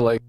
like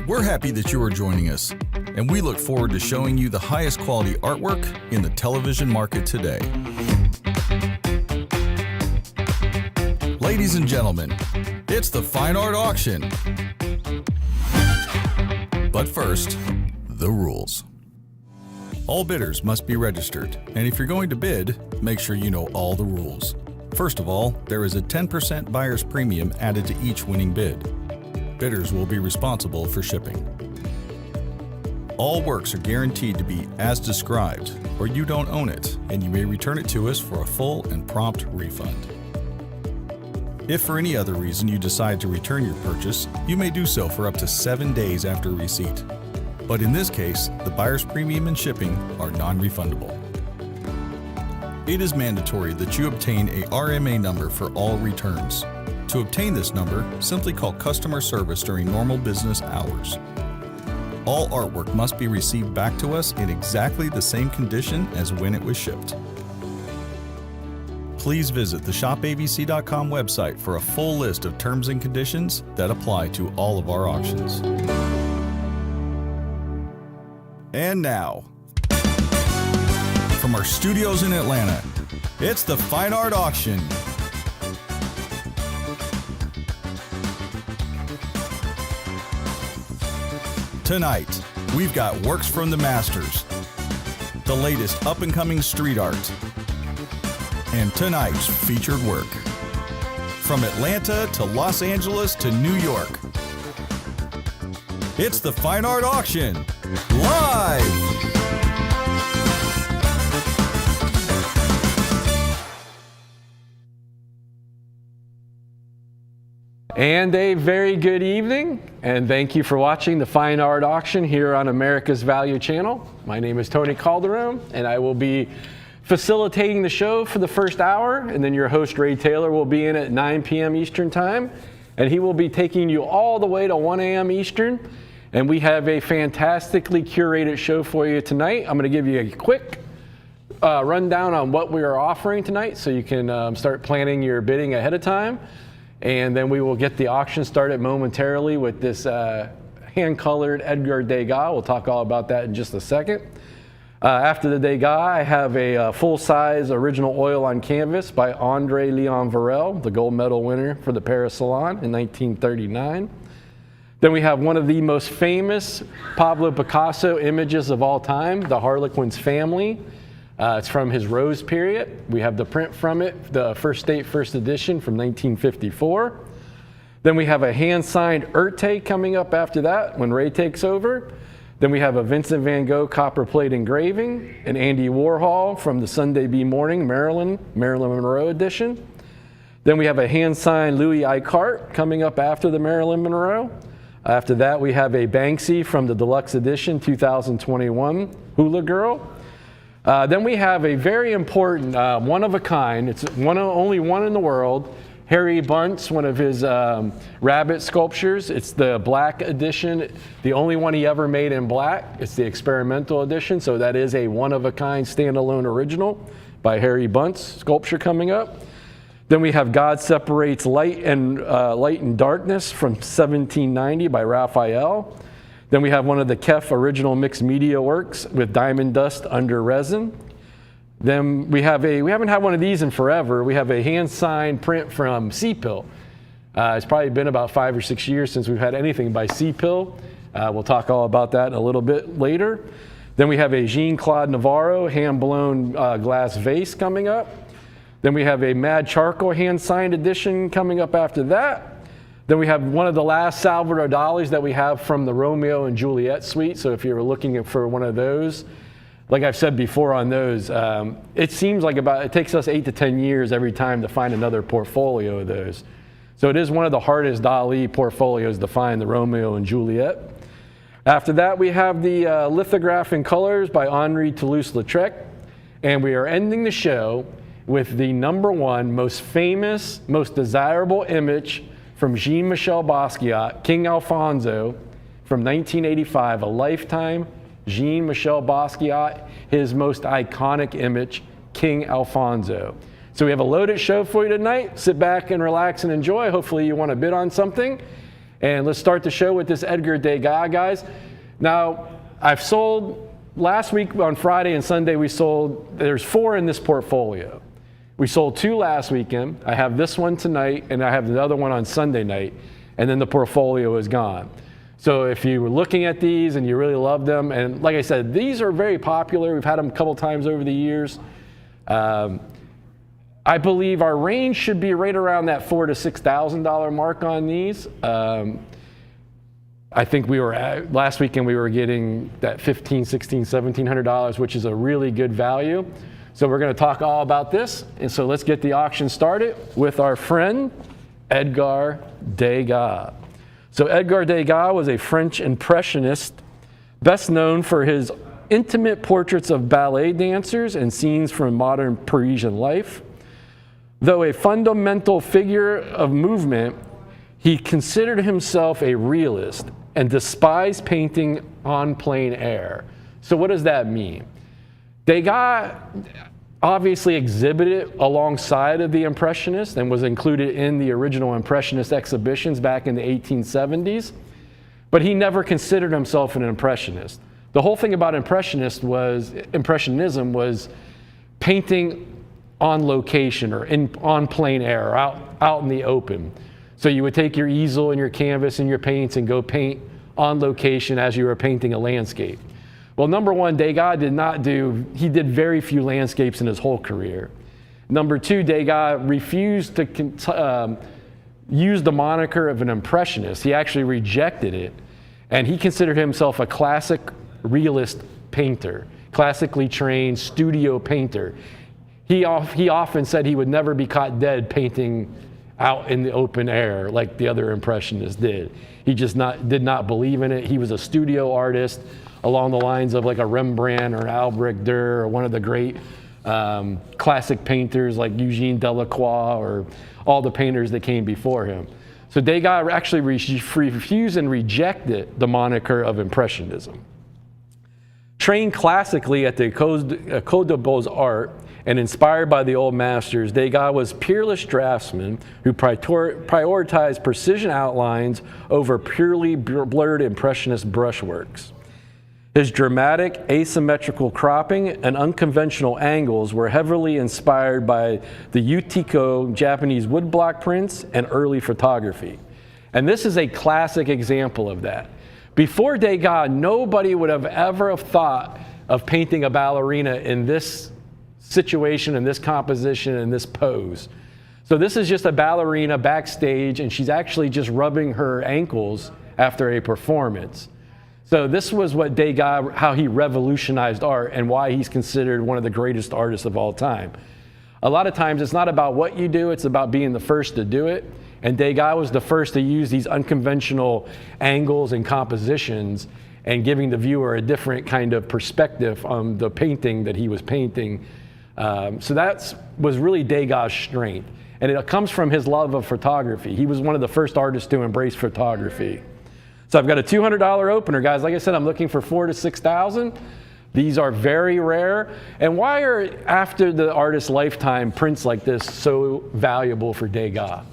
We're happy that you are joining us, and we look forward to showing you the highest quality artwork in the television market today. Ladies and gentlemen, it's the Fine Art Auction. But first, the rules. All bidders must be registered, and if you're going to bid, make sure you know all the rules. First of all, there is a 10% buyer's premium added to each winning bid. Bidders will be responsible for shipping. All works are guaranteed to be as described, or you don't own it, and you may return it to us for a full and prompt refund. If for any other reason you decide to return your purchase, you may do so for up to 7 days after receipt. But in this case, the buyer's premium and shipping are non-refundable. It is mandatory that you obtain a RMA number for all returns. To obtain this number, simply call customer service during normal business hours. All artwork must be received back to us in exactly the same condition as when it was shipped. Please visit the shopavc.com website for a full list of terms and conditions that apply to all of our auctions. And now, from our studios in Atlanta, it's the Fine Art Auction. Tonight, we've got works from the masters, the latest up-and-coming street art, and tonight's featured work. From Atlanta to Los Angeles to New York, It's the Fine Art Auction, live! And a very good evening, and thank you for watching the Fine Art Auction here on America's Value Channel. My name is Tony Calderon, and I will be facilitating the show for the first hour, and then your host Ray Taylor will be in at 9 p.m. Eastern Time, and he will be taking you all the way to 1 a.m. Eastern, and we have a fantastically curated show for you tonight. I'm going to give you a quick rundown on what we are offering tonight so you can start planning your bidding ahead of time. And then we will get the auction started momentarily with this hand-colored Edgar Degas. We'll talk all about that in just a second. After the Degas, I have a full-size original oil on canvas by André Leon Varel, the gold medal winner for the Paris Salon in 1939. Then we have one of the most famous Pablo Picasso images of all time, the Harlequin's Family. It's from his Rose period. We have the print from it, the First State First Edition from 1954. Then we have a hand-signed Urte coming up after that when Ray takes over. Then we have a Vincent van Gogh copper plate engraving, an Andy Warhol from the Sunday Bee Morning, Marilyn Monroe edition. Then we have a hand-signed Louis Icart coming up after the Marilyn Monroe. After that, we have a Banksy from the Deluxe Edition 2021 Hula Girl. Then we have a very important, one of a kind, it's only one in the world, Harry Bunce, one of his rabbit sculptures. It's the black edition, the only one he ever made in black. It's the experimental edition, so that is a one-of-a-kind standalone original by Harry Bunce sculpture coming up. Then we have God Separates Light and Darkness from 1790 by Raphael. Then we have one of the Kef original mixed media works with diamond dust under resin. Then we haven't had one of these in forever. We have a hand-signed print from Sea-Pill. It's probably been about 5 or 6 years since we've had anything by Sea-Pill. We'll talk all about that a little bit later. Then we have a Jean-Claude Navarro hand-blown glass vase coming up. Then we have a Mad Charcoal hand-signed edition coming up after that. Then we have one of the last Salvador Dalis that we have from the Romeo and Juliet suite. So if you're looking for one of those, like I've said before on those, it seems like it takes us 8 to 10 years every time to find another portfolio of those. So it is one of the hardest Dali portfolios to find, the Romeo and Juliet. After that, we have the Lithograph in Colors by Henri Toulouse-Lautrec. And we are ending the show with the #1 most famous, most desirable image from Jean-Michel Basquiat, King Alfonso, from 1985, a lifetime Jean-Michel Basquiat, his most iconic image, King Alfonso. So we have a loaded show for you tonight. Sit back and relax and enjoy. Hopefully you want to bid on something. And let's start the show with this Edgar Degas, guys. Now, I've sold, last week on Friday and Sunday, there's 4 in this portfolio. We sold 2 last weekend. I have this one tonight, and I have the other one on Sunday night, and then the portfolio is gone. So if you were looking at these and you really love them, and like I said, these are very popular. We've had them a couple times over the years. I believe our range should be right around that $4,000 to $6,000 mark on these. I think last weekend we were getting that $1,500, $1,600, $1,700, which is a really good value. So we're going to talk all about this, and so let's get the auction started with our friend Edgar Degas. So Edgar Degas was a French impressionist, best known for his intimate portraits of ballet dancers and scenes from modern Parisian life. Though a fundamental figure of movement, he considered himself a realist and despised painting on plein air. So what does that mean? Degas obviously exhibited alongside of the Impressionists and was included in the original Impressionist exhibitions back in the 1870s, but he never considered himself an Impressionist. The whole thing about Impressionism was painting on location or on plein air, out in the open. So you would take your easel and your canvas and your paints and go paint on location as you were painting a landscape. Well, #1, Degas he did very few landscapes in his whole career. #2, Degas refused to use the moniker of an impressionist. He actually rejected it. And he considered himself a classic realist painter, classically trained studio painter. He often said he would never be caught dead painting out in the open air like the other Impressionists did. He just did not believe in it. He was a studio artist along the lines of like a Rembrandt or an Albrecht Dürer or one of the great classic painters like Eugene Delacroix or all the painters that came before him. So Degas actually refused and rejected the moniker of Impressionism. Trained classically at the École des Beaux-Arts and inspired by the old masters, Degas was peerless draftsman who prioritized precision outlines over purely blurred Impressionist brushworks. His dramatic, asymmetrical cropping and unconventional angles were heavily inspired by the Utikko Japanese woodblock prints and early photography. And this is a classic example of that. Before Degas, nobody would have ever thought of painting a ballerina in this situation, in this composition, in this pose. So this is just a ballerina backstage, and she's actually just rubbing her ankles after a performance. So this was what Degas, how he revolutionized art and why he's considered one of the greatest artists of all time. A lot of times it's not about what you do, it's about being the first to do it. And Degas was the first to use these unconventional angles and compositions and giving the viewer a different kind of perspective on the painting that he was painting. So that was really Degas' strength. And it comes from his love of photography. He was one of the first artists to embrace photography. So I've got a $200 opener, guys. Like I said, I'm looking for 4,000 to 6,000. These are very rare. And why are, after the artist's lifetime, prints like this so valuable for Degas?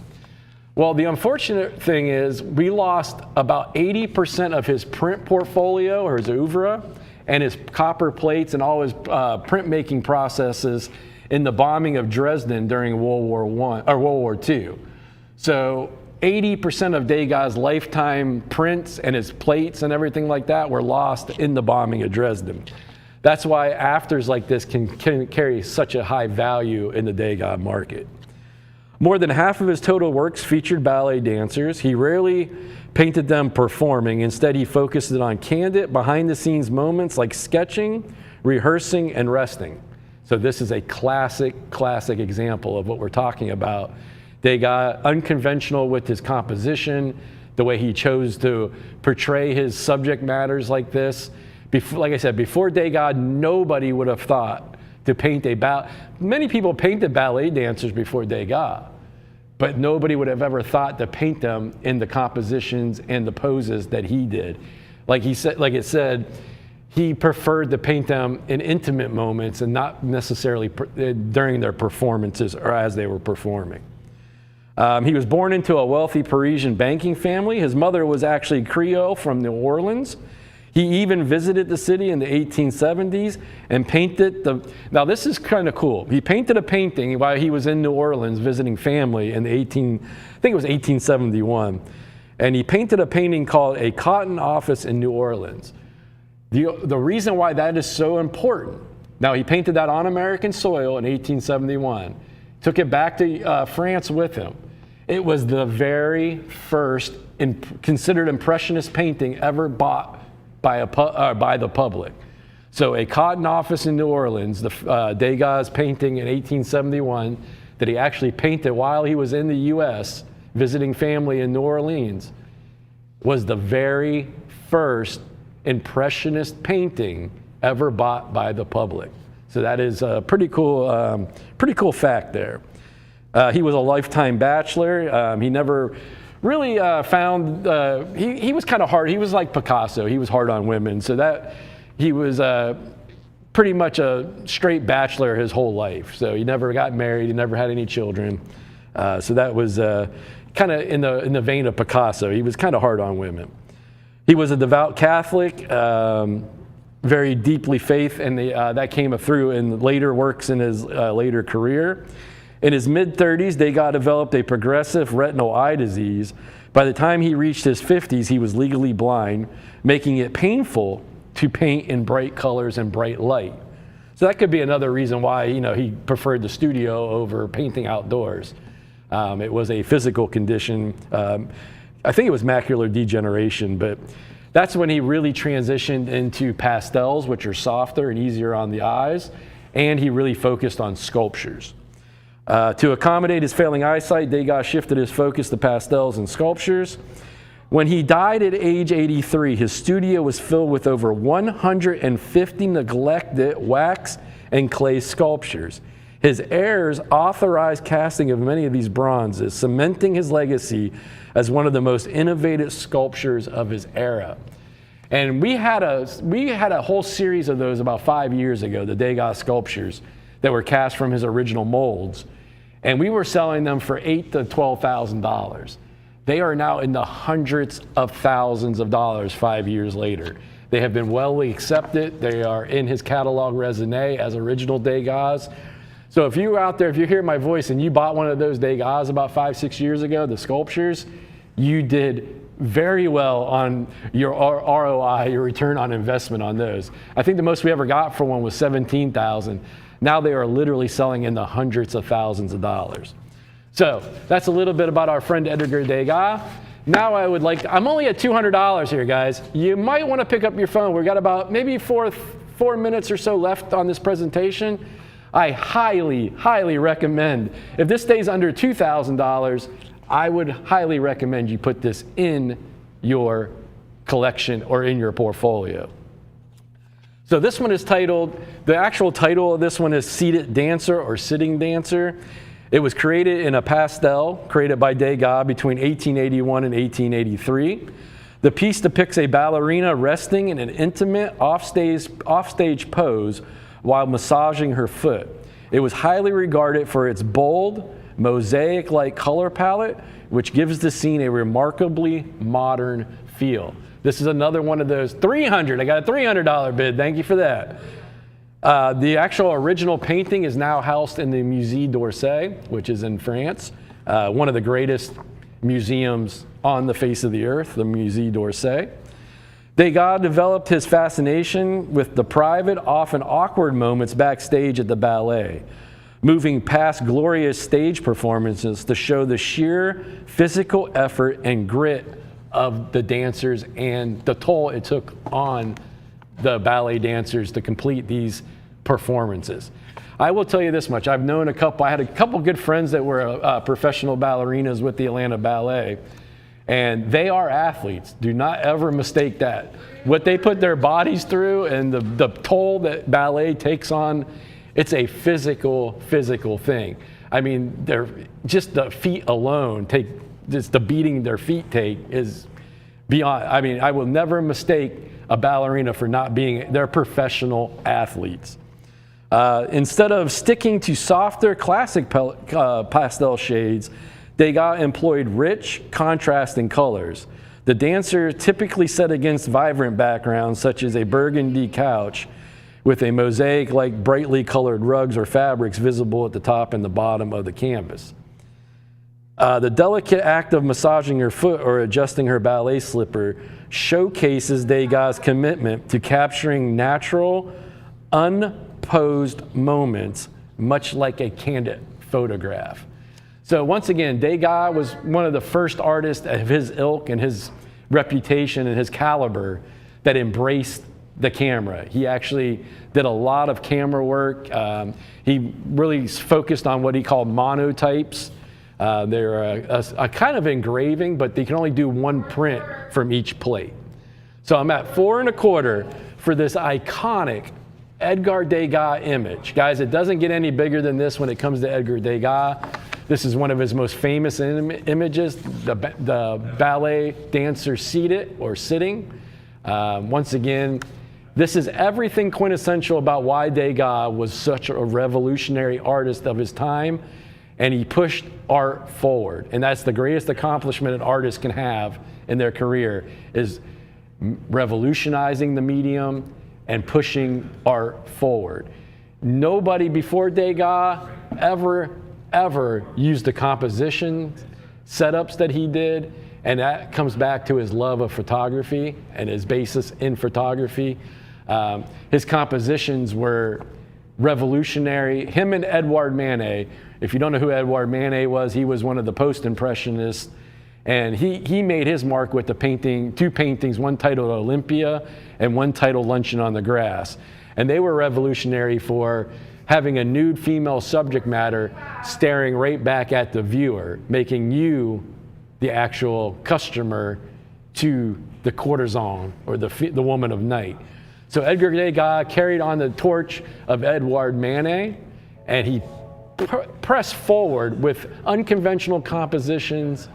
Well, the unfortunate thing is we lost about 80% of his print portfolio, or his oeuvre, and his copper plates and all his printmaking processes in the bombing of Dresden during World War II. So 80% of Degas' lifetime prints and his plates and everything like that were lost in the bombing of Dresden. That's why afters like this can carry such a high value in the Degas market. More than half of his total works featured ballet dancers. He rarely painted them performing. Instead, he focused on candid, behind-the-scenes moments like sketching, rehearsing, and resting. So this is a classic example of what we're talking about. Degas, unconventional with his composition, the way he chose to portray his subject matters like this. Like I said, before Degas, nobody would have thought to paint many people painted ballet dancers before Degas, but nobody would have ever thought to paint them in the compositions and the poses that he did. Like it said, he preferred to paint them in intimate moments and not necessarily during their performances or as they were performing. He was born into a wealthy Parisian banking family. His mother was actually Creole from New Orleans. He even visited the city in the 1870s and painted now this is kind of cool. He painted a painting while he was in New Orleans visiting family in the I think it was 1871. And he painted a painting called A Cotton Office in New Orleans. The reason why that is so important, now he painted that on American soil in 1871, took it back to France with him. It was the very first considered Impressionist painting ever bought by the public. So A Cotton Office in New Orleans, the Degas painting in 1871 that he actually painted while he was in the U.S. visiting family in New Orleans, was the very first Impressionist painting ever bought by the public. So that is a pretty cool fact there. He was a lifetime bachelor. He never really found, he was kind of hard. He was like Picasso. He was hard on women. So that he was pretty much a straight bachelor his whole life. So he never got married. He never had any children. So that was kind of in the vein of Picasso. He was kind of hard on women. He was a devout Catholic, very deeply faith, and that came through in later works in his later career. In his mid-30s, Degas developed a progressive retinal eye disease. By the time he reached his 50s, he was legally blind, making it painful to paint in bright colors and bright light. So that could be another reason why he preferred the studio over painting outdoors. It was a physical condition. I think it was macular degeneration, but That's when he really transitioned into pastels, which are softer and easier on the eyes, and he really focused on sculptures. To accommodate his failing eyesight, Degas shifted his focus to pastels and sculptures. When he died at age 83, his studio was filled with over 150 neglected wax and clay sculptures. His heirs authorized casting of many of these bronzes, cementing his legacy as one of the most innovative sculptures of his era. And we had a whole series of those about 5 years ago, the Degas sculptures that were cast from his original molds. And we were selling them for $8,000 to $12,000. They are now in the hundreds of thousands of dollars 5 years later. They have been well accepted. They are in his catalog raisonné as original Degas. So if you're out there, if you hear my voice and you bought one of those Degas about 5, 6 years ago, the sculptures, you did very well on your ROI, your return on investment on those. I think the most we ever got for one was $17,000. Now they are literally selling in the hundreds of thousands of dollars. So that's a little bit about our friend Edgar Degas. Now I'm only at $200 here, guys. You might want to pick up your phone. We've got about maybe four minutes or so left on this presentation. I highly, highly recommend, if this stays under $2,000, I would highly recommend you put this in your collection or in your portfolio. So this one is titled, the actual title of this one is Seated Dancer or Sitting Dancer. It was created in a pastel created by Degas between 1881 and 1883. The piece depicts a ballerina resting in an intimate offstage pose while massaging her foot. It was highly regarded for its bold, mosaic-like color palette, which gives the scene a remarkably modern feel. This is another one of those $300. I got a $300 bid. Thank you for that. The actual original painting is now housed in the Musée d'Orsay, which is in France, one of the greatest museums on the face of the earth, the Musée d'Orsay. Degas developed his fascination with the private, often awkward moments backstage at the ballet, moving past glorious stage performances to show the sheer physical effort and grit of the dancers and the toll it took on the ballet dancers to complete these performances. I will tell you this much. I had a couple good friends that were professional ballerinas with the Atlanta Ballet, and they are athletes. Do not ever mistake that. What they put their bodies through and the toll that ballet takes on, it's a physical thing. I mean, just the feet alone just the beating their feet take is beyond. I mean, I will never mistake a ballerina for not being, they're professional athletes. Instead of sticking to softer classic pastel shades, Degas employed rich, contrasting colors. The dancer typically set against vibrant backgrounds such as a burgundy couch with a mosaic like brightly colored rugs or fabrics visible at the top and the bottom of the canvas. The delicate act of massaging her foot or adjusting her ballet slipper showcases Degas' commitment to capturing natural, unposed moments, much like a candid photograph. So once again, Degas was one of the first artists of his ilk and his reputation and his caliber that embraced the camera. He actually did a lot of camera work. He really focused on what he called monotypes. They're a kind of engraving, but they can only do one print from each plate. So I'm at 4 1/4 for this iconic Edgar Degas image. Guys, it doesn't get any bigger than this when it comes to Edgar Degas. This is one of his most famous images, the ballet dancer seated or sitting. Once again, this is everything quintessential about why Degas was such a revolutionary artist of his time, and he pushed art forward. And that's the greatest accomplishment an artist can have in their career, is revolutionizing the medium and pushing art forward. Nobody before Degas ever used the composition setups that he did, and that comes back to his love of photography and his basis in photography. His compositions were revolutionary. Him and Edouard Manet, if you don't know who Edouard Manet was, he was one of the post-impressionists, And he made his mark with the painting, 2 paintings, one titled Olympia and one titled Luncheon on the Grass. And they were revolutionary for having a nude female subject matter staring right back at the viewer, making you the actual customer to the courtesan or the woman of night. So Edgar Degas carried on the torch of Edouard Manet, and he pressed forward with unconventional compositions,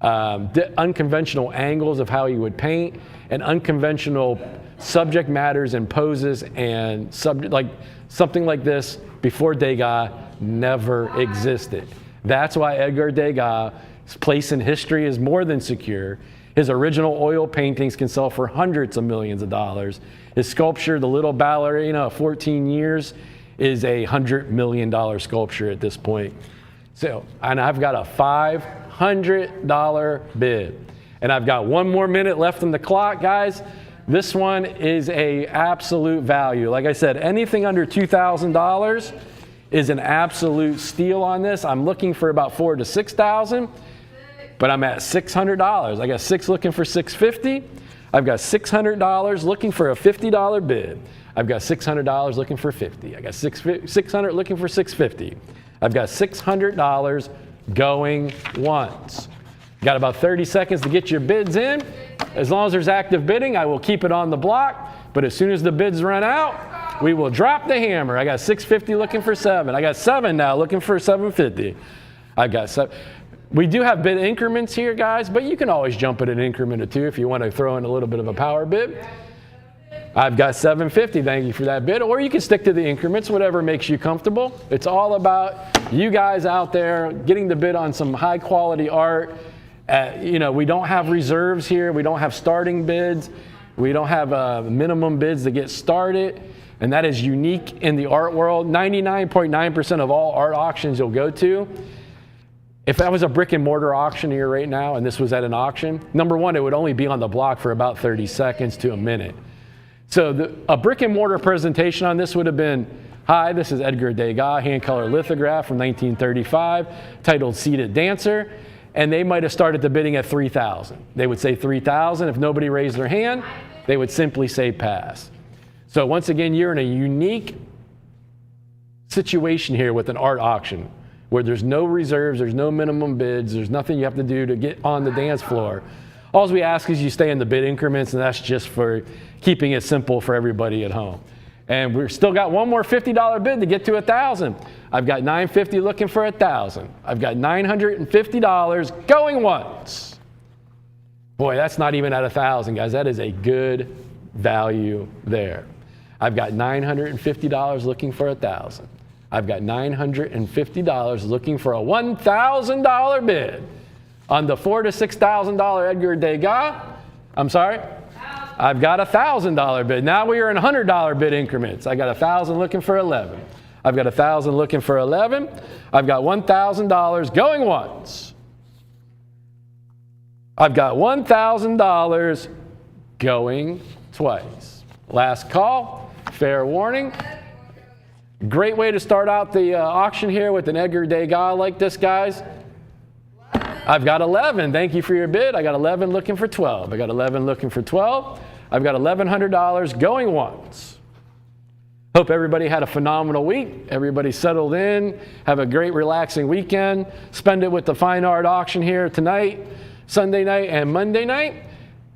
unconventional angles of how he would paint, and unconventional subject matters and poses, and something like this before Degas never existed. That's why Edgar Degas' place in history is more than secure. His original oil paintings can sell for hundreds of millions of dollars. His sculpture, The Little Ballerina, 14 years, is a $100 million sculpture at this point. So, and I've got a $500 bid. And I've got 1 more minute left on the clock, guys. This one is a absolute value. Like I said, anything under $2,000 is an absolute steal on this. I'm looking for about $4,000 to $6,000, but I'm at $600. I got 6 looking for $650. I've got $600 looking for a $50 bid. I've got $600 looking for $50. I got $600 looking for $650. I've got $600 going once. Got about 30 seconds to get your bids in. As long as there's active bidding, I will keep it on the block. But as soon as the bids run out, we will drop the hammer. I got $650 looking for 7. I got 7 now looking for $750. I got 7. We do have bid increments here, guys, but you can always jump at an increment or 2 if you want to throw in a little bit of a power bid. I've got $750, thank you for that bid. Or you can stick to the increments, whatever makes you comfortable. It's all about you guys out there getting the bid on some high quality art. We don't have reserves here. We don't have starting bids. We don't have minimum bids to get started. And that is unique in the art world. 99.9% of all art auctions you'll go to, if I was a brick and mortar auctioneer right now and this was at an auction, number one, it would only be on the block for about 30 seconds to a minute. So a brick and mortar presentation on this would have been, hi, this is Edgar Degas, hand color lithograph from 1935, titled Seated Dancer. And they might have started the bidding at $3,000. They would say $3,000. If nobody raised their hand, they would simply say pass. So once again, you're in a unique situation here with an art auction where there's no reserves, there's no minimum bids, there's nothing you have to do to get on the dance floor. All we ask is you stay in the bid increments, and that's just for keeping it simple for everybody at home. And we've still got one more $50 bid to get to $1,000. I've got $950 looking for $1,000. I've got $950 going once. Boy, that's not even at $1,000, guys. That is a good value there. I've got $950 looking for $1,000. I've got $950 looking for a $1,000 bid on the $4,000 to $6,000 Edgar Degas. I'm sorry? I've got a $1,000 bid. Now we are in $100 bid increments. I got $1,000 looking for 11. I've got $1,000 looking for 11. I've got $1,000 going once. I've got $1,000 going twice. Last call, fair warning. Great way to start out the auction here with an Edgar Degas like this, guys. I've got 11. Thank you for your bid. I got 11 looking for 12. I got 11 looking for 12. I've got $1,100 going once. Hope everybody had a phenomenal week. Everybody settled in. Have a great relaxing weekend. Spend it with the fine art auction here tonight, Sunday night, and Monday night.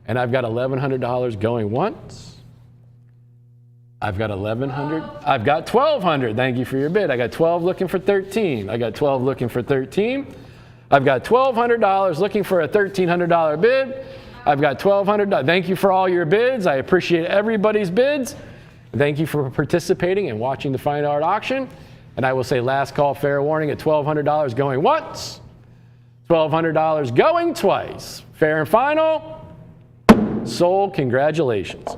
And I've got $1,100 going once. I've got $1,100. I've got $1,200. Thank you for your bid. I got 12 looking for 13. I got 12 looking for 13. I've got $1,200 looking for a $1,300 bid. I've got $1,200. Thank you for all your bids. I appreciate everybody's bids. Thank you for participating and watching the fine art auction. And I will say last call, fair warning at $1,200 going once, $1,200 going twice. Fair and final. Sold. Congratulations.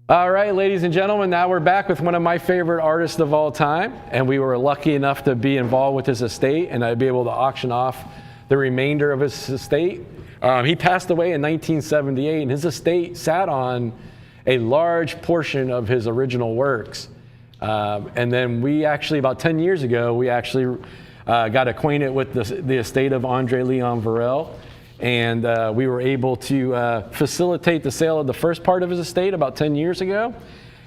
All right, ladies and gentlemen, now we're back with one of my favorite artists of all time, and we were lucky enough to be involved with his estate, and I'd be able to auction off the remainder of his estate. He passed away in 1978, and his estate sat on a large portion of his original works. And then we actually, about 10 years ago, we actually got acquainted with the estate of Andre Leon Varel. And we were able to facilitate the sale of the first part of his estate about 10 years ago.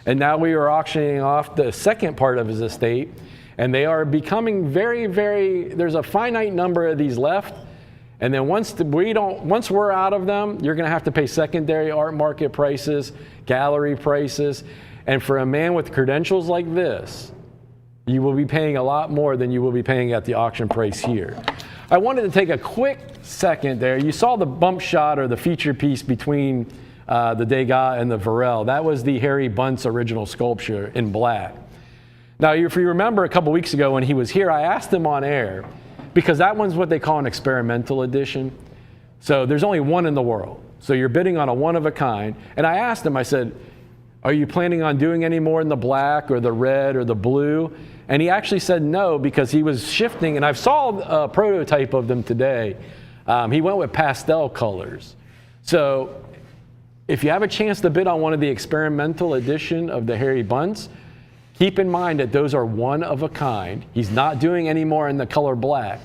And now we are auctioning off the second part of his estate. And they are becoming there's a finite number of these left. And then once we're out of them, you're going to have to pay secondary art market prices, gallery prices. And for a man with credentials like this, you will be paying a lot more than you will be paying at the auction price here. I wanted to take a quick second there. You saw the bump shot or the feature piece between the Degas and the Varel. That was the Harry Bunce original sculpture in black. Now, if you remember a couple weeks ago when he was here, I asked him on air, because that one's what they call an experimental edition. So there's only one in the world. So you're bidding on a one of a kind. And I asked him, I said, are you planning on doing any more in the black or the red or the blue? And he actually said no, because he was shifting, and I saw a prototype of them today. He went with pastel colors. So if you have a chance to bid on one of the experimental edition of the Harry Bunce, keep in mind that those are one of a kind. He's not doing any more in the color black.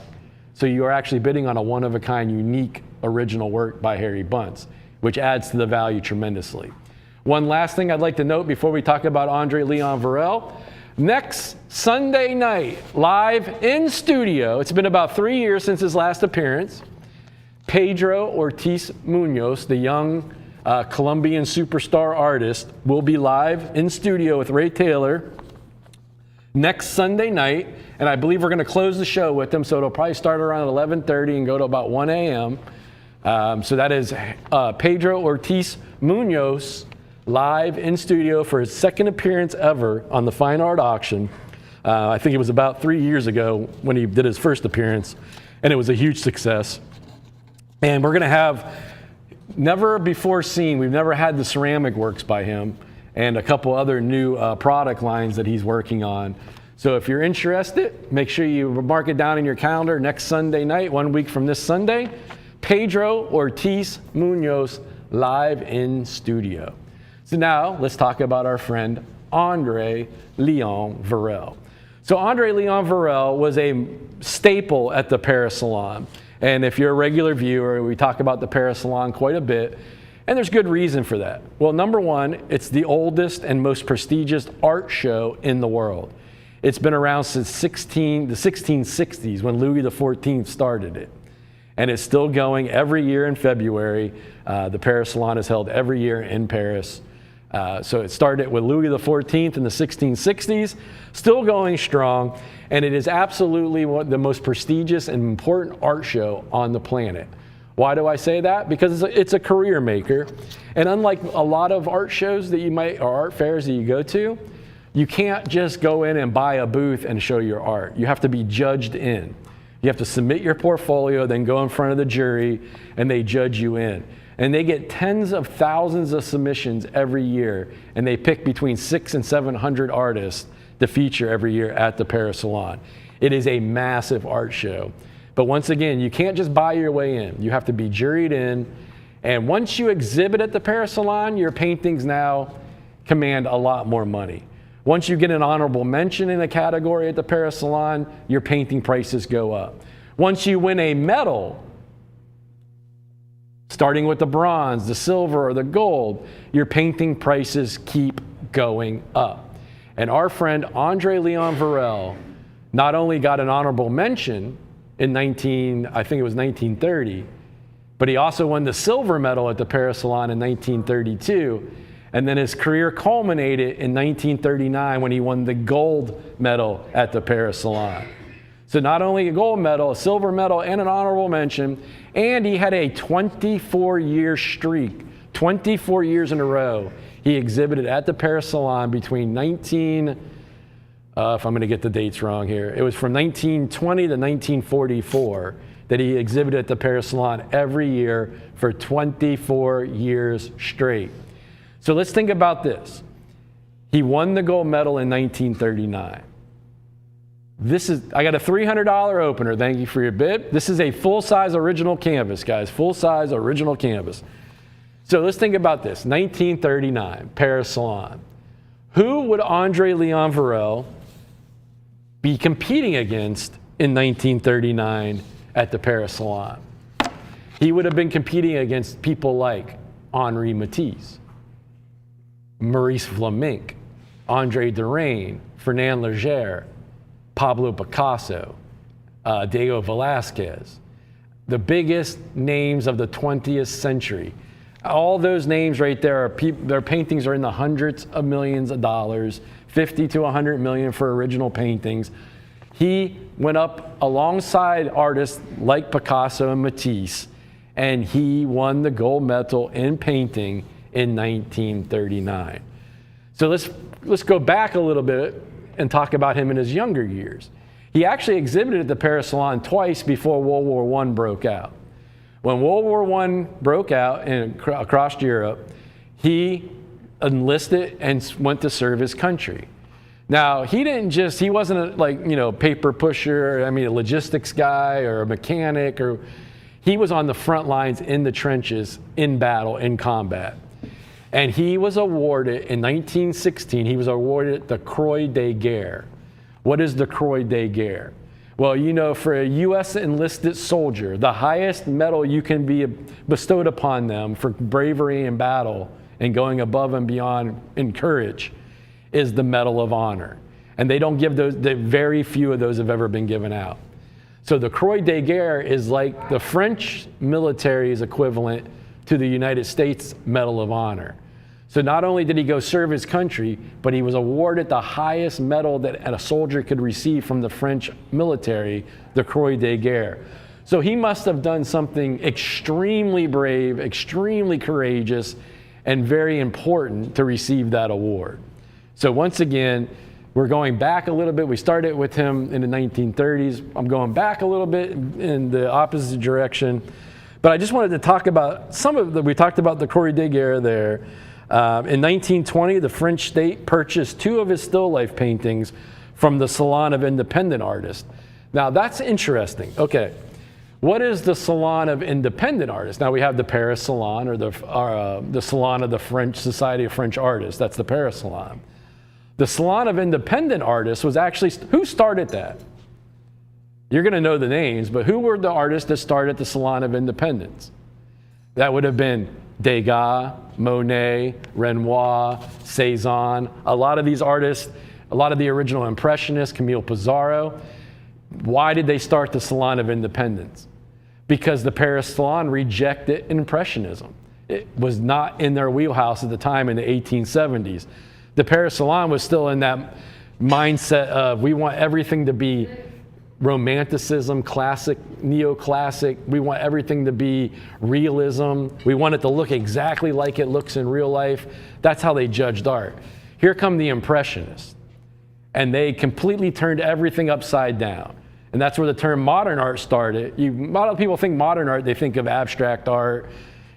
So you are actually bidding on a one of a kind, unique, original work by Harry Bunce, which adds to the value tremendously. One last thing I'd like to note before we talk about Andre Leon Varel. Next Sunday night, live in studio, it's been about 3 years since his last appearance, Pedro Ortiz Munoz, the young Colombian superstar artist, will be live in studio with Ray Taylor next Sunday night, and I believe we're going to close the show with him, so it'll probably start around 11:30 and go to about 1 a.m. So that is Pedro Ortiz Munoz live in studio for his second appearance ever on the Fine Art Auction. I think it was about 3 years ago when he did his first appearance, and it was a huge success. And we're going to have, never before seen, we've never had the ceramic works by him, and a couple other new product lines that he's working on. So if you're interested, make sure you mark it down in your calendar next Sunday night, 1 week from this Sunday, Pedro Ortiz Munoz live in studio. So now let's talk about our friend Andre Leon Varel. So Andre Leon Varel was a staple at the Paris Salon. And if you're a regular viewer, we talk about the Paris Salon quite a bit. And there's good reason for that. Well, number one, it's the oldest and most prestigious art show in the world. It's been around since the 1660s when Louis XIV started it. And it's still going every year in February. The Paris Salon is held every year in Paris. So it started with Louis XIV in the 1660s, still going strong, and it is absolutely the most prestigious and important art show on the planet. Why do I say that? Because it's a career maker, and unlike a lot of art shows that you might, or art fairs that you go to, you can't just go in and buy a booth and show your art. You have to be judged in. You have to submit your portfolio, then go in front of the jury, and they judge you in. And they get tens of thousands of submissions every year, and they pick between 600 and 700 artists to feature every year at the Paris Salon. It is a massive art show. But once again, you can't just buy your way in. You have to be juried in. And once you exhibit at the Paris Salon, your paintings now command a lot more money. Once you get an honorable mention in a category at the Paris Salon, your painting prices go up. Once you win a medal, starting with the bronze, the silver, or the gold, your painting prices keep going up. And our friend Andre Leon Varel not only got an honorable mention in 1930, but he also won the silver medal at the Paris Salon in 1932. And then his career culminated in 1939 when he won the gold medal at the Paris Salon. So not only a gold medal, a silver medal, and an honorable mention, and he had a 24-year streak, 24 years in a row. He exhibited at the Paris Salon between if I'm going to get the dates wrong here, it was from 1920 to 1944 that he exhibited at the Paris Salon every year for 24 years straight. So let's think about this. He won the gold medal in 1939. I got a $300 opener. Thank you for your bid. This is a full-size original canvas, guys. Full-size original canvas. So let's think about this. 1939, Paris Salon. Who would Andre Leon Varel be competing against in 1939 at the Paris Salon? He would have been competing against people like Henri Matisse, Maurice Vlaminck, Andre Derain, Fernand Léger, Pablo Picasso, Diego Velázquez, the biggest names of the 20th century. All those names right there, their paintings are in the hundreds of millions of dollars, 50 to 100 million for original paintings. He went up alongside artists like Picasso and Matisse, and he won the gold medal in painting in 1939. So let's go back a little bit and talk about him in his younger years. He actually exhibited at the Paris Salon twice before World War I broke out. When World War I broke out across Europe, he enlisted and went to serve his country. Now, he wasn't a paper pusher, a logistics guy or a mechanic, he was on the front lines in the trenches, in battle, in combat. And he was awarded, in 1916, he was awarded the Croix de Guerre. What is the Croix de Guerre? Well, for a U.S. enlisted soldier, the highest medal you can be bestowed upon them for bravery in battle and going above and beyond in courage is the Medal of Honor. And they don't give those, very few of those have ever been given out. So the Croix de Guerre is like the French military's equivalent to the United States Medal of Honor. So not only did he go serve his country, but he was awarded the highest medal that a soldier could receive from the French military, the Croix de Guerre. So he must have done something extremely brave, extremely courageous, and very important to receive that award. So once again, we're going back a little bit. We started with him in the 1930s. I'm going back a little bit in the opposite direction. But I just wanted to talk about we talked about the Croix de Guerre there. In 1920, the French state purchased 2 of his still life paintings from the Salon of Independent Artists. Now that's interesting. Okay, what is the Salon of Independent Artists? Now we have the Paris Salon or the Salon of the French Society of French Artists. That's the Paris Salon. The Salon of Independent Artists was actually, who started that? You're going to know the names, but who were the artists that started the Salon of Independence? That would have been Degas, Monet, Renoir, Cézanne, a lot of these artists, a lot of the original Impressionists, Camille Pissarro. Why did they start the Salon of Independence? Because the Paris Salon rejected Impressionism. It was not in their wheelhouse at the time in the 1870s. The Paris Salon was still in that mindset of we want everything to be romanticism, classic, neoclassic. We want everything to be realism. We want it to look exactly like it looks in real life. That's how they judged art. Here come the Impressionists, and they completely turned everything upside down. And that's where the term modern art started. A lot of people think modern art, they think of abstract art,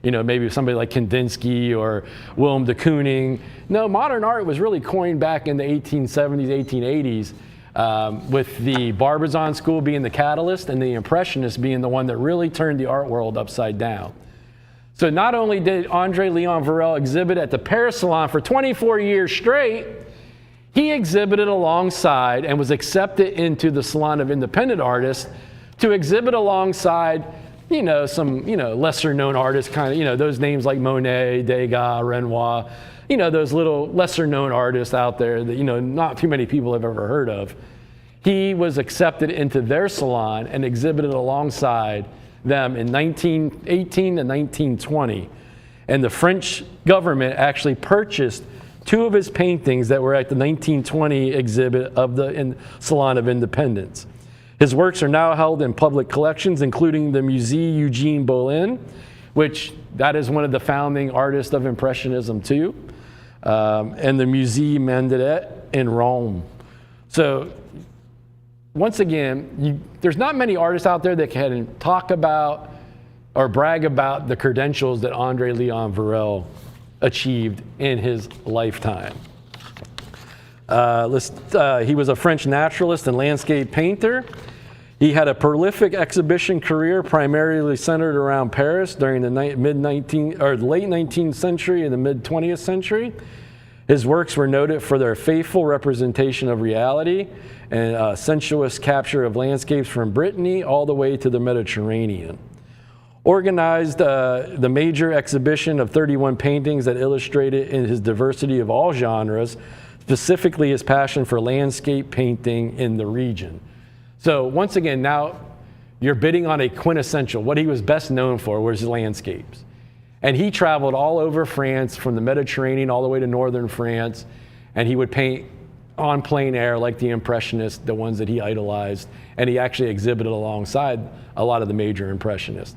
maybe somebody like Kandinsky or Willem de Kooning. No, modern art was really coined back in the 1870s, 1880s, with the Barbizon school being the catalyst and the Impressionists being the one that really turned the art world upside down. So not only did Andre Leon Varel exhibit at the Paris Salon for 24 years straight, he exhibited alongside and was accepted into the Salon of Independent Artists to exhibit alongside some, lesser known artists, those names like Monet, Degas, Renoir, those little lesser known artists out there that, not too many people have ever heard of. He was accepted into their salon and exhibited alongside them in 1918 to 1920. And the French government actually purchased 2 of his paintings that were at the 1920 exhibit of the Salon of Independence. His works are now held in public collections, including the Musée Eugene Bollin, which that is one of the founding artists of Impressionism too, and the Musée Mandaret in Rome. So once again, there's not many artists out there that can talk about or brag about the credentials that Andre Leon Varel achieved in his lifetime. He was a French naturalist and landscape painter. He had a prolific exhibition career primarily centered around Paris during the late 19th century and the mid 20th century. His works were noted for their faithful representation of reality and sensuous capture of landscapes from Brittany all the way to the Mediterranean. Organized the major exhibition of 31 paintings that illustrated in his diversity of all genres, specifically his passion for landscape painting in the region. So once again, now you're bidding on a quintessential. What he was best known for was landscapes. And he traveled all over France, from the Mediterranean all the way to northern France, and he would paint on plein air like the Impressionists, the ones that he idolized, and he actually exhibited alongside a lot of the major Impressionists.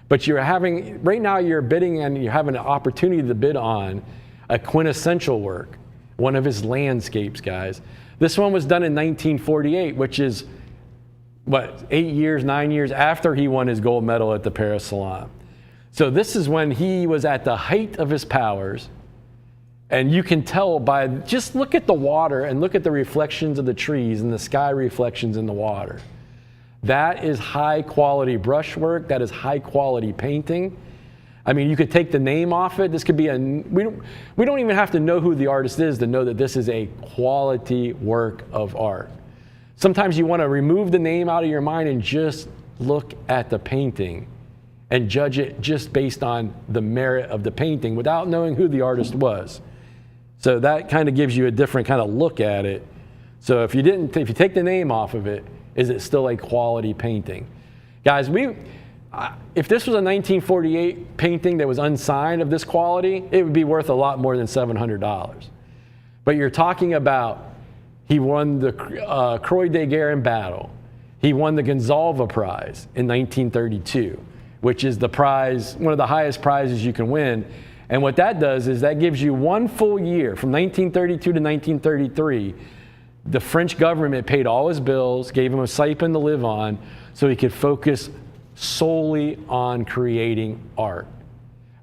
But right now you're bidding and you're having an opportunity to bid on a quintessential work, one of his landscapes, guys. This one was done in 1948, which is, 9 years after he won his gold medal at the Paris Salon. So this is when he was at the height of his powers. And you can tell by, just look at the water and look at the reflections of the trees and the sky reflections in the water. That is high quality brushwork. That is high quality painting. I mean, you could take the name off it. This could be we don't even have to know who the artist is to know that this is a quality work of art. Sometimes you want to remove the name out of your mind and just look at the painting and judge it just based on the merit of the painting without knowing who the artist was. So that kind of gives you a different kind of look at it. So if you take the name off of it, is it still a quality painting? Guys, if this was a 1948 painting that was unsigned of this quality, it would be worth a lot more than $700. But you're talking about, he won the Croix de Guerre in battle. He won the Gonzalva Prize in 1932, which is the prize, one of the highest prizes you can win. And what that does is that gives you one full year, from 1932 to 1933, the French government paid all his bills, gave him a stipend to live on, so he could focus solely on creating art.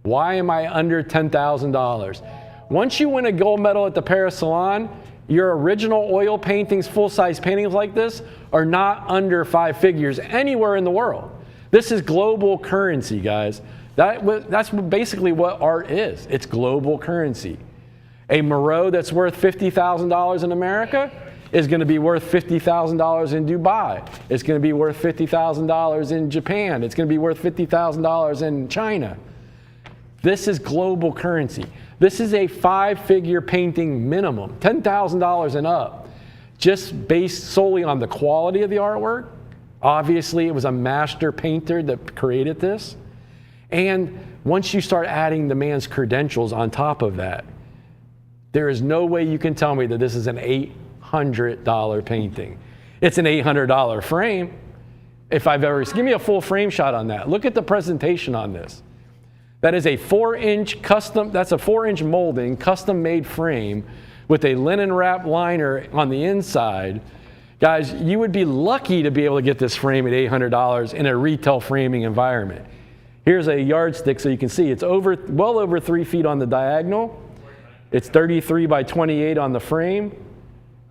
Why am I under $10,000? Once you win a gold medal at the Paris Salon, your original oil paintings, full-size paintings like this, are not under 5 figures anywhere in the world. This is global currency, guys. That's basically what art is. It's global currency. A Moreau that's worth $50,000 in America is going to be worth $50,000 in Dubai. It's going to be worth $50,000 in Japan. It's going to be worth $50,000 in China. This is global currency. This is a 5-figure painting minimum, $10,000 and up, just based solely on the quality of the artwork. Obviously, it was a master painter that created this. And once you start adding the man's credentials on top of that, there is no way you can tell me that this is an $800 painting. It's an $800 frame. If I've ever, give me a full frame shot on that. Look at the presentation on this. That is a 4-inch custom, that's a 4-inch molding, custom made frame with a linen wrap liner on the inside. Guys, you would be lucky to be able to get this frame at $800 in a retail framing environment. Here's a yardstick so you can see it's well over 3 feet on the diagonal. It's 33 by 28 on the frame.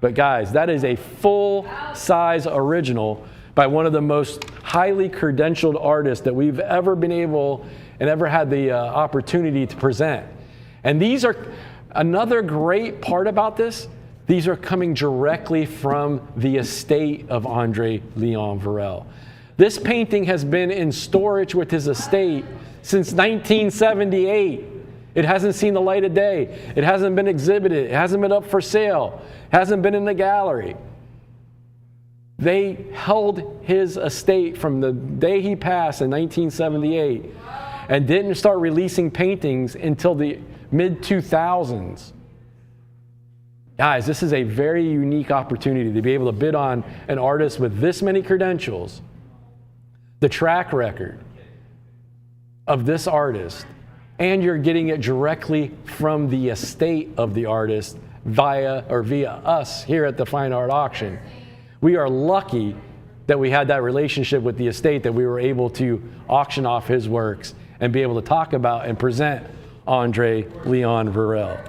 But guys, that is a full-size original by one of the most highly credentialed artists that we've ever been able and ever had the opportunity to present. And these are another great part about this. These are coming directly from the estate of Andre Leon Varel. This painting has been in storage with his estate since 1978. It hasn't seen the light of day. It hasn't been exhibited. It hasn't been up for sale. It hasn't been in the gallery. They held his estate from the day he passed in 1978 and didn't start releasing paintings until the mid-2000s. Guys, this is a very unique opportunity to be able to bid on an artist with this many credentials, the track record of this artist, and you're getting it directly from the estate of the artist via us here at the Fine Art Auction. We are lucky that we had that relationship with the estate, that we were able to auction off his works and be able to talk about and present Andre Leon Varel.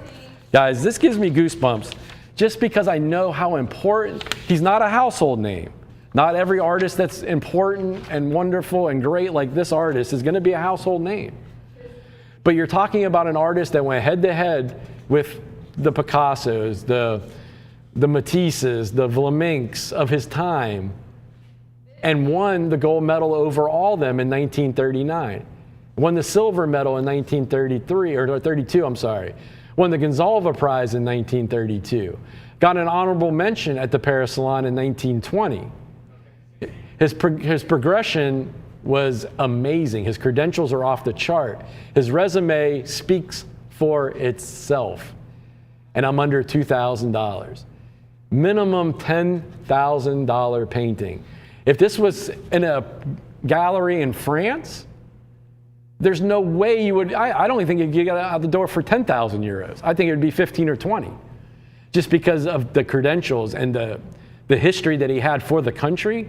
Guys, this gives me goosebumps just because I know how important, he's not a household name. Not every artist that's important and wonderful and great like this artist is going to be a household name. But you're talking about an artist that went head to head with the Picassos, the Matisses, the Vlaminck's of his time, and won the gold medal over all of them in 1939. Won the silver medal in 1933, or 32, I'm sorry. Won the Gonzalez Prize in 1932. Got an honorable mention at the Paris Salon in 1920. His progression was amazing. His credentials are off the chart. His resume speaks for itself. And I'm under $2,000. Minimum $10,000 painting. If this was in a gallery in France, there's no way you would, I don't even think you'd get out the door for 10,000 euros. I think it would be 15 or 20. Just because of the credentials and the history that he had for the country,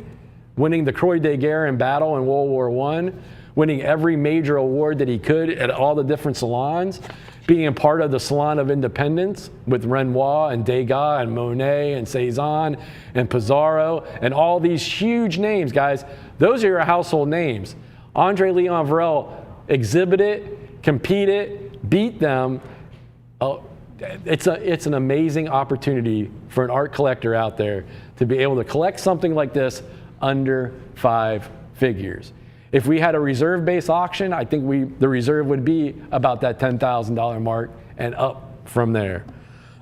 winning the Croix de Guerre in battle in World War I, winning every major award that he could at all the different salons, being a part of the Salon of Independence with Renoir and Degas and Monet and Cezanne and Pissarro and all these huge names, guys. Those are your household names. Andre Leon Varel exhibited, competed, beat them. It's an amazing opportunity for an art collector out there to be able to collect something like this under 5 figures. If we had a reserve-based auction, I think the reserve would be about that $10,000 mark and up from there.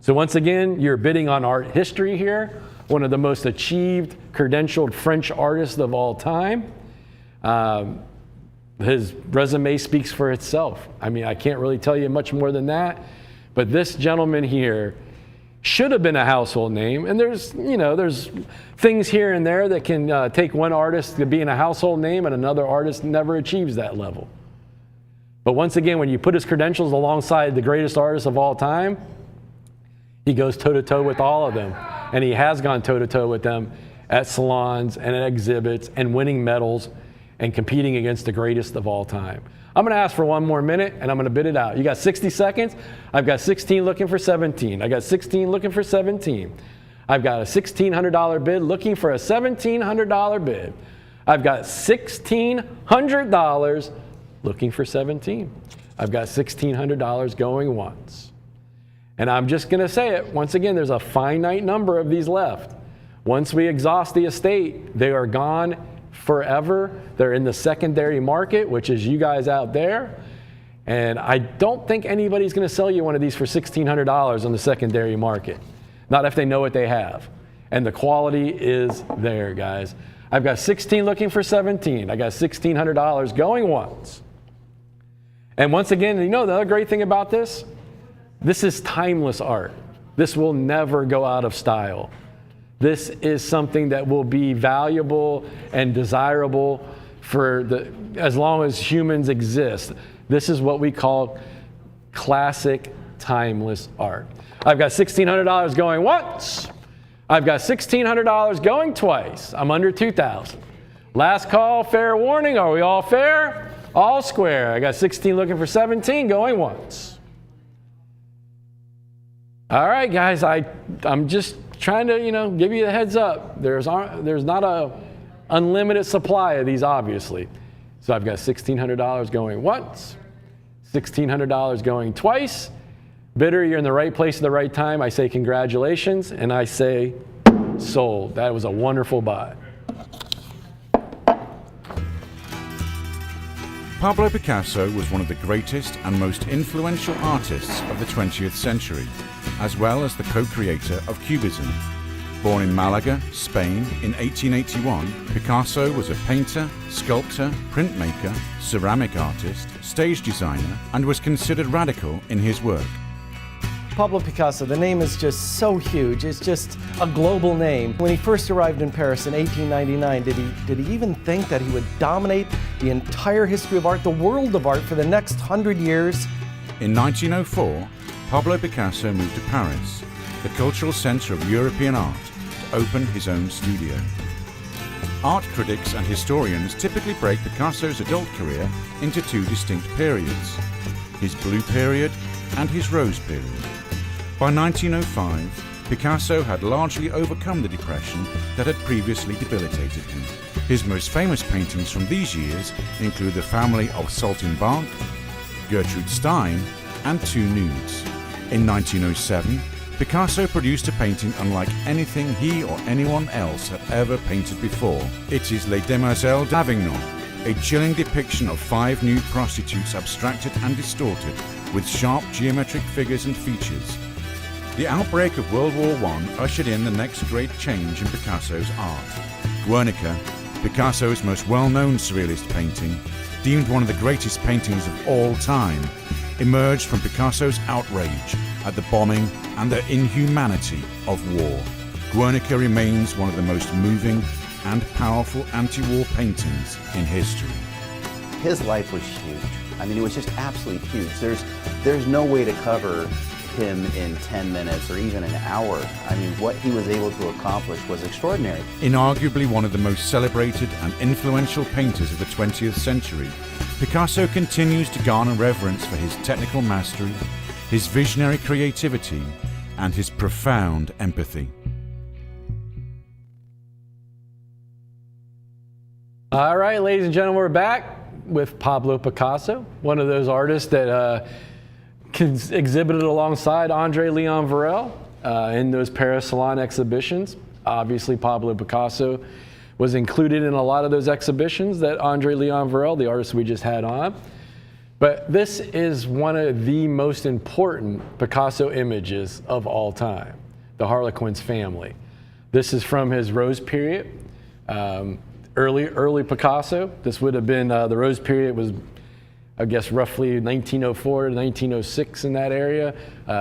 So once again, you're bidding on art history here, one of the most achieved, credentialed French artists of all time. His resume speaks for itself. I mean, I can't really tell you much more than that, but this gentleman here should have been a household name. And there's things here and there that can take one artist to being a household name and another artist never achieves that level. But once again, when you put his credentials alongside the greatest artists of all time, he goes toe-to-toe with all of them. And he has gone toe-to-toe with them at salons and at exhibits and winning medals and competing against the greatest of all time. I'm going to ask for one more minute, and I'm going to bid it out. You got 60 seconds. I've got 16 looking for 17. I got 16 looking for 17. I've got a $1,600 bid looking for a $1,700 bid. I've got $1,600 looking for 17. I've got $1,600 going once. And I'm just going to say it. Once again, there's a finite number of these left. Once we exhaust the estate, they are gone forever. They're in the secondary market, which is you guys out there. And I don't think anybody's going to sell you one of these for $1,600 on the secondary market. Not if they know what they have. And the quality is there, guys. I've got 16 looking for 17. I got $1,600 going once. And once again, you know the other great thing about this? This is timeless art. This will never go out of style. This is something that will be valuable and desirable for as long as humans exist. This is what we call classic timeless art. I've got $1,600 going once. I've got $1,600 going twice. I'm under $2,000. Last call, fair warning. Are we all fair? All square. I got 16 looking for 17 going once. All right, guys, I'm just trying to, give you a heads up. There's not a unlimited supply of these, obviously. So I've got $1,600 going once, $1,600 going twice. Bidder, you're in the right place at the right time. I say congratulations, and I say sold. That was a wonderful buy. Pablo Picasso was one of the greatest and most influential artists of the 20th century, as well as the co-creator of Cubism. Born in Malaga, Spain in 1881, Picasso was a painter, sculptor, printmaker, ceramic artist, stage designer, and was considered radical in his work. Pablo Picasso, the name is just so huge. It's just a global name. When he first arrived in Paris in 1899, did he even think that he would dominate the entire history of art, the world of art, for the next 100 years? In 1904, Pablo Picasso moved to Paris, the cultural center of European art, to open his own studio. Art critics and historians typically break Picasso's adult career into two distinct periods. his Blue period, and his Rose period. By 1905, Picasso had largely overcome the depression that had previously debilitated him. His most famous paintings from these years include The Family of Saltimbanque, Gertrude Stein, and Two Nudes. In 1907, Picasso produced a painting unlike anything he or anyone else had ever painted before. It is Les Demoiselles d'Avignon, a chilling depiction of 5 nude prostitutes abstracted and distorted with sharp geometric figures and features. The outbreak of World War I ushered in the next great change in Picasso's art. Guernica, Picasso's most well-known surrealist painting, deemed one of the greatest paintings of all time, emerged from Picasso's outrage at the bombing and the inhumanity of war. Guernica remains one of the most moving and powerful anti-war paintings in history. His life was huge. I mean, it was just absolutely huge. There's no way to cover him in 10 minutes or even an hour. I mean, what he was able to accomplish was extraordinary. Inarguably one of the most celebrated and influential painters of the 20th century, Picasso continues to garner reverence for his technical mastery, his visionary creativity, and his profound empathy. All right, ladies and gentlemen, we're back with Pablo Picasso, one of those artists that exhibited alongside Andre Leon Varel in those Paris Salon exhibitions. Obviously, Pablo Picasso was included in a lot of those exhibitions that Andre Leon Varel, the artist we just had on. But this is one of the most important Picasso images of all time, the Harlequin's family. This is from his Rose period, early Picasso. This would have been, the Rose period was, I guess, roughly 1904 to 1906 in that area,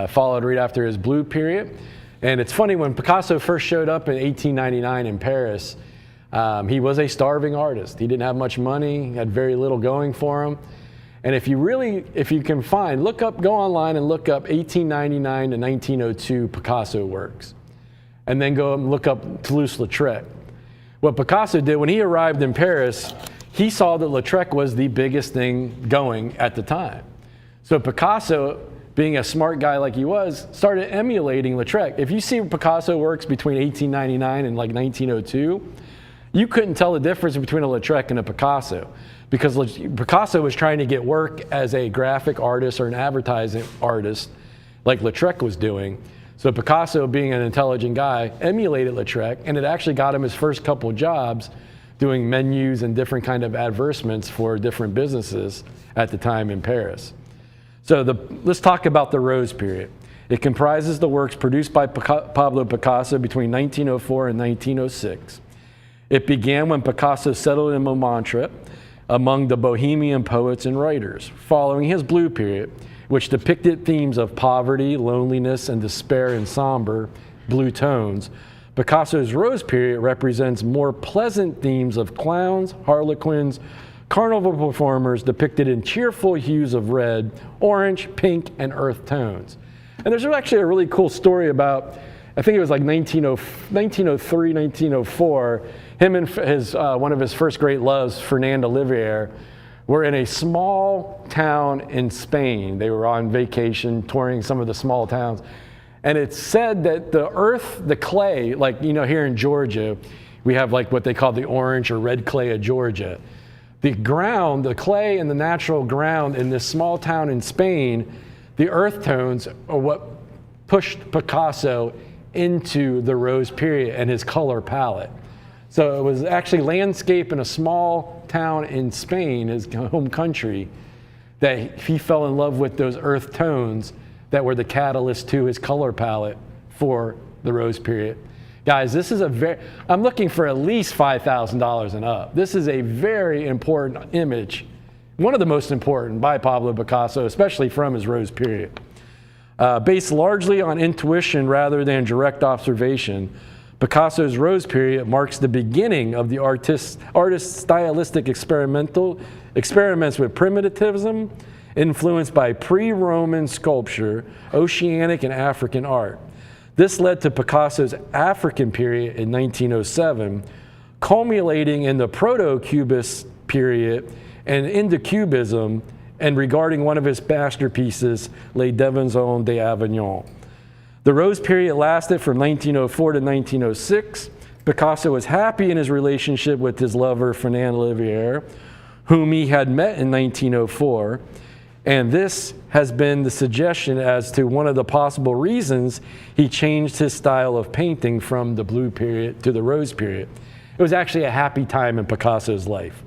followed right after his Blue period. And it's funny, when Picasso first showed up in 1899 in Paris, he was a starving artist. He didn't have much money, had very little going for him. And if you can find, go online and look up 1899 to 1902 Picasso works. And then go and look up Toulouse-Lautrec. What Picasso did when he arrived in Paris, he saw that Lautrec was the biggest thing going at the time. So Picasso, being a smart guy like he was, started emulating Lautrec. If you see Picasso works between 1899 and like 1902, you couldn't tell the difference between a Lautrec and a Picasso, because Picasso was trying to get work as a graphic artist or an advertising artist like Lautrec was doing. So Picasso, being an intelligent guy, emulated Lautrec, and it actually got him his first couple jobs doing menus and different kind of advertisements for different businesses at the time in Paris. So let's talk about the Rose period. It comprises the works produced by Pablo Picasso between 1904 and 1906. It began when Picasso settled in Montmartre among the Bohemian poets and writers, following his Blue period, which depicted themes of poverty, loneliness, and despair in somber blue tones. Picasso's Rose period represents more pleasant themes of clowns, harlequins, carnival performers depicted in cheerful hues of red, orange, pink, and earth tones. And there's actually a really cool story about, I think it was like 1903, 1904, him and one of his first great loves, Fernand Olivier, were in a small town in Spain. They were on vacation, touring some of the small towns. And it's said that the earth, the clay, like, you know, here in Georgia, we have like what they call the orange or red clay of Georgia. The ground, the clay and the natural ground in this small town in Spain, the earth tones are what pushed Picasso into the Rose period and his color palette. So it was actually landscape in a small town in Spain, his home country, that he fell in love with those earth tones that were the catalyst to his color palette for the Rose period. Guys, this is I'm looking for at least $5,000 and up. This is a very important image, one of the most important by Pablo Picasso, especially from his Rose period. Based largely on intuition rather than direct observation, Picasso's Rose period marks the beginning of the artist's stylistic experiments with primitivism, influenced by pre-Roman sculpture, oceanic and African art. This led to Picasso's African period in 1907, culminating in the Proto-Cubist period and into Cubism and regarding one of his masterpieces, Les Devenants d'Avignon. The Rose period lasted from 1904 to 1906. Picasso was happy in his relationship with his lover, Fernand Olivier, whom he had met in 1904. And this has been the suggestion as to one of the possible reasons he changed his style of painting from the blue period to the rose period. It was actually a happy time in Picasso's life.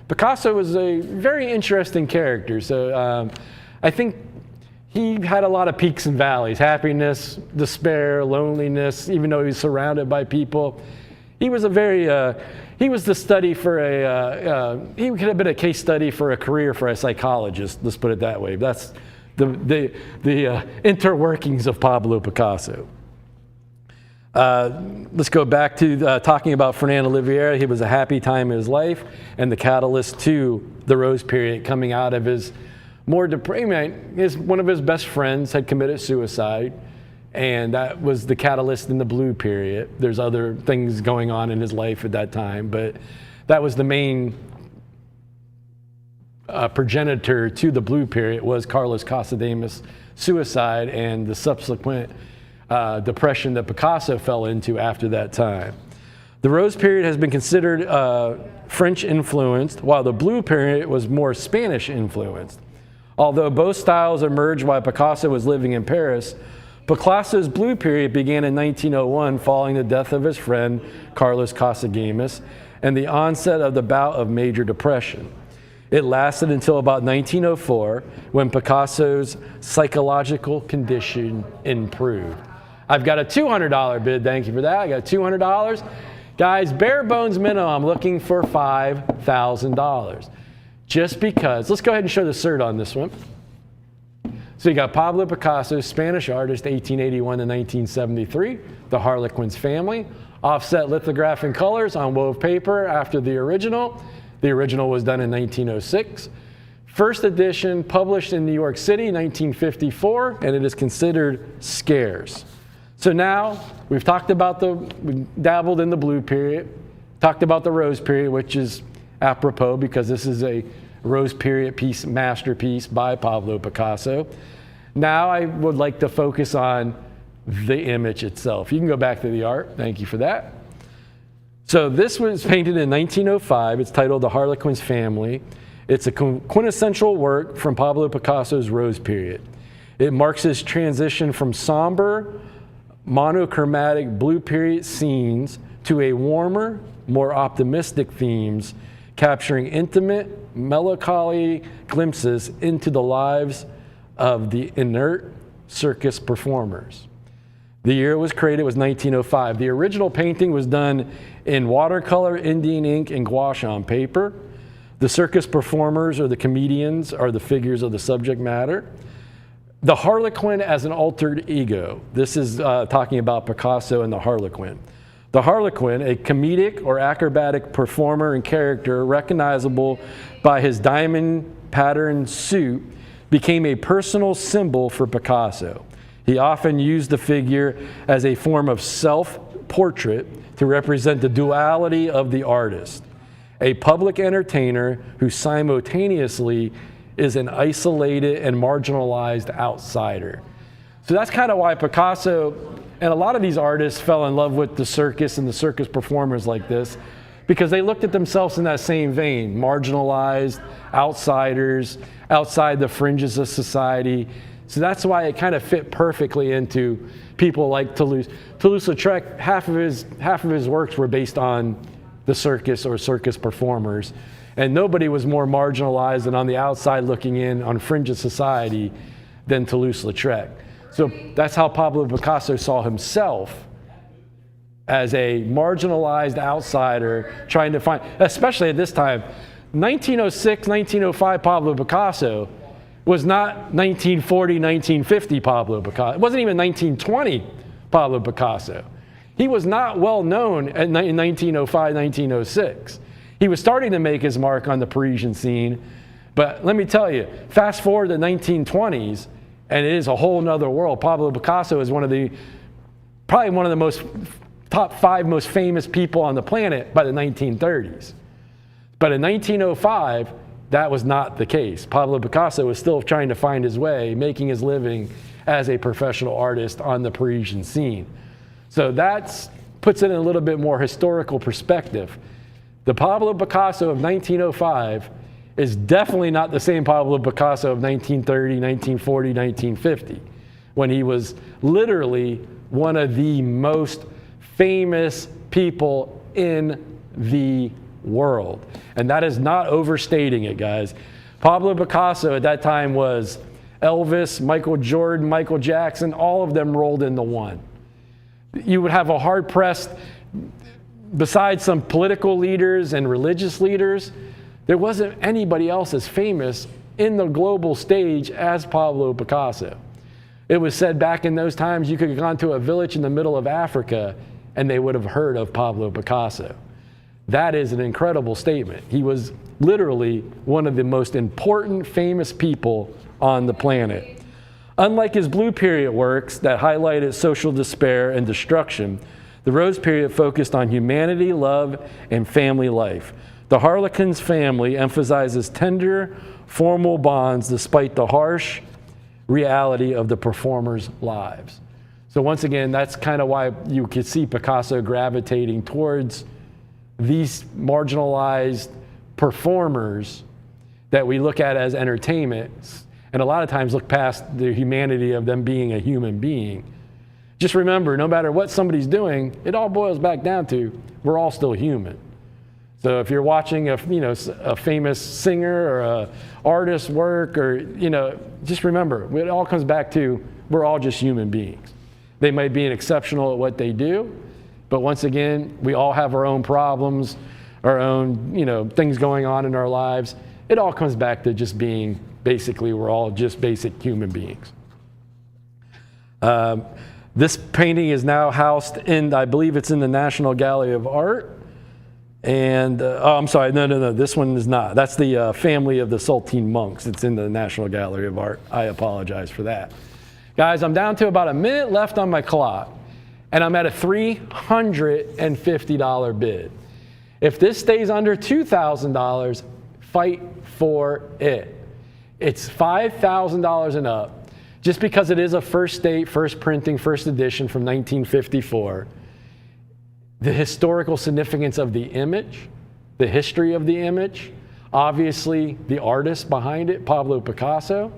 Picasso was a very interesting character. So I think he had a lot of peaks and valleys, happiness, despair, loneliness, even though he was surrounded by people. He was a very, he was the study for he could have been a case study for a career for a psychologist, let's put it that way. That's the interworkings of Pablo Picasso. Let's go back to talking about Fernand Olivier. He was a happy time in his life and the catalyst to the Rose period, coming out of his more depraved. One of his best friends had committed suicide, and that was the catalyst in the blue period. There's other things going on in his life at that time, but that was the main progenitor to the blue period was Carlos Casademas' suicide and the subsequent depression that Picasso fell into after that time. The Rose period has been considered French influenced, while the blue period was more Spanish influenced. Although both styles emerged while Picasso was living in Paris, Picasso's blue period began in 1901 following the death of his friend Carlos Casademas and the onset of the bout of major depression. It lasted until about 1904 when Picasso's psychological condition improved. I've got a $200 bid, thank you for that. I got $200. Guys, bare bones minimum, I'm looking for $5,000. Just because, let's go ahead and show the cert on this one. So you got Pablo Picasso, Spanish artist, 1881 to 1973, the Harlequin's Family, offset lithograph in colors on wove paper after the original. The original was done in 1906. First edition published in New York City, 1954, and it is considered scarce. So now we've talked about we dabbled in the blue period, talked about the rose period, which is apropos because this is a rose period piece, masterpiece by Pablo Picasso. Now I would like to focus on the image itself. You can go back to the art. Thank you for that. So this was painted in 1905. It's titled The Harlequin's Family. It's a quintessential work from Pablo Picasso's rose period. It marks his transition from somber, monochromatic blue period scenes to a warmer, more optimistic themes, capturing intimate, melancholy glimpses into the lives of the inert circus performers. The year it was created was 1905. The original painting was done in watercolor, Indian ink, and gouache on paper. The circus performers or the comedians are the figures of the subject matter. The Harlequin as an altered ego. This is talking about Picasso and the Harlequin. The Harlequin, a comedic or acrobatic performer and character recognizable by his diamond patterned suit, became a personal symbol for Picasso. He often used the figure as a form of self-portrait to represent the duality of the artist, a public entertainer who simultaneously is an isolated and marginalized outsider. So that's kind of why Picasso and a lot of these artists fell in love with the circus and the circus performers like this, because they looked at themselves in that same vein, marginalized, outsiders, outside the fringes of society. So that's why it kind of fit perfectly into people like Toulouse. Toulouse-Lautrec, half of his works were based on the circus or circus performers. And nobody was more marginalized and on the outside looking in on fringe of society than Toulouse-Lautrec. So that's how Pablo Picasso saw himself, as a marginalized outsider trying to find, especially at this time, 1906, 1905 Pablo Picasso was not 1940, 1950 Pablo Picasso. It wasn't even 1920 Pablo Picasso. He was not well known in 1905, 1906. He was starting to make his mark on the Parisian scene, but let me tell you, fast forward to the 1920s, and it is a whole nother world. Pablo Picasso is probably one of the top 5 most famous people on the planet by the 1930s. But in 1905, that was not the case. Pablo Picasso was still trying to find his way, making his living as a professional artist on the Parisian scene. So that puts it in a little bit more historical perspective. The Pablo Picasso of 1905 is definitely not the same Pablo Picasso of 1930, 1940, 1950, when he was literally one of the most famous people in the world. And that is not overstating it, guys. Pablo Picasso at that time was Elvis, Michael Jordan, Michael Jackson, all of them rolled into one. You would have a hard-pressed, besides some political leaders and religious leaders, there wasn't anybody else as famous in the global stage as Pablo Picasso. It was said back in those times you could have gone to a village in the middle of Africa and they would have heard of Pablo Picasso. That is an incredible statement. He was literally one of the most important, famous people on the planet. Unlike his Blue Period works that highlighted social despair and destruction, the Rose Period focused on humanity, love, and family life. The Harlequin's family emphasizes tender, formal bonds despite the harsh reality of the performers' lives. So once again, that's kind of why you could see Picasso gravitating towards these marginalized performers that we look at as entertainment, and a lot of times look past the humanity of them being a human being. Just remember, no matter what somebody's doing, it all boils back down to we're all still human. So if you're watching a famous singer or a artist work, or just remember, it all comes back to we're all just human beings. They might be exceptional at what they do, but once again, we all have our own problems, our own things going on in our lives. It all comes back to just being basically we're all just basic human beings. This painting is now housed in, I believe it's in the National Gallery of Art. And, I'm sorry, no, this one is not. That's the family of the Sultan monks. It's in the National Gallery of Art. I apologize for that. Guys, I'm down to about a minute left on my clock, and I'm at a $350 bid. If this stays under $2,000, fight for it. It's $5,000 and up. Just because it is a first date, first printing, first edition from 1954, the historical significance of the image, the history of the image, obviously the artist behind it, Pablo Picasso.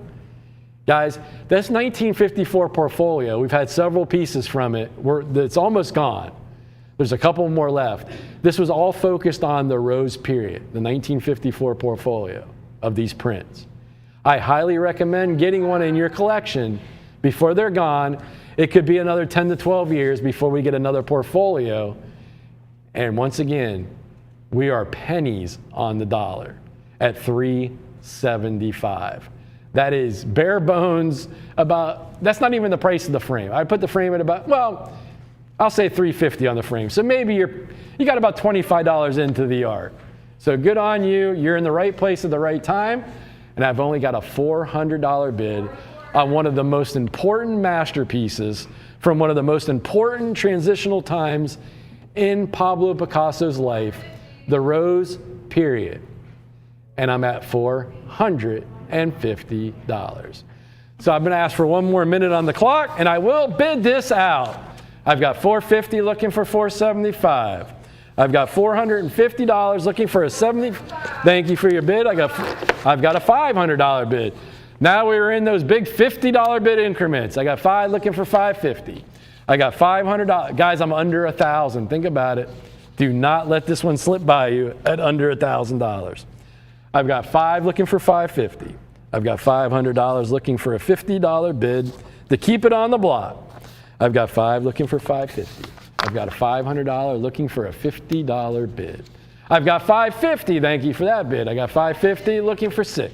Guys, this 1954 portfolio, we've had several pieces from it. It's almost gone. There's a couple more left. This was all focused on the Rose Period, the 1954 portfolio of these prints. I highly recommend getting one in your collection before they're gone. It could be another 10 to 12 years before we get another portfolio. And once again, we are pennies on the dollar at $375. That is bare bones that's not even the price of the frame. I put the frame at I'll say $350 on the frame. So maybe you got about $25 into the art. So good on you. You're in the right place at the right time. And I've only got a $400 bid on one of the most important masterpieces from one of the most important transitional times in Pablo Picasso's life, the Rose Period. And I'm at $450. So I'm going to ask for one more minute on the clock, and I will bid this out. I've got $450 looking for $475. I've got $450 looking for a $70. Thank you for your bid. I've got a $500 bid. Now we're in those big $50 bid increments. I got $5 looking for $550. I got $500. Guys, I'm under $1,000. Think about it. Do not let this one slip by you at under $1,000. I've got $5 looking for $550. I've got $500 looking for a $50 bid to keep it on the block. I've got $5 looking for $550. I've got a $500 looking for a $50 bid. I've got $550, thank you for that bid. I got $550 looking for $6.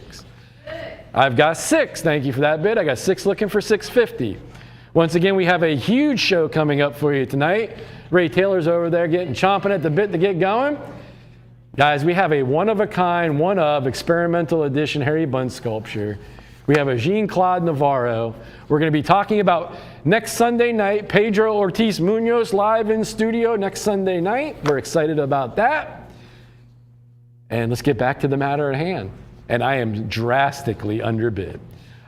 I've got $6, thank you for that bid. I got $6 looking for $650. Once again, we have a huge show coming up for you tonight. Ray Taylor's over there chomping at the bit to get going. Guys, we have a one-of-a-kind, one-of experimental edition Harry Bunce sculpture. We have a Jean-Claude Navarro. We're going to be talking about next Sunday night, Pedro Ortiz Munoz live in studio next Sunday night. We're excited about that. And let's get back to the matter at hand. and I am drastically underbid.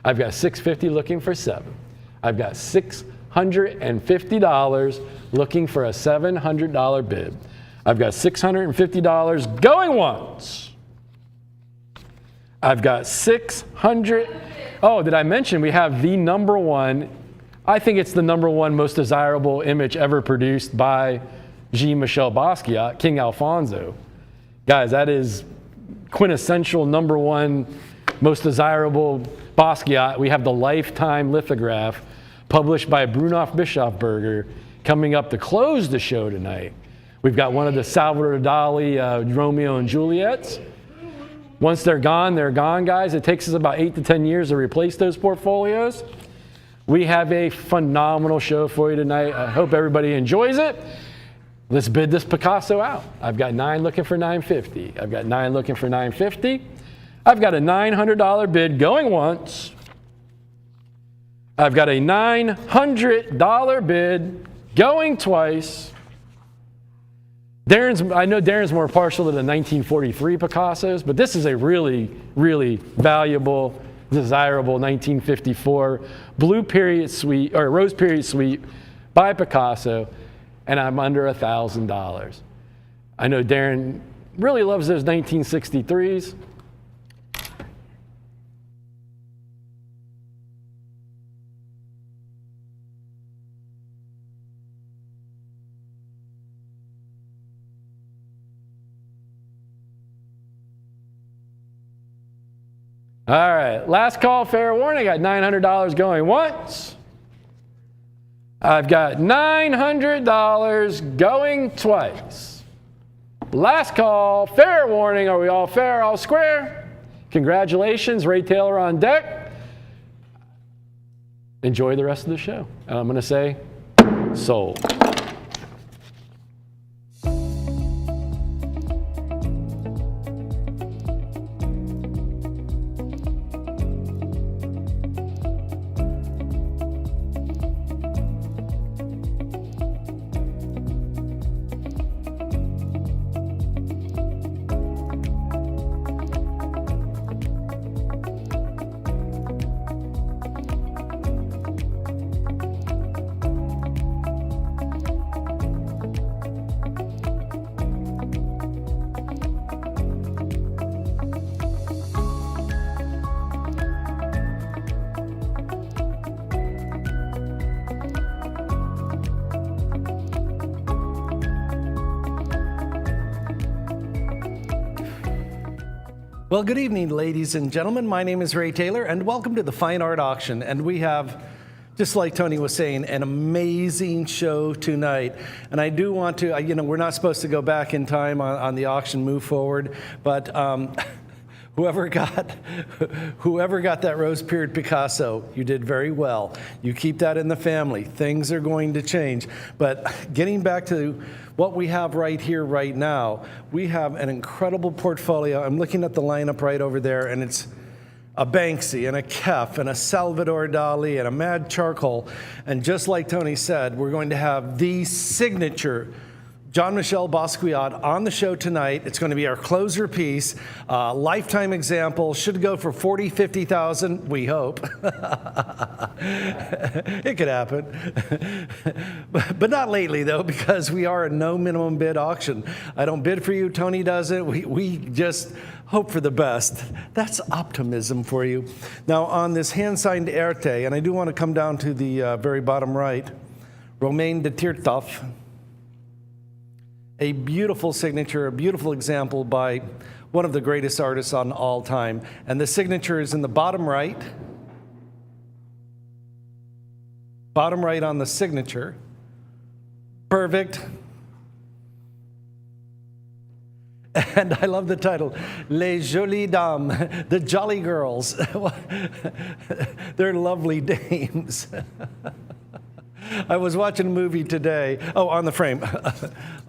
I've got $650 looking for 7. I've got $650 looking for a $700 bid. I've got $650 going once. I've got 600. Oh, did I mention we have the number one? I think it's the number one most desirable image ever produced by Jean-Michel Basquiat, King Alfonso. Guys, that is quintessential number one most desirable Basquiat. We have the lifetime lithograph published by Brunhoff Bischofberger coming up to close the show tonight. We've got one of the Salvador Dali Romeo and Juliets. Once they're gone, guys. It takes us about 8 to 10 years to replace those portfolios. We have a phenomenal show for you tonight. I hope everybody enjoys it. Let's bid this Picasso out. I've got 9 looking for $950. I've got 9 looking for $950. I've got a $900 bid going once. I've got a $900 bid going twice. I know Darren's more partial to the 1943 Picassos, but this is a really, really valuable, desirable 1954 Blue Period Suite, or Rose Period Suite by Picasso, and I'm under $1,000. I know Darren really loves those 1963s. All right, last call, fair warning. I got $900 going once. I've got $900 going twice. Last call, fair warning. Are we all fair, all square? Congratulations, Ray Taylor on deck. Enjoy the rest of the show. And I'm going to say, sold. Well, good evening, ladies and gentlemen. My name is Ray Taylor, and welcome to the Fine Art Auction. And we have, just like Tony was saying, an amazing show tonight. And I do want to, we're not supposed to go back in time on the auction, move forward, but whoever got that Rose Period Picasso, you did very well. You keep that in the family. Things are going to change. But getting back to what we have right here, right now, we have an incredible portfolio. I'm looking at the lineup right over there, and it's a Banksy and a Kef and a Salvador Dali and a Mad Charcoal. And just like Tony said, we're going to have the signature Jean-Michel Basquiat on the show tonight. It's going to be our closer piece, lifetime example. Should go for $40,000, $50,000, we hope. It could happen. But not lately, though, because we are a no minimum bid auction. I don't bid for you, Tony doesn't. We just hope for the best. That's optimism for you. Now, on this hand-signed Erte, and I do want to come down to the very bottom right, Romain de Tirtov. A beautiful signature, a beautiful example by one of the greatest artists on all time. And the signature is in the bottom right. Bottom right on the signature. Perfect. And I love the title, Les Jolies Dames, the Jolly Girls. They're lovely dames. I was watching a movie today. Oh, on the frame.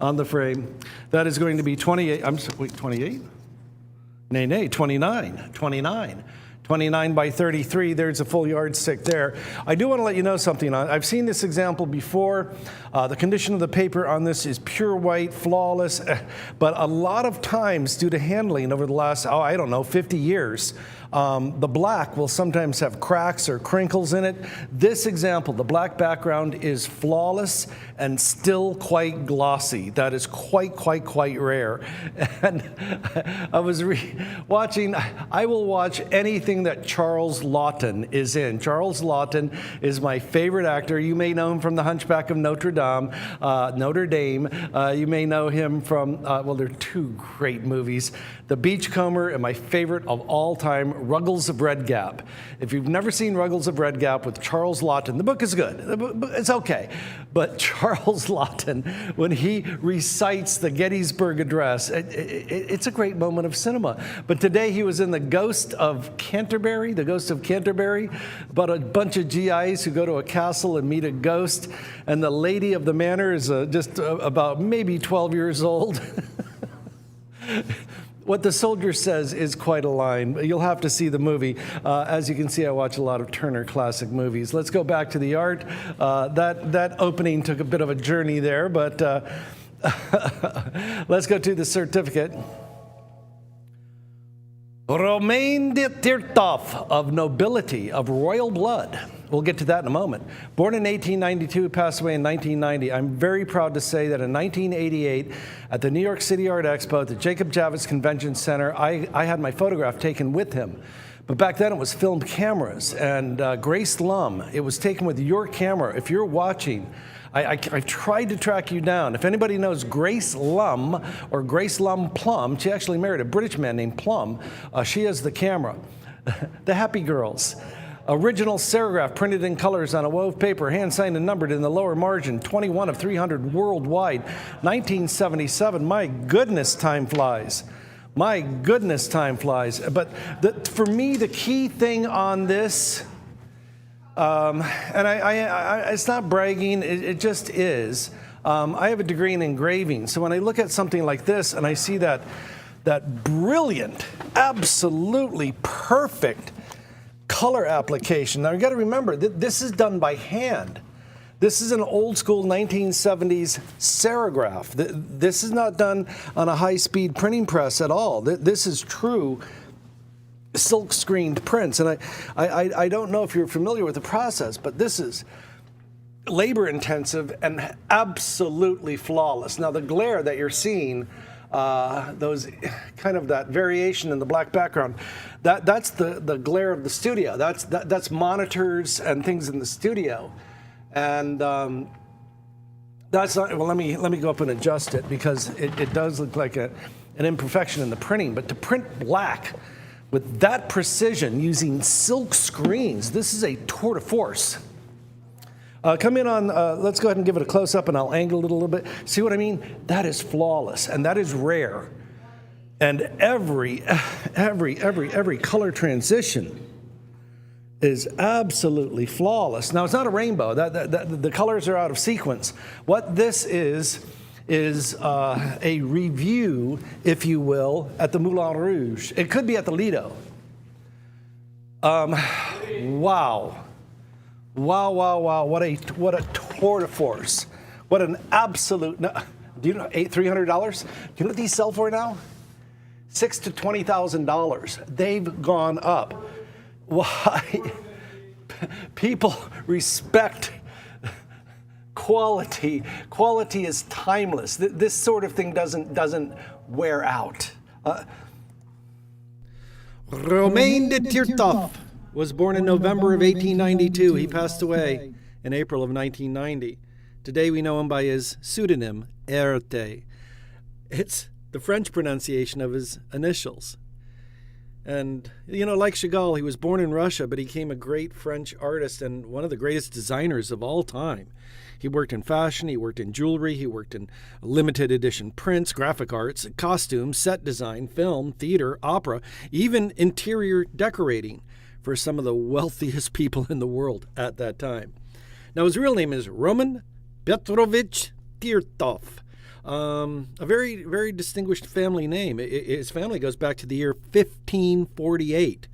On the frame. That is going to be 28. 28? Nay, 29. 29. 29 by 33, there's a full yardstick there. I do want to let you know something. I've seen this example before. The condition of the paper on this is pure white, flawless, but a lot of times due to handling over the last, 50 years, the black will sometimes have cracks or crinkles in it. This example, the black background is flawless and still quite glossy. That is quite rare. And I was watching, I will watch anything that Charles Laughton is in. Charles Laughton is my favorite actor. You may know him from The Hunchback of Notre Dame. You may know him from, there are two great movies, The Beachcomber and my favorite of all time, Ruggles of Red Gap. If you've never seen Ruggles of Red Gap with Charles Laughton, the book is good. It's okay. But Charles Laughton, when he recites the Gettysburg Address, it's a great moment of cinema. But today he was in The Ghost of Canterbury, about a bunch of GIs who go to a castle and meet a ghost. And the lady of the manor is just about maybe 12 years old. What the soldier says is quite a line. You'll have to see the movie. As you can see, I watch a lot of Turner classic movies. Let's go back to the art. That opening took a bit of a journey there, but let's go to the certificate. Romain de Tirtov, of nobility, of royal blood. We'll get to that in a moment. Born in 1892, passed away in 1990. I'm very proud to say that in 1988, at the New York City Art Expo at the Jacob Javits Convention Center, I had my photograph taken with him. But back then it was film cameras, and Grace Lum, it was taken with your camera. If you're watching, I've tried to track you down. If anybody knows Grace Lum or Grace Lum Plum, she actually married a British man named Plum. She has the camera. The Happy Girls. Original serigraph printed in colors on a wove paper, hand signed and numbered in the lower margin, 21 of 300 worldwide, 1977. My goodness, time flies. My goodness, time flies. But for me, the key thing on this, and it's not bragging, it just is. I have a degree in engraving, so when I look at something like this and I see that brilliant, absolutely perfect color application. Now you got to remember that this is done by hand. This is an old school 1970s serigraph. This is not done on a high-speed printing press at all. This is true silk screened prints. And I don't know if you're familiar with the process, but this is labor intensive and absolutely flawless. Now the glare that you're seeing, those kind of that variation in the black background, that's the glare of the studio. That's monitors and things in the studio, and that's not. Well, let me go up and adjust it, because it does look like an imperfection in the printing. But to print black with that precision using silk screens, this is a tour de force. Come in on, let's go ahead and give it a close-up, and I'll angle it a little bit. See what I mean? That is flawless, and that is rare. And every color transition is absolutely flawless. Now, it's not a rainbow. The colors are out of sequence. What this is a review, if you will, at the Moulin Rouge. It could be at the Lido. Wow. Wow. What a tour de force. What an absolute, do you know, $300? Do you know what these sell for now? $6,000 to $20,000. They've gone up. Why? People respect quality. Quality is timeless. This sort of thing doesn't wear out. Romain de Tirtov was born in November of 1892. He passed away in April of 1990. Today we know him by his pseudonym, Erte. It's the French pronunciation of his initials. And, you know, like Chagall, he was born in Russia, but he became a great French artist and one of the greatest designers of all time. He worked in fashion, he worked in jewelry, he worked in limited edition prints, graphic arts, costumes, set design, film, theater, opera, even interior decorating for some of the wealthiest people in the world at that time. Now, his real name is Roman Petrovich Tirtov. A very, very distinguished family name. His family goes back to the year 1548.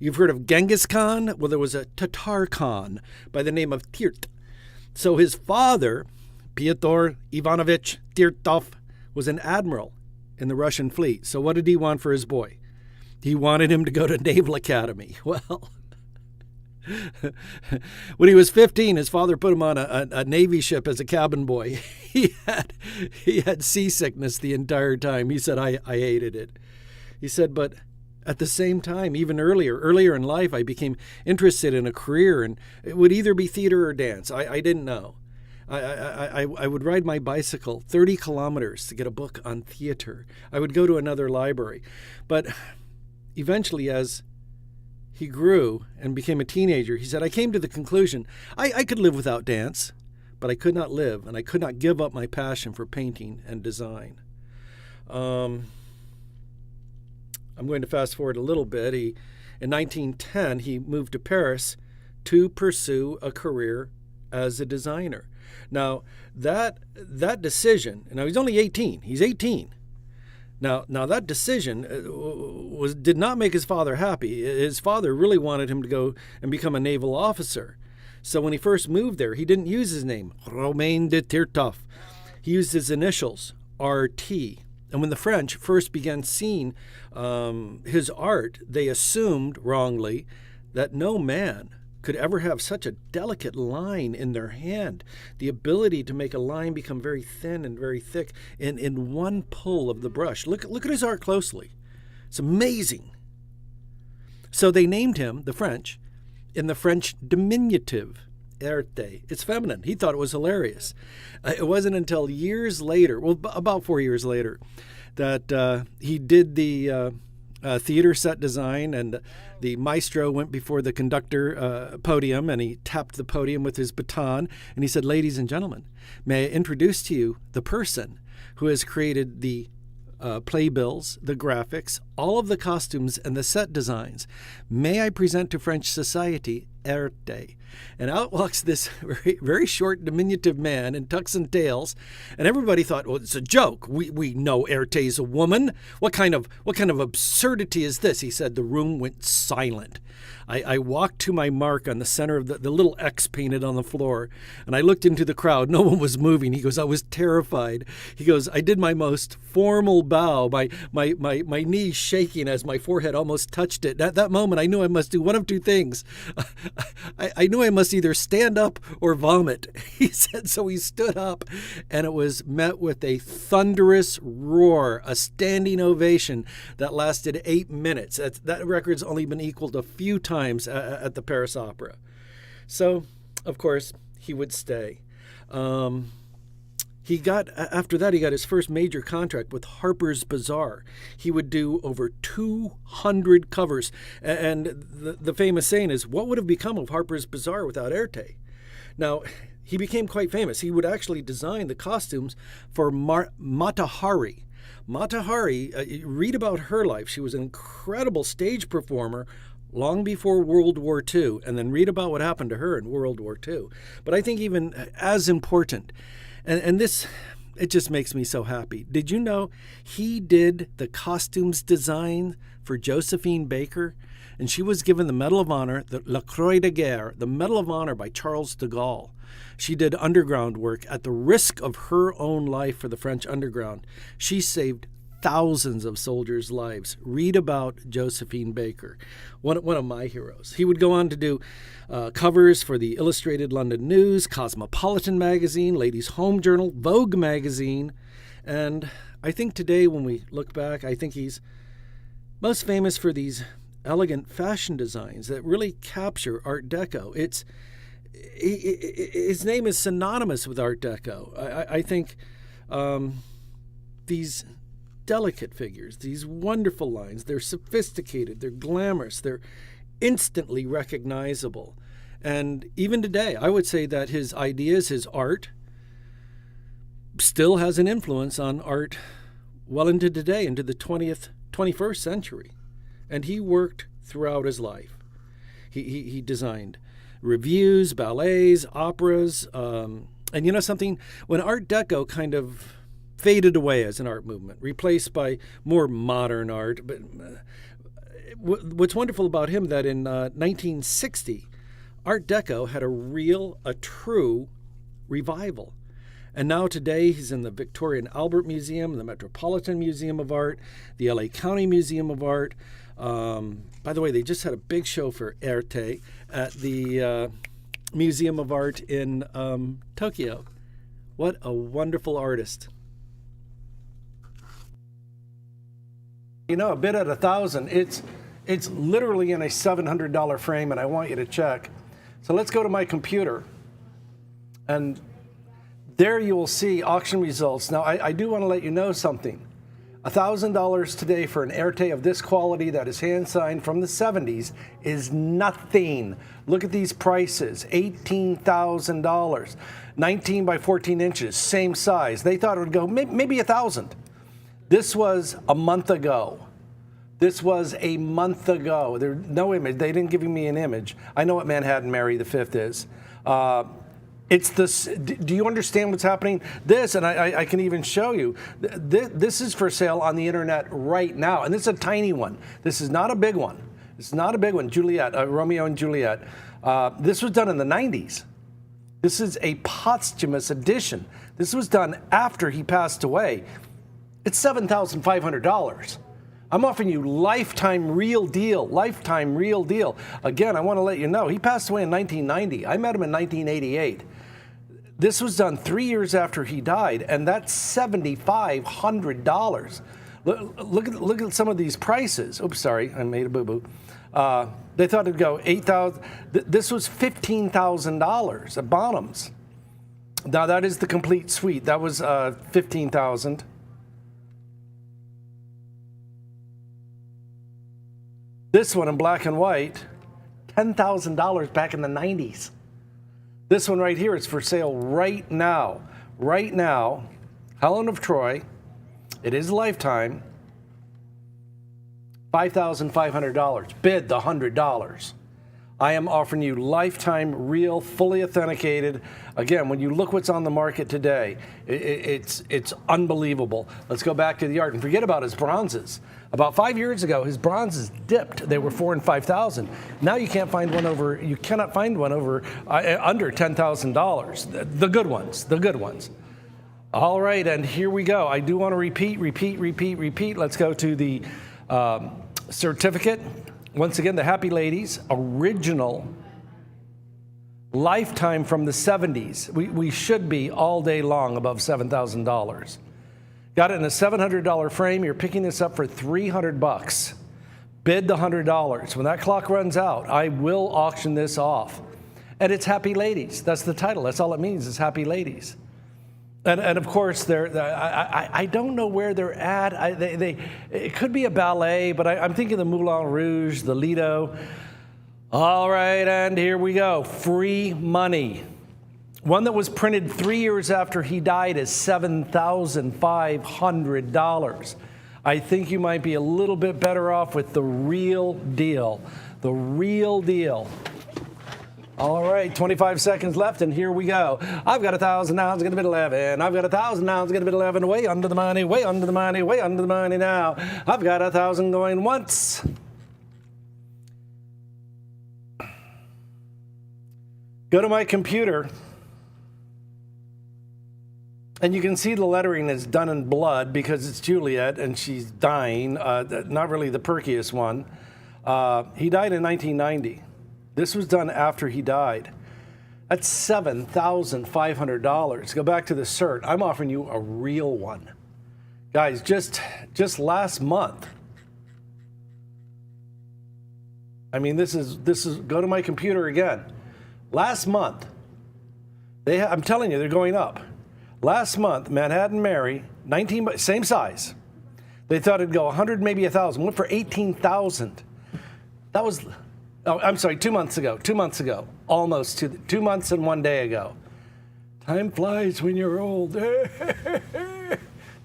You've heard of Genghis Khan? Well, there was a Tatar Khan by the name of Tirt. So his father, Pyotr Ivanovich Tirtov, was an admiral in the Russian fleet. So what did he want for his boy? He wanted him to go to Naval Academy. Well, when he was 15, his father put him on a Navy ship as a cabin boy. He had seasickness the entire time. He said, I hated it. He said, but at the same time, even earlier in life, I became interested in a career, and it would either be theater or dance. I didn't know. I would ride my bicycle 30 kilometers to get a book on theater. I would go to another library. But eventually, as he grew and became a teenager, he said, I came to the conclusion I could live without dance, but I could not live, and I could not give up my passion for painting and design. I'm going to fast forward a little bit. In 1910, he moved to Paris to pursue a career as a designer. Now, that decision, and now he's only 18. He's 18. Now that decision did not make his father happy. His father really wanted him to go and become a naval officer. So when he first moved there, he didn't use his name, Romain de Tirtov. He used his initials, RT. And when the French first began seeing his art, they assumed wrongly that no man could ever have such a delicate line in their hand, the ability to make a line become very thin and very thick in one pull of the brush. Look at his art closely. It's amazing. So they named him, the French, in the French diminutive, Erte. It's feminine. He thought it was hilarious. It wasn't until years later, well, about 4 years later, that he did the theater set design, and the maestro went before the conductor podium, and he tapped the podium with his baton, and he said, ladies and gentlemen, may I introduce to you the person who has created the playbills, the graphics, all of the costumes, and the set designs. May I present to French society, Erte. And out walks this very, very short, diminutive man in tux and tails, and everybody thought, well, it's a joke. We know Erte's a woman. What kind of absurdity is this? He said. The room went silent. I walked to my mark on the center of the little X painted on the floor, and I looked into the crowd. No one was moving. He goes, I was terrified. He goes, I did my most formal bow, my knees shaking as my forehead almost touched it. At that moment, I knew I must do one of two things. I knew I must either stand up or vomit. He said, so he stood up, and it was met with a thunderous roar, a standing ovation that lasted 8 minutes. That record's only been equaled a few times at the Paris Opera. So, of course, he would stay. After that, he got his first major contract with Harper's Bazaar. He would do over 200 covers. And the famous saying is, what would have become of Harper's Bazaar without Erte? Now, he became quite famous. He would actually design the costumes for Mata Hari. Mata Hari, read about her life. She was an incredible stage performer long before World War II, and then read about what happened to her in World War II. But I think even as important, and this, it just makes me so happy. Did you know he did the costumes design for Josephine Baker? And she was given the Medal of Honor, the La Croix de Guerre, the Medal of Honor by Charles de Gaulle. She did underground work at the risk of her own life for the French underground. She saved thousands of soldiers' lives. Read about Josephine Baker, one of my heroes. He would go on to do covers for the Illustrated London News, Cosmopolitan magazine, Ladies' Home Journal, Vogue magazine. And I think today when we look back, I think he's most famous for these elegant fashion designs that really capture Art Deco. His name is synonymous with Art Deco. I think these delicate figures, these wonderful lines, they're sophisticated, they're glamorous, they're instantly recognizable. And even today, I would say that his ideas, his art, still has an influence on art well into today, into the 21st century. And he worked throughout his life. He designed revues, ballets, operas, and you know something? When Art Deco kind of faded away as an art movement, replaced by more modern art, but what's wonderful about him that in 1960, Art Deco had a true revival. And now today he's in the Victoria and Albert Museum, the Metropolitan Museum of Art, the LA County Museum of Art. By the way, they just had a big show for Arte at the Museum of Art in Tokyo. What a wonderful artist. You know, a bid at $1,000, it's literally in a $700 frame, and I want you to check. So let's go to my computer, and there you will see auction results. Now, I do want to let you know something. $1,000 today for an Arte of this quality that is hand-signed from the 70s is nothing. Look at these prices, $18,000. 19 by 14 inches, same size. They thought it would go maybe $1,000. This was a month ago. This was a month ago. There's no image. They didn't give me an image. I know what Manhattan Mary V is. It's this. Do you understand what's happening? This, and I can even show you. This is for sale on the internet right now, and this is a tiny one. This is not a big one. This is not a big one. Juliet, Romeo and Juliet. This was done in the 90s. This is a posthumous edition. This was done after he passed away. It's $7,500. I'm offering you lifetime real deal, lifetime real deal. Again, I want to let you know, he passed away in 1990. I met him in 1988. This was done 3 years after he died, and that's $7,500. Look at some of these prices. Oops, sorry, I made a boo-boo. They thought it'd go $8,000. This was $15,000 at Bonhams. Now that is the complete suite. That was $15,000. This one in black and white, $10,000 back in the 90s. This one right here is for sale right now. Right now, Helen of Troy. It is lifetime. $5,500. Bid the $100. I am offering you lifetime, real, fully authenticated. Again, when you look what's on the market today, it's unbelievable. Let's go back to the art and forget about his bronzes. About 5 years ago, his bronzes dipped. They were $4,000 and $5,000. Now you cannot find one over under $10,000. The good ones, the good ones. All right, and here we go. I do want to repeat. Let's go to the certificate. Once again, the Happy Ladies, original, lifetime from the 70s. We should be all day long above $7,000. Got it in a $700 frame. You're picking this up for $300. Bid the $100. When that clock runs out, I will auction this off. And it's Happy Ladies. That's the title. That's all it means is Happy Ladies. And of course, I don't know where they're at. It could be a ballet, but I'm thinking the Moulin Rouge, the Lido. All right, and here we go. Free money. One that was printed 3 years after he died is $7,500. I think you might be a little bit better off with the real deal. The real deal. All right, 25 seconds left, and here we go. I've got 1,000 now, it's going to bid 11. I've got 1,000 now, it's going to bid 11. Way under the money, way under the money, way under the money now. I've got 1,000 going once. Go to my computer, and you can see the lettering is done in blood because it's Juliet, and she's dying. Not really the perkiest one. He died in 1990. This was done after he died. That's $7,500. Go back to the cert. I'm offering you a real one. Guys, just last month. I mean, this is go to my computer again. Last month, I'm telling you, they're going up. Last month, Manhattan Mary, 19, same size. They thought it'd go 100, maybe 1,000. Went for 18,000. That was, oh, I'm sorry, 2 months ago. 2 months ago. Almost 2 months and 1 day ago. Time flies when you're old. Do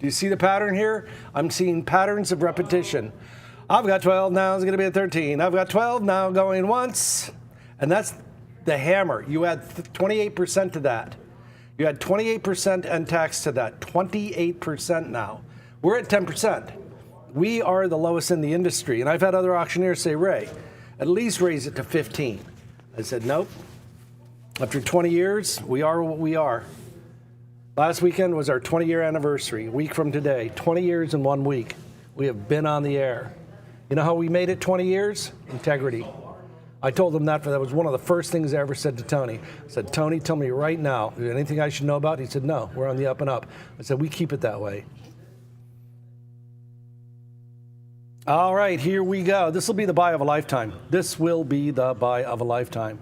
you see the pattern here? I'm seeing patterns of repetition. I've got 12 now, it's going to be at 13. I've got 12 now going once. And that's the hammer. You add 28% to that. You add 28% and tax to that. 28% now. We're at 10%. We are the lowest in the industry. And I've had other auctioneers say, Ray, at least raise it to 15. I said, nope. After 20 years, we are what we are. Last weekend was our 20-year anniversary, a week from today. 20 years in 1 week. We have been on the air. You know how we made it 20 years? Integrity. I told him that was one of the first things I ever said to Tony. I said, Tony, tell me right now, is there anything I should know about? He said, no, we're on the up and up. I said, we keep it that way. All right, here we go. This will be the buy of a lifetime. This will be the buy of a lifetime.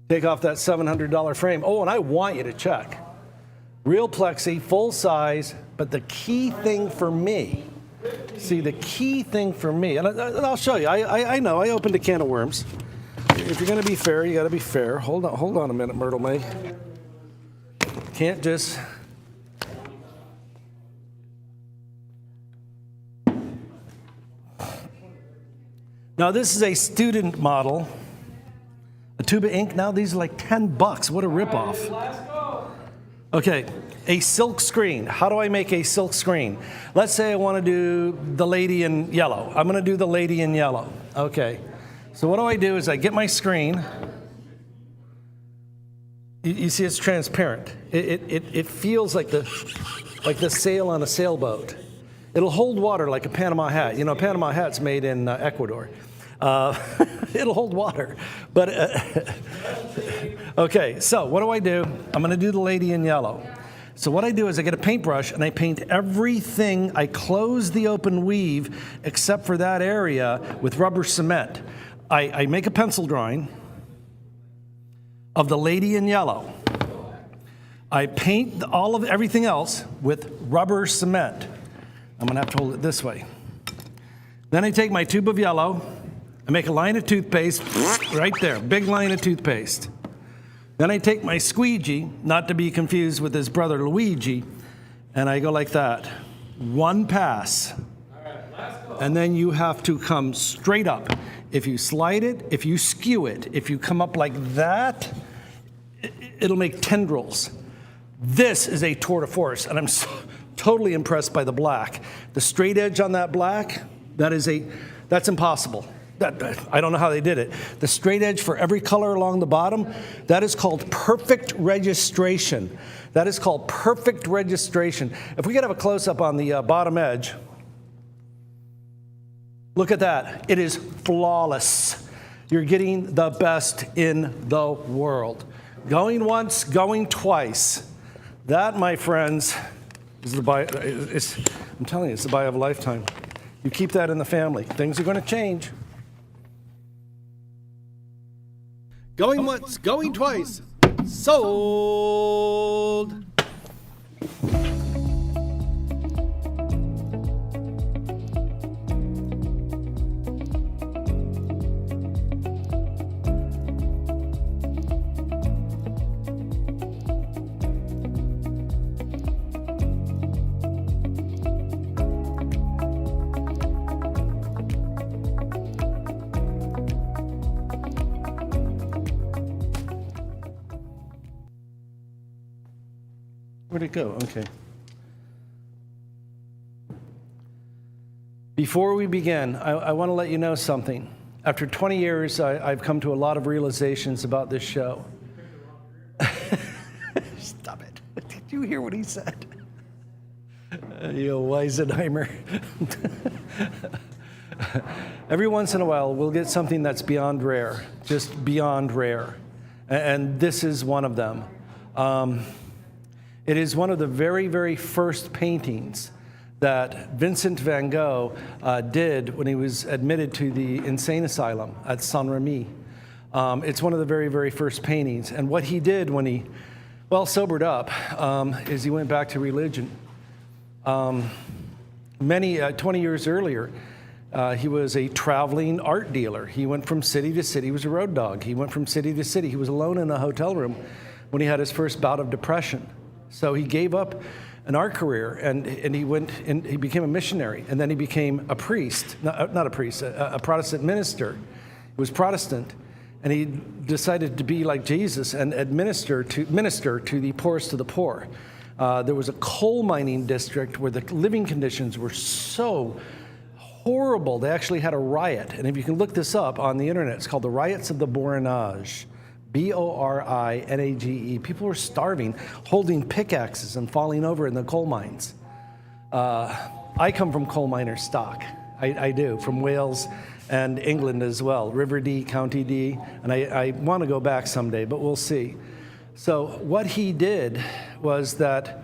Take off that $700 frame. Oh, and I want you to check. Real plexi, full size, but the key thing for me, and I'll show you. I know, I opened a can of worms. If you're going to be fair, you got to be fair. Hold on a minute, Myrtle May. Can't just... Now, this is a student model. A tube of ink. Now, these are like $10. What a ripoff. Okay, a silk screen. How do I make a silk screen? Let's say I want to do the lady in yellow. I'm going to do the lady in yellow. Okay, so what I do is I get my screen. You see it's transparent. It feels like the sail on a sailboat. It'll hold water like a Panama hat. You know, a Panama hat's made in Ecuador. It'll hold water. But okay, so what do? I'm going to do the lady in yellow. So what I do is I get a paintbrush and I paint everything. I close the open weave except for that area with rubber cement. I make a pencil drawing of the lady in yellow. I paint everything else with rubber cement. I'm going to have to hold it this way. Then I take my tube of yellow. I make a line of toothpaste right there, big line of toothpaste. Then I take my squeegee, not to be confused with his brother Luigi, and I go like that. One pass. And then you have to come straight up. If you slide it, if you skew it, if you come up like that, it'll make tendrils. This is a tour de force, and I'm totally impressed by the black. The straight edge on that black, that's impossible. I don't know how they did it. The straight edge for every color along the bottom, that is called perfect registration. That is called perfect registration. If we could have a close-up on the bottom edge, look at that. It is flawless. You're getting the best in the world. Going once, going twice. That, my friends, is the buy. I'm telling you, it's the buy of a lifetime. You keep that in the family. Things are going to change. Going once, going twice. Sold. Where'd it go? Okay. Before we begin, I want to let you know something. After 20 years, I've come to a lot of realizations about this show. Stop it. Did you hear what he said? Weisenheimer. Every once in a while, we'll get something that's beyond rare, just beyond rare. And this is one of them. It is one of the very, very first paintings that Vincent van Gogh did when he was admitted to the insane asylum at Saint-Remy. It's one of the very, very first paintings. And what he did when he, sobered up, is he went back to religion. 20 years earlier, he was a traveling art dealer. He went from city to city. He was a road dog. He went from city to city. He was alone in a hotel room when he had his first bout of depression. So he gave up an art career and he went and he became a missionary, and then he became a priest, not a priest, a Protestant minister. He was Protestant, and he decided to be like Jesus and minister to the poorest of the poor. There was a coal mining district where the living conditions were so horrible. They actually had a riot. And if you can look this up on the internet, it's called the Riots of the Borinage. Borinage. People were starving, holding pickaxes and falling over in the coal mines. I come from coal miner stock. I do, from Wales and England as well, River Dee, County D, and I want to go back someday, but we'll see. So what he did was that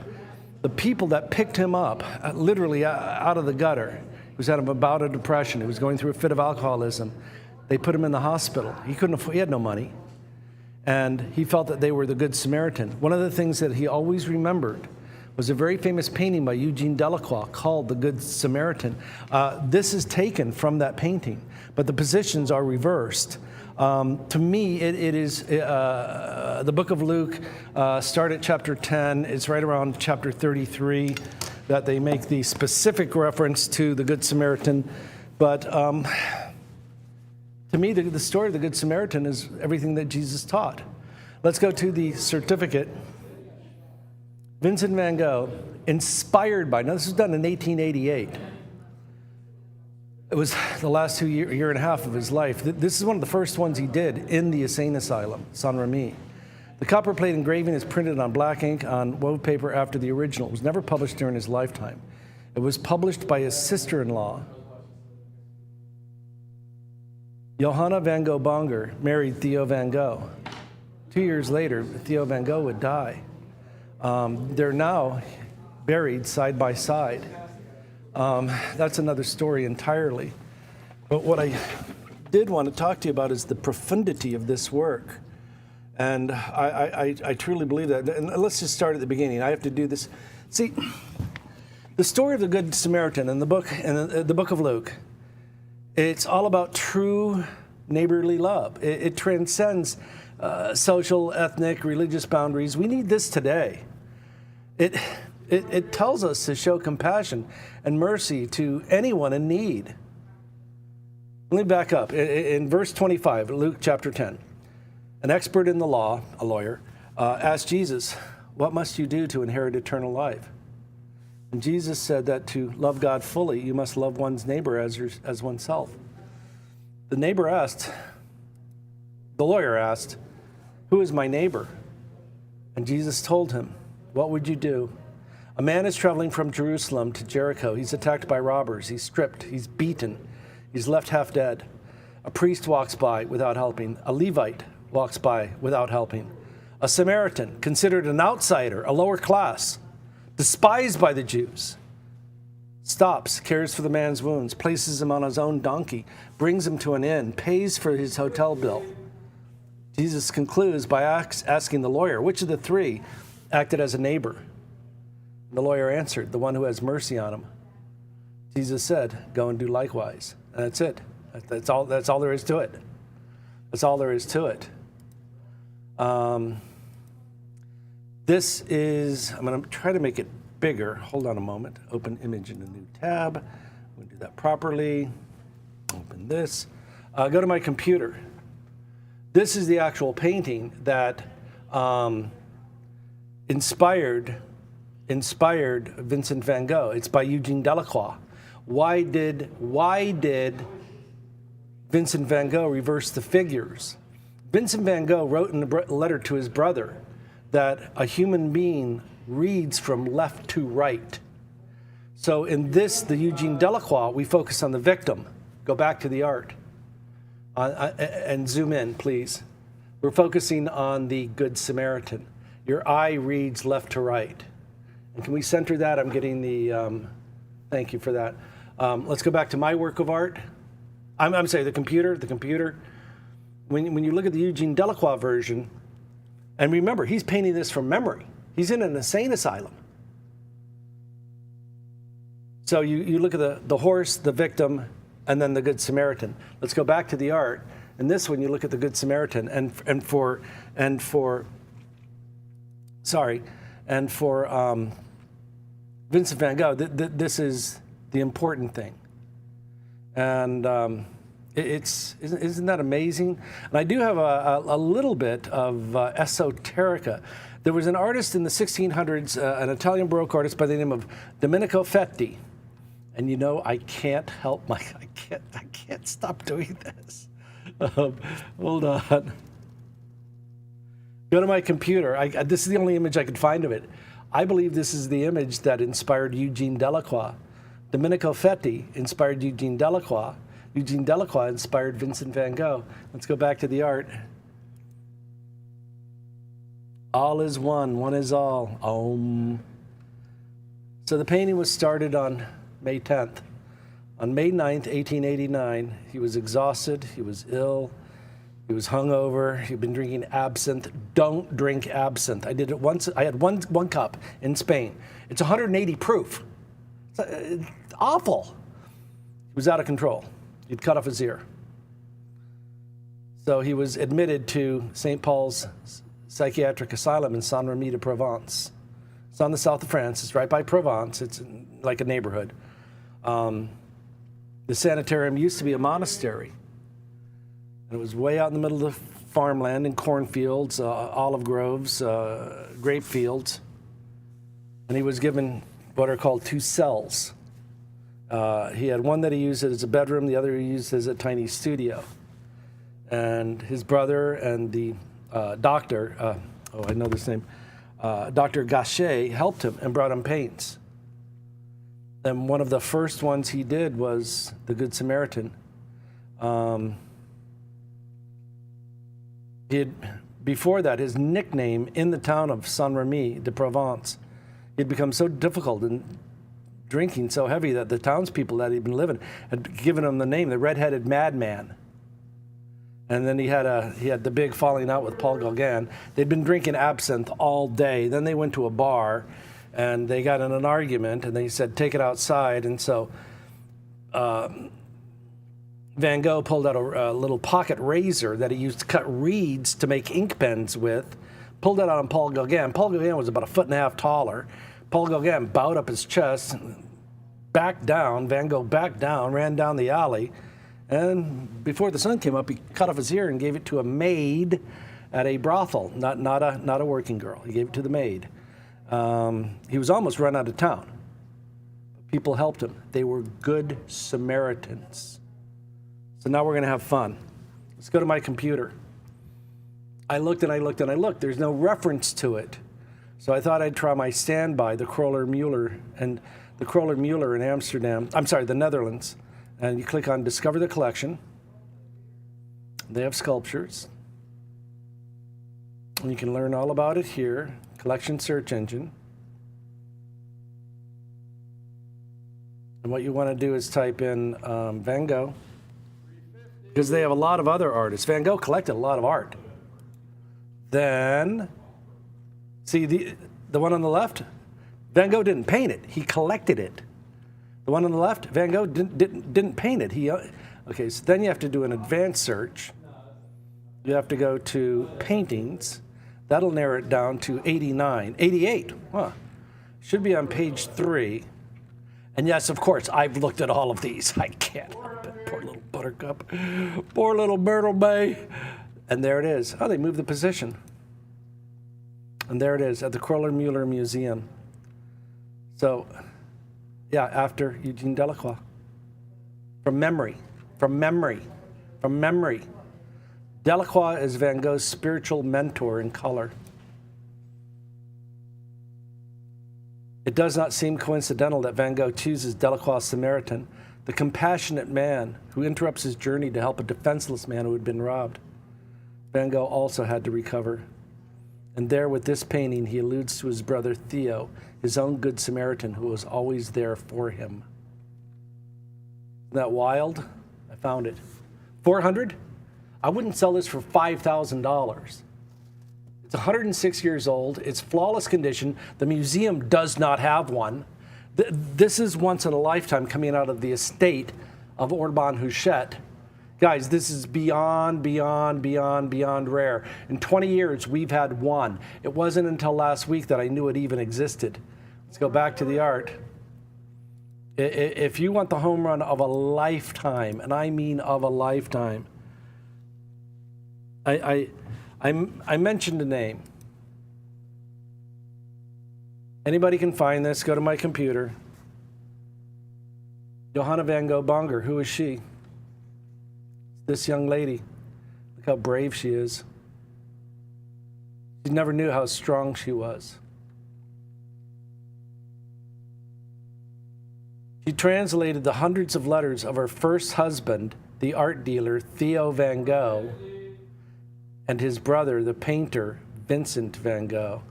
the people that picked him up, literally out of the gutter, he was having a bout of depression, he was going through a fit of alcoholism, they put him in the hospital. He had no money, and he felt that they were the Good Samaritan. One of the things that he always remembered was a very famous painting by Eugene Delacroix called The Good Samaritan. This is taken from that painting, but the positions are reversed. To me, it is the book of Luke, start at chapter 10. It's right around chapter 33 that they make the specific reference to the Good Samaritan. But to me, the story of the Good Samaritan is everything that Jesus taught. Let's go to the certificate. Vincent van Gogh, inspired by, now this was done in 1888. It was the last year and a half of his life. This is one of the first ones he did in the insane asylum, Saint-Remy. The copper plate engraving is printed on black ink on wove paper after the original. It was never published during his lifetime. It was published by his sister-in-law. Johanna van Gogh Bonger married Theo van Gogh. 2 years later, Theo van Gogh would die. They're now buried side by side. That's another story entirely. But what I did want to talk to you about is the profundity of this work. And I truly believe that. And let's just start at the beginning. I have to do this. See, the story of the Good Samaritan in the book of Luke, it's all about true neighborly love. It transcends social, ethnic, religious boundaries. We need this today. It tells us to show compassion and mercy to anyone in need. Let me back up. In verse 25, Luke chapter 10, an expert in the law, a lawyer, asked Jesus, "What must you do to inherit eternal life?" And Jesus said that to love God fully, you must love one's neighbor as oneself. The lawyer asked, "Who is my neighbor?" And Jesus told him, "What would you do? A man is traveling from Jerusalem to Jericho. He's attacked by robbers. He's stripped. He's beaten. He's left half dead. A priest walks by without helping. A Levite walks by without helping. A Samaritan, considered an outsider, a lower class, despised by the Jews, stops, cares for the man's wounds, places him on his own donkey, brings him to an inn, pays for his hotel bill." Jesus concludes by asking the lawyer, which of the three acted as a neighbor? The lawyer answered, "The one who has mercy on him." Jesus said, "Go and do likewise." And that's it. That's all there is to it. That's all there is to it. This is, I'm going to try to make it bigger. Hold on a moment. Open image in a new tab. I'm going to do that properly. Open this. Go to my computer. This is the actual painting that inspired Vincent van Gogh. It's by Eugene Delacroix. Why did Vincent van Gogh reverse the figures? Vincent van Gogh wrote in a letter to his brother that a human being reads from left to right. So in this, the Eugene Delacroix, we focus on the victim. Go back to the art and zoom in, please. We're focusing on the Good Samaritan. Your eye reads left to right. And can we center that? I'm getting the, thank you for that. Let's go back to my work of art. I'm sorry, the computer. When you look at the Eugene Delacroix version, and remember, he's painting this from memory. He's in an insane asylum. So you look at the horse, the victim, and then the Good Samaritan. Let's go back to the art. And this one, you look at the Good Samaritan, and for Vincent van Gogh, this is the important thing. And Isn't that amazing? And I do have a little bit of esoterica. There was an artist in the 1600s, an Italian Baroque artist by the name of Domenico Fetti. And you know, I can't help I can't stop doing this. Hold on. Go to my computer. This is the only image I could find of it. I believe this is the image that inspired Eugene Delacroix. Domenico Fetti inspired Eugene Delacroix. Eugene Delacroix inspired Vincent van Gogh. Let's go back to the art. All is one is all. Om. So the painting was started on May 10th. On May 9th, 1889, he was exhausted, he was ill, he was hungover, he'd been drinking absinthe. Don't drink absinthe. I did it once. I had one cup in Spain. It's 180 proof. It's awful. He was out of control. He'd cut off his ear. So he was admitted to St. Paul's Psychiatric Asylum in Saint-Rémy de Provence. It's on the south of France. It's right by Provence. It's like a neighborhood. The sanitarium used to be a monastery. And it was way out in the middle of the farmland in cornfields, olive groves, grape fields. And he was given what are called 2 cells. He had one that he used as a bedroom, the other he used as a tiny studio. And his brother and the doctor, I know this name, Dr. Gachet, helped him and brought him paints. And one of the first ones he did was the Good Samaritan. Before that, his nickname in the town of Saint-Rémy de Provence, he'd become so difficult and drinking so heavy that the townspeople that he'd been living had given him the name, the red-headed madman. And then he had the big falling out with Paul Gauguin. They'd been drinking absinthe all day. Then they went to a bar, and they got in an argument, and they said, take it outside. And so Van Gogh pulled out a little pocket razor that he used to cut reeds to make ink pens with, pulled it out on Paul Gauguin. Paul Gauguin was about 1.5 feet taller. Paul Gauguin bowed up his chest, backed down. Van Gogh backed down, ran down the alley, and before the sun came up, he cut off his ear and gave it to a maid at a brothel, not a working girl. He gave it to the maid. He was almost run out of town. People helped him. They were good Samaritans. So now we're going to have fun. Let's go to my computer. I looked and I looked and I looked. There's no reference to it. So I thought I'd try my standby, the Kroller-Müller, and the Kroller-Müller in Amsterdam. I'm sorry, the Netherlands. And you click on Discover the Collection. They have sculptures. And you can learn all about it here. Collection search engine. And what you want to do is type in Van Gogh, because they have a lot of other artists. Van Gogh collected a lot of art. Then, see the one on the left? Van Gogh didn't paint it. He collected it. The one on the left, Van Gogh didn't paint it. Okay, so then you have to do an advanced search. You have to go to paintings. That'll narrow it down to 88. Huh. Should be on page 3. And yes, of course, I've looked at all of these. I can't help it. Poor little Buttercup. Poor little Myrtle Bay. And there it is. Oh, they moved the position. And there it is at the Kroller-Müller Museum. So, yeah, after Eugene Delacroix. From memory. Delacroix is Van Gogh's spiritual mentor in color. It does not seem coincidental that Van Gogh chooses Delacroix's Samaritan, the compassionate man who interrupts his journey to help a defenseless man who had been robbed. Van Gogh also had to recover. And there with this painting, he alludes to his brother Theo, his own good Samaritan who was always there for him. Isn't that wild? I found it. $400? I wouldn't sell this for $5,000. It's 106 years old. It's flawless condition. The museum does not have one. This is once in a lifetime coming out of the estate of Orban Huchet. Guys, this is beyond rare. In 20 years, we've had one. It wasn't until last week that I knew it even existed. Let's go back to the art. If you want the home run of a lifetime, and I mean of a lifetime, I mentioned a name. Anybody can find this. Go to my computer. Johanna van Gogh Bonger. Who is she? This young lady. Look how brave she is. She never knew how strong she was. She translated the hundreds of letters of her first husband, the art dealer Theo van Gogh, and his brother, the painter Vincent van Gogh.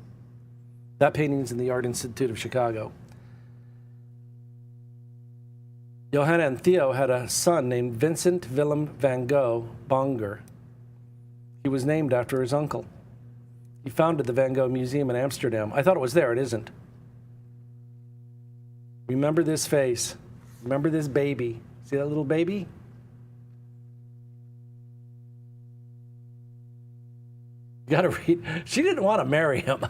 That painting's in the Art Institute of Chicago. Johanna and Theo had a son named Vincent Willem van Gogh Bonger. He was named after his uncle. He founded the Van Gogh Museum in Amsterdam. I thought it was there. It isn't. Remember this face. Remember this baby. See that little baby? You gotta read. She didn't want to marry him.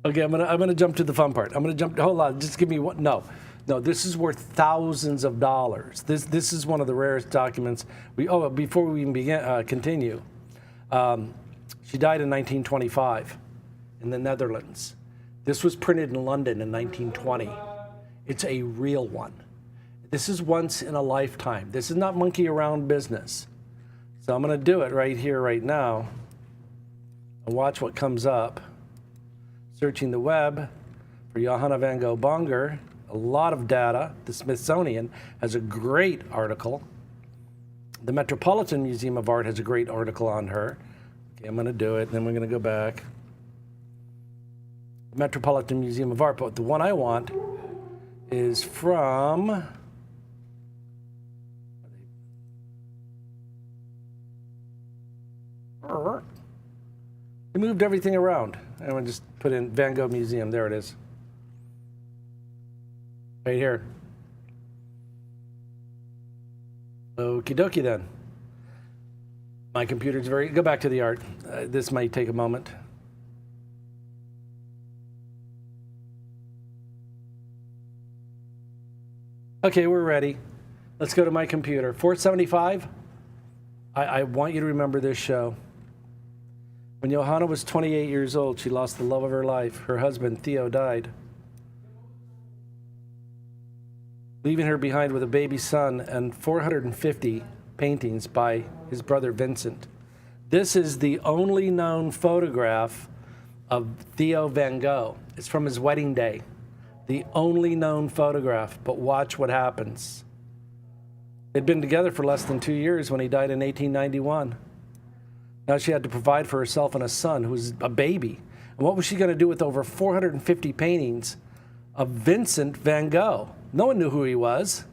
Okay, I'm gonna jump to the fun part. I'm gonna jump. Hold on, just give me one. No, this is worth thousands of dollars. This is one of the rarest documents. Before we even continue, she died in 1925 in the Netherlands. This was printed in London in 1920. It's a real one. This is once in a lifetime. This is not monkey around business. So I'm going to do it right here, right now, and watch what comes up. Searching the web for Johanna van Gogh Bonger, a lot of data. The Smithsonian has a great article. The Metropolitan Museum of Art has a great article on her. Okay, I'm going to do it, then we're going to go back. Metropolitan Museum of Art, but the one I want is from they moved everything around. I'm gonna just put in Van Gogh Museum. There it is. Right here. Okie dokie then. My computer's go back to the art. This might take a moment. Okay, we're ready. Let's go to my computer. 475. I want you to remember this show. When Johanna was 28 years old, she lost the love of her life. Her husband, Theo, died, leaving her behind with a baby son and 450 paintings by his brother, Vincent. This is the only known photograph of Theo van Gogh. It's from his wedding day. The only known photograph, but watch what happens. They'd been together for less than 2 years when he died in 1891. Now she had to provide for herself and a son who was a baby. And what was she going to do with over 450 paintings of Vincent van Gogh? No one knew who he was.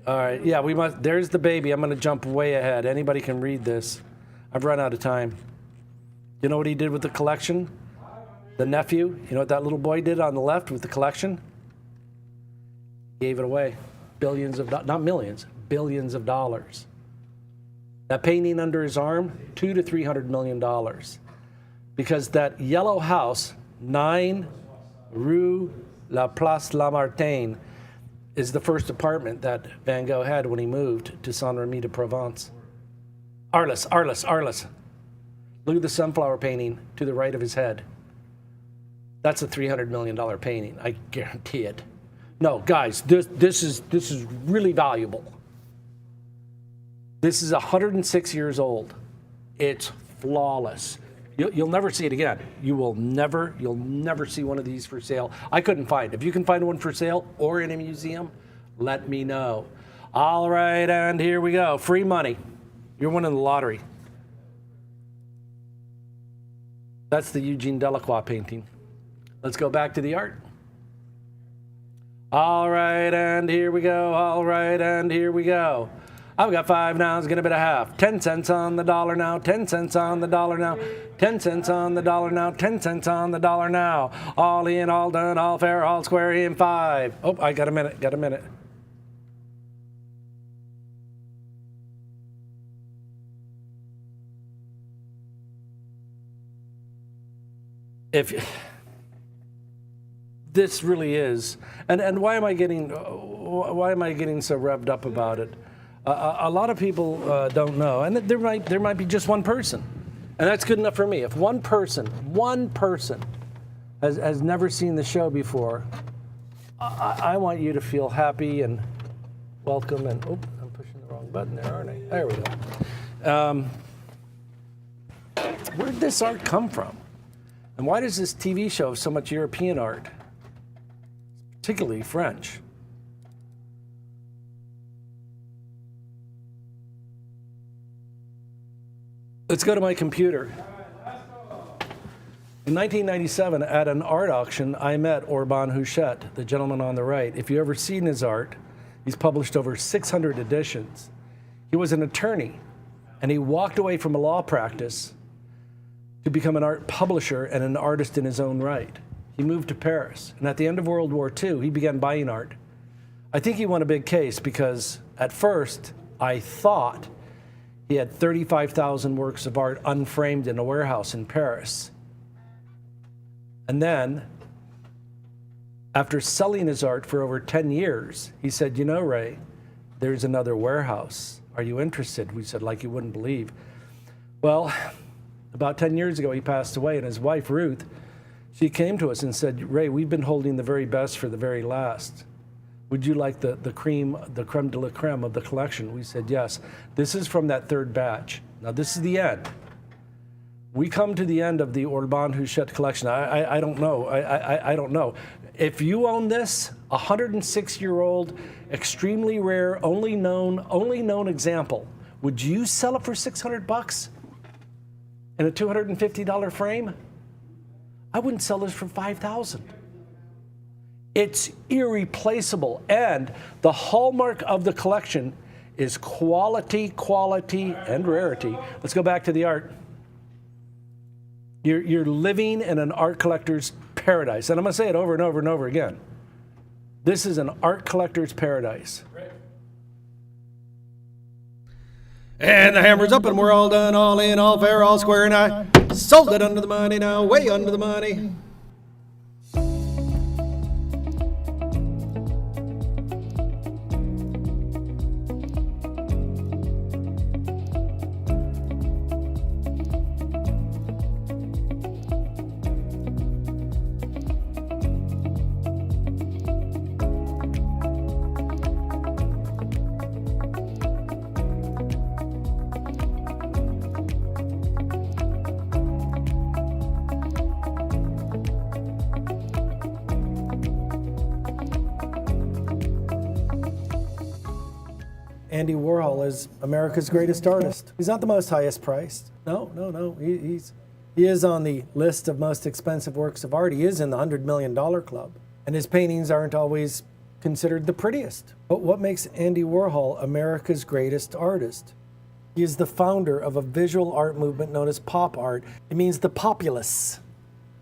All right, yeah, we must. There's the baby. I'm going to jump way ahead. Anybody can read this. I've run out of time. You know what he did with the collection? The nephew, you know what that little boy did on the left with the collection? Gave it away. Billions of, not millions, billions of dollars. That painting under his arm, $200 to $300 million. Because that yellow house, 9 Rue La Place Lamartine, is the first apartment that Van Gogh had when he moved to Saint-Rémy de Provence. Arles. Look at the sunflower painting to the right of his head. That's a $300 million painting, I guarantee it. No, guys, this is really valuable. This is 106 years old. It's flawless. You'll never see it again. You'll never see one of these for sale. I couldn't find. If you can find one for sale or in a museum, let me know. All right, and here we go. Free money. You're winning the lottery. That's the Eugene Delacroix painting. Let's go back to the art. All right, and here we go. All right, and here we go. I've got 5 now, it's gonna be a half. 10 cents on the dollar now, 10 cents on the dollar now, 10 cents on the dollar now, 10 cents on the dollar now. All in, all done, all fair, all square in 5. Oh, I got a minute. if this really is, and why am I getting so revved up about it? A lot of people don't know, and there might be just one person, and that's good enough for me. If one person has never seen the show before, I want you to feel happy and welcome. And I'm pushing the wrong button there, aren't I? There we go. Where did this art come from? And why does this TV show have so much European art, particularly French? Let's go to my computer. In 1997, at an art auction, I met Orban Huchette, the gentleman on the right. If you've ever seen his art, he's published over 600 editions. He was an attorney, and he walked away from a law practice to become an art publisher and an artist in his own right. He moved to Paris, and at the end of World War II, he began buying art. I think he won a big case because at first, I thought he had 35,000 works of art unframed in a warehouse in Paris. And then, after selling his art for over 10 years, he said, you know, Ray, there's another warehouse. Are you interested? We said, like you wouldn't believe. Well, about 10 years ago, he passed away, and his wife, Ruth, she came to us and said, Ray, we've been holding the very best for the very last. Would you like the creme de la creme of the collection? We said, yes. This is from that third batch. Now, this is the end. We come to the end of the Orban Huchette collection. I don't know. I don't know. If you own this, 106-year-old, extremely rare, only known example, would you sell it for $600 in a $250 frame? I wouldn't sell this for $5,000. It's irreplaceable, and the hallmark of the collection is quality, and rarity. Let's go back to the art. You're living in an art collector's paradise. And I'm going to say it over and over and over again. This is an art collector's paradise. And the hammer's up and we're all done, all in, all fair, all square, and I sold it under the money now, way under the money. Andy Warhol is America's greatest artist. He's not the most highest priced. No. He is on the list of most expensive works of art. He is in the $100 million club. And his paintings aren't always considered the prettiest. But what makes Andy Warhol America's greatest artist? He is the founder of a visual art movement known as pop art. It means the populace.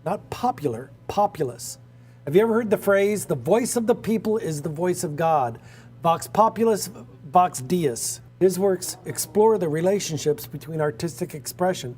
Not popular, populace. Have you ever heard the phrase, the voice of the people is the voice of God? Vox populus, vox deus. His works explore the relationships between artistic expression,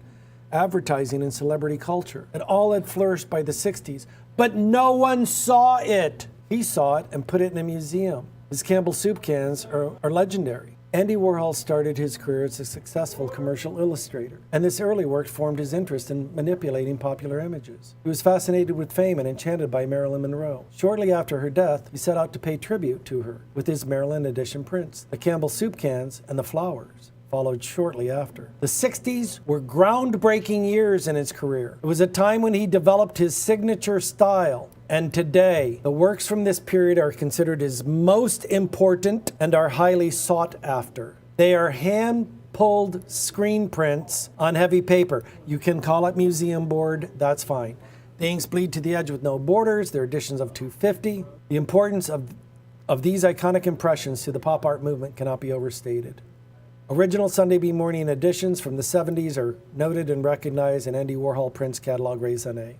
advertising, and celebrity culture. It all had flourished by the 60s, but no one saw it. He saw it and put it in a museum. His Campbell soup cans are legendary. Andy Warhol started his career as a successful commercial illustrator, and this early work formed his interest in manipulating popular images. He was fascinated with fame and enchanted by Marilyn Monroe. Shortly after her death, he set out to pay tribute to her with his Marilyn edition prints. The Campbell soup cans and the flowers followed shortly after. The 60s were groundbreaking years in his career. It was a time when he developed his signature style. And today, the works from this period are considered his most important and are highly sought after. They are hand-pulled screen prints on heavy paper. You can call it museum board, that's fine. The inks bleed to the edge with no borders. They're editions of 250. The importance of these iconic impressions to the pop art movement cannot be overstated. Original Sunday Bee Morning editions from the 70s are noted and recognized in Andy Warhol Prints Catalog Raisonné.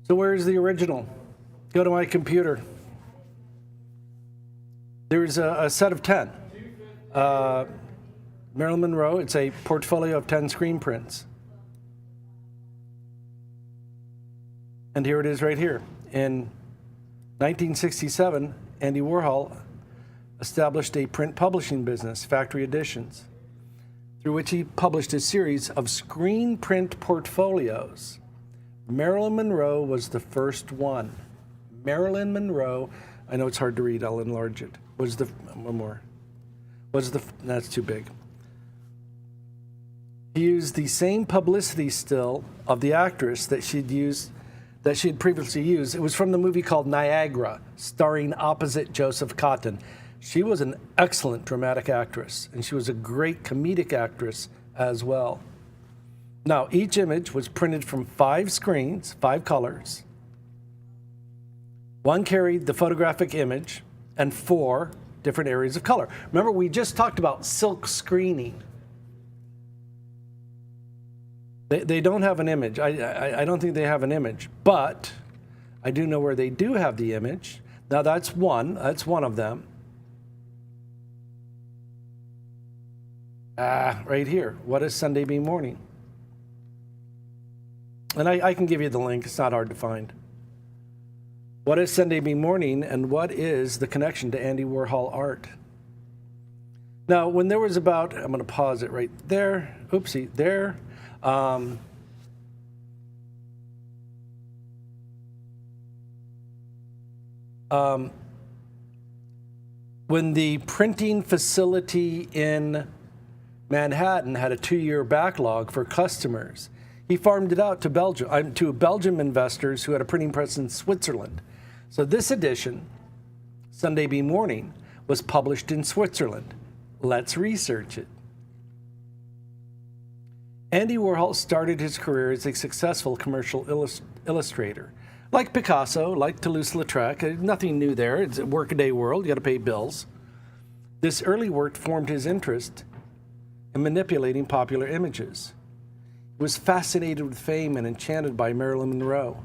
So where's the original? Go to my computer. There's a set of 10. Marilyn Monroe, it's a portfolio of 10 screen prints. And here it is right here. In 1967, Andy Warhol established a print publishing business, Factory Editions, through which he published a series of screen print portfolios. Marilyn Monroe was the first one. Marilyn Monroe, I know it's hard to read, I'll enlarge it. One more. That's too big. He used the same publicity still of the actress that she had previously used. It was from the movie called Niagara, starring opposite Joseph Cotten. She was an excellent dramatic actress, and she was a great comedic actress as well. Now, each image was printed from 5 screens, 5 colors. One carried the photographic image and 4 different areas of color. Remember, we just talked about silk screening. They don't have an image. I don't think they have an image, but I do know where they do have the image. Now, that's one of them. Right here. What is Sunday Be Morning? And I can give you the link. It's not hard to find. What is Sunday Be Morning, and what is the connection to Andy Warhol art? Now, when there was about, I'm going to pause it right there. Oopsie, there. When the printing facility in Manhattan had a 2-year backlog for customers, he farmed it out to Belgium investors who had a printing press in Switzerland. So this edition, Sunday Be Morning, was published in Switzerland. Let's research it. Andy Warhol started his career as a successful commercial illustrator. Like Picasso, like Toulouse-Lautrec, nothing new there. It's a workaday world. You got to pay bills. This early work formed his interest in manipulating popular images. He was fascinated with fame and enchanted by Marilyn Monroe.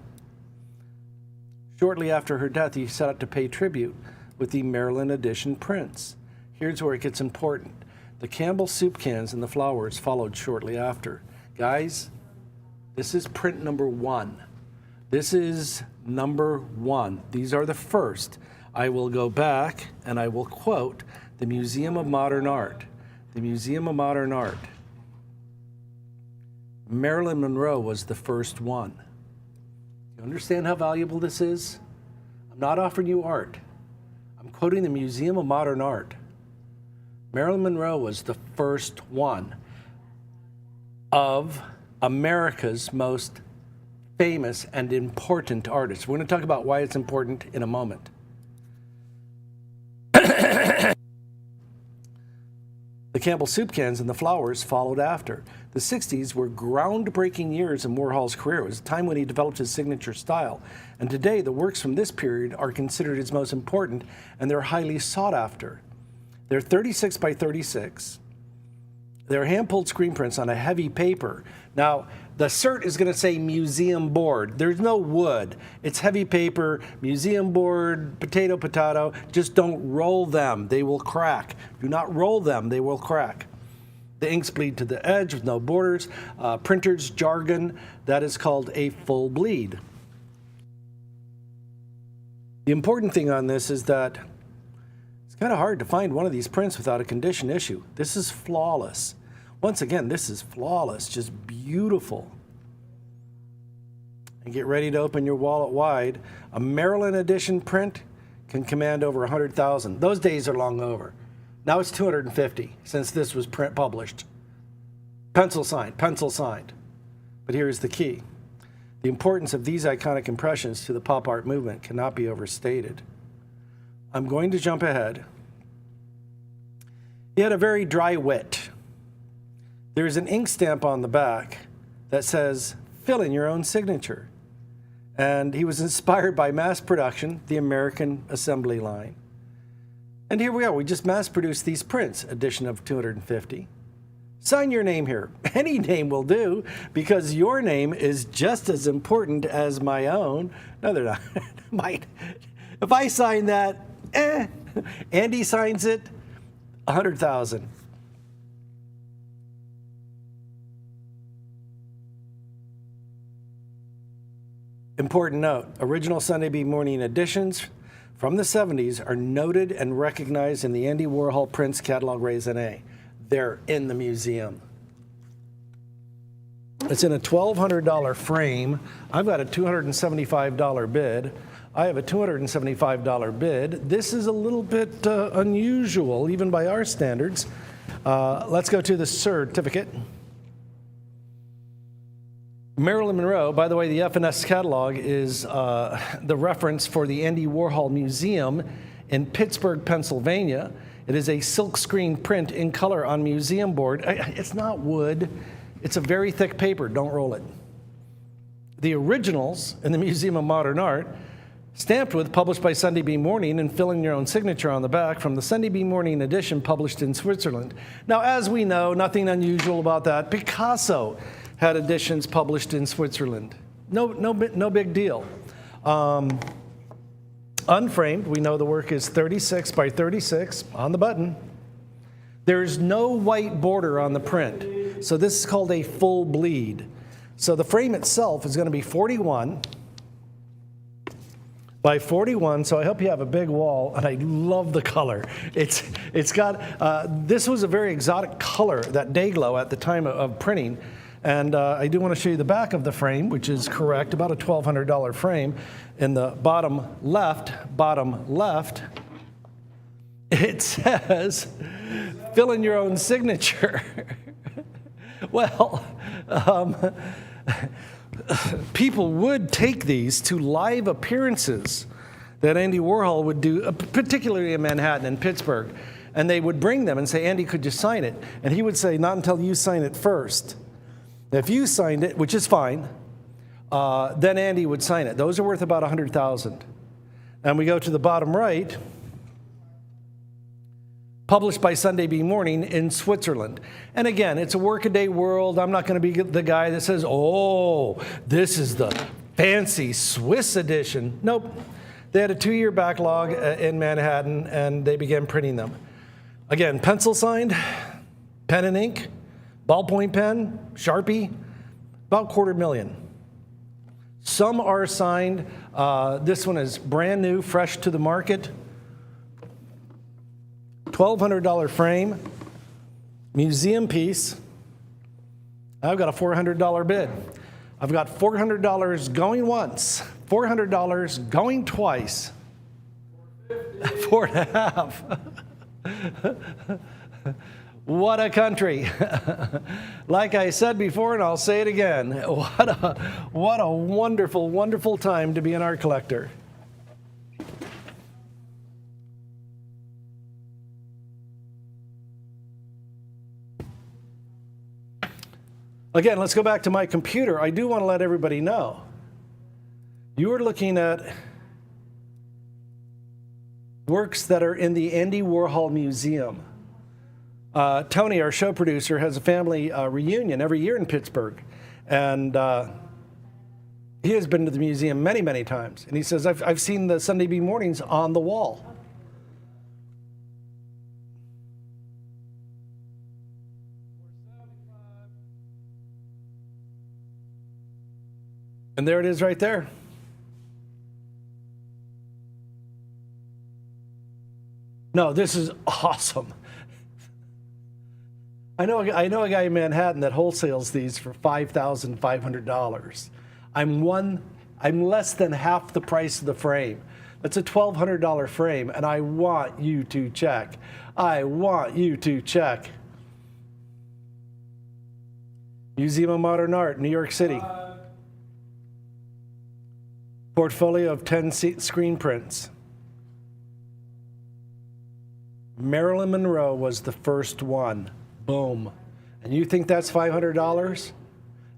Shortly after her death, he set out to pay tribute with the Marilyn edition prints. Here's where it gets important. The Campbell soup cans and the flowers followed shortly after. Guys, this is print number 1. This is number 1. These are the first. I will go back and I will quote the Museum of Modern Art. The Museum of Modern Art. Marilyn Monroe was the first one. You understand how valuable this is? I'm not offering you art. I'm quoting the Museum of Modern Art. Marilyn Monroe was the first one of America's most famous and important artists. We're going to talk about why it's important in a moment. The Campbell soup cans and the flowers followed after. The 60s were groundbreaking years in Warhol's career. It was a time when he developed his signature style. And today, the works from this period are considered his most important, and they're highly sought after. They're 36 by 36. They're hand-pulled screen prints on a heavy paper. Now, the cert is going to say museum board. There's no wood. It's heavy paper, museum board, potato. Just don't roll them. They will crack. Do not roll them. They will crack. The inks bleed to the edge with no borders. Printer's jargon, that is called a full bleed. The important thing on this is that it's kind of hard to find one of these prints without a condition issue. This is flawless. Once again, this is flawless, just beautiful. And get ready to open your wallet wide. A Maryland edition print can command over 100,000. Those days are long over. Now it's 250 since this was published. Pencil signed. But here's the key. The importance of these iconic impressions to the pop art movement cannot be overstated. I'm going to jump ahead. He had a very dry wit. There's an ink stamp on the back that says, fill in your own signature. And he was inspired by mass production, the American assembly line. And here we are, we just mass produced these prints, edition of 250. Sign your name here. Any name will do, because your name is just as important as my own. No, they're not. Might. If I sign that, Andy signs it, 100,000. Important note, original Sunday Bee Morning editions from the 70s are noted and recognized in the Andy Warhol Prints Catalog Raisonné. They're in the museum. It's in a $1,200 frame. I've got a $275 bid. I have a $275 bid. This is a little bit unusual, even by our standards. Let's go to the certificate. Marilyn Monroe, by the way, the F&S catalog is the reference for the Andy Warhol Museum in Pittsburgh, Pennsylvania. It is a silkscreen print in color on museum board. It's not wood. It's a very thick paper. Don't roll it. The originals in the Museum of Modern Art, stamped with, published by Sunday Bee Morning, and filling your own signature on the back from the Sunday Bee Morning edition published in Switzerland. Now, as we know, nothing unusual about that. Picasso had editions published in Switzerland. No big deal. Unframed, we know the work is 36 by 36 on the button. There's no white border on the print, so this is called a full bleed. So the frame itself is going to be 41 by 41, so I hope you have a big wall, and I love the color. It's got, this was a very exotic color, that day glow at the time of printing, and I do want to show you the back of the frame, which is correct, about a $1,200 frame. In the bottom left, it says, fill in your own signature. Well, people would take these to live appearances that Andy Warhol would do, particularly in Manhattan and Pittsburgh. And they would bring them and say, Andy, could you sign it? And he would say, not until you sign it first. If you signed it, which is fine, then Andy would sign it. Those are worth about $100,000. And we go to the bottom right, published by Sunday Bee Morning in Switzerland. And again, it's a workaday world. I'm not going to be the guy that says, oh, this is the fancy Swiss edition. Nope. They had a 2-year backlog in Manhattan, and they began printing them. Again, pencil signed, pen and ink, ballpoint pen, Sharpie, about $250,000. Some are signed. This one is brand new, fresh to the market. $1,200 frame, museum piece. I've got a $400 bid. I've got $400 going once, $400 going twice, 4.5. What a country. Like I said before, and I'll say it again, what a wonderful, wonderful time to be an art collector. Again, let's go back to my computer. I do want to let everybody know. You are looking at works that are in the Andy Warhol Museum. Tony, our show producer, has a family reunion every year in Pittsburgh. And he has been to the museum many, many times. And he says, I've seen the Sunday Bee Mornings on the wall. And there it is right there. No, this is awesome. I know a guy in Manhattan that wholesales these for $5,500. I'm less than half the price of the frame. That's a $1,200 frame, and I want you to check. I want you to check. Museum of Modern Art, New York City. Portfolio of 10 screen prints. Marilyn Monroe was the first one. Boom. And you think that's $500?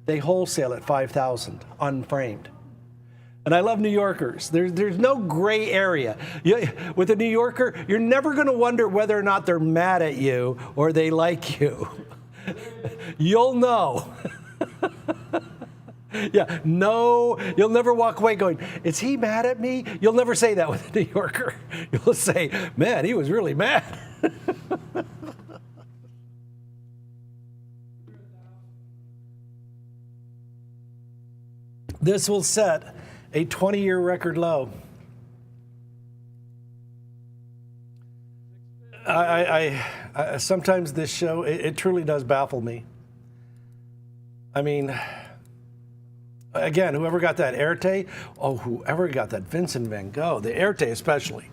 They wholesale at $5,000, unframed. And I love New Yorkers. There's no gray area. With a New Yorker, you're never going to wonder whether or not they're mad at you or they like you. You'll know. Yeah, no, you'll never walk away going, is he mad at me? You'll never say that with a New Yorker. You'll say, man, he was really mad. This will set A 20-year record low. I sometimes this show, it truly does baffle me. I mean, again, whoever got that Erte, whoever got that Vincent van Gogh, the Erte especially.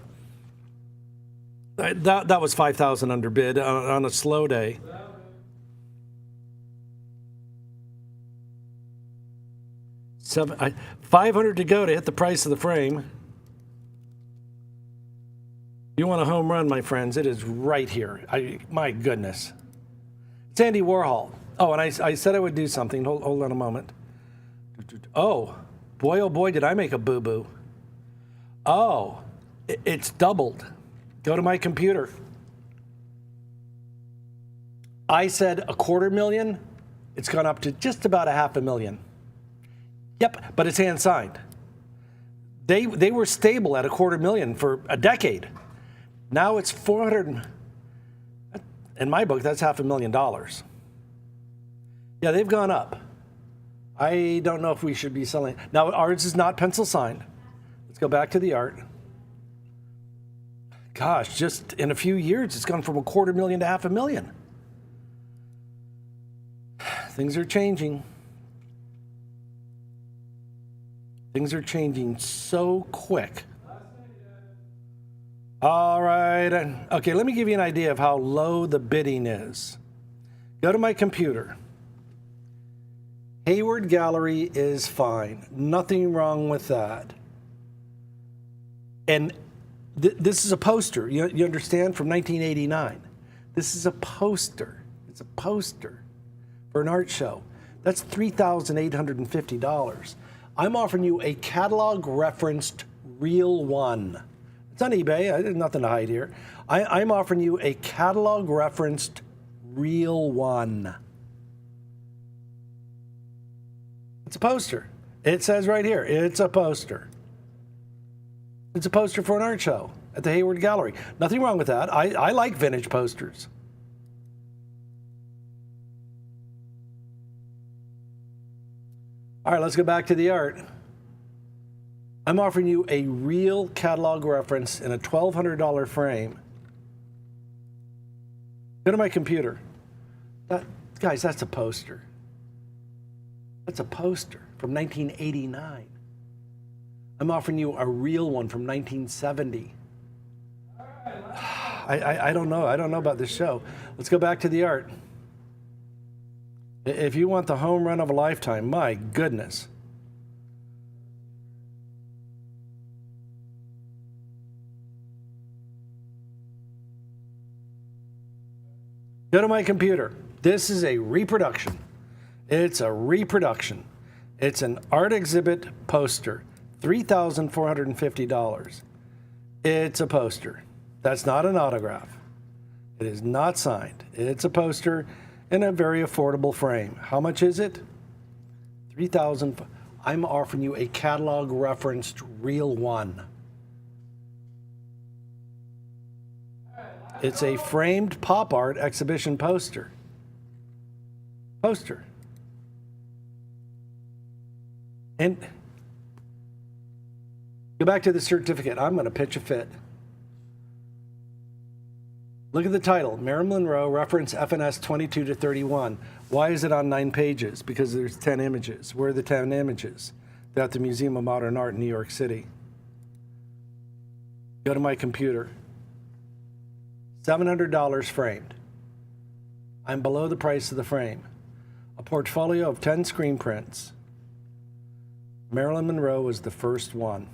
That was 5,000 under bid on a slow day. 500 to go to hit the price of the frame. You want a home run, my friends? It is right here. My goodness. It's Andy Warhol. Oh, and I said I would do something. Hold on a moment. Oh boy, did I make a boo-boo. Oh, it's doubled. Go to my computer. I said $250,000. It's gone up to just about $500,000. Yep, but it's hand signed. They were stable at $250,000 for a decade. Now it's 400. In my book, that's $500,000. Yeah, they've gone up. I don't know if we should be selling. Now, ours is not pencil signed. Let's go back to the art. Gosh, just in a few years, it's gone from $250,000 to $500,000. Things are changing. Things are changing so quick. All right. Okay, let me give you an idea of how low the bidding is. Go to my computer. Hayward Gallery is fine. Nothing wrong with that. And this is a poster. You understand? From 1989. This is a poster. It's a poster for an art show. That's $3,850. I'm offering you a catalog referenced real one. It's on eBay. There's nothing to hide here. I'm offering you a catalog referenced real one. It's a poster. It says right here, it's a poster. It's a poster for an art show at the Hayward Gallery. Nothing wrong with that. I like vintage posters. All right, let's go back to the art. I'm offering you a real catalog reference in a $1,200 frame. Go to my computer. Guys, that's a poster. That's a poster from 1989. I'm offering you a real one from 1970. I don't know. I don't know about this show. Let's go back to the art. If you want the home run of a lifetime, my goodness. Go to my computer. This is a reproduction. It's a reproduction. It's an art exhibit poster, $3,450. It's a poster. That's not an autograph. It is not signed. It's a poster in a very affordable frame. How much is it? $3,000. I'm offering you a catalog referenced real one. It's a framed pop art exhibition poster. Poster. And go back to the certificate. I'm going to pitch a fit. Look at the title, Marilyn Monroe, reference FNS 22 to 31. Why is it on 9 pages? Because there's 10 images. Where are the 10 images? They're at the Museum of Modern Art in New York City. Go to my computer. $700 framed. I'm below the price of the frame. A portfolio of 10 screen prints. Marilyn Monroe was the first one.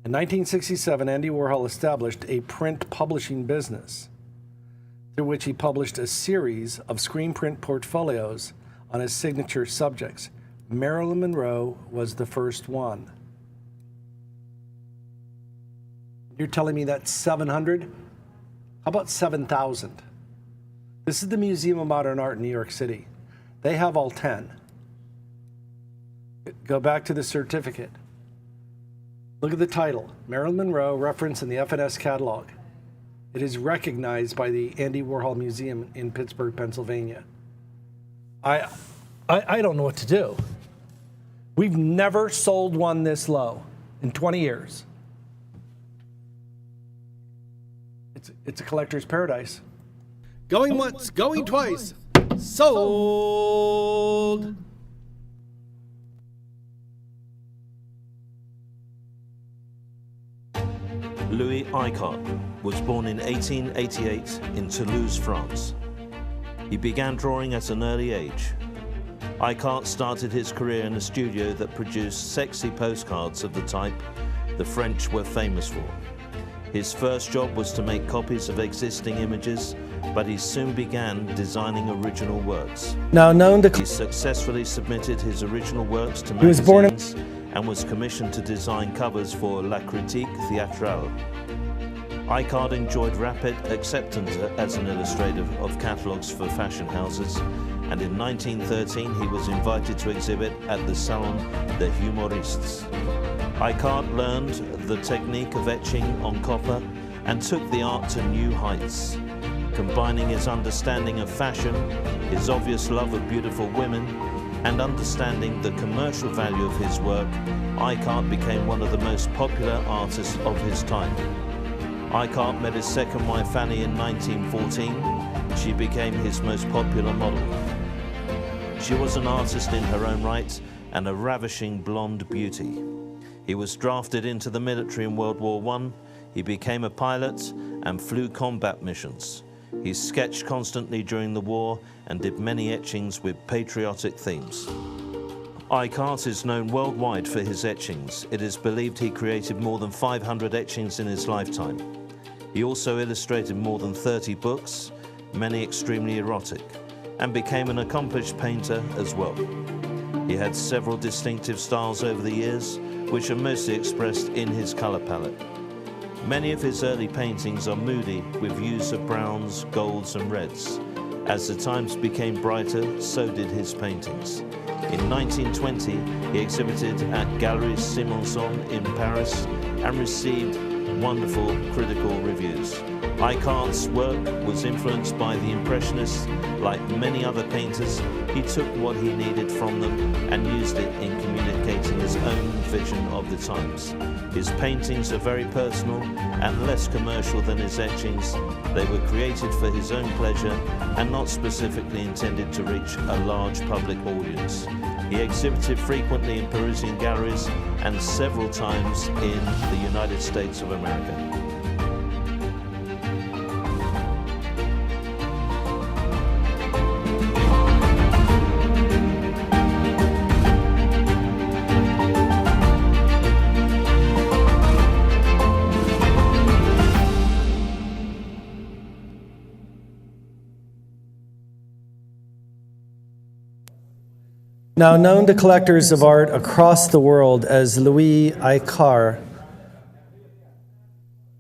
In 1967, Andy Warhol established a print publishing business through which he published a series of screen print portfolios on his signature subjects. Marilyn Monroe was the first one. You're telling me that's 700? How about 7,000? This is the Museum of Modern Art in New York City. They have all 10. Go back to the certificate. Look at the title, Marilyn Monroe, reference in the FNS catalog. It is recognized by the Andy Warhol Museum in Pittsburgh, Pennsylvania. I don't know what to do. We've never sold one this low in 20 years. It's a collector's paradise. Going once, going twice. Sold. Louis Icart was born in 1888 in Toulouse, France. He began drawing at an early age. Icart started his career in a studio that produced sexy postcards of the type the French were famous for. His first job was to make copies of existing images, but he soon began designing original works. Now known to He successfully submitted his original works to He was born in- magazines and was commissioned to design covers for La Critique Théâtrale. Icart enjoyed rapid acceptance as an illustrator of catalogues for fashion houses, and in 1913 he was invited to exhibit at the Salon des Humoristes. Icart learned the technique of etching on copper and took the art to new heights. Combining his understanding of fashion, his obvious love of beautiful women, and understanding the commercial value of his work, Icart became one of the most popular artists of his time. Icart met his second wife Fanny in 1914. She became his most popular model. She was an artist in her own right and a ravishing blonde beauty. He was drafted into the military in World War I. He became a pilot and flew combat missions. He sketched constantly during the war and did many etchings with patriotic themes. Icart is known worldwide for his etchings. It is believed he created more than 500 etchings in his lifetime. He also illustrated more than 30 books, many extremely erotic, and became an accomplished painter as well. He had several distinctive styles over the years, which are mostly expressed in his color palette. Many of his early paintings are moody, with use of browns, golds and reds. As the times became brighter, so did his paintings. In 1920, he exhibited at Galeries Simonson in Paris and received wonderful critical reviews. Icart's work was influenced by the Impressionists. Like many other painters, he took what he needed from them and used it in communicating his own vision of the times. His paintings are very personal and less commercial than his etchings. They were created for his own pleasure and not specifically intended to reach a large public audience. He exhibited frequently in Parisian galleries and several times in the United States of America. Now known to collectors of art across the world as Louis Icart,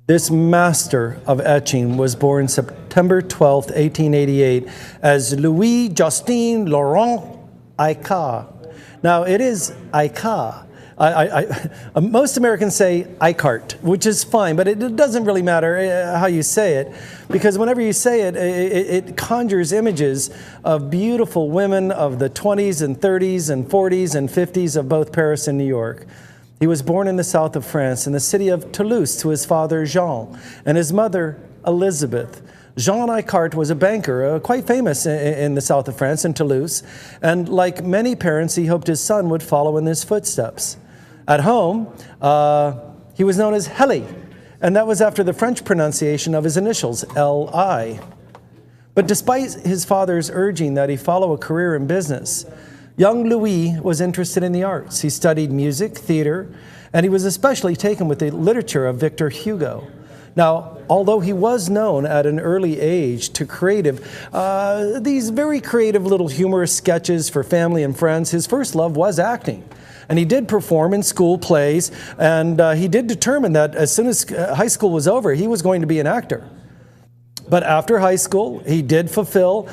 this master of etching was born September 12, 1888, as Louis Justin Laurent Icart. Now it is Icart. Most Americans say Icart, which is fine, but it doesn't really matter how you say it, because whenever you say it, it conjures images of beautiful women of the 20s and 30s and 40s and 50s of both Paris and New York. He was born in the south of France, in the city of Toulouse, to his father Jean and his mother Elizabeth. Jean Icart was a banker, quite famous in the south of France, in Toulouse, and like many parents, he hoped his son would follow in his footsteps. At home, he was known as Heli, and that was after the French pronunciation of his initials, L.I. But despite his father's urging that he follow a career in business, young Louis was interested in the arts. He studied music, theater, and he was especially taken with the literature of Victor Hugo. Now, although he was known at an early age to these very creative little humorous sketches for family and friends, his first love was acting. And he did perform in school plays, and he did determine that as soon as high school was over, he was going to be an actor. But after high school, he did fulfill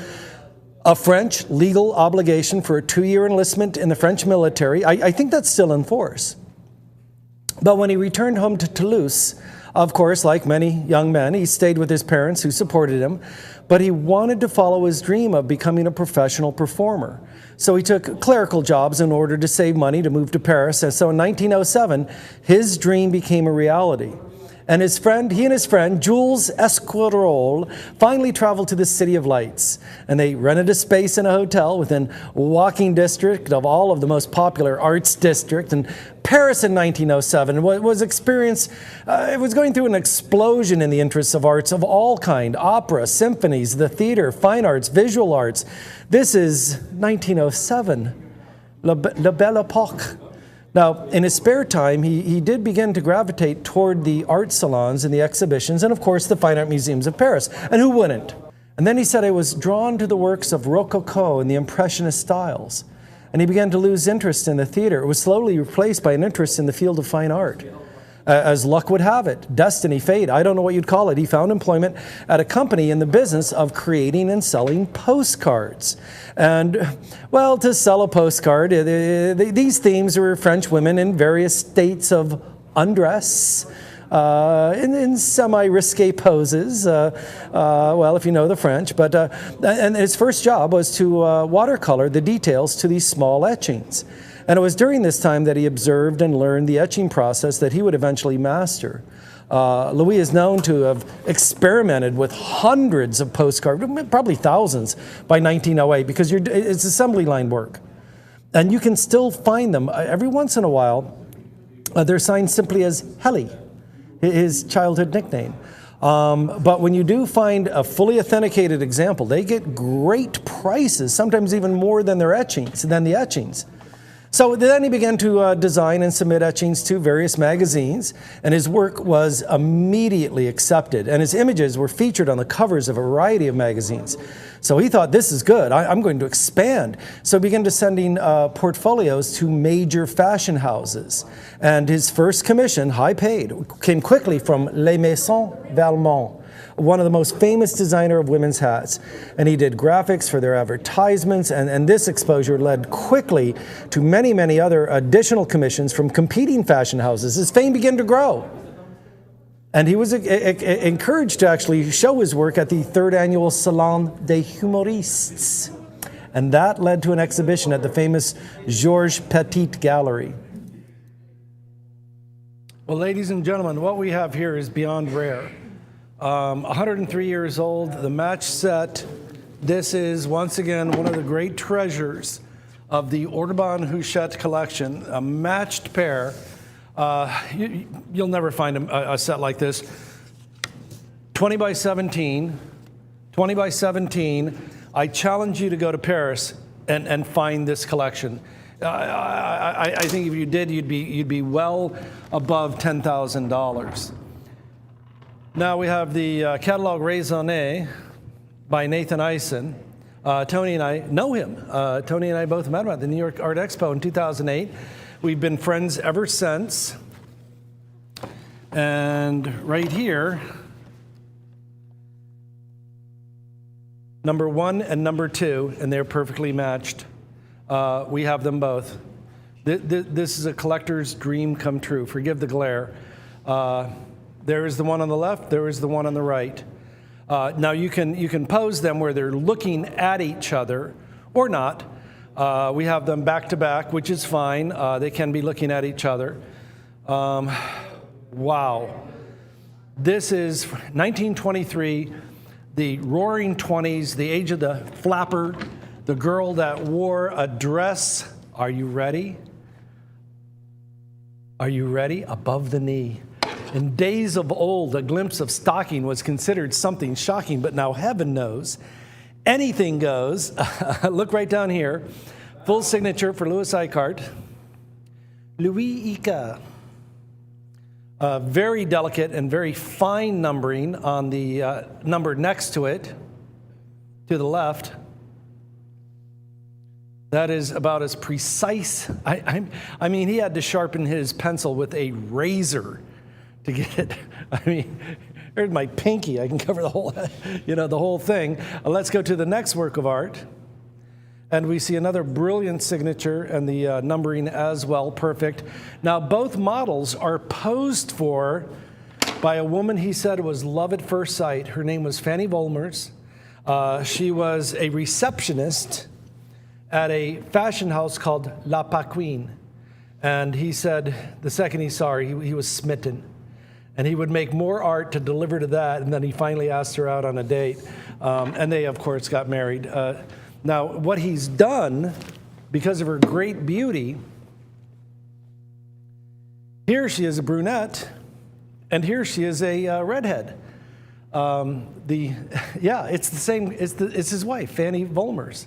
a French legal obligation for a 2-year enlistment in the French military. I think that's still in force. But when he returned home to Toulouse, Of course, like many young men, he stayed with his parents who supported him, but he wanted to follow his dream of becoming a professional performer. So he took clerical jobs in order to save money to move to Paris. And so in 1907, his dream became a reality. And he and his friend, Jules Esquirol, finally traveled to the City of Lights. And they rented a space in a hotel within walking district of all of the most popular arts district. And Paris in 1907 it was going through an explosion in the interests of arts of all kind: opera, symphonies, the theater, fine arts, visual arts. This is 1907, La Belle Époque. Now, in his spare time, he did begin to gravitate toward the art salons and the exhibitions and, of course, the fine art museums of Paris. And who wouldn't? And then he said, I was drawn to the works of Rococo and the Impressionist styles. And he began to lose interest in the theater. It was slowly replaced by an interest in the field of fine art. As luck would have it, destiny, fate, I don't know what you'd call it, he found employment at a company in the business of creating and selling postcards. And, well, to sell a postcard, these themes were French women in various states of undress, in semi-risque poses, well, if you know the French. And his first job was to watercolor the details to these small etchings. And it was during this time that he observed and learned the etching process that he would eventually master. Louis is known to have experimented with hundreds of postcards, probably thousands, by 1908, because it's assembly line work. And you can still find them. Every once in a while, they're signed simply as Helly, his childhood nickname. But when you do find a fully authenticated example, they get great prices, sometimes even more than the etchings. So then he began to design and submit etchings to various magazines, and his work was immediately accepted, and his images were featured on the covers of a variety of magazines. So he thought, this is good, I'm going to expand. So he began to sending portfolios to major fashion houses. And his first commission, high paid, came quickly from Les Maisons Valmont, one of the most famous designer of women's hats. And he did graphics for their advertisements, and this exposure led quickly to many, many other additional commissions from competing fashion houses. His fame began to grow. And he was encouraged to actually show his work at the 3rd annual Salon des Humoristes. And that led to an exhibition at the famous Georges Petit Gallery. Well, ladies and gentlemen, what we have here is beyond rare. 103 years old, the match set. This is, once again, one of the great treasures of the Audubon Houchette collection, a matched pair. You'll never find a set like this. 20 by 17. I challenge you to go to Paris and find this collection. I think if you did, you'd be well above $10,000. Now we have the Catalogue Raisonné by Nathan Eisen. Tony and I know him. Tony and I both met him at the New York Art Expo in 2008. We've been friends ever since. And right here, number 1 and number 2, and they're perfectly matched. We have them both. This is a collector's dream come true. Forgive the glare. There is the one on the left, there is the one on the right. Now you can pose them where they're looking at each other or not. We have them back to back, which is fine. They can be looking at each other. Wow. This is 1923, the roaring 20s, the age of the flapper, the girl that wore a dress. Are you ready? Are you ready? Above the knee. In days of old, a glimpse of stocking was considered something shocking, but now heaven knows anything goes. Look right down here. Full signature for Louis Eichardt. Louis Ica. Very delicate and very fine numbering on the number next to it, to the left. That is about as precise. I mean, he had to sharpen his pencil with a razor to get it. I mean, here's my pinky. I can cover the whole, the whole thing. Let's go to the next work of art. And we see another brilliant signature and the numbering as well, perfect. Now, both models are posed for by a woman he said was love at first sight. Her name was Fanny Volmers. She was a receptionist at a fashion house called La Paquin. And he said the second he saw her, he was smitten. And he would make more art to deliver to that, and then he finally asked her out on a date. And they, of course, got married. Now, what he's done, because of her great beauty, here she is a brunette, and here she is a redhead. It's the same, it's his wife, Fanny Volmers.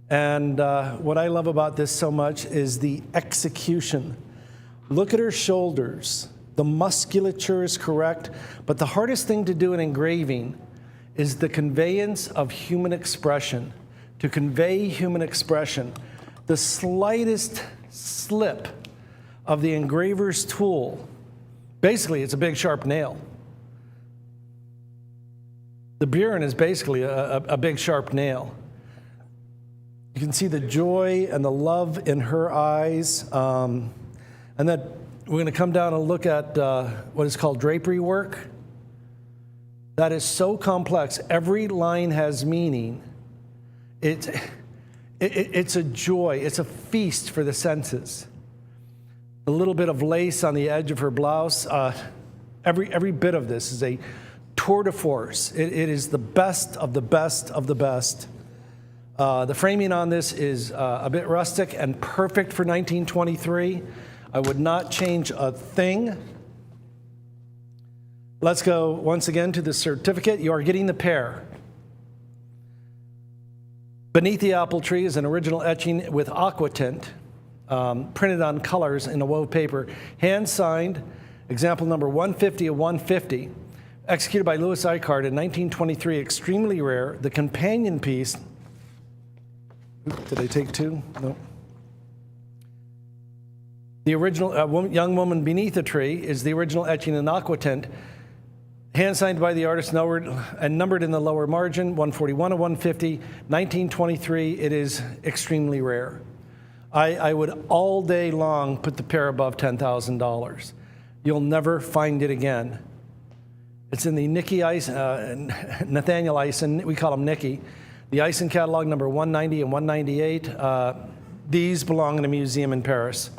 And what I love about this so much is the execution. Look at her shoulders. The musculature is correct, but the hardest thing to do in engraving is the conveyance of human expression. To convey human expression, the slightest slip of the engraver's tool, basically it's a big sharp nail. The burin is basically a big sharp nail. You can see the joy and the love in her eyes. And then we're going to come down and look at what is called drapery work. That is so complex. Every line has meaning. It's a joy. It's a feast for the senses. A little bit of lace on the edge of her blouse. Every bit of this is a tour de force. It is the best of the best of the best. The framing on this is a bit rustic and perfect for 1923. I would not change a thing. Let's go once again to the certificate. You are getting the pair. Beneath the apple tree is an original etching with aqua tint, printed on colors in a wove paper, hand signed, example number 150 of 150, executed by Louis Icard in 1923, extremely rare. The companion piece, did I take two? No. The original young woman beneath the tree is the original etching in aqua tint, hand signed by the artist and numbered in the lower margin, 141 of 150, 1923. It is extremely rare. I would all day long put the pair above $10,000. You'll never find it again. It's in the Nathaniel Eisen, we call him Nicky. The Eisen catalog number 190 and 198. These belong in a museum in Paris.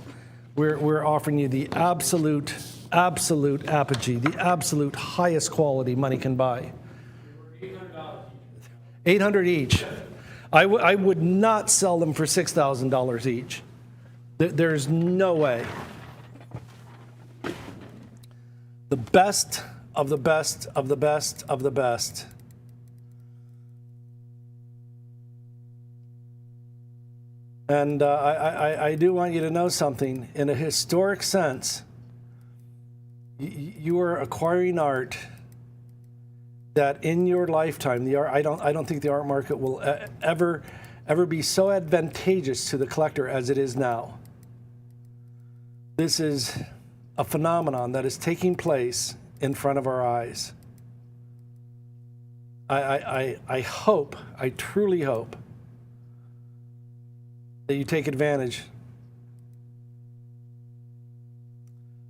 We're offering you the absolute apogee, the absolute highest quality money can buy. $800 each. I would not sell them for $6,000 each. There's no way. The best of the best of the best of the best. And I do want you to know something. In a historic sense, you are acquiring art that in your lifetime, I don't think the art market will ever be so advantageous to the collector as it is now. This is a phenomenon that is taking place in front of our eyes. I hope, I truly hope, that you take advantage.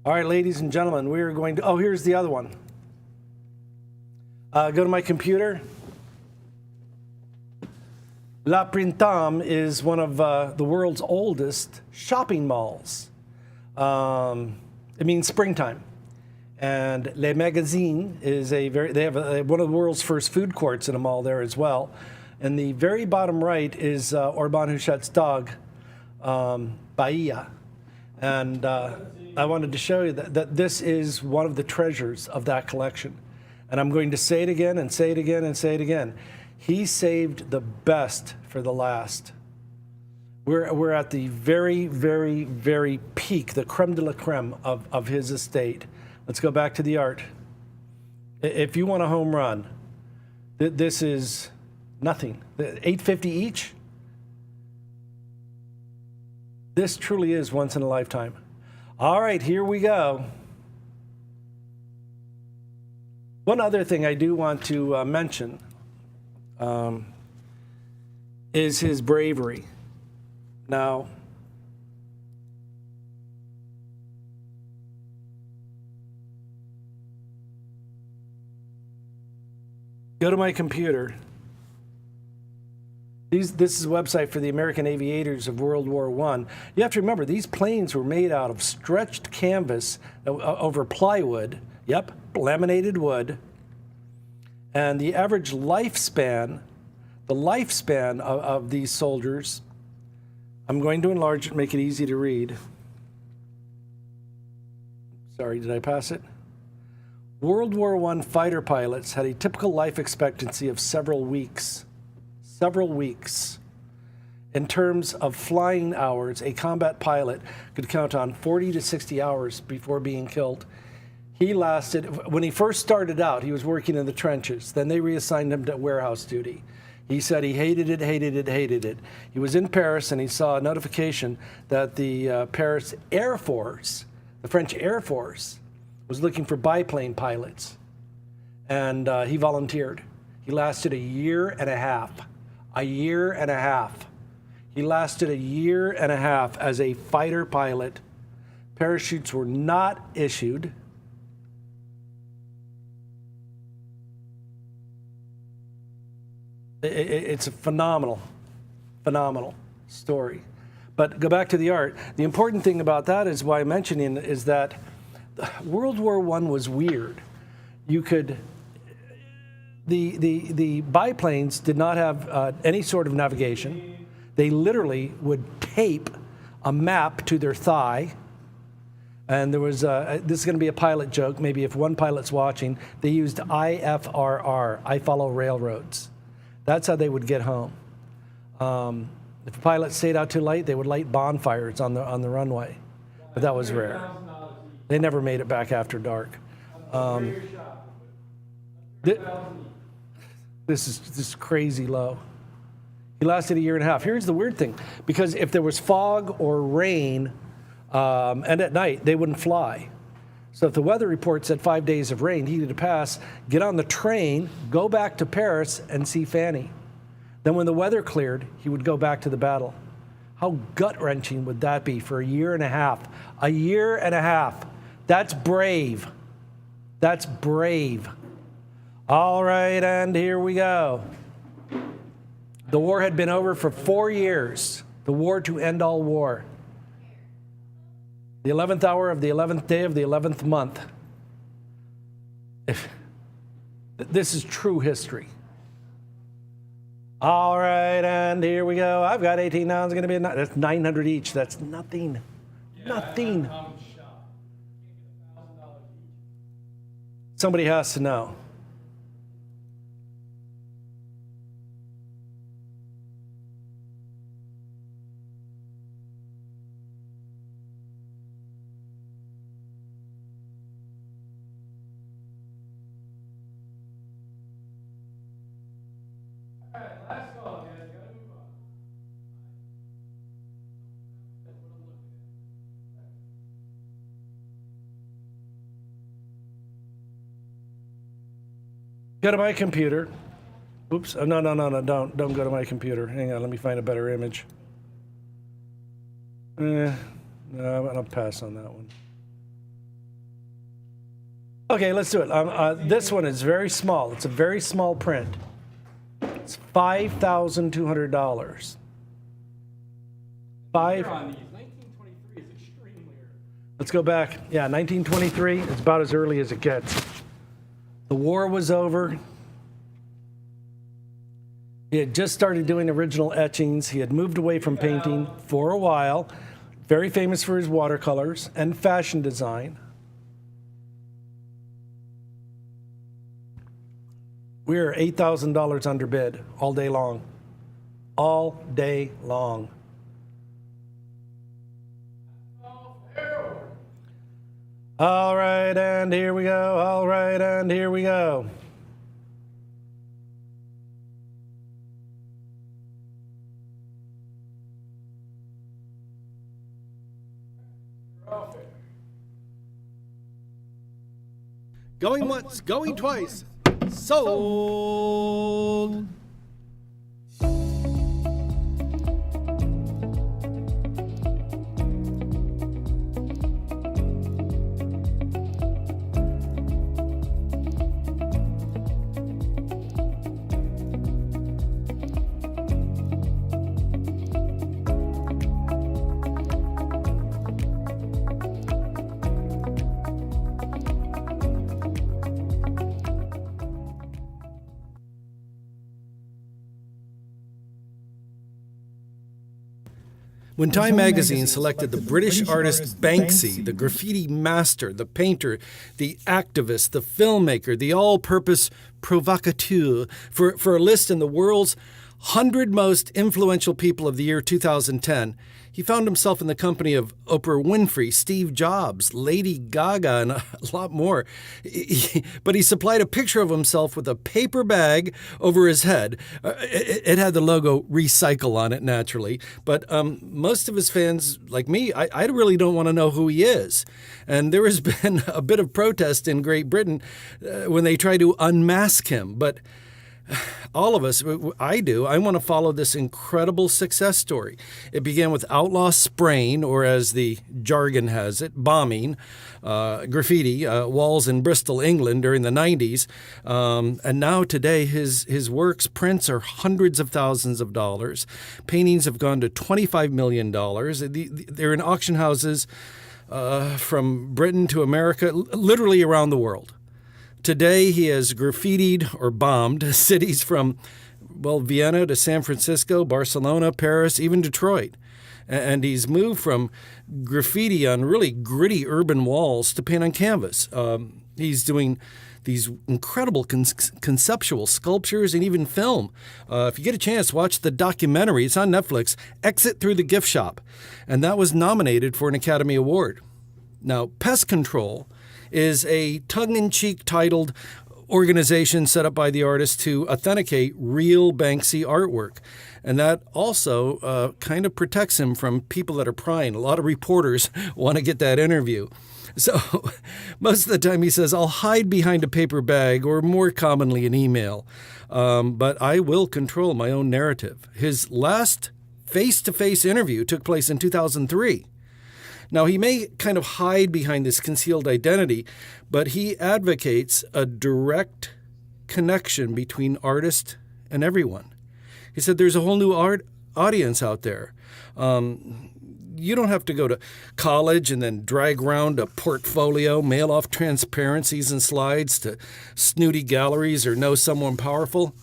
All right, ladies and gentlemen, we are going to, here's the other one. Go to my computer. La Printemps is one of the world's oldest shopping malls. It means springtime. And Les Magazines is they have one of the world's first food courts in a mall there as well. And the very bottom right is Orban Huchet's dog, Bahia. And I wanted to show you that this is one of the treasures of that collection. And I'm going to say it again and say it again and say it again. He saved the best for the last. We're at the very, very, very peak, the creme de la creme of his estate. Let's go back to the art. If you want a home run, this is nothing. $850 each? This truly is once in a lifetime. All right, here we go. One other thing I do want to mention is his bravery. Now, Go to my computer. This is a website for the American aviators of World War I. You have to remember, these planes were made out of stretched canvas over plywood. Yep, laminated wood. And the average lifespan, of these soldiers, I'm going to enlarge it, make it easy to read. Sorry, did I pass it? World War I fighter pilots had a typical life expectancy of several weeks. Several weeks. In terms of flying hours, a combat pilot could count on 40 to 60 hours before being killed. He lasted, when he first started out, he was working in the trenches. Then they reassigned him to warehouse duty. He said he hated it. He was in Paris and he saw a notification that the Paris Air Force, the French Air Force, was looking for biplane pilots. And he volunteered. He lasted a year and a half. A year and a half. He lasted a year and a half as a fighter pilot. Parachutes were not issued. It's a phenomenal story. But go back to the art. The important thing about that is why I'm mentioning is that World War I was weird. You could, the biplanes did not have any sort of navigation. They literally would tape a map to their thigh. And there was, this is going to be a pilot joke, maybe if one pilot's watching, they used IFRR, I follow railroads. That's how they would get home. If a pilot stayed out too late, they would light bonfires on the runway. But that was rare. They never made it back after dark. This is crazy low. He lasted a year and a half. Here's the weird thing, because if there was fog or rain, and at night, they wouldn't fly. So if the weather report said 5 days of rain, he had to pass, get on the train, go back to Paris, and see Fanny. Then when the weather cleared, he would go back to the battle. How gut-wrenching would that be for a year and a half? A year and a half. That's brave. That's brave. All right, and here we go. The war had been over for 4 years. The war to end all war. The 11th hour of the 11th day of the 11th month. This is true history. All right, and here we go. I've got 18 now. It's going to be that's 900 each. That's nothing. Nothing. Somebody has to know. Go to my computer. Oops. Oh, no, don't go to my computer. Hang on, let me find a better image. No, I'll pass on that one. Okay, let's do it. This one is very small. It's a very small print. It's $5,200. 1923 is extremely early. Let's go back. Yeah, 1923. It's about as early as it gets. The war was over. He had just started doing original etchings. He had moved away from painting for a while. Very famous for his watercolors and fashion design. We are $8,000 under bid all day long. All day long. All right, and here we go. All right, and here we go. Going once, going twice. Sold. When Time magazine selected the British artist Banksy, the graffiti master, the painter, the activist, the filmmaker, the all-purpose provocateur, for a list in the world's 100 most influential people of the year 2010, he found himself in the company of Oprah Winfrey, Steve Jobs, Lady Gaga, and a lot more. But he supplied a picture of himself with a paper bag over his head. It had the logo Recycle on it, naturally. But most of his fans, like me, I really don't want to know who he is. And there has been a bit of protest in Great Britain when they try to unmask him. But all of us, I want to follow this incredible success story. It began with outlaw spraying, or as the jargon has it, bombing, graffiti, walls in Bristol, England during the 90s. And now today his works, prints are hundreds of thousands of dollars. Paintings have gone to $25 million. They're in auction houses from Britain to America, literally around the world. Today, he has graffitied or bombed cities from, Vienna to San Francisco, Barcelona, Paris, even Detroit. And he's moved from graffiti on really gritty urban walls to paint on canvas. He's doing these incredible conceptual sculptures and even film. If you get a chance, watch the documentary. It's on Netflix, Exit Through the Gift Shop. And that was nominated for an Academy Award. Now, Pest Control is a tongue-in-cheek titled organization set up by the artist to authenticate real Banksy artwork. And that also kind of protects him from people that are prying. A lot of reporters want to get that interview. So most of the time he says, I'll hide behind a paper bag, or more commonly an email. But I will control my own narrative. His last face-to-face interview took place in 2003. Now, he may kind of hide behind this concealed identity, but he advocates a direct connection between artist and everyone. He said there's a whole new audience out there. You don't have to go to college and then drag around a portfolio, mail off transparencies and slides to snooty galleries or know someone powerful.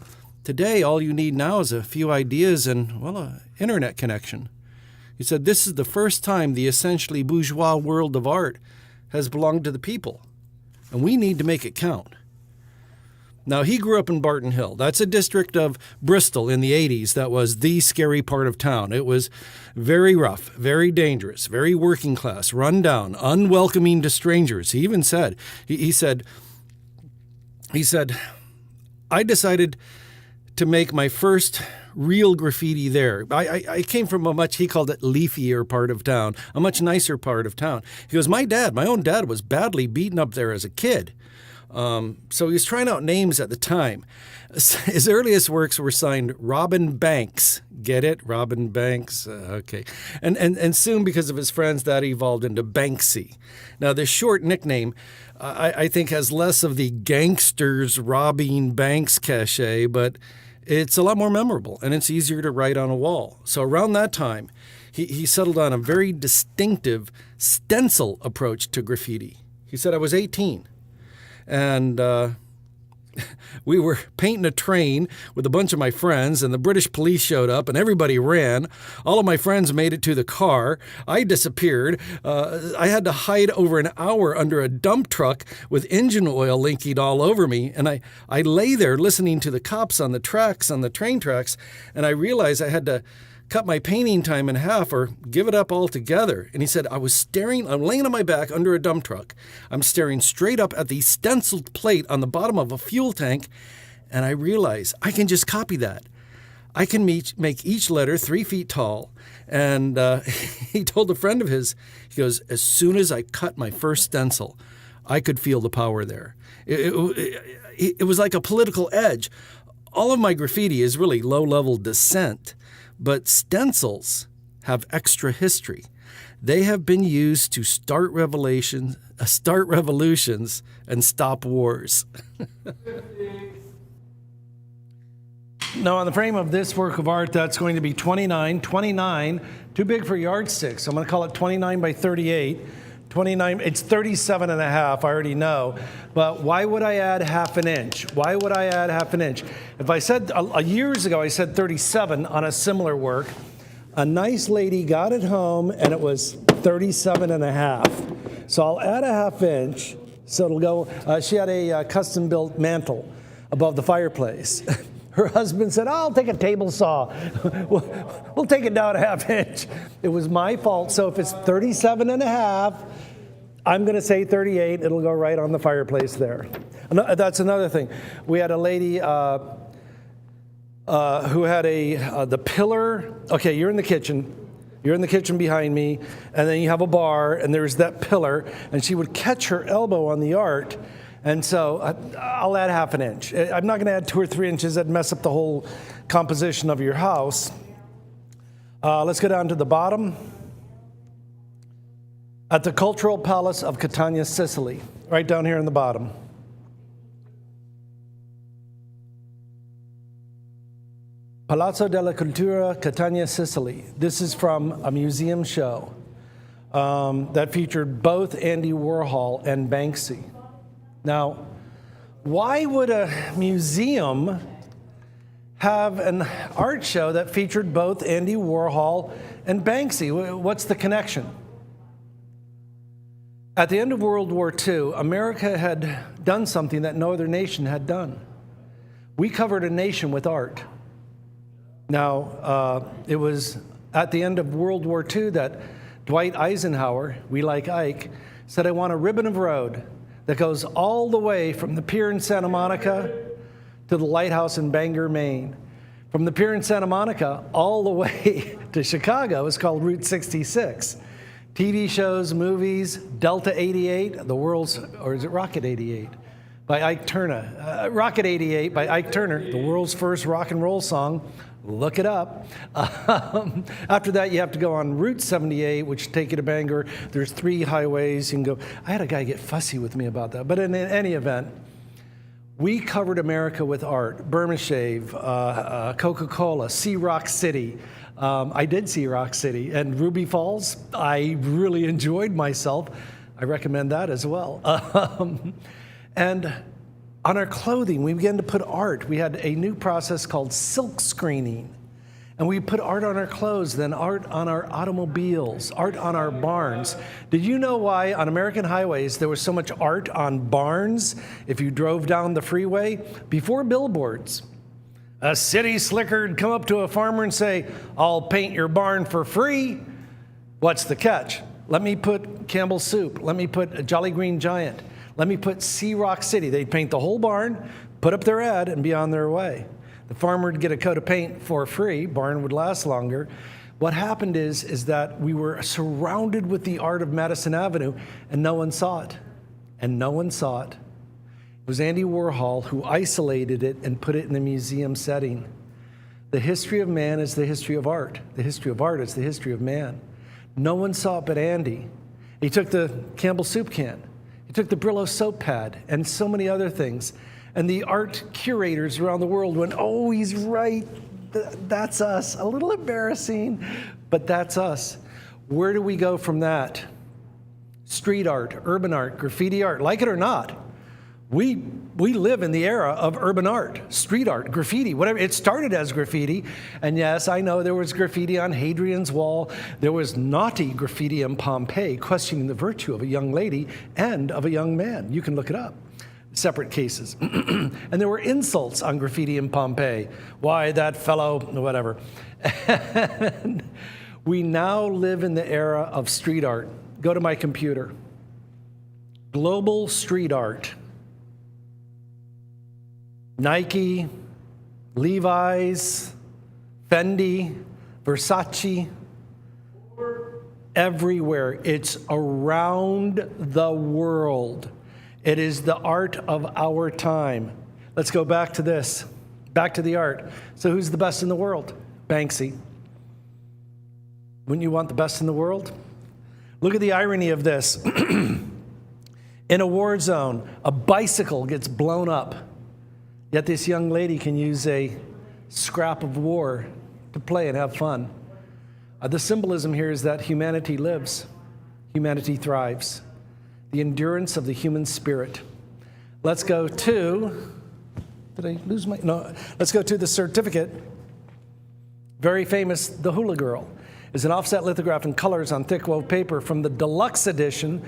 Today, all you need now is a few ideas and, an internet connection. He said, this is the first time the essentially bourgeois world of art has belonged to the people, and we need to make it count. Now, he grew up in Barton Hill. That's a district of Bristol in the 80s that was the scary part of town. It was very rough, very dangerous, very working class, run down, unwelcoming to strangers. He even said, he said, I decided to make my first real graffiti there. I came from he called it leafier part of town, a much nicer part of town. He goes, my own dad was badly beaten up there as a kid. So he was trying out names at the time. His earliest works were signed Robin Banks. Get it? Robin Banks? Okay. And soon, because of his friends, that evolved into Banksy. Now, this short nickname, I think, has less of the gangsters robbing banks cachet, but it's a lot more memorable, and it's easier to write on a wall. So around that time, he settled on a very distinctive stencil approach to graffiti. He said, I was 18, and we were painting a train with a bunch of my friends, and the British police showed up, and everybody ran. All of my friends made it to the car. I disappeared. I had to hide over an hour under a dump truck with engine oil leaking all over me, and I lay there listening to the cops on the train tracks, and I realized I had to cut my painting time in half or give it up altogether. And he said, I'm laying on my back under a dump truck. I'm staring straight up at the stenciled plate on the bottom of a fuel tank, and I realize I can just copy that. I can make each letter 3 feet tall. And he told a friend of his, he goes, as soon as I cut my first stencil, I could feel the power there. It was like a political edge. All of my graffiti is really low-level dissent. But stencils have extra history. They have been used to start revolutions, and stop wars. Now, on the frame of this work of art, that's going to be 29, too big for yardsticks. So I'm going to call it 29 by 38. 29, it's 37 and a half, I already know. But why would I add half an inch? Why would I add half an inch? If I said, years ago, I said 37 on a similar work, A nice lady got it home and it was 37 and a half. So I'll add a half inch. So it'll go, she had a custom built mantle above the fireplace. Her husband said, I'll take a table saw. We'll take it down a half inch. It was my fault. So if it's 37 and a half, I'm going to say 38. It'll go right on the fireplace there. That's another thing. We had a lady who had the pillar. Okay, you're in the kitchen. You're in the kitchen behind me, and then you have a bar, and there's that pillar, and she would catch her elbow on the art, and so I'll add half an inch. I'm not going to add 2 or 3 inches. That'd mess up the whole composition of your house. Let's go down to the bottom. At the Cultural Palace of Catania, Sicily, right down here in the bottom. Palazzo della Cultura, Catania, Sicily. This is from a museum show that featured both Andy Warhol and Banksy. Now, why would a museum have an art show that featured both Andy Warhol and Banksy? What's the connection? At the end of World War II, America had done something that no other nation had done. We covered a nation with art. Now, it was at the end of World War II that Dwight Eisenhower, we like Ike, said, I want a ribbon of road that goes all the way from the pier in Santa Monica to the lighthouse in Bangor, Maine. From the pier in Santa Monica all the way to Chicago is called Route 66. TV shows, movies, Delta 88, the world's, or is it Rocket 88? By Ike Turner. Rocket 88 by Ike Turner, the world's first rock and roll song. Look it up. After that, you have to go on Route 78, which take you to Bangor. There's 3 highways. You can go. I had a guy get fussy with me about that. But in any event, we covered America with art. Burma Shave, Coca-Cola, See Rock City. I did see Rock City. And Ruby Falls, I really enjoyed myself. I recommend that as well. And on our clothing, we began to put art. We had a new process called silk screening. And we put art on our clothes, then art on our automobiles, art on our barns. Did you know why on American highways there was so much art on barns if you drove down the freeway? Before billboards, a city slicker would come up to a farmer and say, I'll paint your barn for free. What's the catch? Let me put Campbell's Soup. Let me put a Jolly Green Giant. Let me put See Rock City. They'd paint the whole barn, put up their ad, and be on their way. The farmer would get a coat of paint for free. Barn would last longer. What happened is that we were surrounded with the art of Madison Avenue, and no one saw it. And no one saw it. It was Andy Warhol who isolated it and put it in a museum setting. The history of man is the history of art. The history of art is the history of man. No one saw it but Andy. He took the Campbell's Soup can. He took the Brillo soap pad and so many other things. And the art curators around the world went, oh, he's right. That's us. A little embarrassing, but that's us. Where do we go from that? Street art, urban art, graffiti art, like it or not. We live in the era of urban art, street art, graffiti, whatever. It started as graffiti, and yes, I know there was graffiti on Hadrian's Wall. There was naughty graffiti in Pompeii, questioning the virtue of a young lady and of a young man. You can look it up. Separate cases. And there were insults on graffiti in Pompeii. Why, that fellow, whatever. And we now live in the era of street art. Go to my computer. Global street art. Nike, Levi's, Fendi, Versace, everywhere. It's around the world. It is the art of our time. Let's go back to this, back to the art. So who's the best in the world? Banksy. Wouldn't you want the best in the world? Look at the irony of this. In a war zone, a bicycle gets blown up. Yet this young lady can use a scrap of war to play and have fun. The symbolism here is that humanity lives, humanity thrives. The endurance of the human spirit. Let's go to, did I lose my, no, let's go to the certificate. Very famous, the Hula Girl. is an offset lithograph in colors on thick wove paper from the deluxe edition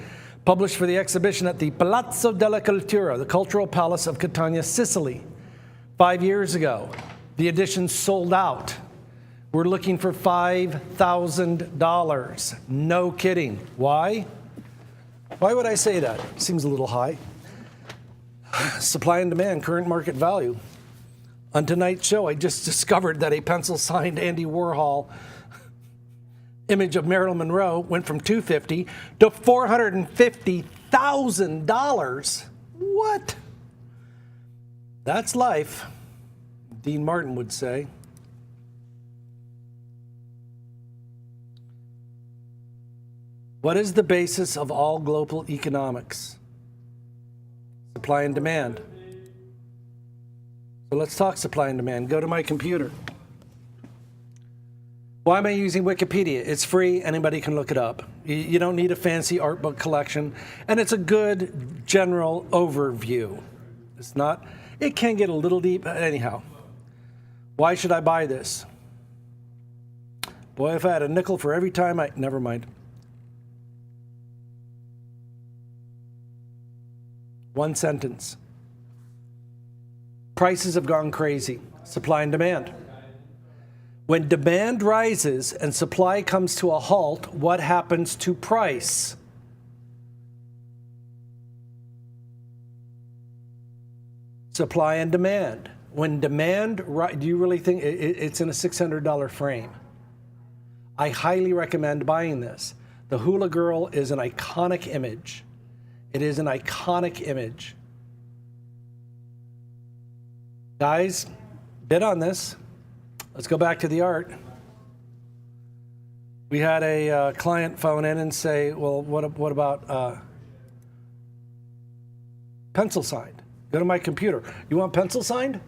published for the exhibition at the Palazzo della Cultura, the Cultural Palace of Catania, Sicily. 5 years ago, the edition sold out. We're looking for $5,000. No kidding. Why? Why would I say that? Seems a little high. Supply and demand, current market value. On tonight's show, I just discovered that a pencil-signed Andy Warhol image of Marilyn Monroe went from $250 to $450,000. What? That's life, Dean Martin would say. What is the basis of all global economics? Supply and demand. So let's talk supply and demand. Go to my computer. Why am I using Wikipedia? It's free. Anybody can look it up. You don't need a fancy art book collection. And it's a good general overview. It's not, it can get a little deep. Anyhow, why should I buy this? Boy, if I had a nickel for every time never mind. One sentence. Prices have gone crazy. Supply and demand. When demand rises and supply comes to a halt, what happens to price? Supply and demand. When demand, do you really think it's in a $600 frame? I highly recommend buying this. The Hula Girl is an iconic image. It is an iconic image. Guys, bid on this. Let's go back to the art. We had a client phone in and say, well, what about pencil signed? Go to my computer. You want pencil signed?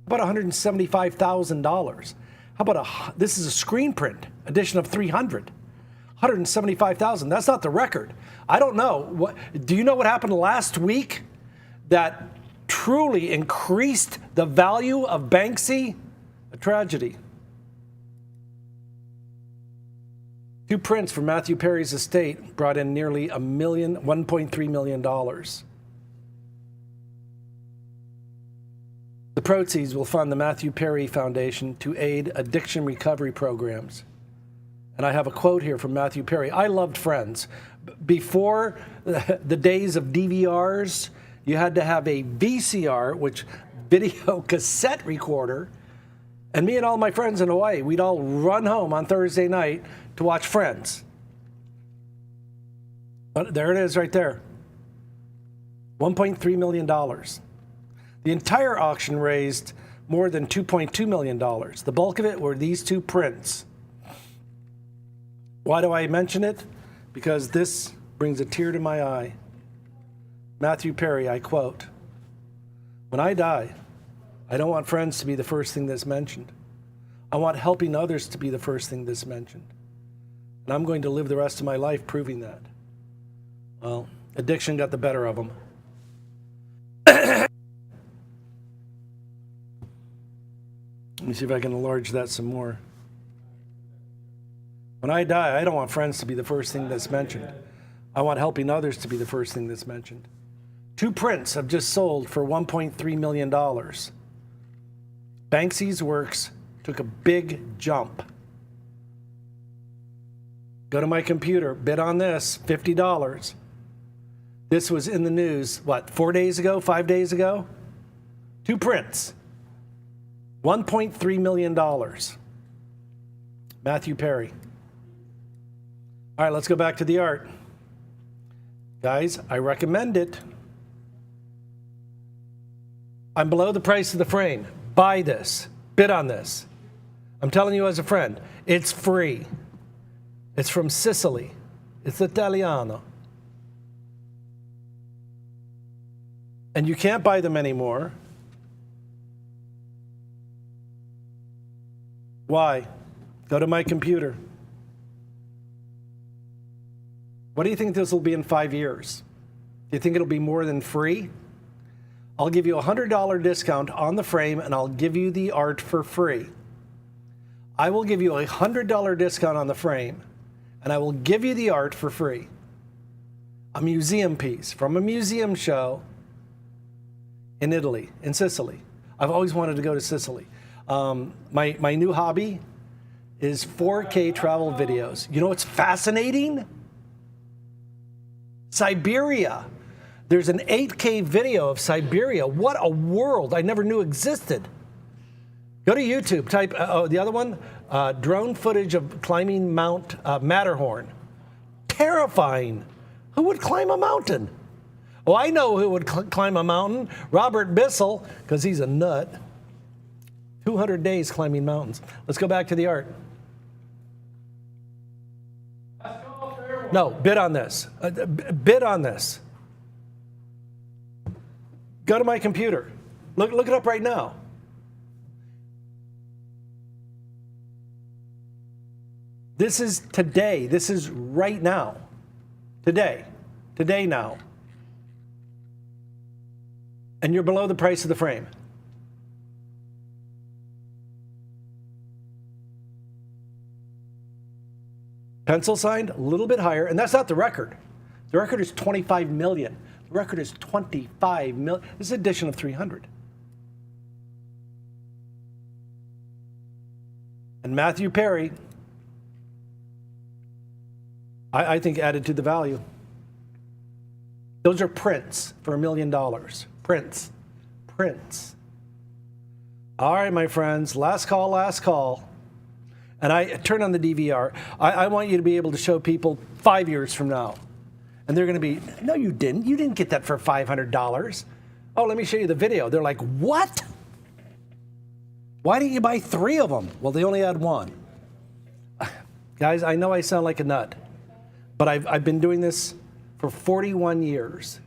About $175,000. How about this is a screen print edition of 300. $175,000. That's not the record. I don't know. Do you know what happened last week that truly increased the value of Banksy? A tragedy. 2 prints from Matthew Perry's estate brought in nearly $1.3 million. The proceeds will fund the Matthew Perry Foundation to aid addiction recovery programs. And I have a quote here from Matthew Perry. I loved Friends. Before the days of DVRs, you had to have a VCR, which video cassette recorder. And me and all my friends in Hawaii, we'd all run home on Thursday night to watch Friends. But there it is right there. $1.3 million. The entire auction raised more than $2.2 million. The bulk of it were these 2 prints. Why do I mention it? Because this brings a tear to my eye. Matthew Perry, I quote, "When I die, I don't want friends to be the first thing that's mentioned. I want helping others to be the first thing that's mentioned. And I'm going to live the rest of my life proving that." Well, addiction got the better of him. Let me see if I can enlarge that some more. When I die, I don't want friends to be the first thing that's mentioned. I want helping others to be the first thing that's mentioned. 2 prints have just sold for $1.3 million. Banksy's works took a big jump. Go to my computer, bid on this, $50. This was in the news, 4 days ago, 5 days ago? 2 prints, $1.3 million. Matthew Perry. All right, let's go back to the art. Guys, I recommend it. I'm below the price of the frame. Buy this. Bid on this. I'm telling you as a friend, it's free. It's from Sicily. It's Italiano. And you can't buy them anymore. Why? Go to my computer. What do you think this will be in 5 years? Do you think it'll be more than free? I'll give you a $100 discount on the frame and I'll give you the art for free. I will give you a $100 discount on the frame, and I will give you the art for free. A museum piece from a museum show in Italy, in Sicily. I've always wanted to go to Sicily. My new hobby is 4K travel videos. You know what's fascinating? Siberia. There's an 8K video of Siberia. What a world I never knew existed. Go to YouTube, type, the other one, drone footage of climbing Mount Matterhorn. Terrifying. Who would climb a mountain? Oh, I know who would climb a mountain. Robert Bissell, because he's a nut. 200 days climbing mountains. Let's go back to the art. No, bid on this. Bid on this. Go to my computer. Look it up right now. This is today. This is right now. Today. Today now. And you're below the price of the frame. Pencil signed, a little bit higher, and that's not the record. The record is 25 million. The record is 25 million. This is an addition of 300. And Matthew Perry, I think, added to the value. Those are prints for $1 million. Prints. Prints. All right, my friends, last call, last call. And I turn on the DVR. I want you to be able to show people 5 years from now. And they're going to be, no, you didn't. You didn't get that for $500. Oh, let me show you the video. They're like, what? Why didn't you buy 3 of them? Well, they only had 1. Guys, I know I sound like a nut, but I've been doing this for 41 years.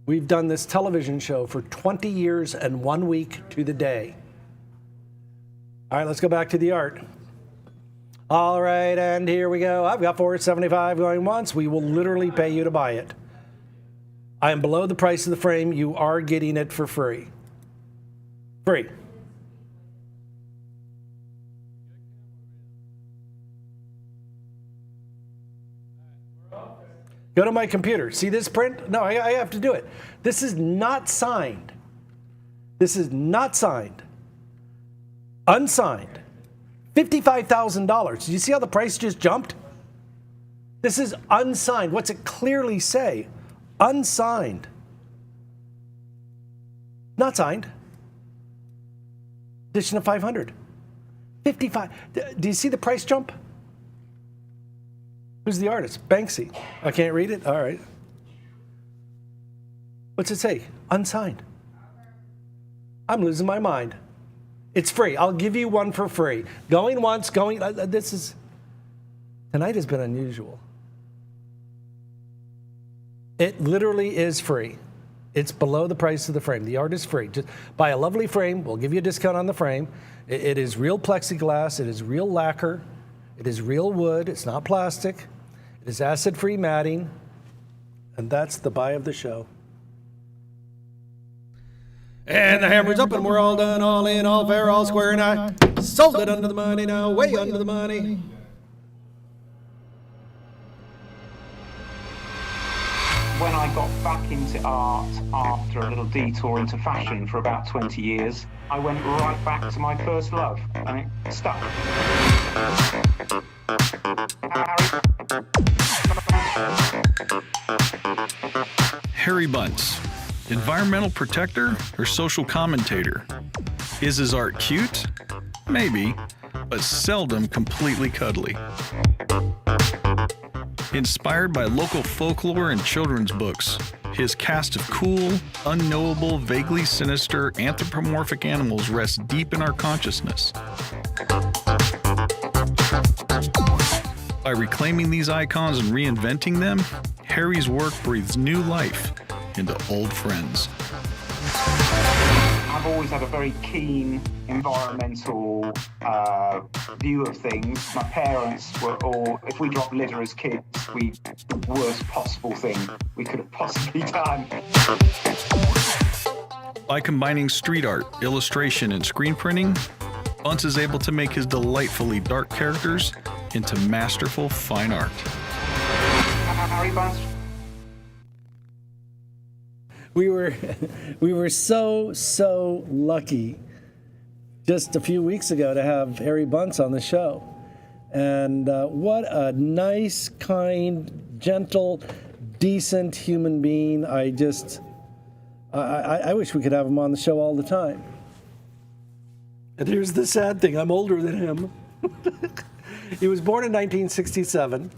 We've done this television show for 20 years and 1 week to the day. All right, let's go back to the art. All right, and here we go. I've got $475 going once. We will literally pay you to buy it. I am below the price of the frame. You are getting it for free. Free. Go to my computer. See this print? No, I have to do it. This is not signed. This is not signed. Unsigned. $55,000. Do you see how the price just jumped? This is unsigned. What's it clearly say? Unsigned. Not signed. Addition of 500. 55. Do you see the price jump? Who's the artist? Banksy. I can't read it? All right. What's it say? Unsigned. I'm losing my mind. It's free. I'll give you one for free. Going once, going... Tonight has been unusual. It literally is free. It's below the price of the frame. The art is free. Just buy a lovely frame. We'll give you a discount on the frame. It is real plexiglass. It is real lacquer. It is real wood. It's not plastic. It is acid-free matting. And that's the buy of the show. And the hammer's up and we're all done, all in, all fair, all square, and I sold it under the money now, way under the money. When I got back into art after a little detour into fashion for about 20 years, I went right back to my first love, and it stuck. Harry Bunce, environmental protector or social commentator? Is his art cute? Maybe, but seldom completely cuddly. Inspired by local folklore and children's books, his cast of cool, unknowable, vaguely sinister, anthropomorphic animals rests deep in our consciousness. By reclaiming these icons and reinventing them, Harry's work breathes new life into old friends. I've always had a very keen environmental view of things. My parents were all, if we dropped litter as kids, the worst possible thing we could have possibly done. By combining street art, illustration, and screen printing, Bunce is able to make his delightfully dark characters into masterful fine art. Harry Bunce. We were so lucky just a few weeks ago to have Harry Bunce on the show. And what a nice, kind, gentle, decent human being. I wish we could have him on the show all the time. And here's the sad thing, I'm older than him. He was born in 1967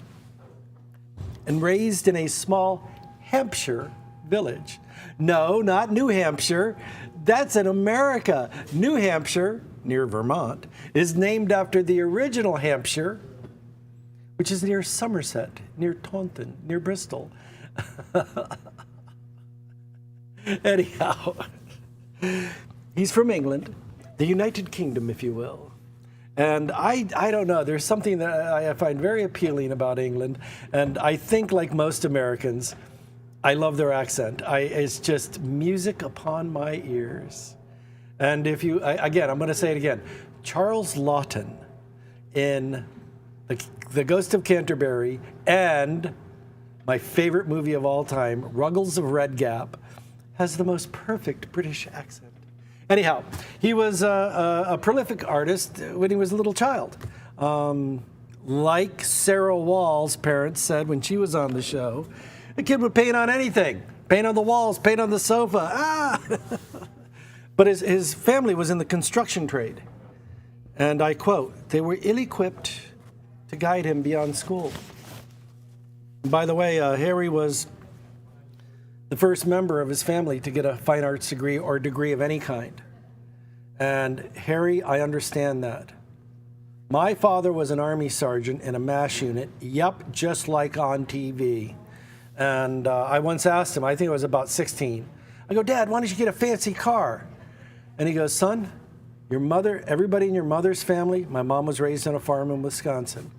and raised in a small Hampshire village. No, not New Hampshire. That's in America. New Hampshire, near Vermont, is named after the original Hampshire, which is near Somerset, near Taunton, near Bristol. Anyhow, he's from England, the United Kingdom, if you will. And I don't know, there's something that I find very appealing about England. And I think, like most Americans, I love their accent. It's just music upon my ears. And if you, again, I'm going to say it again. Charles Laughton in The Ghost of Canterbury and my favorite movie of all time, Ruggles of Red Gap, has the most perfect British accent. Anyhow, he was a prolific artist when he was a little child. Like Sarah Wall's parents said when she was on the show, the kid would paint on anything. Paint on the walls, paint on the sofa. Ah! But his family was in the construction trade. And I quote, they were ill-equipped to guide him beyond school. And by the way, Harry was the first member of his family to get a fine arts degree or degree of any kind. And Harry, I understand that. My father was an Army sergeant in a MASH unit, yep, just like on TV. And I once asked him, I think I was about 16, I go, Dad, why don't you get a fancy car? And he goes, son, your mother, everybody in your mother's family, my mom was raised on a farm in Wisconsin,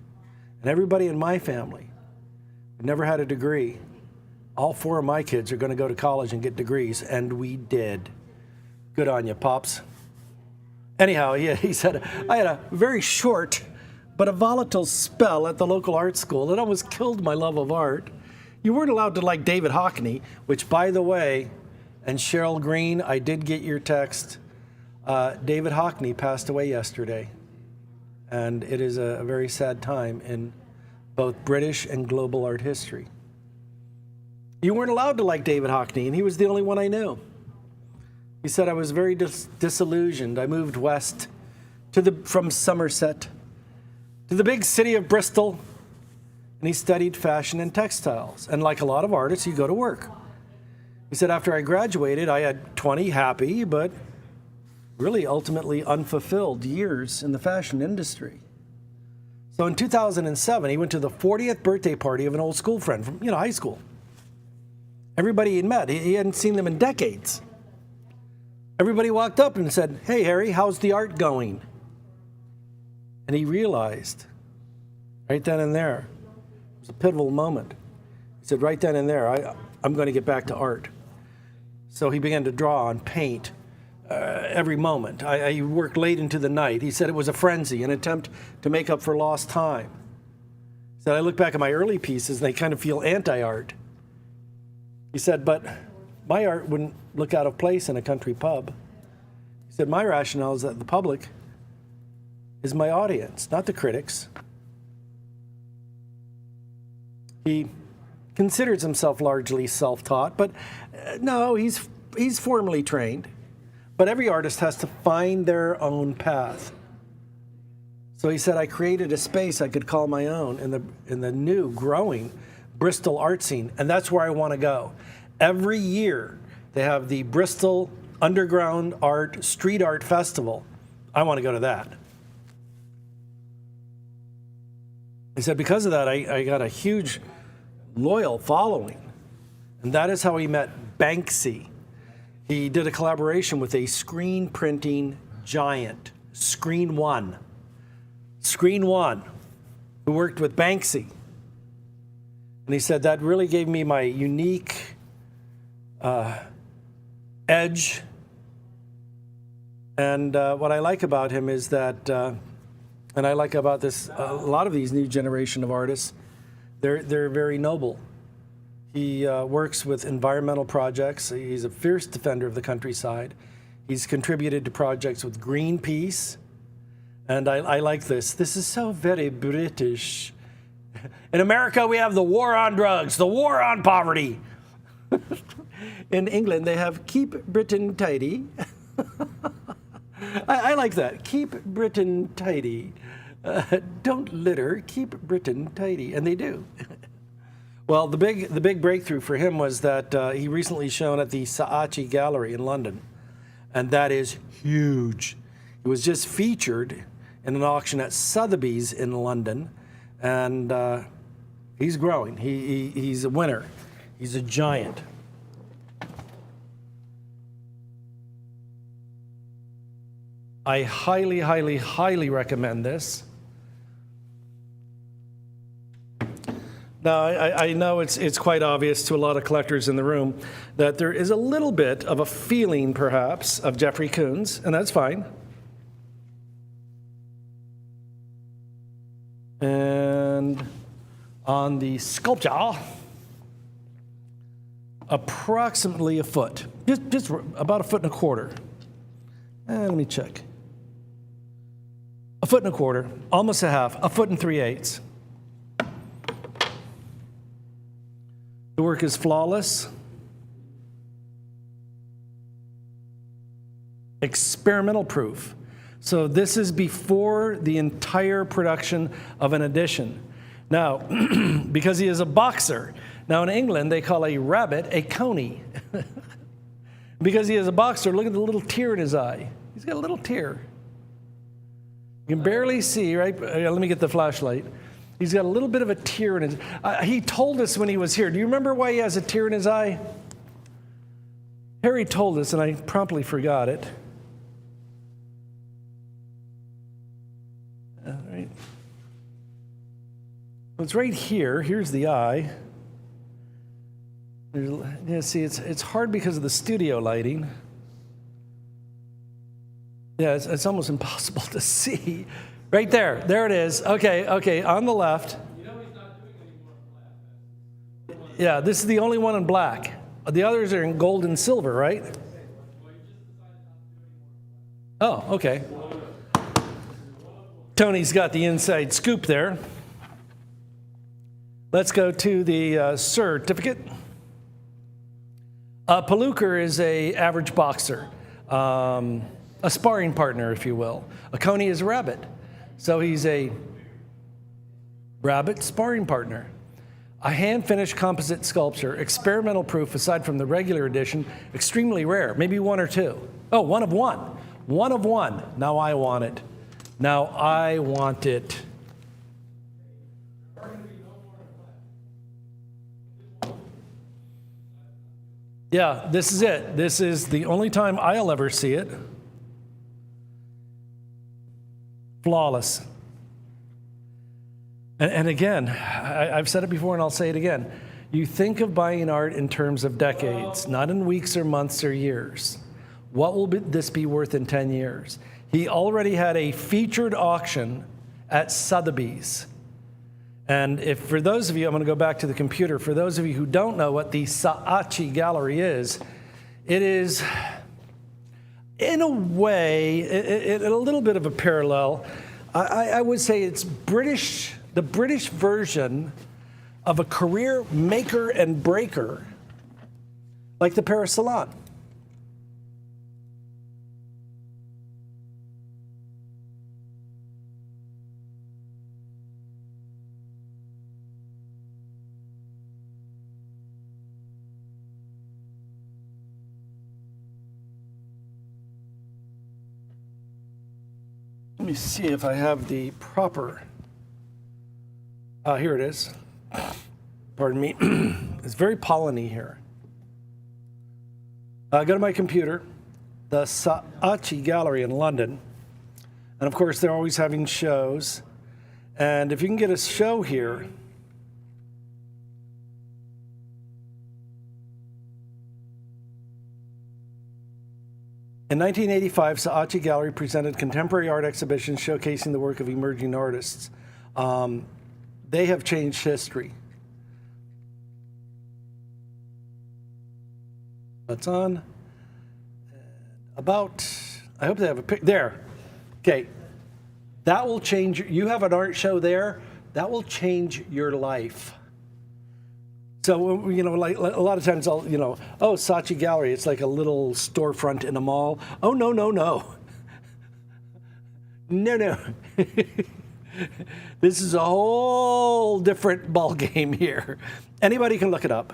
and everybody in my family never had a degree. All 4 of my kids are going to go to college and get degrees, and we did. Good on you, Pops. Anyhow, he said, I had a very short but a volatile spell at the local art school. It almost killed my love of art. You weren't allowed to like David Hockney, which, by the way, and Cheryl Green, I did get your text. David Hockney passed away yesterday, and it is a very sad time in both British and global art history. You weren't allowed to like David Hockney, and he was the only one I knew. He said, I was very disillusioned. I moved west from Somerset to the big city of Bristol, and he studied fashion and textiles. And like a lot of artists, you go to work. He said, after I graduated, I had 20 happy, but really ultimately unfulfilled years in the fashion industry. So in 2007, he went to the 40th birthday party of an old school friend from high school. Everybody he'd met, he hadn't seen them in decades. Everybody walked up and said, hey, Harry, how's the art going? And he realized right then and there, it was a pivotal moment. He said, right then and there, I'm going to get back to art. So he began to draw and paint every moment. I worked late into the night. He said it was a frenzy, an attempt to make up for lost time. He said, I look back at my early pieces and they kind of feel anti-art. He said, but my art wouldn't look out of place in a country pub. He said, my rationale is that the public is my audience, not the critics. He considers himself largely self-taught, but no, he's formally trained. But every artist has to find their own path. So he said, I created a space I could call my own in the new, growing Bristol art scene, and that's where I want to go. Every year, they have the Bristol Underground Art Street Art Festival. I want to go to that. He said, because of that, I got a huge, loyal following. And that is how he met Banksy. He did a collaboration with a screen printing giant, Screen One, who worked with Banksy. And he said, that really gave me my unique, edge. And what I like about him is that, and I like about this, a lot of these new generation of artists, they're very noble. He works with environmental projects. He's a fierce defender of the countryside. He's contributed to projects with Greenpeace. And I like this. This is so very British. In America, we have the war on drugs, the war on poverty. In England, they have Keep Britain Tidy. I like that. Keep Britain tidy. Don't litter. Keep Britain tidy. And they do. Well, the big breakthrough for him was that he recently shown at the Saatchi Gallery in London. And that is huge. It was just featured in an auction at Sotheby's in London. And he's growing. He's a winner. He's a giant. I highly, highly, highly recommend this. Now, I know it's quite obvious to a lot of collectors in the room that there is a little bit of a feeling, perhaps, of Jeffrey Koons, and that's fine. And on the sculpture, approximately a foot, just about a foot and a quarter. Let me check. A foot and a quarter, almost a half, a foot and 3/8. The work is flawless, experimental proof. So this is before the entire production of an edition. Now, because he is a boxer, now in England they call a rabbit a coney. Because he is a boxer, look at the little tear in his eye. He's got a little tear. You can barely see, right? Let me get the flashlight. He's got a little bit of a tear in his eye. He told us when he was here. Do you remember why he has a tear in his eye? Harry told us, and I promptly forgot it. All right. Well, it's right here. Here's the eye. See, it's hard because of the studio lighting. Yeah, it's almost impossible to see. Right there. There it is. Okay, on the left. You know he's not doing any more in black. Yeah, this is the only one in black. The others are in gold and silver, right? Oh, okay. Tony's got the inside scoop there. Let's go to the certificate. Palooker is an average boxer. A sparring partner, if you will. A coney is a rabbit. So he's a rabbit sparring partner. A hand-finished composite sculpture, experimental proof aside from the regular edition, extremely rare, maybe one or two. Oh, one of one. One of one. Now I want it. Now I want it. Yeah, this is it. This is the only time I'll ever see it. Flawless. And again, I've said it before and I'll say it again. You think of buying art in terms of decades, not in weeks or months or years. What will this be worth in 10 years? He already had a featured auction at Sotheby's. And if for those of you, I'm going to go back to the computer, for those of you who don't know what the Saatchi Gallery is, it is, in a way, a little bit of a parallel. I would say it's the British version of a career maker and breaker, like the Paris Salon. Let me see if I have the proper. Here it is. Pardon me. It's very polleny here. Go to my computer, the Saatchi Gallery in London. And of course, they're always having shows. And if you can get a show here, In 1985, Saatchi Gallery presented contemporary art exhibitions showcasing the work of emerging artists. They have changed history. That's on. About, I hope they have a pic, there. Okay, that will change, you have an art show there, that will change your life. So, you know, like a lot of times I'll, you know, oh, Saatchi Gallery, it's like a little storefront in a mall. Oh, no, no, no. No, no. This is a whole different ball game here. Anybody can look it up.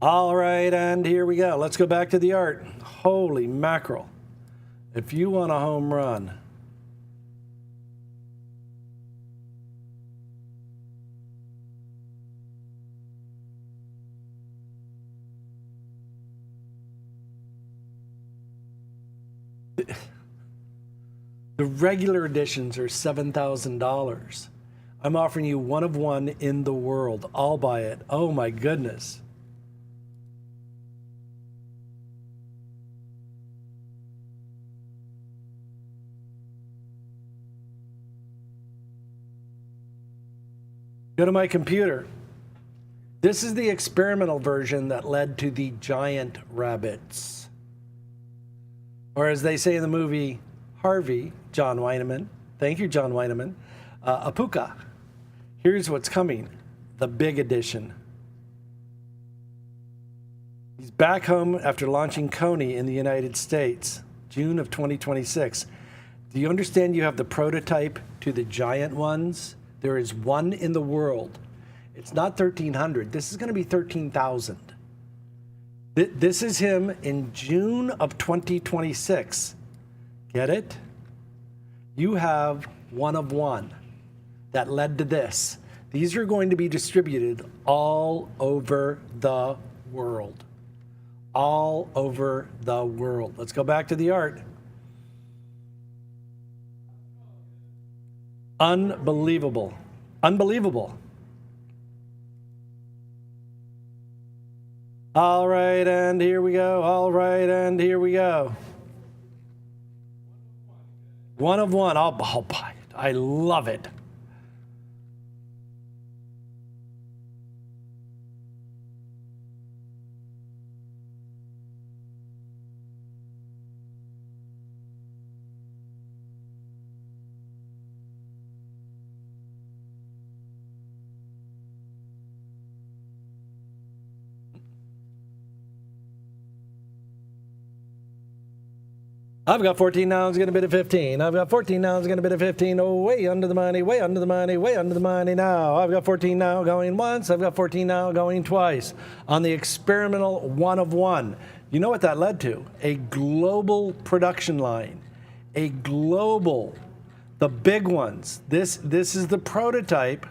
All right, and here we go. Let's go back to the art. Holy mackerel. If you want a home run. The regular editions are $7,000. I'm offering you one of one in the world. I'll buy it. Oh my goodness. Go to my computer. This is the experimental version that led to the giant rabbits. Or as they say in the movie Harvey, John Weineman, thank you, John Weineman, a puka. Here's what's coming, the big edition. He's back home after launching Coney in the United States, June of 2026. Do you understand you have the prototype to the giant ones? There is one in the world. It's not 1,300. This is going to be 13,000. This is him in June of 2026. Get it? You have one of one that led to this. These are going to be distributed all over the world. All over the world. Let's go back to the art. Unbelievable. Unbelievable. All right, and here we go. All right, and here we go. One of one. I'll buy it. I love it. I've got 14 now, it's going to bid at 15. I've got 14 now, it's going to bid at 15. Oh, way under the money, way under the money, way under the money now. I've got 14 now going once. I've got 14 now going twice on the experimental one of one. You know what that led to? A global production line. A global, the big ones. This is the prototype.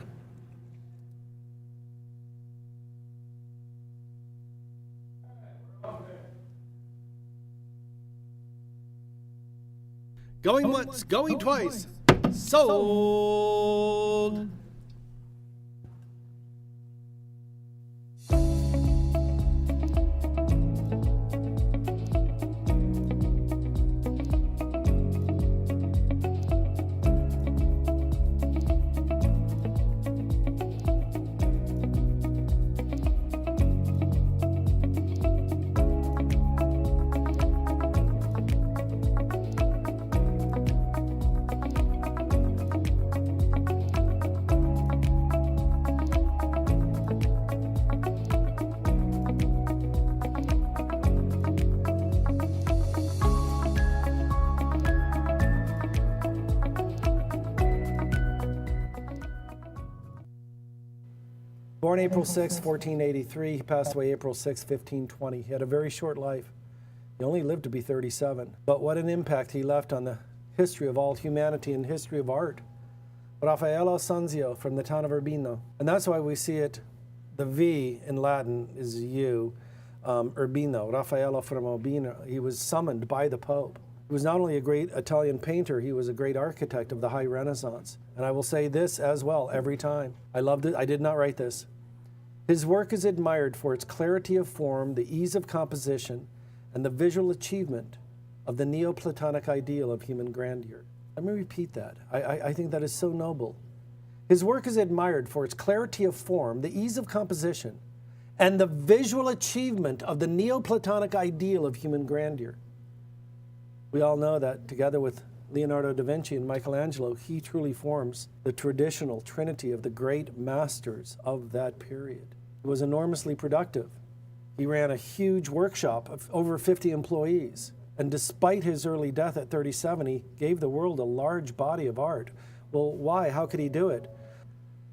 Going once, going twice. Sold. Born April 6, 1483. He passed away April 6, 1520. He had a very short life. He only lived to be 37. But what an impact he left on the history of all humanity and history of art. Raffaello Sanzio from the town of Urbino. And that's why we see it, the V in Latin is U, Urbino, Raffaello from Urbino. He was summoned by the Pope. He was not only a great Italian painter, he was a great architect of the High Renaissance. And I will say this as well every time. I loved it. I did not write this. His work is admired for its clarity of form, the ease of composition, and the visual achievement of the Neoplatonic ideal of human grandeur. Let me repeat that. I think that is so noble. His work is admired for its clarity of form, the ease of composition, and the visual achievement of the Neoplatonic ideal of human grandeur. We all know that together with Leonardo da Vinci and Michelangelo, he truly forms the traditional trinity of the great masters of that period. He was enormously productive. He ran a huge workshop of over 50 employees. And despite his early death at 37, he gave the world a large body of art. Well, why? How could he do it?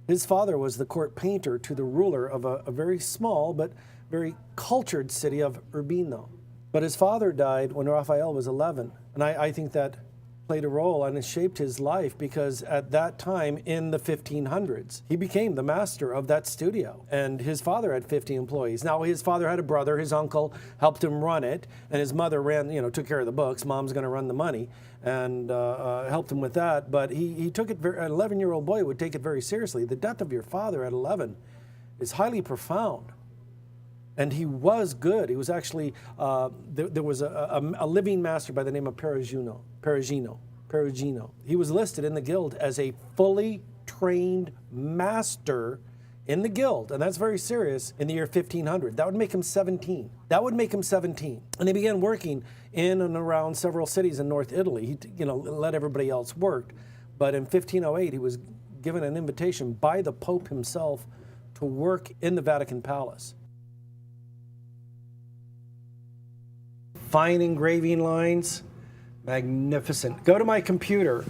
His father was the court painter to the ruler of a very small but very cultured city of Urbino. But his father died when Raphael was 11. And I think that played a role and it shaped his life, because at that time in the 1500s, he became the master of that studio. And his father had 50 employees. Now, his father had a brother, his uncle helped him run it, and his mother took care of the books. Mom's going to run the money, and helped him with that. But he took it, an 11-year-old boy would take it very seriously. The death of your father at 11 is highly profound. And he was good. He was actually, there was a living master by the name of Perugino. He was listed in the guild as a fully trained master in the guild, and that's very serious, in the year 1500. That would make him 17. And he began working in and around several cities in North Italy. He let everybody else work. But in 1508, he was given an invitation by the Pope himself to work in the Vatican Palace. Fine engraving lines, magnificent. Go to my computer.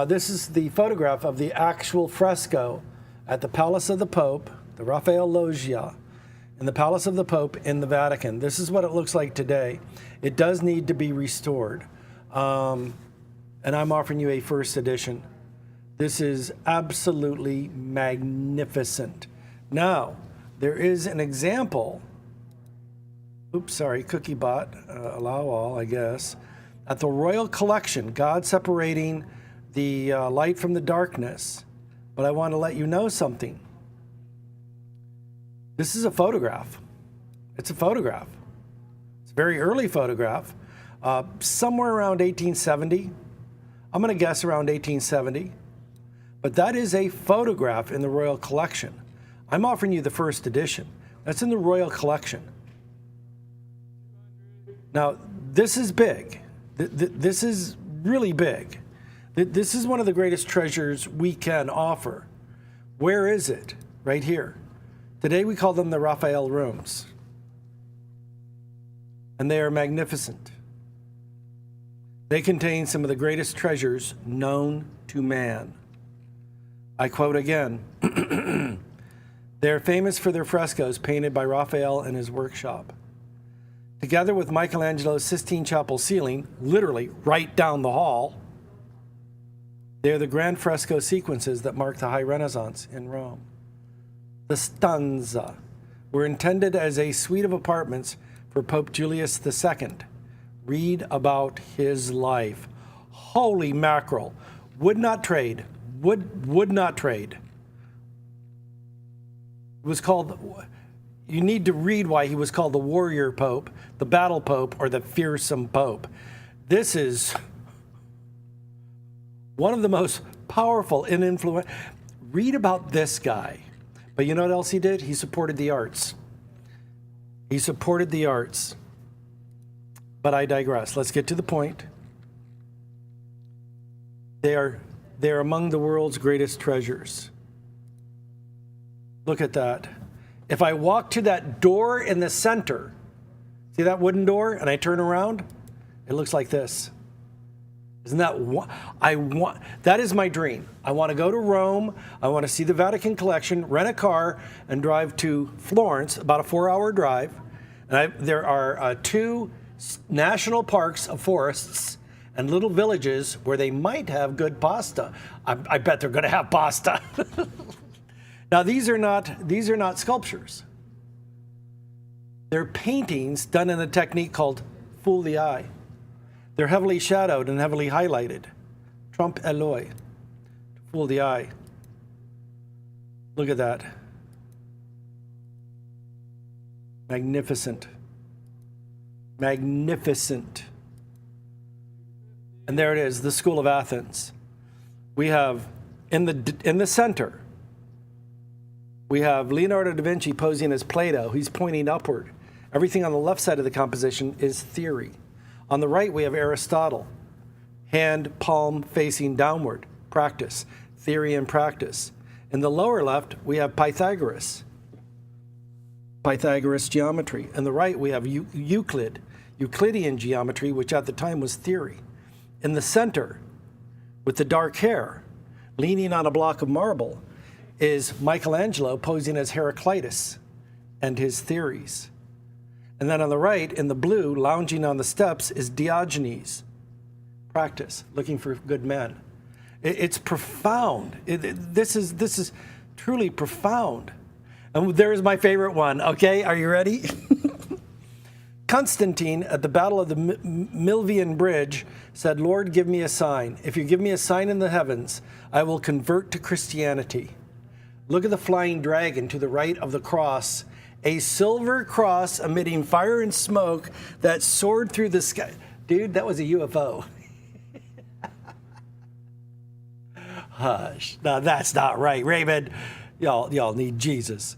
This is the photograph of the actual fresco at the Palace of the Pope, the Raphael Loggia, in the Palace of the Pope in the Vatican. This is what it looks like today. It does need to be restored. And I'm offering you a first edition. This is absolutely magnificent. Now, there is an example. Oops, sorry, cookie bot, allow all, I guess. At the Royal Collection, God separating the light from the darkness. But I want to let you know something. This is a photograph. It's a photograph. It's a very early photograph, somewhere around 1870. I'm going to guess around 1870. But that is a photograph in the Royal Collection. I'm offering you the first edition. That's in the Royal Collection. Now, this is big. This is really big. This is one of the greatest treasures we can offer. Where is it? Right here. Today we call them the Raphael rooms. And they are magnificent. They contain some of the greatest treasures known to man. I quote again. They are famous for their frescoes painted by Raphael in his workshop. Together with Michelangelo's Sistine Chapel ceiling, literally right down the hall, they are the grand fresco sequences that mark the High Renaissance in Rome. The stanza were intended as a suite of apartments for Pope Julius II. Read about his life. Holy mackerel. Would not trade. Would not trade. It was called... You need to read why he was called the warrior pope, the battle pope, or the fearsome pope. This is one of the most powerful and influential. Read about this guy. But you know what else he did? He supported the arts. He supported the arts. But I digress. Let's get to the point. They are among the world's greatest treasures. Look at that. If I walk to that door in the center, see that wooden door, and I turn around, it looks like this. Isn't that that is my dream. I want to go to Rome. I want to see the Vatican Collection, rent a car, and drive to Florence, about a 4-hour drive. And there are 2 national parks of forests and little villages where they might have good pasta. I bet they're going to have pasta. Now, these are not sculptures. They're paintings done in a technique called fool the eye. They're heavily shadowed and heavily highlighted. Trompe l'oeil, fool the eye. Look at that. Magnificent. Magnificent. And there it is, the School of Athens. We have in the center, we have Leonardo da Vinci posing as Plato. He's pointing upward. Everything on the left side of the composition is theory. On the right, we have Aristotle. Hand, palm facing downward. Practice. Theory and practice. In the lower left, we have Pythagoras. Pythagoras geometry. On the right, we have Euclid. Euclidean geometry, which at the time was theory. In the center, with the dark hair, leaning on a block of marble, is Michelangelo posing as Heraclitus and his theories. And then on the right, in the blue, lounging on the steps, is Diogenes. Practice, looking for good men. It's profound. This is truly profound. And there's my favorite one, okay? Are you ready? Constantine, at the Battle of the Milvian Bridge, said, "Lord, give me a sign. If you give me a sign in the heavens, I will convert to Christianity." Look at the flying dragon to the right of the cross, a silver cross emitting fire and smoke that soared through the sky. Dude, that was a UFO. Hush. No, that's not right, Raymond. Y'all need Jesus.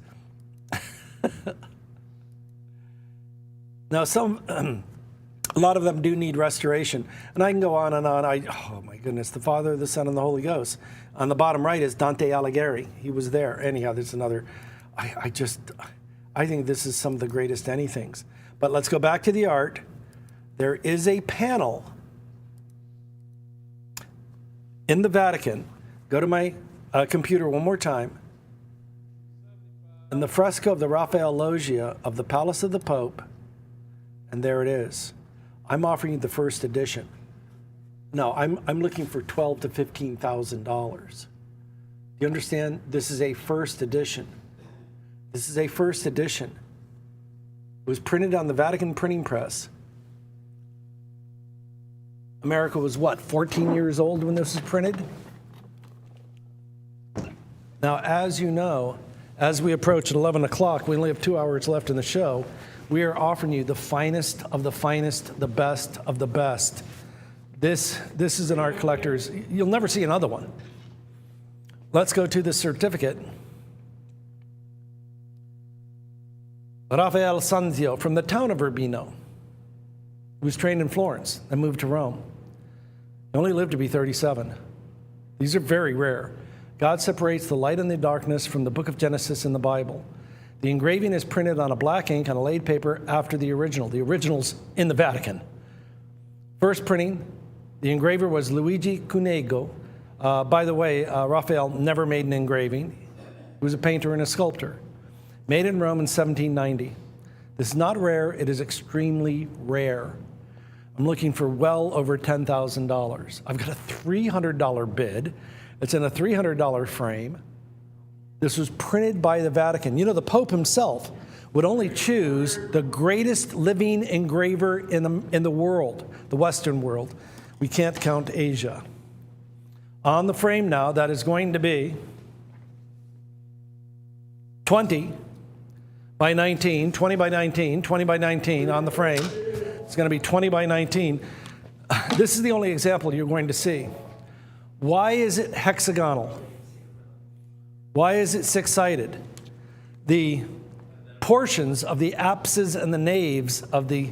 Now, a lot of them do need restoration. And I can go on and on. Oh, my goodness. The Father, the Son, and the Holy Ghost. On the bottom right is Dante Alighieri. He was there. Anyhow, there's another. I think this is some of the greatest anythings. But let's go back to the art. There is a panel in the Vatican. Go to my computer one more time. And the fresco of the Raphael Loggia of the Palace of the Pope. And there it is. I'm offering you the first edition. No, I'm looking for $12,000 to $15,000. Do you understand? This is a first edition. This is a first edition. It was printed on the Vatican printing press. America was what, 14 years old when this was printed? Now, as you know, as we approach at 11 o'clock, we only have 2 hours left in the show. We are offering you the finest of the finest, the best of the best. This is an art collector's. You'll never see another one. Let's go to the certificate. Raphael Sanzio from the town of Urbino, who was trained in Florence and moved to Rome. He only lived to be 37. These are very rare. God separates the light and the darkness from the book of Genesis in the Bible. The engraving is printed on a black ink on a laid paper after the original. The original's in the Vatican. First printing, the engraver was Luigi Cunego. By the way, Raphael never made an engraving. He was a painter and a sculptor. Made in Rome in 1790. This is not rare, it is extremely rare. I'm looking for well over $10,000. I've got a $300 bid. It's in a $300 frame. This was printed by the Vatican. You know, the Pope himself would only choose the greatest living engraver in the world, the Western world. We can't count Asia. On the frame now, that is going to be 20 by 19, 20 by 19, 20 by 19 on the frame. It's going to be 20 by 19. This is the only example you're going to see. Why is it hexagonal? Why is it six-sided? The portions of the apses and the naves of the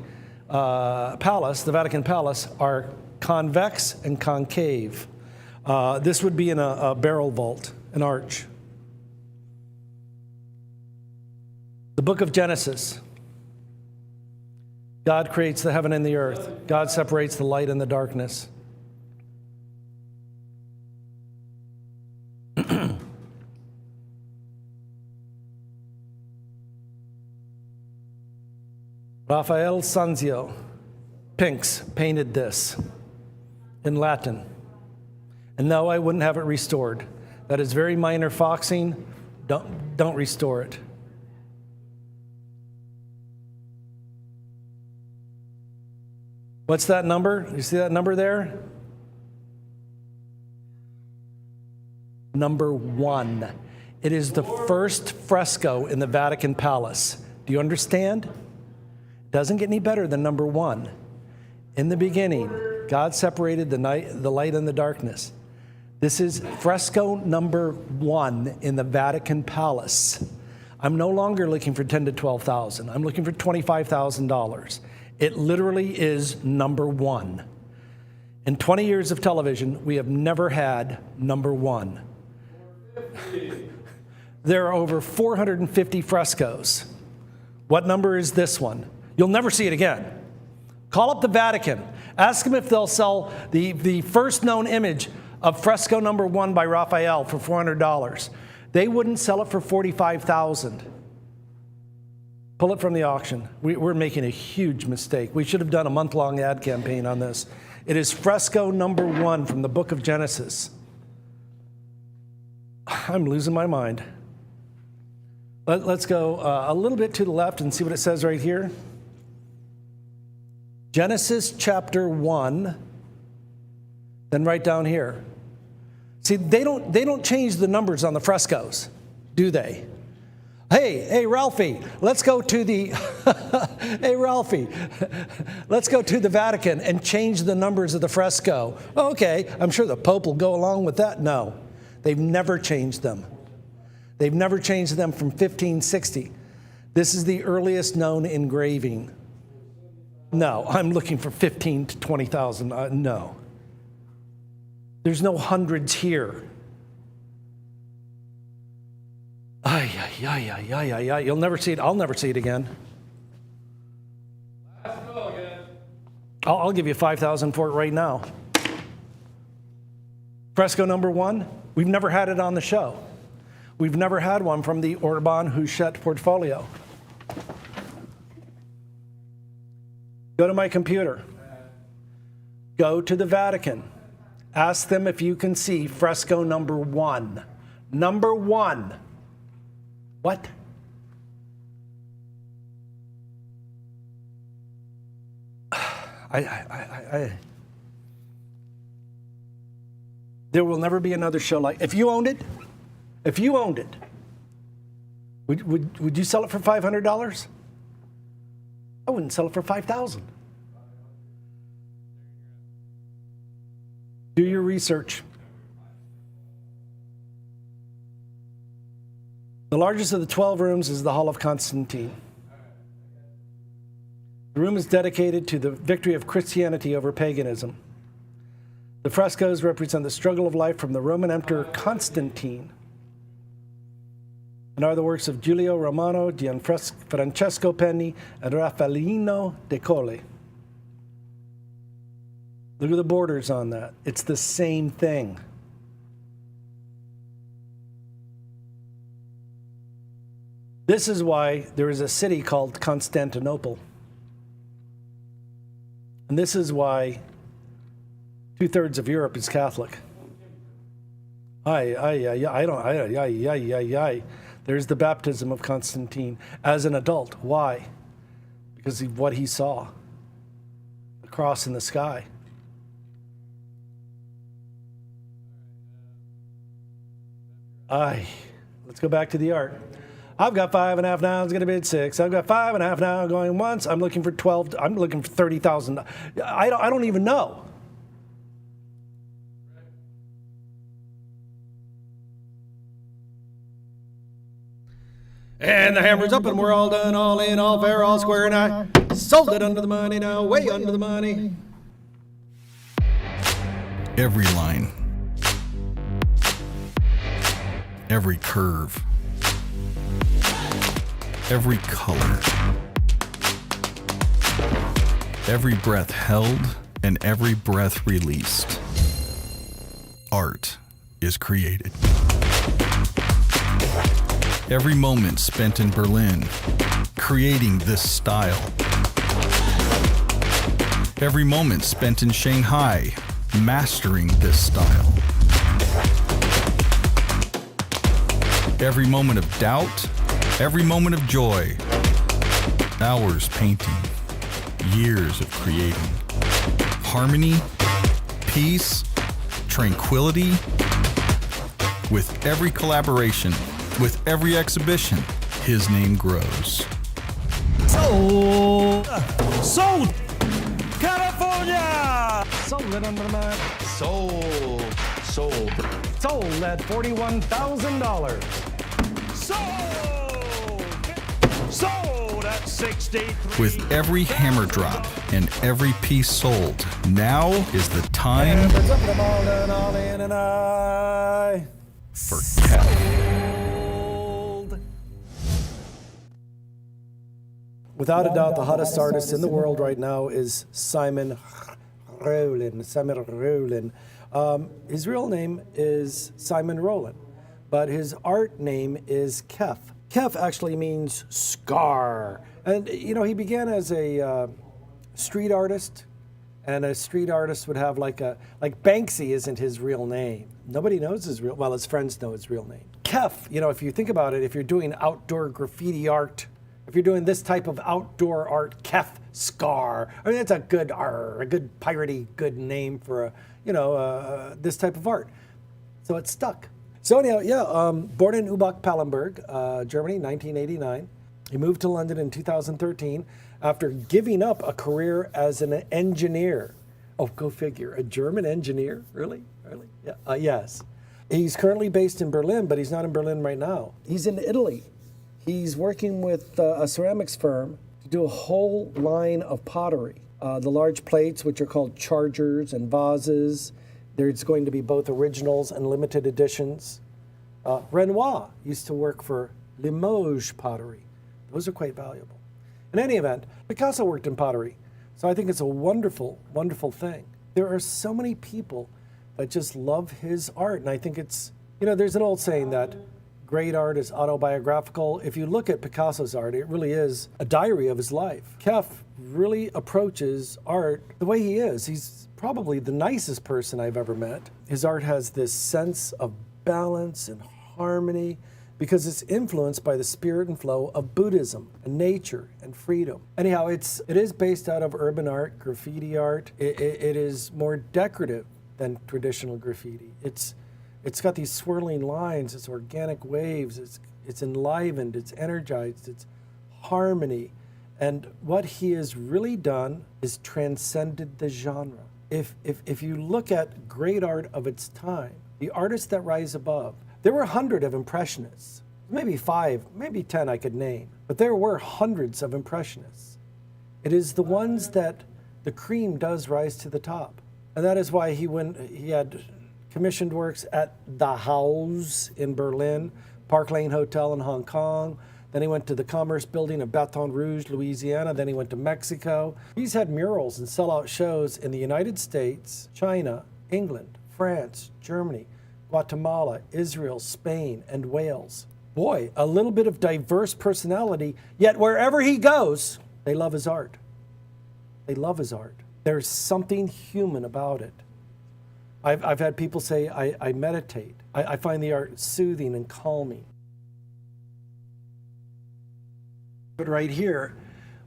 palace, the Vatican Palace, are convex and concave. This would be in a barrel vault, an arch. The book of Genesis. God creates the heaven and the earth. God separates the light and the darkness. Raphael Sanzio, Pinks, painted this in Latin. And no, I wouldn't have it restored. That is very minor foxing. Don't restore it. What's that number? You see that number there? Number 1. It is the first fresco in the Vatican Palace. Do you understand? Doesn't get any better than number 1. In the beginning, God separated the light and the darkness. This is fresco number 1 in the Vatican Palace. I'm no longer looking for $10,000 to $12,000. I'm looking for $25,000. It literally is number 1. In 20 years of television, we have never had number 1. There are over 450 frescoes. What number is this one? You'll never see it again. Call up the Vatican. Ask them if they'll sell the first known image of fresco number 1 by Raphael for $400. They wouldn't sell it for $45,000. Pull it from the auction. We're making a huge mistake. We should have done a month-long ad campaign on this. It is fresco number 1 from the book of Genesis. I'm losing my mind. Let's go a little bit to the left and see what it says right here. Genesis chapter 1, then right down here. See, they don't change the numbers on the frescoes, do they? Hey, Ralphie, let's go to the let's go to the Vatican and change the numbers of the fresco. Okay, I'm sure the Pope will go along with that. No, they've never changed them. They've never changed them from 1560. This is the earliest known engraving. No, I'm looking for 15 to 20,000. No. There's no hundreds here. You'll never see it. I'll never see it again. I'll give you 5,000 for it right now. Fresco number 1, we've never had it on the show. We've never had one from the Orban Huchette portfolio. Go to my computer. Go to the Vatican. Ask them if you can see fresco number 1. Number 1. What? There will never be another show like. If you owned it, would you sell it for $500? I wouldn't sell it for $5,000. Do your research. The largest of the 12 rooms is the Hall of Constantine. The room is dedicated to the victory of Christianity over paganism. The frescoes represent the struggle of life from the Roman Emperor Constantine and are the works of Giulio Romano, Francesco Penni, and Raffaellino de Colle. Look at the borders on that. It's the same thing. This is why there is a city called Constantinople. And this is why 2/3 of Europe is Catholic. There's the baptism of Constantine as an adult. Why? Because of what he saw. The cross in the sky. Let's go back to the art. I've got 5.5 now, it's going to bid 6. I've got 5.5 now, going once. I'm looking for 12. I'm looking for 30,000. I don't even know. And the hammer's up and we're all done, all in, all fair, all square, and I sold it under the money now, way under the money. Every line, every curve, every color, every breath held and every breath released. Art is created. Every moment spent in Berlin, creating this style. Every moment spent in Shanghai, mastering this style. Every moment of doubt, every moment of joy. Hours painting, years of creating. Harmony, peace, tranquility. With every collaboration, with every exhibition, his name grows. Sold. Sold. California. Sold it under my. Sold. Sold at $41,000. Sold at 63. With every hammer drop and every piece sold, now is the time for Kev. Without a doubt, the hottest artist in the world right now is Simon Rollin. His real name is Simon Rollin, but his art name is Kef. Kef actually means scar. And, you know, he began as a street artist, and a street artist would have like Banksy isn't his real name. Nobody knows his real, well, his friends know his real name. Kef, you know, if you think about it, if you're doing outdoor graffiti art, if you're doing this type of outdoor art, Kef Scar, I mean, it's a good piratey, good name for this type of art. So it stuck. So anyhow, born in Übach-Pallenberg, Germany, 1989. He moved to London in 2013 after giving up a career as an engineer. Oh, go figure, a German engineer? Really? Yeah. Yes. He's currently based in Berlin, but he's not in Berlin right now. He's in Italy. He's working with a ceramics firm to do a whole line of pottery. The large plates, which are called chargers and vases. There's going to be both originals and limited editions. Renoir used to work for Limoges pottery. Those are quite valuable. In any event, Picasso worked in pottery. So I think it's a wonderful, wonderful thing. There are so many people that just love his art. And I think it's, there's an old saying that great art is autobiographical. If you look at Picasso's art, it really is a diary of his life. Kef really approaches art the way he is. He's probably the nicest person I've ever met. His art has this sense of balance and harmony because it's influenced by the spirit and flow of Buddhism and nature and freedom. Anyhow, it is based out of urban art, graffiti art. It is more decorative than traditional graffiti. It's got these swirling lines, it's organic waves, it's enlivened, it's energized, it's harmony. And what he has really done is transcended the genre. If you look at great art of its time, the artists that rise above, there were 100 of Impressionists, maybe 5, maybe 10 I could name, but there were hundreds of Impressionists. It is the ones that the cream does rise to the top. And that is why he had commissioned works at the House in Berlin, Park Lane Hotel in Hong Kong. Then he went to the Commerce Building in Baton Rouge, Louisiana. Then he went to Mexico. He's had murals and sellout shows in the United States, China, England, France, Germany, Guatemala, Israel, Spain, and Wales. Boy, a little bit of diverse personality, yet wherever he goes, they love his art. They love his art. There's something human about it. I've had people say, I meditate. I find the art soothing and calming. But right here,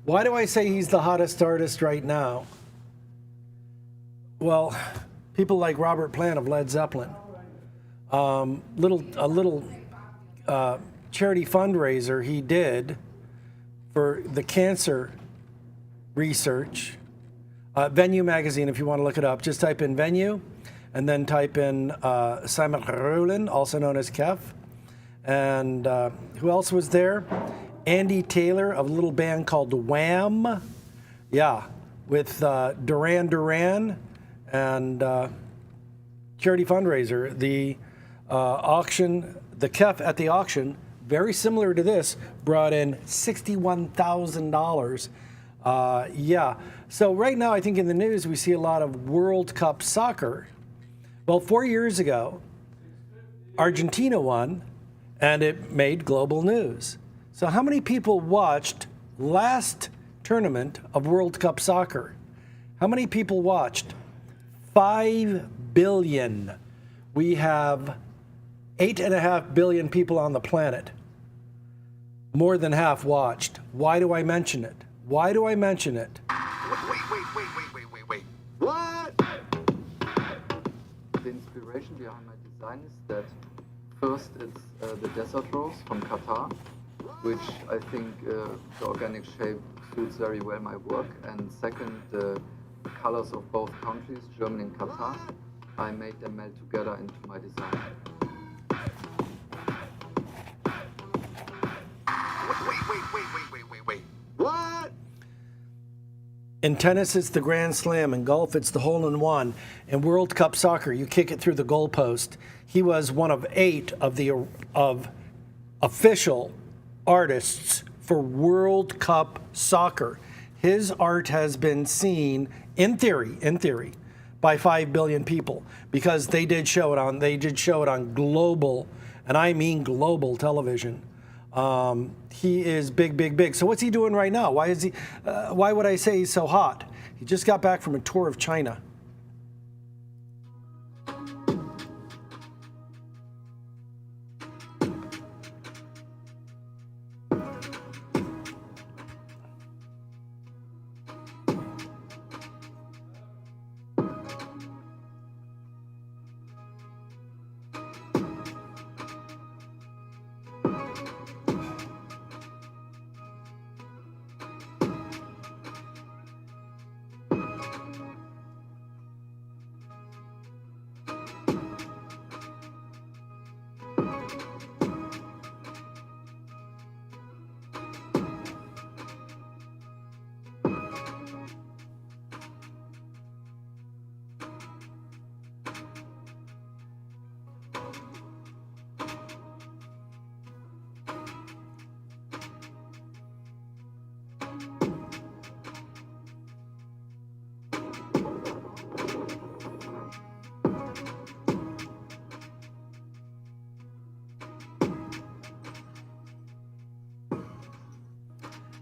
why do I say he's the hottest artist right now? Well, people like Robert Plant of Led Zeppelin, a little charity fundraiser he did for the cancer research. Venue magazine, if you want to look it up, just type in Venue, and then type in Simon Rollin, also known as Kef. And who else was there? Andy Taylor of a little band called Wham. Yeah, with Duran Duran and charity fundraiser. The auction, the Kef at the auction, very similar to this, brought in $61,000. Yeah, so right now I think in the news we see a lot of World Cup soccer. Well, 4 years ago, Argentina won, and it made global news. So how many people watched last tournament of World Cup soccer? How many people watched? 5 billion. We have 8.5 billion people on the planet. More than half watched. Why do I mention it? Why do I mention it? Wait. What? The inspiration behind my design is that first it's the desert rose from Qatar, which I think the organic shape suits very well my work. And second, the colors of both countries, Germany and Qatar, I made them meld together into my design. Wait. What? In tennis, it's the Grand Slam. In golf, it's the hole-in-one. In World Cup soccer, you kick it through the goalpost. He was one of 8 of official artists for World Cup soccer. His art has been seen, in theory, by 5 billion people, because they did show it on global, and I mean global television. He is big. So what's he doing right now? Why would I say he's so hot? He just got back from a tour of China.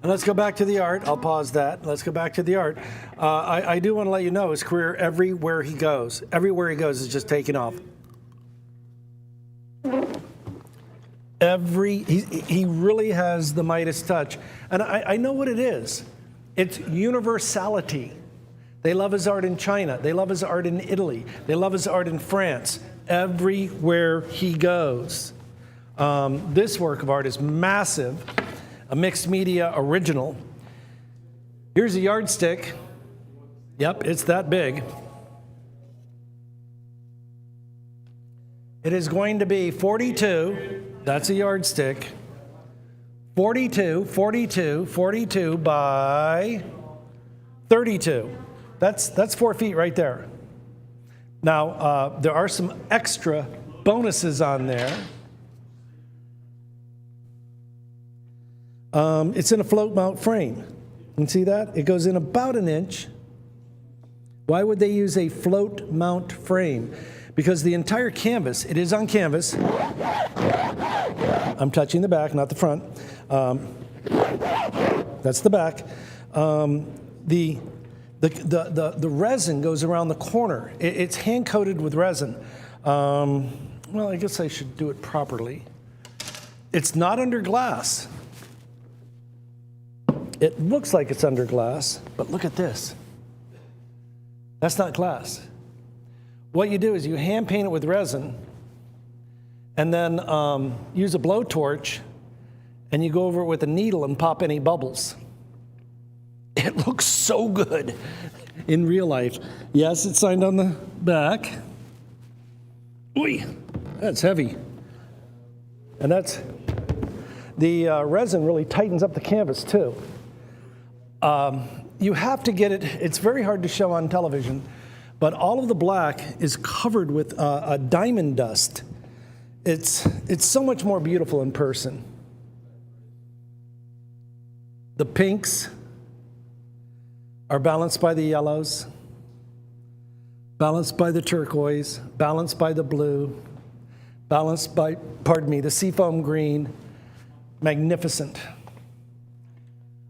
And let's go back to the art. I'll pause that. Let's go back to the art. I do want to let you know his career, everywhere he goes is just taking off. He really has the Midas touch. And I know what it is. It's universality. They love his art in China. They love his art in Italy. They love his art in France. Everywhere he goes. This work of art is massive. A mixed media original. Here's a yardstick. Yep, it's that big. It is going to be 42. That's a yardstick. 42 by 32. That's 4 feet right there. Now, there are some extra bonuses on there. It's in a float mount frame. You can see that? It goes in about an inch. Why would they use a float mount frame? Because the entire canvas, it is on canvas. I'm touching the back, not the front. That's the back. The resin goes around the corner. It's hand coated with resin. Well, I guess I should do it properly. It's not under glass. It looks like it's under glass, but look at this. That's not glass. What you do is you hand paint it with resin and then use a blowtorch and you go over it with a needle and pop any bubbles. It looks so good in real life. Yes, it's signed on the back. Ooh, that's heavy. And that's, the resin really tightens up the canvas too. You have to get it, it's very hard to show on television, but all of the black is covered with a diamond dust. It's so much more beautiful in person. The pinks are balanced by the yellows, balanced by the turquoise, balanced by the blue, balanced by, the seafoam green. Magnificent.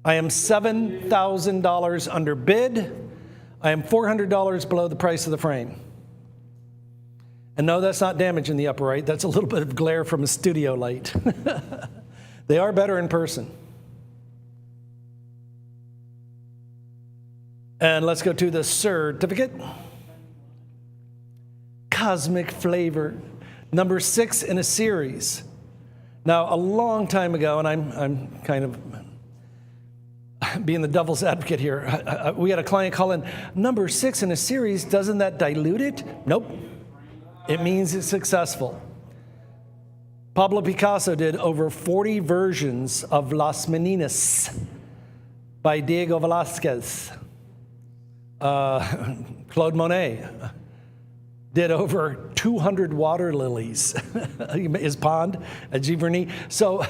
I am $7,000 under bid. I am $400 below the price of the frame. And no, that's not damage in the upper right. That's a little bit of glare from a studio light. They are better in person. And let's go to the certificate. Cosmic Flavor, number 6 in a series. Now, a long time ago, and I'm kind of being the devil's advocate here, we had a client call in, number 6 in a series, doesn't that dilute it? Nope. It means it's successful. Pablo Picasso did over 40 versions of Las Meninas by Diego Velázquez. Claude Monet did over 200 water lilies, his pond at Giverny. So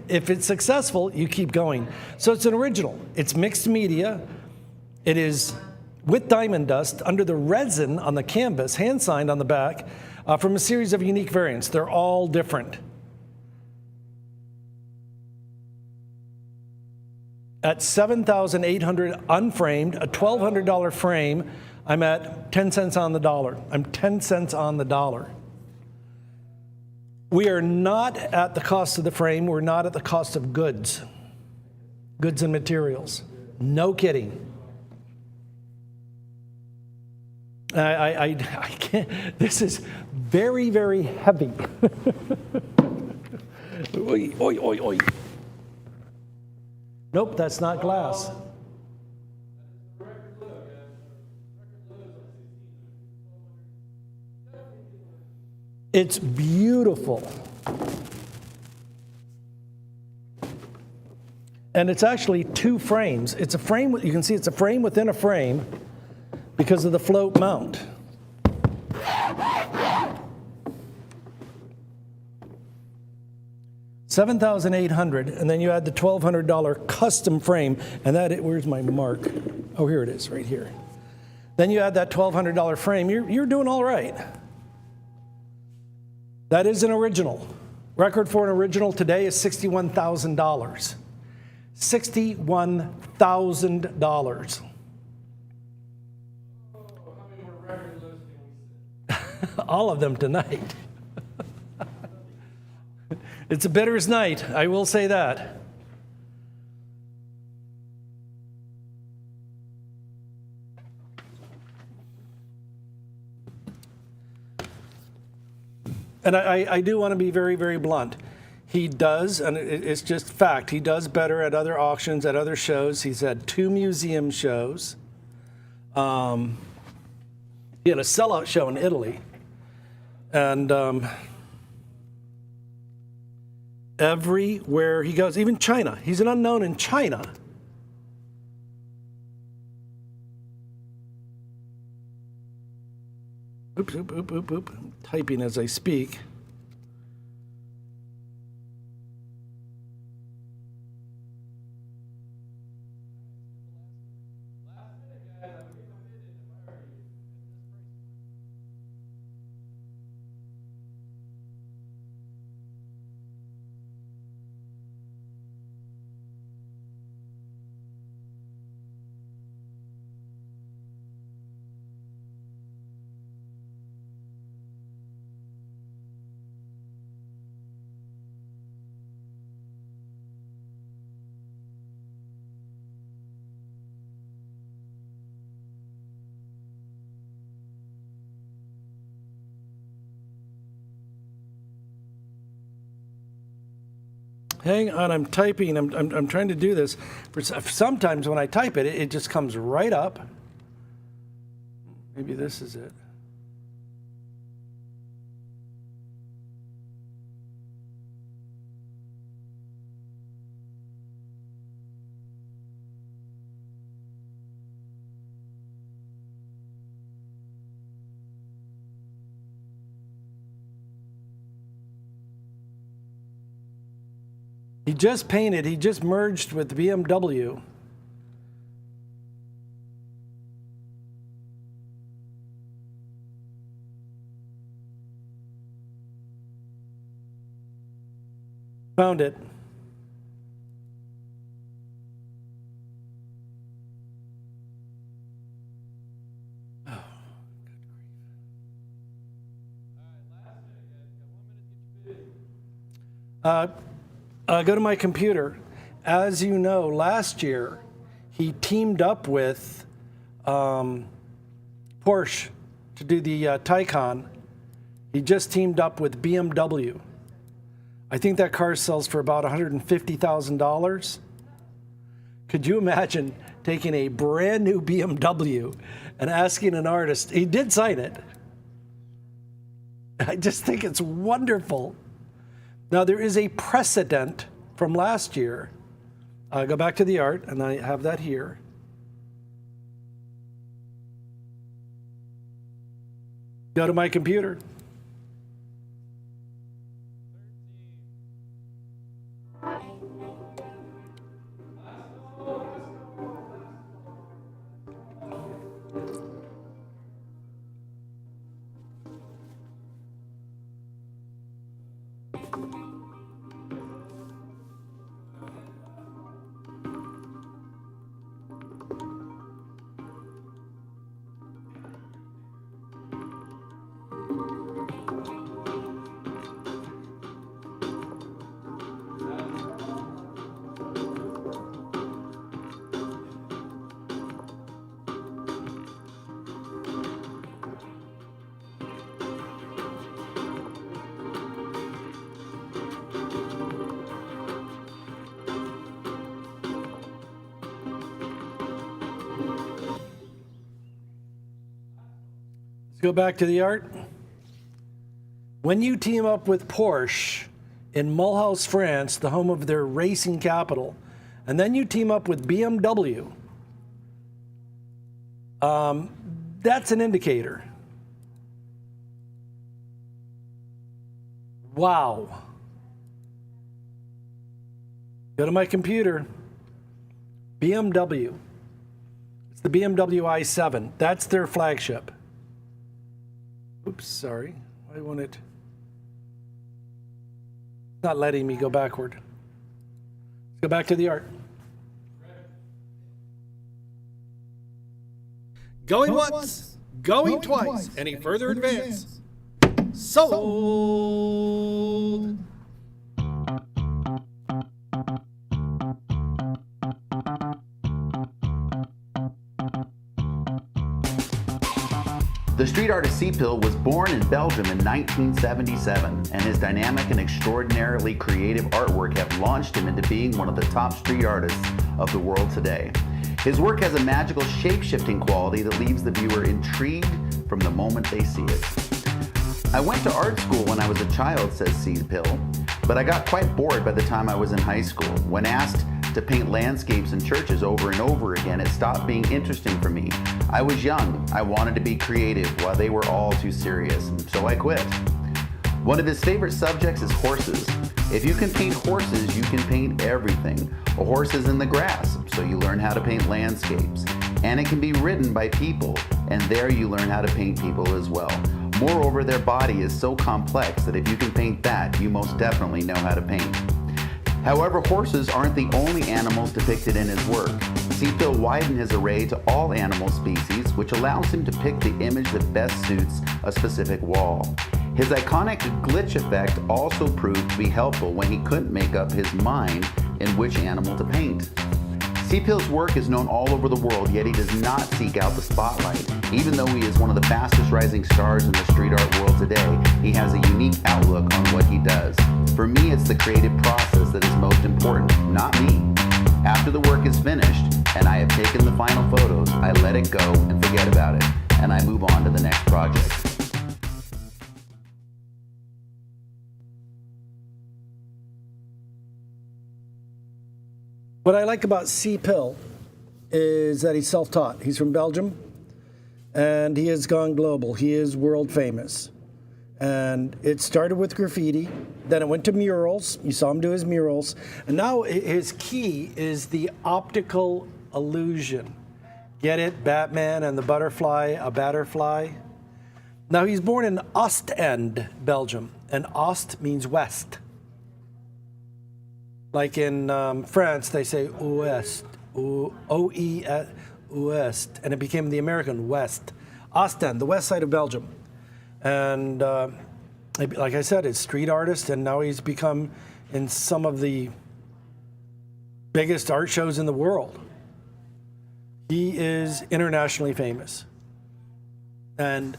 if it's successful, you keep going. So it's an original. It's mixed media. It is with diamond dust under the resin on the canvas, hand signed on the back, from a series of unique variants. They're all different. At $7,800 unframed, a $1,200 frame, I'm at 10 cents on the dollar. I'm 10 cents on the dollar. We are not at the cost of the frame. We're not at the cost of goods and materials. No kidding. I can't. This is very, very heavy. Oy, oy, oy, oy. Nope, that's not glass. It's beautiful. And it's actually 2 frames. It's a frame, you can see it's a frame within a frame because of the float mount. $7,800, and then you add the $1,200 custom frame, and where's my mark? Oh, here it is, right here. Then you add that $1,200 frame, you're doing all right. That is an original. Record for an original today is $61,000. $61,000. All of them tonight. It's a bidder's night, I will say that. And I do want to be very, very blunt. He does, and it's just fact, he does better at other auctions, at other shows. He's had 2 museum shows. He had a sellout show in Italy. And everywhere he goes, even China. He's an unknown in China. Oops, oop, oop, oop, oop. I'm typing as I speak. Hang on, I'm typing. I'm trying to do this. Sometimes when I type it, it just comes right up. Maybe this is it. He just painted, he just merged with BMW. Found it. Oh, good grief. Go to my computer. As you know, last year he teamed up with Porsche to do the Taycan. He just teamed up with BMW I think that car sells for about $150,000. Could you imagine taking a brand new BMW and asking an artist, he did sign it. I just think it's wonderful. Now, there is a precedent from last year. I go back to the art, and I have that here. Go to my computer. Let's go back to the art. When you team up with Porsche in Mulhouse, France, the home of their racing capital, and then you team up with BMW, that's an indicator. Wow. Go to my computer. BMW. It's the BMW i7. That's their flagship. Oops, sorry. I want it. It's not letting me go backward. Let's go back to the art. Going once, going twice. Any further advance? Sold. The street artist C-Pill was born in Belgium in 1977, and his dynamic and extraordinarily creative artwork have launched him into being one of the top street artists of the world today. His work has a magical shape-shifting quality that leaves the viewer intrigued from the moment they see it. I went to art school when I was a child, says C-Pill, but I got quite bored by the time I was in high school. When asked to paint landscapes and churches over and over again, it stopped being interesting for me. I was young, I wanted to be creative while they were all too serious, and so I quit. One of his favorite subjects is horses. If you can paint horses, you can paint everything. A horse is in the grass, so you learn how to paint landscapes. And it can be ridden by people, and there you learn how to paint people as well. Moreover, their body is so complex that if you can paint that, you most definitely know how to paint. However, horses aren't the only animals depicted in his work. C-Pill widened his array to all animal species, which allows him to pick the image that best suits a specific wall. His iconic glitch effect also proved to be helpful when he couldn't make up his mind in which animal to paint. C-Pill's work is known all over the world, yet he does not seek out the spotlight. Even though he is one of the fastest rising stars in the street art world today, he has a unique outlook on what he does. For me, it's the creative process that is most important, not me. After the work is finished, and I have taken the final photos, I let it go and forget about it, and I move on to the next project. What I like about C-Pill is that he's self-taught. He's from Belgium, and he has gone global. He is world famous. And it started with graffiti, then it went to murals. You saw him do his murals. And now his key is the optical illusion. Get it? Batman and the butterfly, a batterfly. Now he's born in Ostend, Belgium, and Ost means west. Like in France, they say Ouest, Ouest, and it became the American West. Ostend, the west side of Belgium. And like I said, he's a street artist, and now he's become in some of the biggest art shows in the world. He is internationally famous. And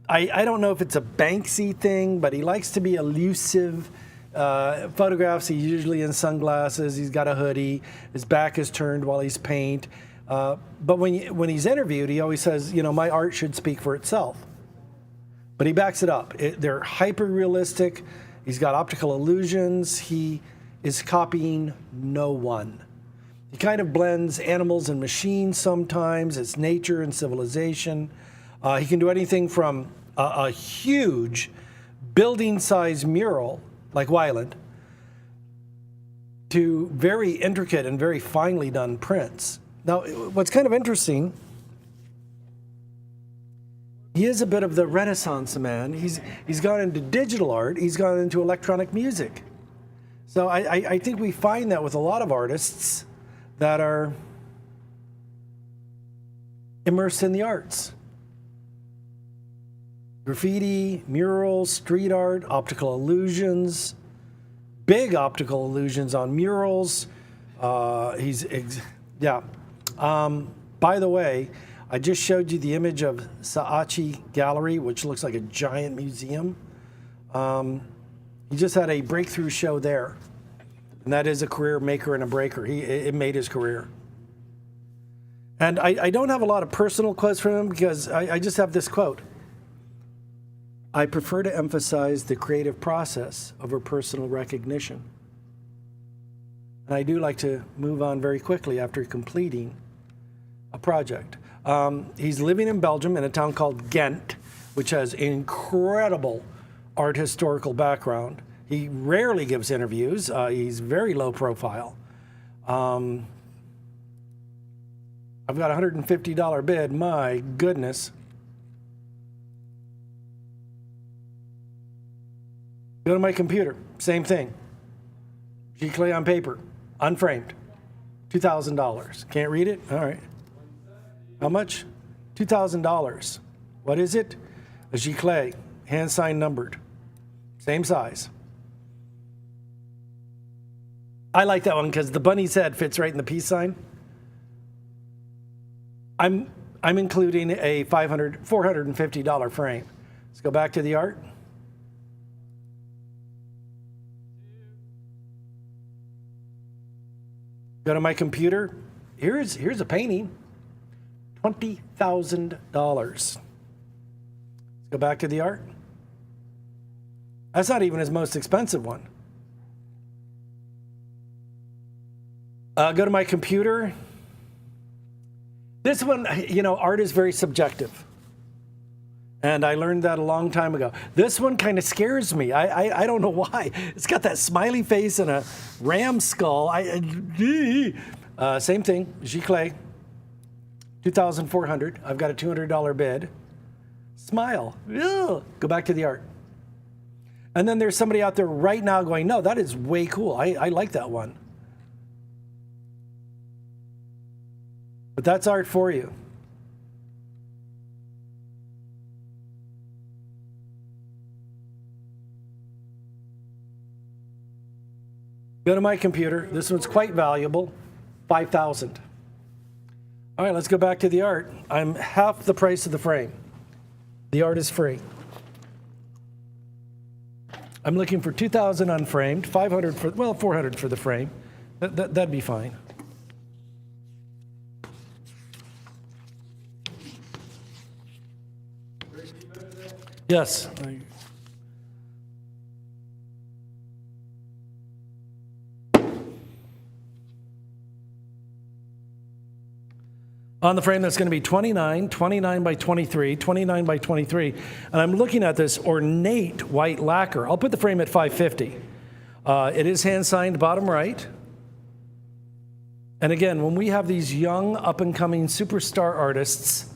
I don't know if it's a Banksy thing, but he likes to be elusive. Photographs, he's usually in sunglasses, he's got a hoodie, his back is turned while he's paint. But when he's interviewed, he always says, my art should speak for itself. But he backs it up. They're hyper-realistic. He's got optical illusions. He is copying no one. He kind of blends animals and machines sometimes. It's nature and civilization. He can do anything from a huge building-sized mural, like Weiland, to very intricate and very finely done prints. Now, what's kind of interesting, he is a bit of the Renaissance man. He's gone into digital art. He's gone into electronic music. So I think we find that with a lot of artists that are immersed in the arts. Graffiti, murals, street art, optical illusions, big optical illusions on murals. By the way, I just showed you the image of Saachi Gallery, which looks like a giant museum. He just had a breakthrough show there. And that is a career maker and a breaker. It made his career. And I don't have a lot of personal quotes from him because I just have this quote. I prefer to emphasize the creative process over personal recognition. And I do like to move on very quickly after completing a project. He's living in Belgium in a town called Ghent, which has incredible art historical background. He rarely gives interviews. He's very low profile. I've got a $150 bid. My goodness. Go to my computer. Same thing. Giclée on paper. Unframed. $2,000. Can't read it? All right. How much? $2,000. What is it? A Giclée. Hand signed numbered. Same size. I like that one because the bunny's head fits right in the peace sign. I'm including a $450 frame. Let's go back to the art. Go to my computer. Here's a painting. $20,000. Let's go back to the art. That's not even his most expensive one. Go to my computer. This one, art is very subjective. And I learned that a long time ago. This one kind of scares me. I don't know why. It's got that smiley face and a ram skull. Same thing, Giclée, $2,400. I've got a $200 bid. Smile. Ugh. Go back to the art. And then there's somebody out there right now going, no, that is way cool. I like that one. But that's art for you. Go to my computer. This one's quite valuable. $5,000. All right, let's go back to the art. I'm half the price of the frame. The art is free. I'm looking for $2,000 unframed, $400 for the frame. That'd be fine. Yes. On the frame, that's going to be 29 by 23, 29 by 23. And I'm looking at this ornate white lacquer. I'll put the frame at $550. It is hand-signed bottom right. And again, when we have these young, up-and-coming superstar artists,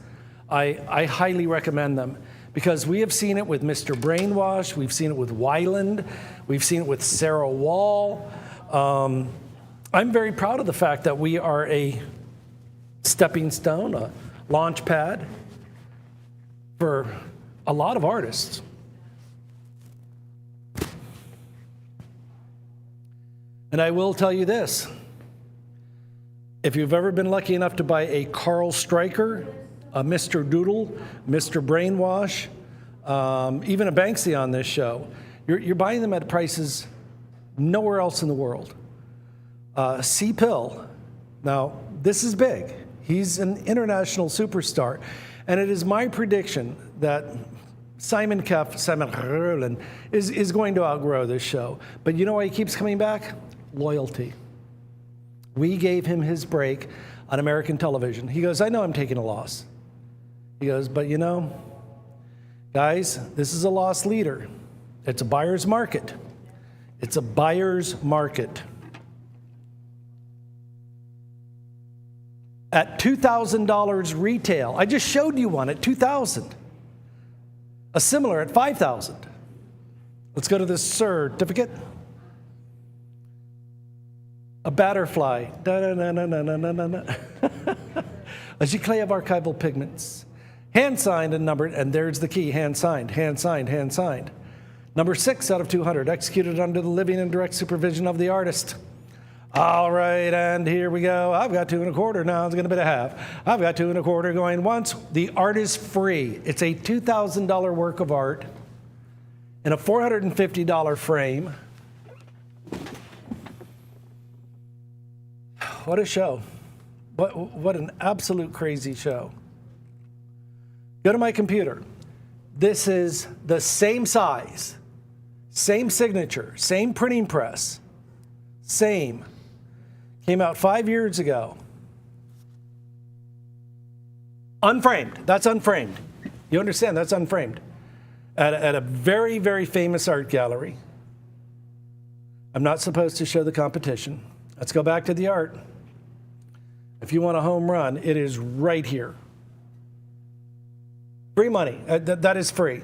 I highly recommend them. Because we have seen it with Mr. Brainwash, we've seen it with Weiland, we've seen it with Sarah Wall. I'm very proud of the fact that we are a stepping stone, a launch pad for a lot of artists. And I will tell you this. If you've ever been lucky enough to buy a Carl Stryker, a Mr. Doodle, Mr. Brainwash, even a Banksy on this show, you're buying them at prices Nowhere else in the world. C. Pill. Now, this is big. He's an international superstar. And it is my prediction that Simon Roland is going to outgrow this show. But you know why he keeps coming back? Loyalty. We gave him his break on American television. He goes, I know I'm taking a loss. He goes, but you know, guys, this is a loss leader. It's a buyer's market. It's a buyer's market. At $2,000 retail, I just showed you one at $2,000. A similar at $5,000. Let's go to this certificate. A batterfly. A giclée of archival pigments. Hand signed and numbered, and there's the key, hand signed, hand signed, hand signed. Number 6 out of 200, executed under the living and direct supervision of the artist. All right, and here we go. I've got 2 1/4 now. It's going to be a half. I've got 2 1/4 going once. The art is free. It's a $2,000 work of art in a $450 frame. What a show. What an absolute crazy show. Go to my computer. This is the same size, same signature, same printing press, same. Came out 5 years ago. Unframed. That's unframed. You understand? That's unframed. At a very, very famous art gallery. I'm not supposed to show the competition. Let's go back to the art. If you want a home run, it is right here. Free money. That is free.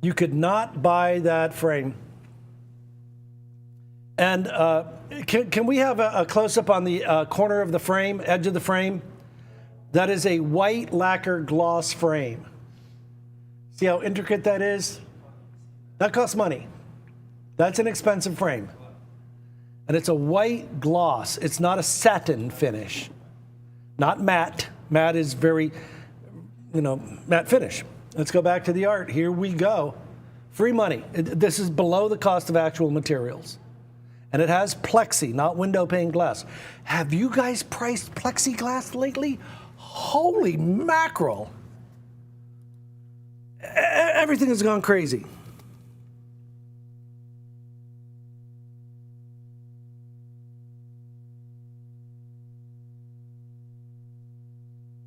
You could not buy that frame. And can we have a close-up on the corner of the frame, edge of the frame? That is a white lacquer gloss frame. See how intricate that is? That costs money. That's an expensive frame. And it's a white gloss. It's not a satin finish. Not matte. Matte is very, matte finish. Let's go back to the art. Here we go. Free money. This is below the cost of actual materials. And it has plexi, not window pane glass. Have you guys priced plexiglass lately? Holy mackerel. Everything has gone crazy.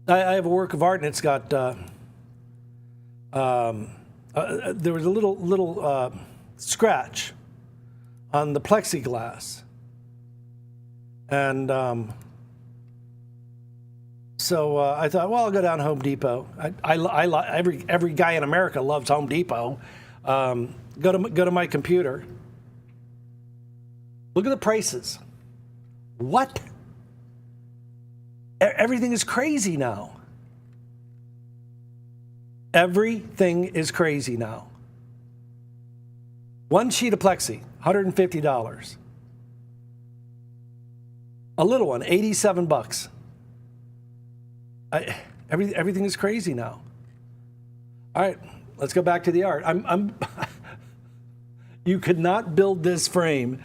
I have a work of art, and it's got, there was a little scratch on the plexiglass. And so I thought, well, I'll go down to Home Depot. Every guy in America loves Home Depot. Go to my computer. Look at the prices. What? Everything is crazy now. Everything is crazy now. One sheet of plexi, $150. A little one, $87. Everything is crazy now. All right, let's go back to the art. You could not build this frame.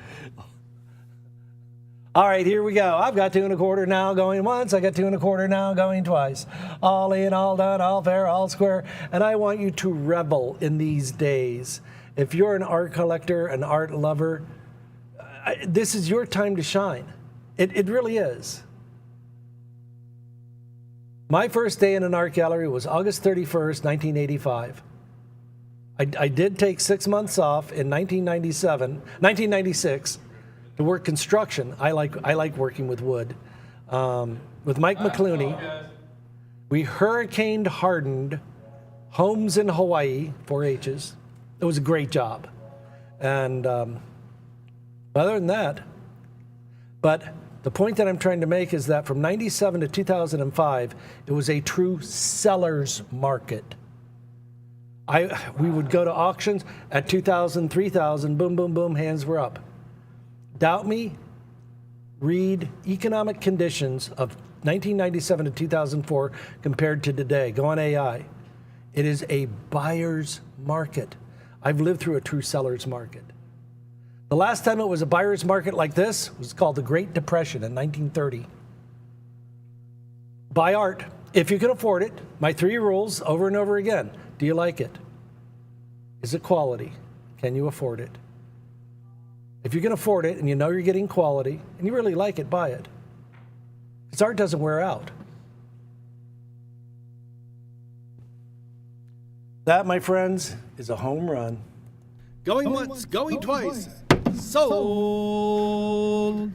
All right, here we go. I've got 2 1/4 now going once. I got 2 1/4 now going twice. All in, all done, all fair, all square. And I want you to revel in these days. If you're an art collector, an art lover, this is your time to shine. It really is. My first day in an art gallery was August 31st, 1985. I did take 6 months off in 1996 to work construction. I like working with wood. With Mike McClooney, we hurricane hardened homes in Hawaii, 4 H's. It was a great job. And other than that, but the point that I'm trying to make is that from 97 to 2005, it was a true seller's market. We would go to auctions at 2,000, 3,000, boom, boom, boom, hands were up. Doubt me? Read economic conditions of 1997 to 2004 compared to today. Go on AI. It is a buyer's market. I've lived through a true seller's market. The last time it was a buyer's market like this was called the Great Depression in 1930. Buy art if you can afford it. My 3 rules over and over again. Do you like it? Is it quality? Can you afford it? If you can afford it and you know you're getting quality and you really like it, buy it. Because art doesn't wear out. That, my friends, is a home run. Going once, going twice. Sold.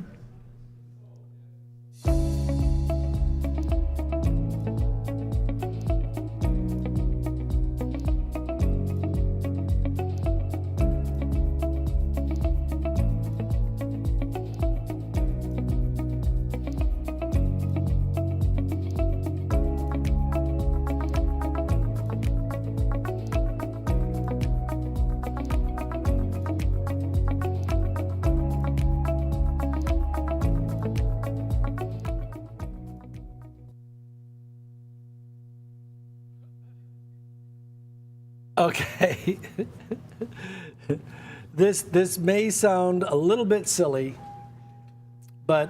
Okay. This may sound a little bit silly, but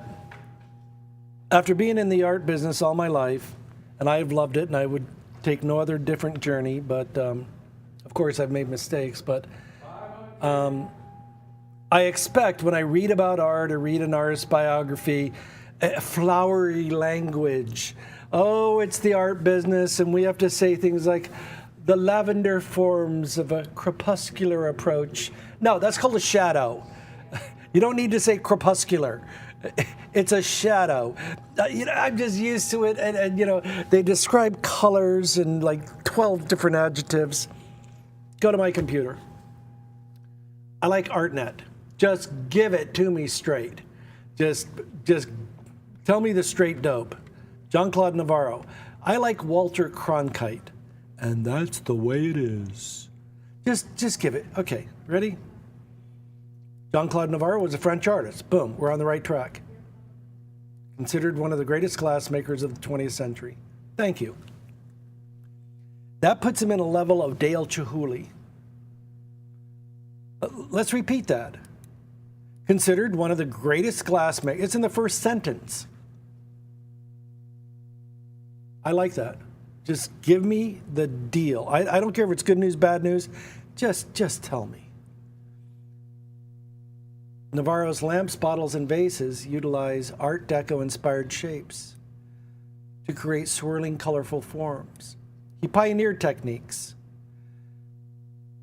after being in the art business all my life, and I've loved it, and I would take no other different journey, but of course I've made mistakes, but I expect when I read about art or read an artist's biography, a flowery language. Oh, it's the art business, and we have to say things like, the lavender forms of a crepuscular approach. No, that's called a shadow. You don't need to say crepuscular. It's a shadow. I'm just used to it, and they describe colors in like 12 different adjectives. Go to my computer. I like ArtNet. Just give it to me straight. Just tell me the straight dope. Jean-Claude Navarro. I like Walter Cronkite. And that's the way it is. Just give it. Okay, ready? Jean-Claude Navarro was a French artist. Boom, we're on the right track. Considered one of the greatest glassmakers of the 20th century. Thank you. That puts him in a level of Dale Chihuly. Let's repeat that. Considered one of the greatest glassmakers. It's in the first sentence. I like that. Just give me the deal. I don't care if it's good news, bad news. Just tell me. Navarro's lamps, bottles, and vases utilize Art Deco-inspired shapes to create swirling, colorful forms. He pioneered techniques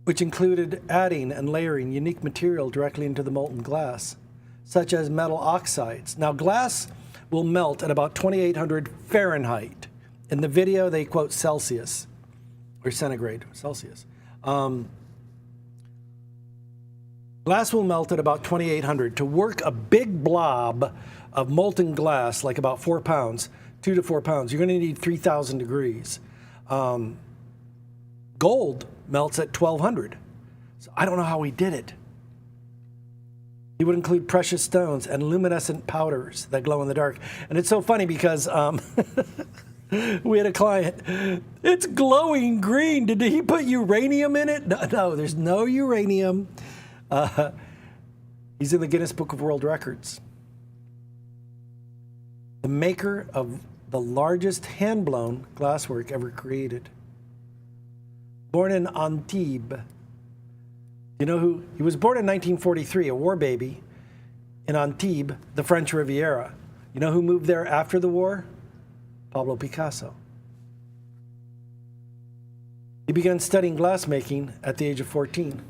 which included adding and layering unique material directly into the molten glass, such as metal oxides. Now, glass will melt at about 2,800 Fahrenheit. In the video, they quote Celsius, or centigrade, Celsius. Glass will melt at about 2,800. To work a big blob of molten glass, like about 4 pounds, 2 to 4 pounds, you're going to need 3,000 degrees. Gold melts at 1,200. So I don't know how he did it. He would include precious stones and luminescent powders that glow in the dark. And it's so funny because we had a client, it's glowing green. Did he put uranium in it? No, there's no uranium. He's in the Guinness Book of World Records. The maker of the largest hand-blown glasswork ever created. Born in Antibes. You know who? He was born in 1943, a war baby, in Antibes, the French Riviera. You know who moved there after the war? Pablo Picasso. He began studying glassmaking at the age of 14.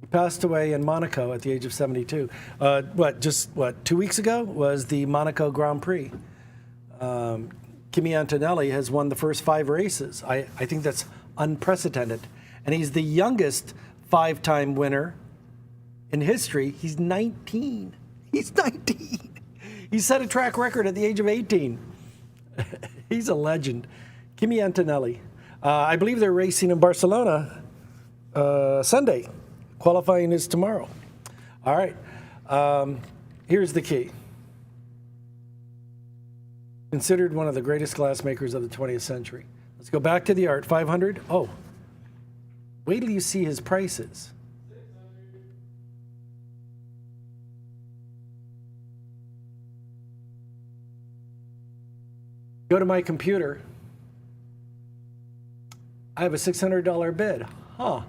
He passed away in Monaco at the age of 72. 2 weeks ago was the Monaco Grand Prix. Kimi Antonelli has won the first 5 races. I think that's unprecedented. And he's the youngest 5-time winner in history. He's 19. He's 19. He set a track record at the age of 18. He's a legend. Kimi Antonelli. I believe they're racing in Barcelona Sunday. Qualifying is tomorrow. All right. Here's the key. Considered one of the greatest glassmakers of the 20th century. Let's go back to the art. 500. Oh, Wait till you see his prices. Go to my computer. I have a $600 bid. Huh.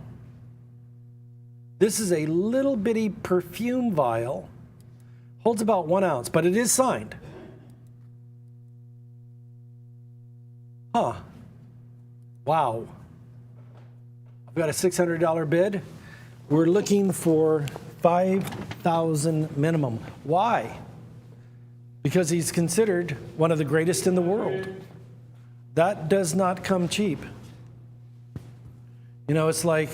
This is a little bitty perfume vial. Holds about 1 ounce, but it is signed. Huh. Wow. I've got a $600 bid. We're looking for $5,000 minimum. Why? Because he's considered one of the greatest in the world. That does not come cheap. You know, it's like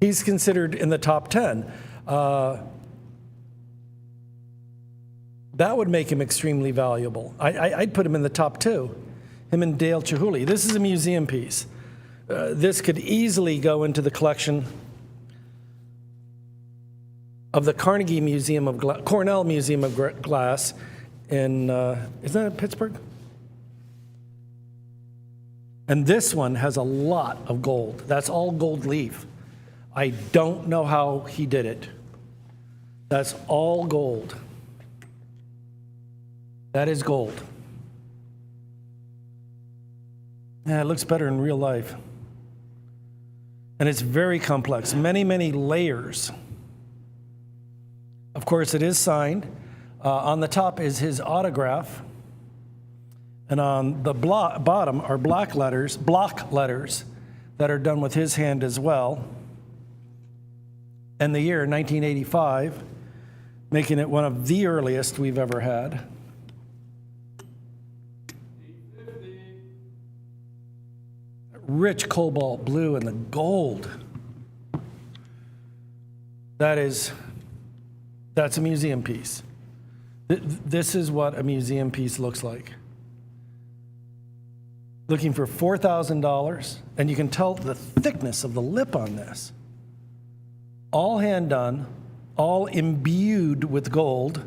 he's considered in the top 10. That would make him extremely valuable. I'd put him in the top 2, him and Dale Chihuly. This is a museum piece. This could easily go into the collection of the Carnegie Museum of Cornell Museum of Glass in, isn't that in Pittsburgh? And this one has a lot of gold. That's all gold leaf. I don't know how he did it. That's all gold. That is gold. Yeah, it looks better in real life. And it's very complex, many, many layers. Of course, it is signed. On the top is his autograph. And on the bottom are block letters that are done with his hand as well. And the year, 1985, making it one of the earliest we've ever had. Rich cobalt blue and the gold. That's a museum piece. This is what a museum piece looks like. Looking for $4,000, and you can tell the thickness of the lip on this. All hand done, all imbued with gold,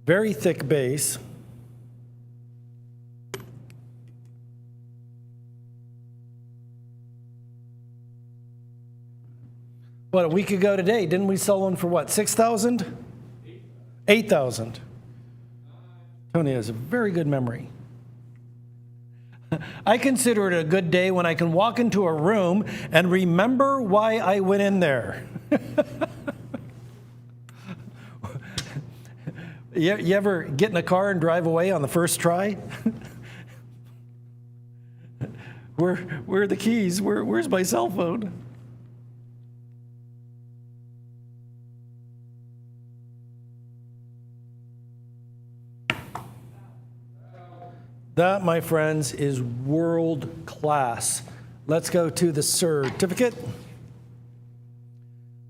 very thick base. What, a week ago today, didn't we sell one for what, 6,000? 8,000. Tony has a very good memory. I consider it a good day when I can walk into a room and remember why I went in there. You ever get in a car and drive away on the first try? Where are the keys? Where's my cell phone? That, my friends, is world class. Let's go to the certificate.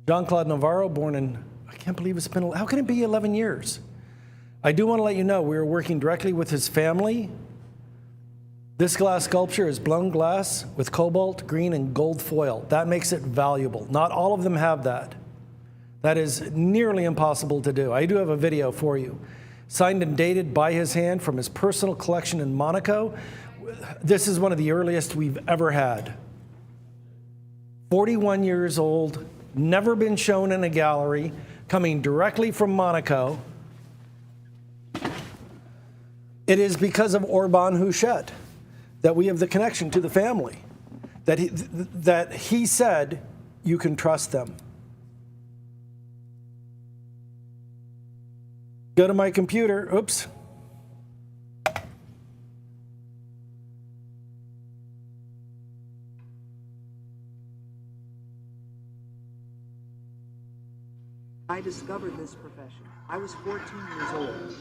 Jean-Claude Navarro, born in, I can't believe it's been, how can it be 11 years? I do want to let you know we are working directly with his family. This glass sculpture is blown glass with cobalt, green, and gold foil. That makes it valuable. Not all of them have that. That is nearly impossible to do. I do have a video for you. Signed and dated by his hand from his personal collection in Monaco. This is one of the earliest we've ever had. 41 years old, never been shown in a gallery, coming directly from Monaco. It is because of Orban Houchette that we have the connection to the family, that he said you can trust them. Go to my computer. Oops. I discovered this profession. I was 14 years old.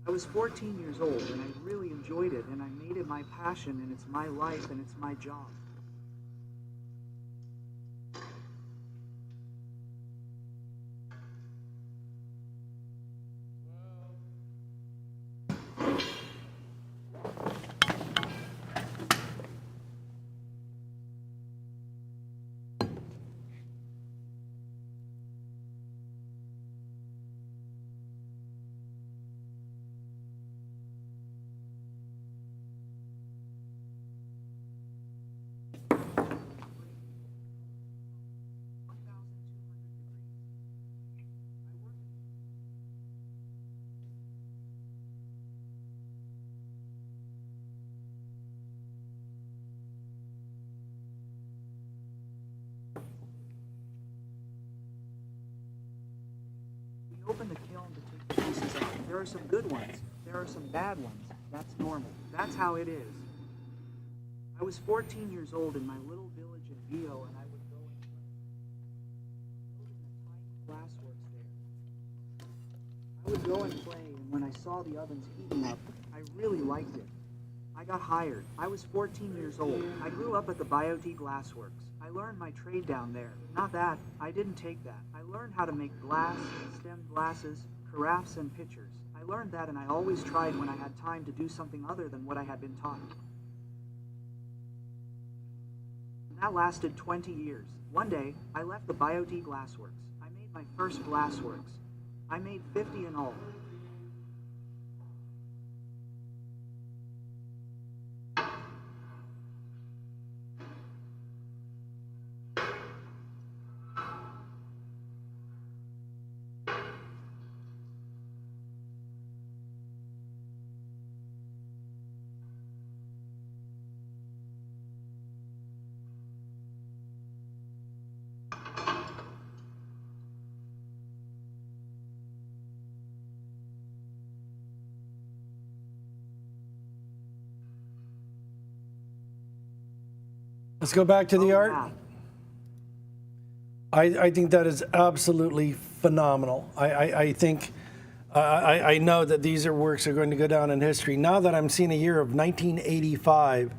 I was 14 years old and I really enjoyed it and I made it my passion and it's my life and it's my job. open the kiln to take the pieces out. There are some good ones. There are some bad ones. That's normal. That's how it is. I was 14 years old in my little village in Vio, and I would go and play. Building the tiny glassworks there. I would go and play, and when I saw the ovens heating up, I really liked it. I got hired. I was 14 years old. I grew up at the Bioti Glassworks. I learned my trade down there. Not that, I didn't take that. I learned how to make glass, stemmed glasses, carafes, and pitchers. I learned that, and I always tried when I had time to do something other than what I had been taught. And that lasted 20 years. One day, I left the Bioti Glassworks. I made my first glassworks. I made 50 in all. Let's go back to the art. I think that is absolutely phenomenal. I think, I know that these works are going to go down in history. Now that I'm seeing a year of 1985,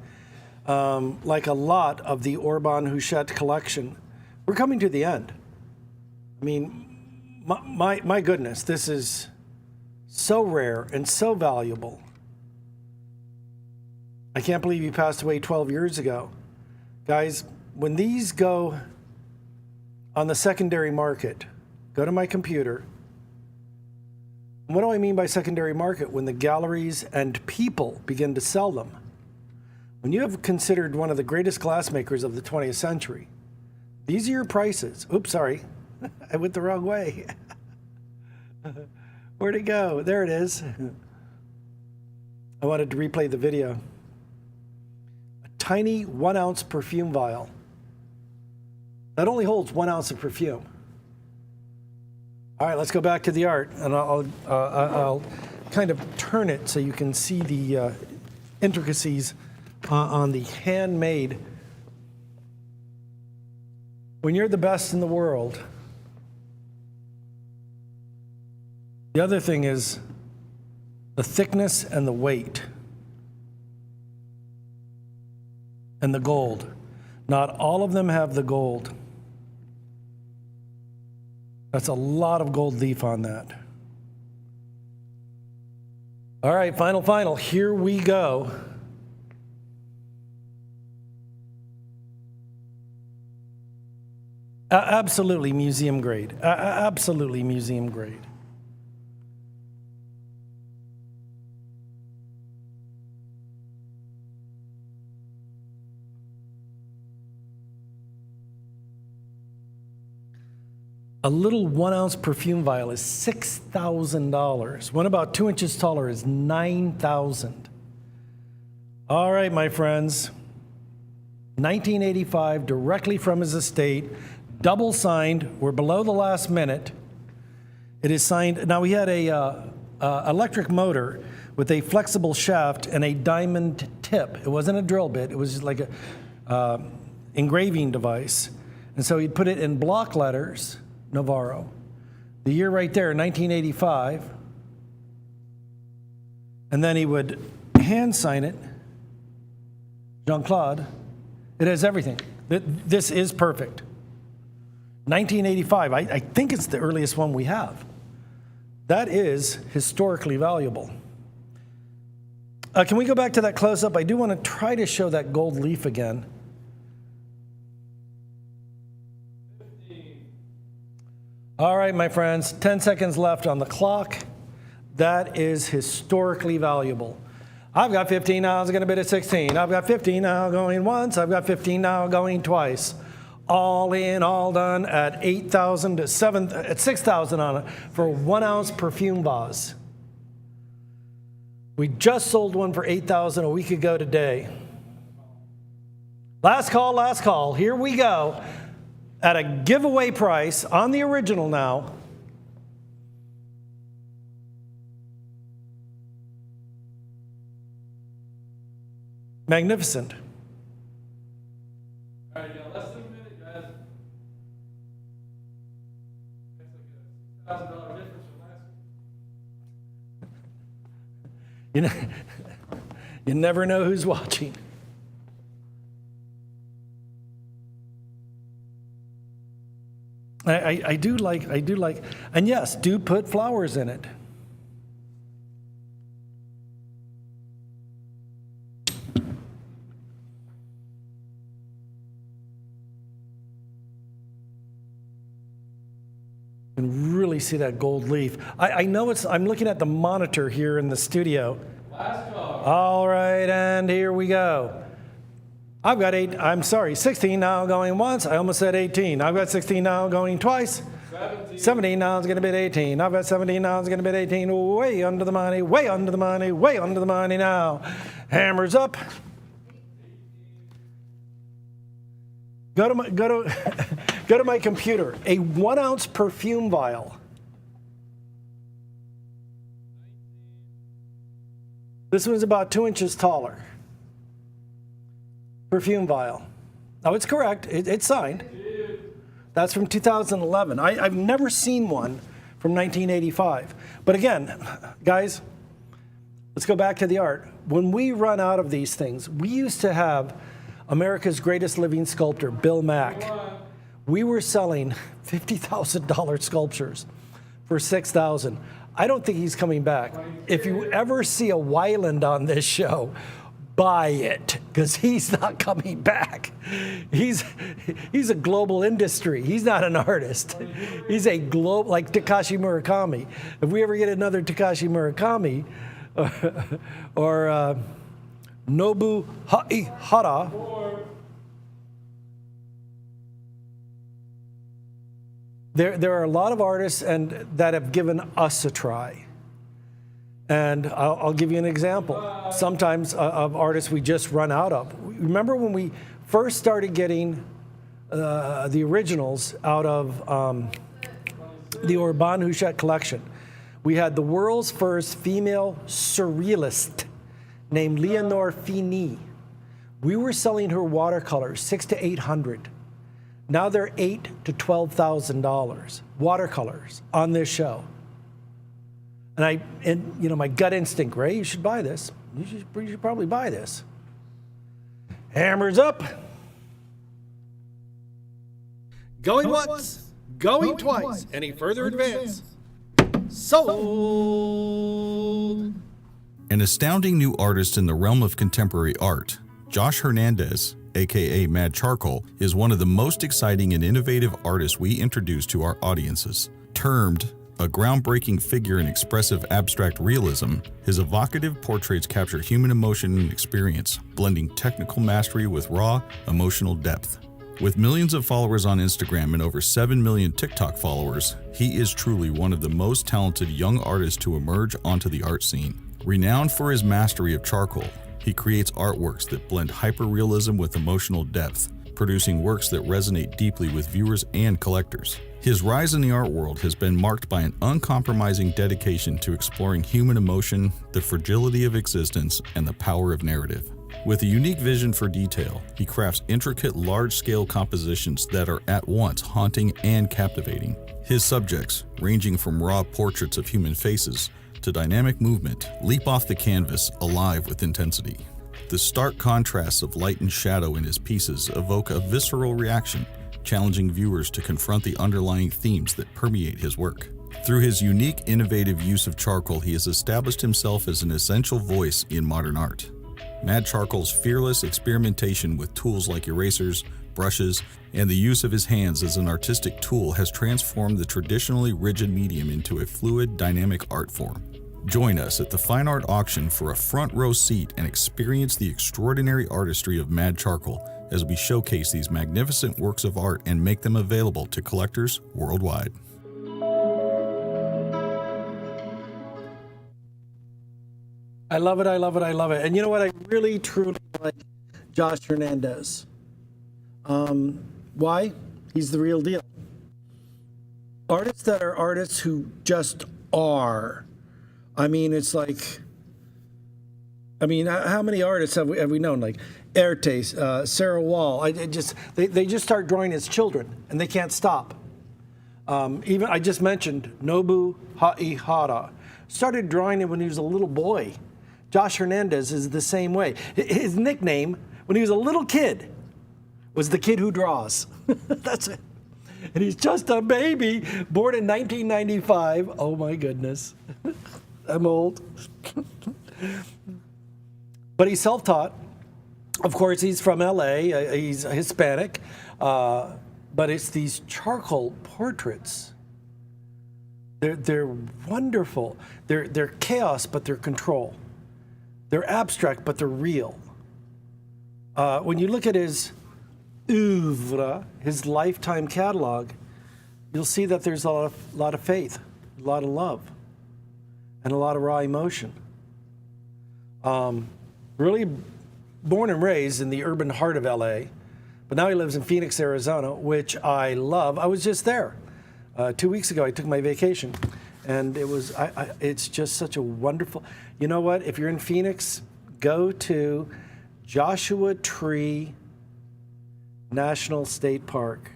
like a lot of the Orban Huchette collection, we're coming to the end. I mean, my goodness, this is so rare and so valuable. I can't believe he passed away 12 years ago. Guys, when these go on the secondary market, go to my computer. What do I mean by secondary market? When the galleries and people begin to sell them. When you have considered one of the greatest glassmakers of the 20th century, these are your prices. Oops, sorry. I went the wrong way. Where'd it go? There it is. I wanted to replay the video. Tiny 1 ounce perfume vial. That only holds 1 ounce of perfume. All right, let's go back to the art, and I'll kind of turn it so you can see the intricacies on the handmade. When you're the best in the world, the other thing is the thickness and the weight. And the gold. Not all of them have the gold. That's a lot of gold leaf on that. All right, final. Here we go. Absolutely museum grade. Absolutely museum grade. A little 1 ounce perfume vial is $6,000. One about 2 inches taller is $9,000. All right, my friends. 1985, directly from his estate, double signed. We're below the last minute. It is signed. Now, he had a electric motor with a flexible shaft and a diamond tip. It wasn't a drill bit. It was just like a engraving device. And so he'd put it in block letters. Navarro. The year right there, 1985. And then he would hand sign it. Jean-Claude. It has everything. This is perfect. 1985. I think it's the earliest one we have. That is historically valuable. Can we go back to that close-up? I do want to try to show that gold leaf again. All right, my friends, 10 seconds left on the clock. That is historically valuable. I've got 15 now, I was going to bid at 16. I've got 15 now going once. I've got 15 now going twice. All in, all done at 8,000 to 6,000 on it for a 1 ounce perfume vase. We just sold one for 8,000 a week ago today. Last call. Here we go. At a giveaway price on the original now, Magnificent. All right, now less than a minute, guys. That's like a $6,000 difference from last week. You know, you never know who's watching. I do like, and yes, do put flowers in it. And really see that gold leaf. I know I'm looking at the monitor here in the studio. Last call. All right, and here we go. I've got 16 now going once. I almost said 18. I've got 16 now going twice. 17 now is going to be 18. I've got 17 now is going to be 18. Way under the money, way under the money, way under the money now. Hammers up. Go to my computer. A 1 ounce perfume vial. This one's about 2 inches taller. Perfume vial. Oh, it's correct. It's signed. That's from 2011. I've never seen one from 1985. But again, guys, let's go back to the art. When we run out of these things, we used to have America's greatest living sculptor, Bill Mack. We were selling $50,000 sculptures for $6,000. I don't think he's coming back. If you ever see a Weiland on this show, buy it, because he's not coming back. He's a global industry. He's not an artist. He's a global, like Takashi Murakami. If we ever get another Takashi Murakami or Nobu Hara, there are a lot of artists that have given us a try. And I'll give you an example. Sometimes of artists we just run out of. Remember when we first started getting the originals out of the Urban Huchet collection? We had the world's first female surrealist named Leonore Fini. We were selling her watercolors $600 to $800. Now they're $8,000 to $12,000 watercolors on this show. And you know, my gut instinct, Ray, you should buy this. You should probably buy this. Hammers up. Going once, going twice. Any further advance? Sold. An astounding new artist in the realm of contemporary art, Josh Hernandez, aka Mad Charcoal, is one of the most exciting and innovative artists we introduce to our audiences. Termed a groundbreaking figure in expressive abstract realism, his evocative portraits capture human emotion and experience, blending technical mastery with raw, emotional depth. With millions of followers on Instagram and over 7 million TikTok followers, he is truly one of the most talented young artists to emerge onto the art scene. Renowned for his mastery of charcoal, he creates artworks that blend hyperrealism with emotional depth, producing works that resonate deeply with viewers and collectors. His rise in the art world has been marked by an uncompromising dedication to exploring human emotion, the fragility of existence, and the power of narrative. With a unique vision for detail, he crafts intricate, large-scale compositions that are at once haunting and captivating. His subjects, ranging from raw portraits of human faces to dynamic movement, leap off the canvas alive with intensity. The stark contrasts of light and shadow in his pieces evoke a visceral reaction, challenging viewers to confront the underlying themes that permeate his work. Through his unique, innovative use of charcoal, he has established himself as an essential voice in modern art. Mad Charcoal's fearless experimentation with tools like erasers, brushes, and the use of his hands as an artistic tool has transformed the traditionally rigid medium into a fluid, dynamic art form. Join us at the Fine Art Auction for a front row seat and experience the extraordinary artistry of Mad Charcoal as we showcase these magnificent works of art and make them available to collectors worldwide. I love it, I love it, I love it. And you know what? I really, truly like Josh Hernandez. Why? He's the real deal. Artists that are artists who just are. I mean, it's like, I mean, how many artists have we known? Like Erte, Sarah Wall. They just start drawing as children, and they can't stop. Even I just mentioned Nobu Haihara. Started drawing it when he was a little boy. Josh Hernandez is the same way. His nickname when he was a little kid was the kid who draws. That's it. And he's just a baby, born in 1995. Oh my goodness. I'm old. But he's self-taught. Of course, he's from LA. He's Hispanic. But it's these charcoal portraits. They're wonderful. They're chaos, but they're control. They're abstract, but they're real. When you look at his oeuvre, his lifetime catalog, you'll see that there's a lot of faith, a lot of love, and a lot of raw emotion. Really born and raised in the urban heart of LA, but now he lives in Phoenix, Arizona, which I love. I was just there 2 weeks ago. I took my vacation, and it's just such a wonderful. You know what? If you're in Phoenix, go to Joshua Tree National State Park,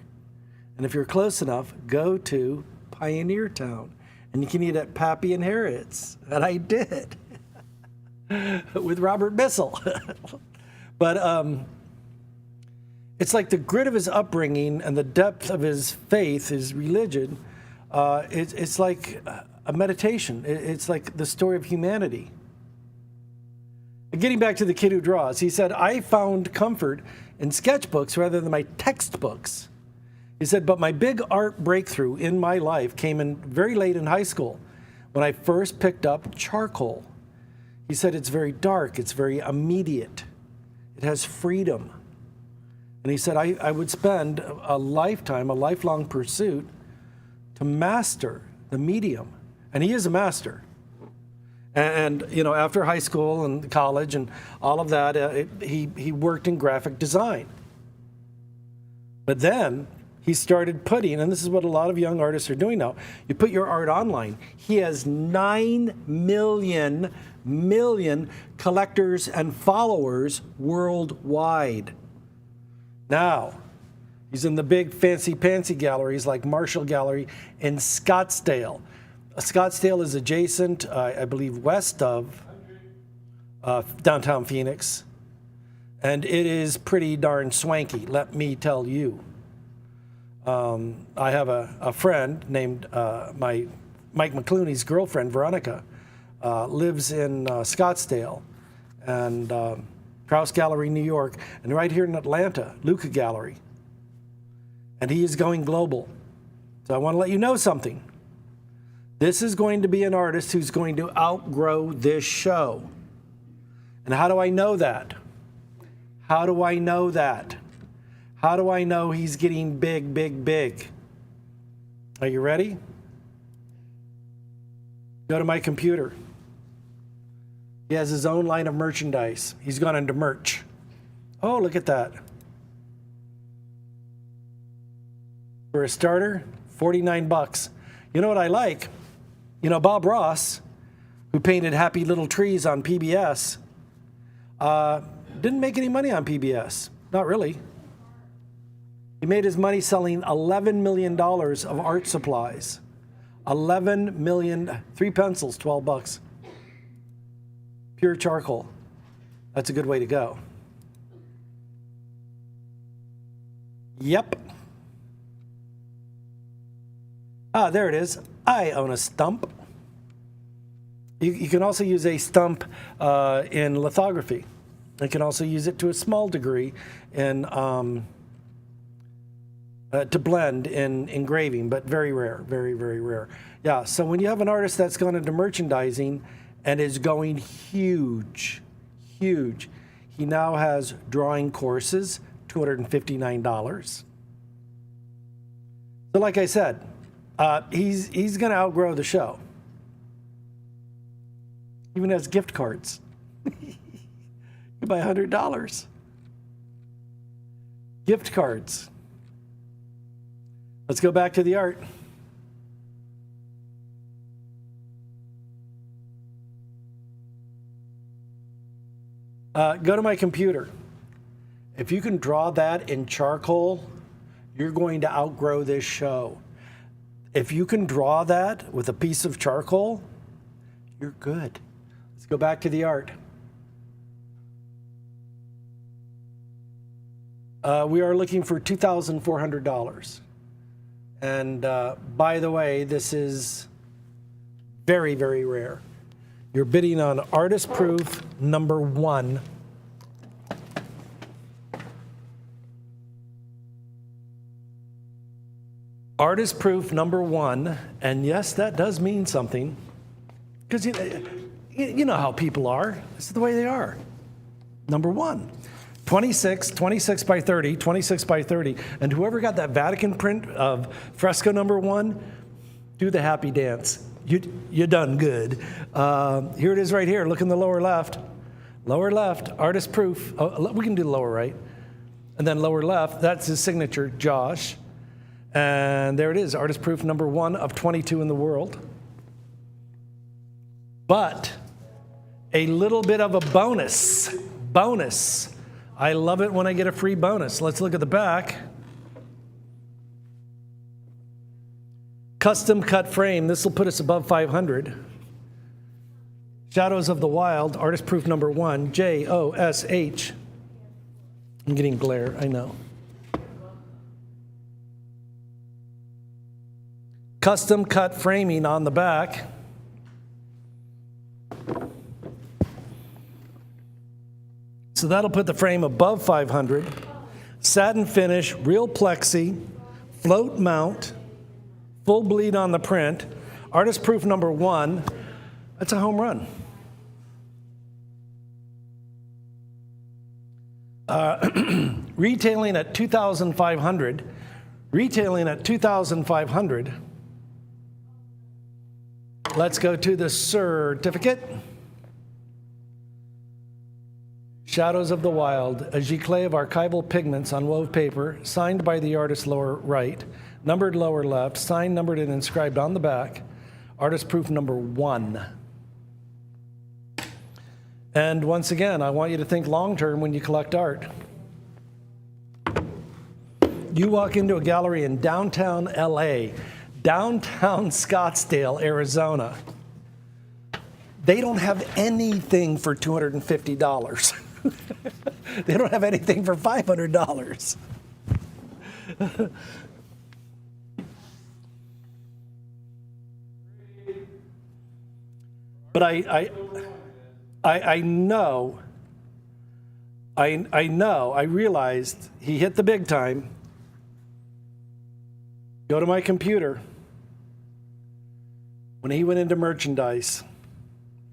and if you're close enough, go to Pioneer Town, and you can eat at Pappy and Harriet's, and I did. With Robert Bissell. But it's like the grit of his upbringing and the depth of his faith, his religion, it's like a meditation. It's like the story of humanity. And getting back to the kid who draws, he said, I found comfort in sketchbooks rather than my textbooks. He said, but my big art breakthrough in my life came in very late in high school when I first picked up charcoal. He said it's very dark, it's very immediate, it has freedom. And he said, I would spend a lifelong pursuit to master the medium. And he is a master. And you know, after high school and college and all of that, he worked in graphic design. But then he started putting, and this is what a lot of young artists are doing now, you put your art online. He has 9 million collectors and followers worldwide. Now, he's in the big fancy galleries like Marshall Gallery in Scottsdale. Scottsdale is adjacent, I believe, west of downtown Phoenix. And it is pretty darn swanky, let me tell you. I have a friend named Mike McClooney's girlfriend, Veronica, lives in Scottsdale, and Krause Gallery, New York, and right here in Atlanta, Luca Gallery. And he is going global. So I want to let you know something. This is going to be an artist who's going to outgrow this show. And how do I know that? How do I know that? How do I know he's getting big, big, big? Are you ready? Go to my computer. He has his own line of merchandise. He's gone into merch. Oh, look at that. For a starter, $49. You know what I like? You know, Bob Ross, who painted Happy Little Trees on PBS, didn't make any money on PBS. Not really. He made his money selling $11 million of art supplies. 11 million, 3 pencils, $12. Pure charcoal. That's a good way to go. Yep. Ah, there it is. I own a stump. You can also use a stump in lithography. You can also use it to a small degree in to blend in engraving, but very rare, very, very rare. Yeah, so when you have an artist that's gone into merchandising and is going huge, huge, he now has drawing courses, $259. So like I said, he's going to outgrow the show. Even has gift cards. You buy $100. Gift cards. Let's go back to the art. Go to my computer. If you can draw that in charcoal, you're going to outgrow this show. If you can draw that with a piece of charcoal, you're good. Let's go back to the art. We are looking for $2,400. And by the way, this is very, very rare. You're bidding on artist proof number 1. Artist proof number 1, and yes, that does mean something, because you know how people are. This is the way they are. Number 1, 26 by 30, 26 by 30, and whoever got that Vatican print of fresco number 1, do the happy dance. You done good. Here it is right here. Look in the lower left. Lower left, artist proof. Oh, we can do the lower right, and then lower left. That's his signature, Josh. And there it is, artist proof number 1 of 22 in the world. But a little bit of a bonus. I love it when I get a free bonus. Let's look at the back. Custom cut frame. This will put us above 500. Shadows of the Wild, artist proof number 1, Josh. I'm getting glare, I know. Custom cut framing on the back. So that'll put the frame above 500. Satin finish, real plexi, float mount, full bleed on the print. Artist proof number 1. That's a home run. Retailing at $2,500. Retailing at $2,500. Let's go to the certificate. Shadows of the Wild, a giclée of archival pigments on wove paper, signed by the artist lower right, numbered lower left, signed, numbered, and inscribed on the back. Artist proof number 1. And once again, I want you to think long-term when you collect art. You walk into a gallery in downtown LA, downtown Scottsdale, Arizona. They don't have anything for $250. They don't have anything for $500. But I realized he hit the big time. Go to my computer. When he went into merchandise,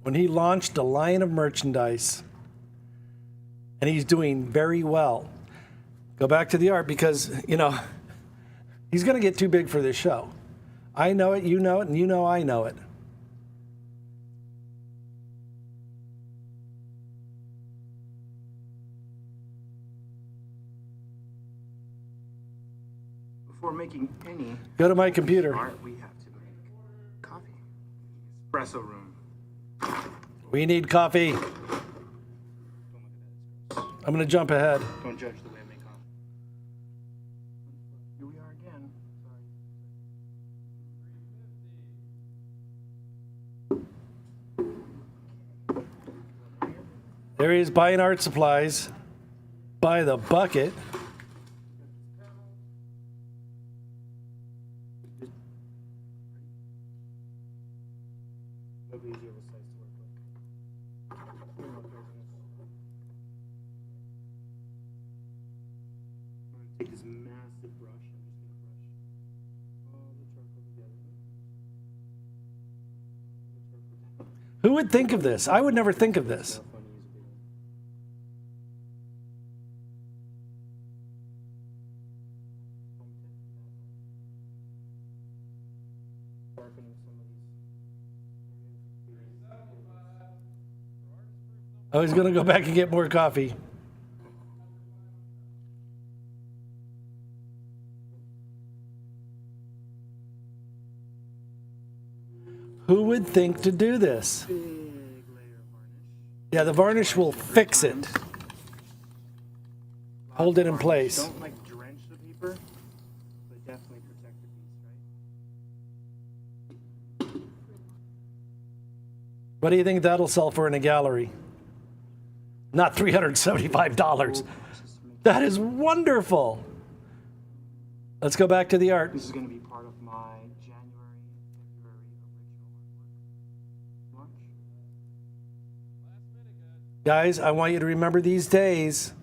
when he launched a line of merchandise, and he's doing very well. Go back to the art because, he's going to get too big for this show. I know it, and you know I know it. Before making any Go to my computer. art, we have to make coffee. Espresso room. We need coffee. I'm going to jump ahead. Don't judge the way I make coffee. Here we are again. Sorry. There he is buying art supplies by the bucket. Take this massive brush. I'm just going to brush all the charcoal together. Who would think of this? I would never think of this. Oh, he's going to go back and get more coffee. Who would think to do this? Big layer of varnish. Yeah, the varnish will fix it. Hold it in place. Don't like drench the paper, but definitely protect the piece, right? What do you think that'll sell for in a gallery? Not $375. That is wonderful. Let's go back to the art. This is going to be part of my January, February original launch. Guys, I want you to remember these days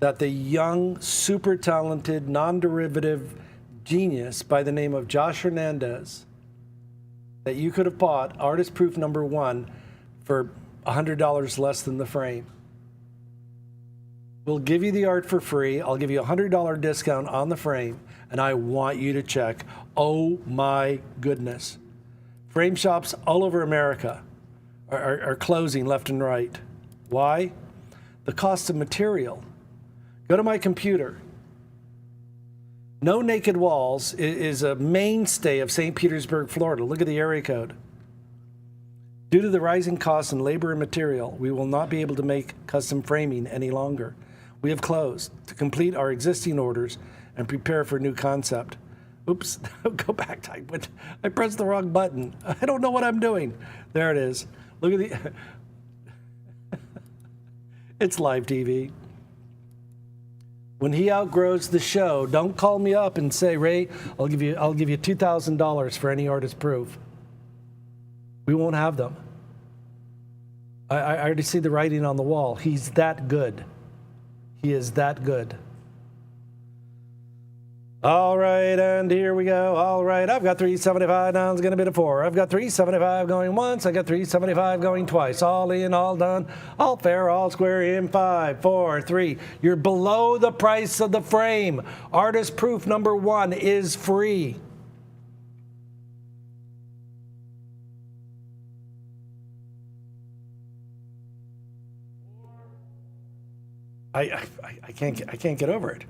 that the young, super talented, non-derivative genius by the name of Josh Hernandez, that you could have bought Artist Proof #1 for $100 less than the frame. We'll give you the art for free. I'll give you a $100 discount on the frame, and I want you to check. Oh my goodness. Frame shops all over America are closing left and right. Why? The cost of material. Go to my computer. No Naked Walls is a mainstay of St. Petersburg, Florida. Look at the area code. Due to the rising costs in labor and material, we will not be able to make custom framing any longer. We have closed to complete our existing orders and prepare for a new concept. Oops, go back. I pressed the wrong button. I don't know what I'm doing. There it is. Look at the... It's live TV. When he outgrows the show, don't call me up and say, Ray, I'll give you $2,000 for any Artist Proof. We won't have them. I already see the writing on the wall. He's that good. He is that good. All right, and here we go. All right, I've got 375, now it's gonna be a 4. I've got 375 going once, I got 375 going twice. All in, all done, all fair, all square in 5, 4, 3. You're below the price of the frame. Artist Proof #1 is free. I can't get over it.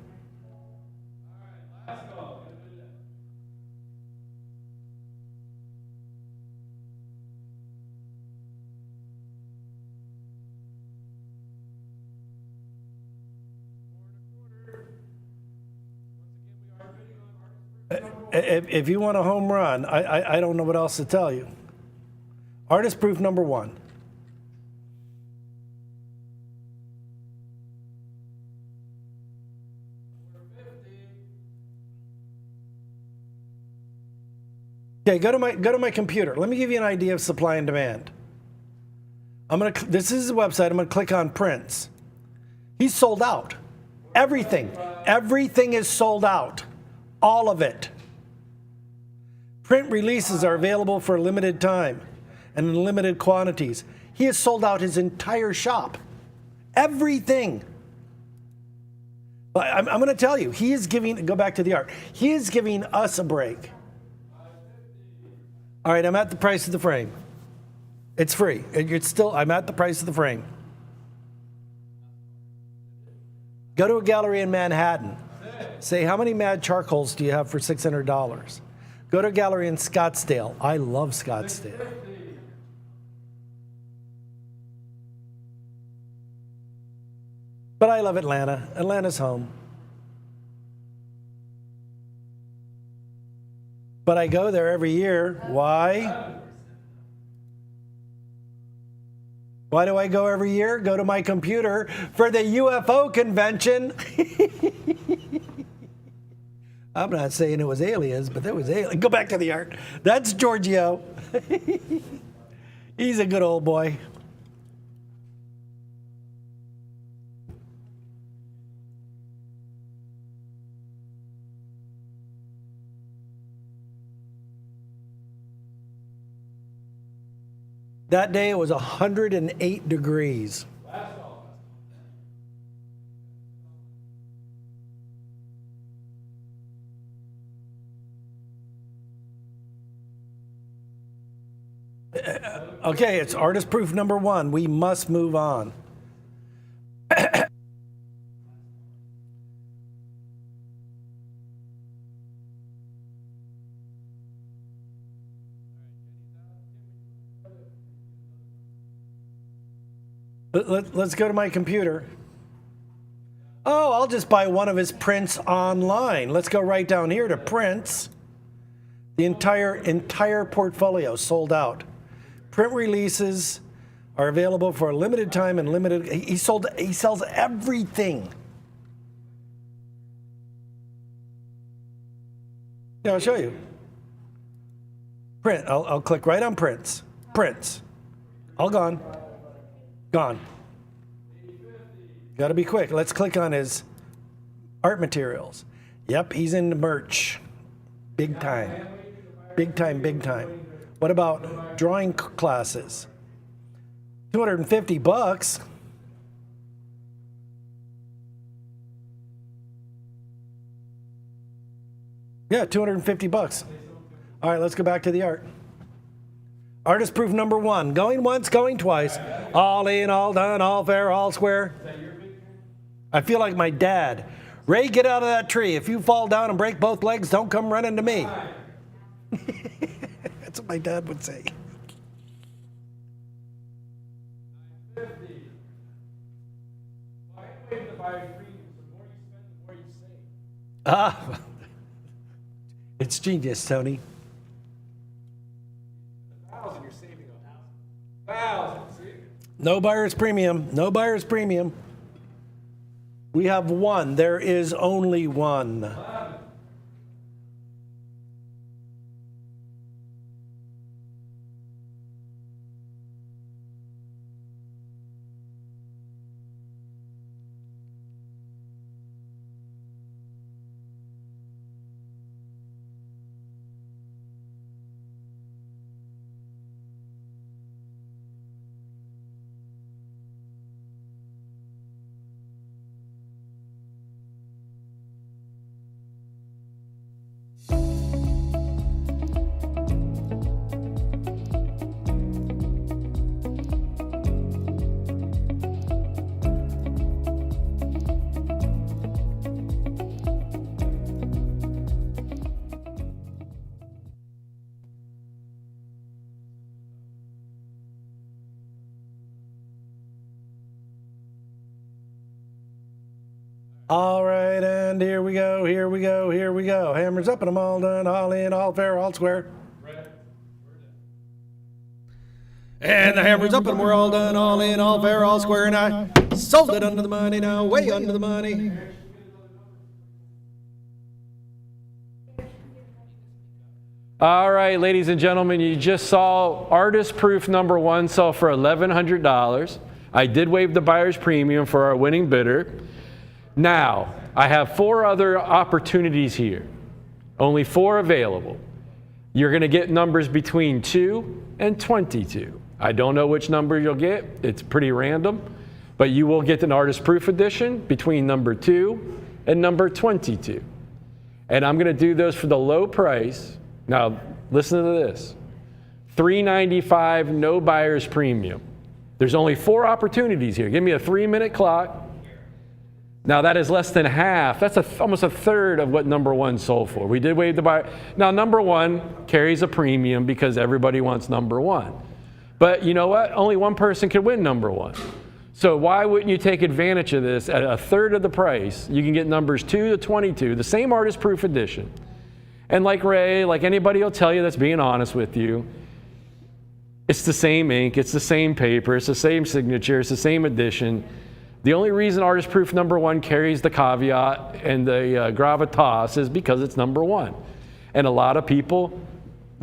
If you want a home run, I don't know what else to tell you. Artist Proof #1. Okay, go to my computer. Let me give you an idea of supply and demand. This is his website. I'm gonna click on prints. He's sold out. Everything is sold out. All of it. Print releases are available for a limited time and in limited quantities. He has sold out his entire shop. Everything. But I'm going to tell you, he is giving, go back to the art, he is giving us a break. All right, I'm at the price of the frame. It's free. I'm at the price of the frame. Go to a gallery in Manhattan. Say, how many mad charcoals do you have for $600? Go to a gallery in Scottsdale. I love Scottsdale. But I love Atlanta. Atlanta's home. But I go there every year. Why? Why do I go every year? Go to my computer for the UFO convention. I'm not saying it was aliens, but there was aliens. Go back to the art. That's Giorgio. He's a good old boy. That day it was 108 degrees. Okay, it's Artist Proof #1. We must move on. Let's go to my computer. Oh, I'll just buy one of his prints online. Let's go right down here to prints. The entire portfolio sold out. Print releases are available for a limited time and limited. He sells everything. Yeah, I'll show you. Print. I'll click right on prints. Prints. All gone. Gone. Got to be quick. Let's click on his art materials. Yep, he's into merch. Big time. Big time, big time. What about drawing classes? $250. Yeah, $250. All right, let's go back to the art. Artist proof number 1. Going once, going twice. All in, all done, all fair, all square. I feel like my dad. Ray, get out of that tree. If you fall down and break both legs, don't come running to me. That's what my dad would say. Ah, it's genius, Tony. No buyer's premium. No buyer's premium. We have one. There is only one. All right, and here we go, here we go, here we go. Hammers up and I'm all done, all in, all fair, all square. And the hammer's up and we're all done, all in, all fair, all square, and I sold it under the money now, way under the money. All right, ladies and gentlemen, you just saw artist proof number 1 sell for $1,100. I did waive the buyer's premium for our winning bidder. Now, I have 4 other opportunities here. Only 4 available. You're going to get numbers between 2 and 22. I don't know which number you'll get. It's pretty random. But you will get an artist proof edition between number 2 and number 22. And I'm going to do those for the low price. Now, listen to this. $395, no buyer's premium. There's only 4 opportunities here. Give me a 3-minute clock. Now that is less than half. That's almost a third of what number 1 sold for. We did waive the buyer. Now number 1 carries a premium because everybody wants number 1. But you know what? Only one person can win number 1. So why wouldn't you take advantage of this at a third of the price? You can get numbers 2 to 22, the same artist proof edition. And like Ray, like anybody will tell you that's being honest with you, it's the same ink, it's the same paper, it's the same signature, it's the same edition. The only reason artist proof number 1 carries the caveat and the gravitas is because it's number 1. And a lot of people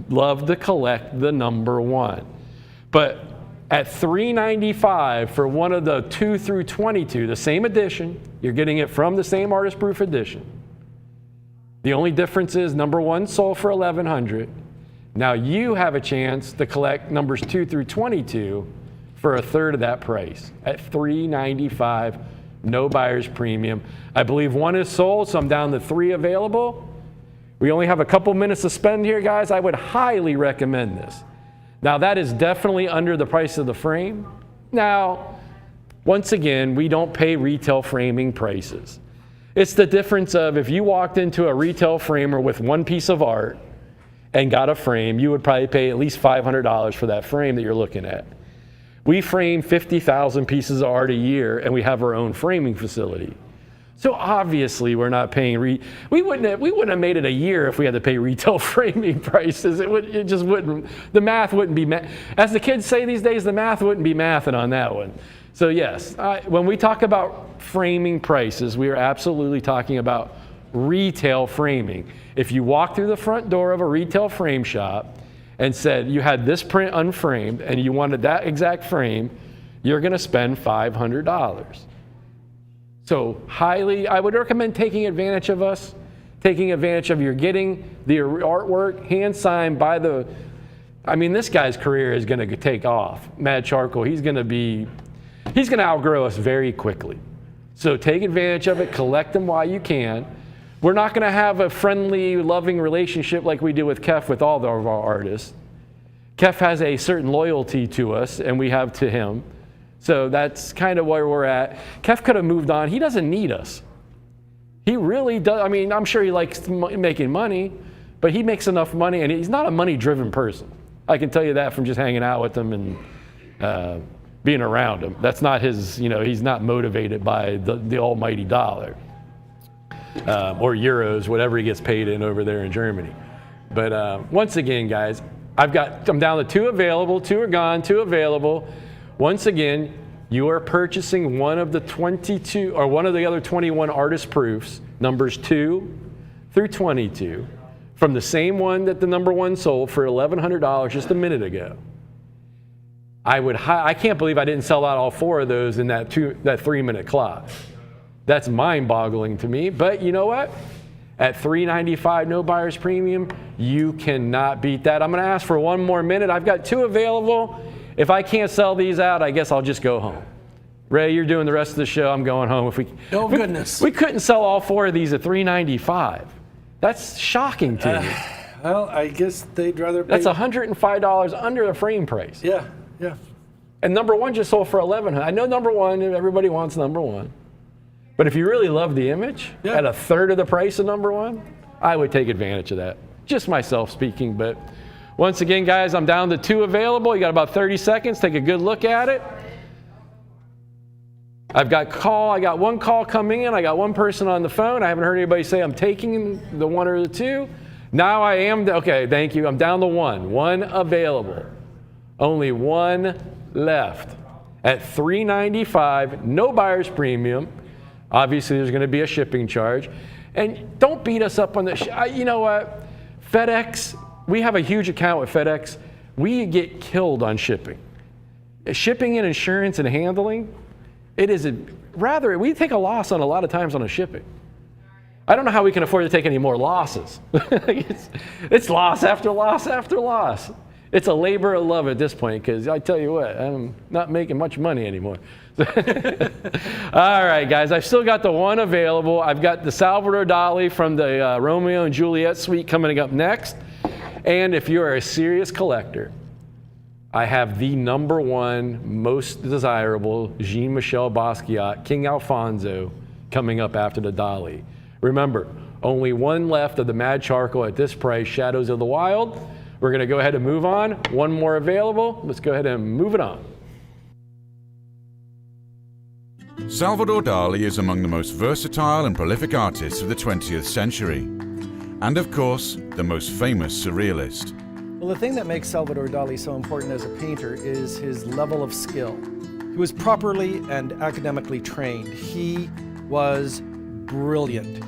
love to collect the number 1. But at $395 for one of the 2 through 22, the same edition, you're getting it from the same artist proof edition. The only difference is number 1 sold for $1,100. Now you have a chance to collect numbers 2 through 22 for a third of that price at $395, no buyer's premium. I believe 1 is sold, so I'm down to 3 available. We only have a couple minutes to spend here, guys. I would highly recommend this. Now that is definitely under the price of the frame. Now, once again, we don't pay retail framing prices. It's the difference of if you walked into a retail framer with 1 piece of art and got a frame, you would probably pay at least $500 for that frame that you're looking at. We frame 50,000 pieces of art a year, and we have our own framing facility. So obviously, we're not paying. We wouldn't have made it a year if we had to pay retail framing prices. It just wouldn't. The math wouldn't be. As the kids say these days, the math wouldn't be mathing on that one. So yes, when we talk about framing prices, we are absolutely talking about retail framing. If you walk through the front door of a retail frame shop and said you had this print unframed and you wanted that exact frame, you're going to spend $500. So I would recommend taking advantage of us, taking advantage of your getting the artwork hand signed by this guy's career is going to take off. Mad Charcoal, he's going to outgrow us very quickly. So take advantage of it, collect them while you can. We're not going to have a friendly, loving relationship like we do with Kef with all of our artists. Kef has a certain loyalty to us, and we have to him. So that's kind of where we're at. Kef could have moved on. He doesn't need us. He really does. I mean, I'm sure he likes making money, but he makes enough money, and he's not a money-driven person. I can tell you that from just hanging out with him and being around him. That's not his, he's not motivated by the almighty dollar. Or euros, whatever he gets paid in over there in Germany. But once again, guys, I'm down to 2 available, 2 are gone, 2 available. Once again, you are purchasing one of the 22 or one of the other 21 artist proofs, numbers 2 through 22, from the same one that the number 1 sold for $1,100 just a minute ago. I can't believe I didn't sell out all 4 of those in that 3-minute class. That's mind-boggling to me, but you know what? At $395 no buyer's premium, you cannot beat that. I'm going to ask for 1 more minute. I've got 2 available. If I can't sell these out, I guess I'll just go home. Ray, you're doing the rest of the show. I'm going home. Goodness. We couldn't sell all 4 of these at $395. That's shocking to me. Well, I guess they'd rather pay. That's $105 under the frame price. Yeah. And number 1 just sold for $1,100. I know number 1, everybody wants number 1. But if you really love the image at 1/3 of the price of number 1, I would take advantage of that. Just myself speaking. But once again, guys, I'm down to 2 available. You got about 30 seconds. Take a good look at it. I got 1 call coming in. I got 1 person on the phone. I haven't heard anybody say I'm taking the 1 or the 2. Now I am. Okay, thank you. I'm down to 1. 1 available. Only 1 left at $395, no buyer's premium. Obviously, there's going to be a shipping charge. And don't beat us up on the, you know what? FedEx, we have a huge account with FedEx. We get killed on shipping. Shipping and insurance and handling, we take a loss on a lot of times on a shipping. I don't know how we can afford to take any more losses. It's loss after loss after loss. It's a labor of love at this point, because I tell you what, I'm not making much money anymore. All right, guys, I've still got the 1 available. I've got the Salvador Dali from the Romeo and Juliet suite coming up next. And if you're a serious collector, I have the number 1 most desirable Jean-Michel Basquiat, King Alfonso, coming up after the Dali. Remember, only 1 left of the Mad Charcoal at this price, Shadows of the Wild. We're going to go ahead and move on. 1 more available. Let's go ahead and move it on. Salvador Dali is among the most versatile and prolific artists of the 20th century. And of course, the most famous surrealist. Well, the thing that makes Salvador Dali so important as a painter is his level of skill. He was properly and academically trained. He was brilliant.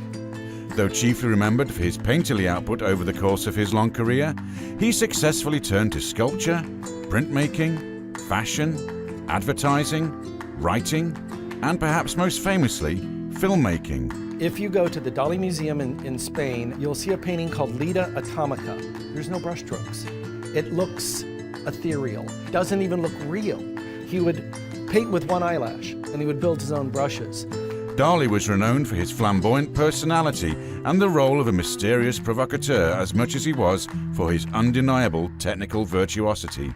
Though chiefly remembered for his painterly output over the course of his long career, he successfully turned to sculpture, printmaking, fashion, advertising, writing, and perhaps most famously, filmmaking. If you go to the Dali Museum in Spain, you'll see a painting called Leda Atomica. There's no brushstrokes. It looks ethereal. It doesn't even look real. He would paint with 1 eyelash, and he would build his own brushes. Dali was renowned for his flamboyant personality and the role of a mysterious provocateur as much as he was for his undeniable technical virtuosity.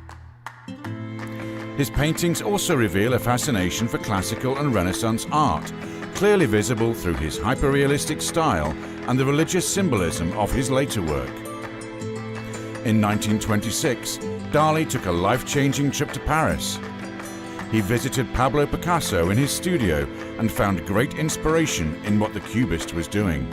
His paintings also reveal a fascination for classical and Renaissance art, clearly visible through his hyperrealistic style and the religious symbolism of his later work. In 1926, Dali took a life-changing trip to Paris. he visited Pablo Picasso in his studio and found great inspiration in what the Cubist was doing.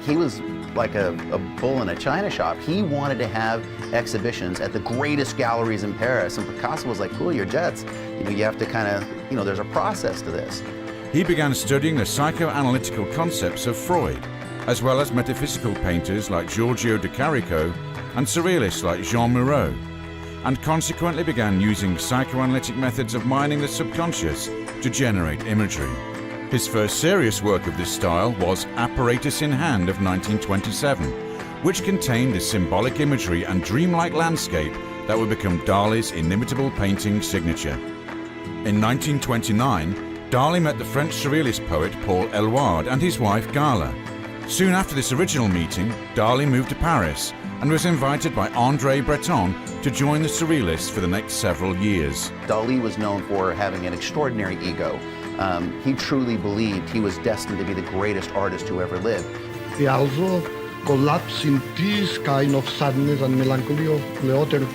He was like a bull in a china shop. He wanted to have exhibitions at the greatest galleries in Paris, and Picasso was like, cool your jets. You know, you have to kind of, you know, there's a process to this. He began studying the psychoanalytical concepts of Freud, as well as metaphysical painters like Giorgio de Chirico and surrealists like Jean Moreau, and consequently began using psychoanalytic methods of mining the subconscious to generate imagery. His first serious work of this style was Apparatus in Hand of 1927, which contained the symbolic imagery and dreamlike landscape that would become Dali's inimitable painting signature. In 1929, Dali met the French surrealist poet Paul Eluard and his wife Gala. Soon after this original meeting, Dali moved to Paris and was invited by André Breton to join the surrealists for the next several years. Dali was known for having an extraordinary ego. He truly believed he was destined to be the greatest artist who ever lived. He also collapsed in this kind of sadness and melancholy of the other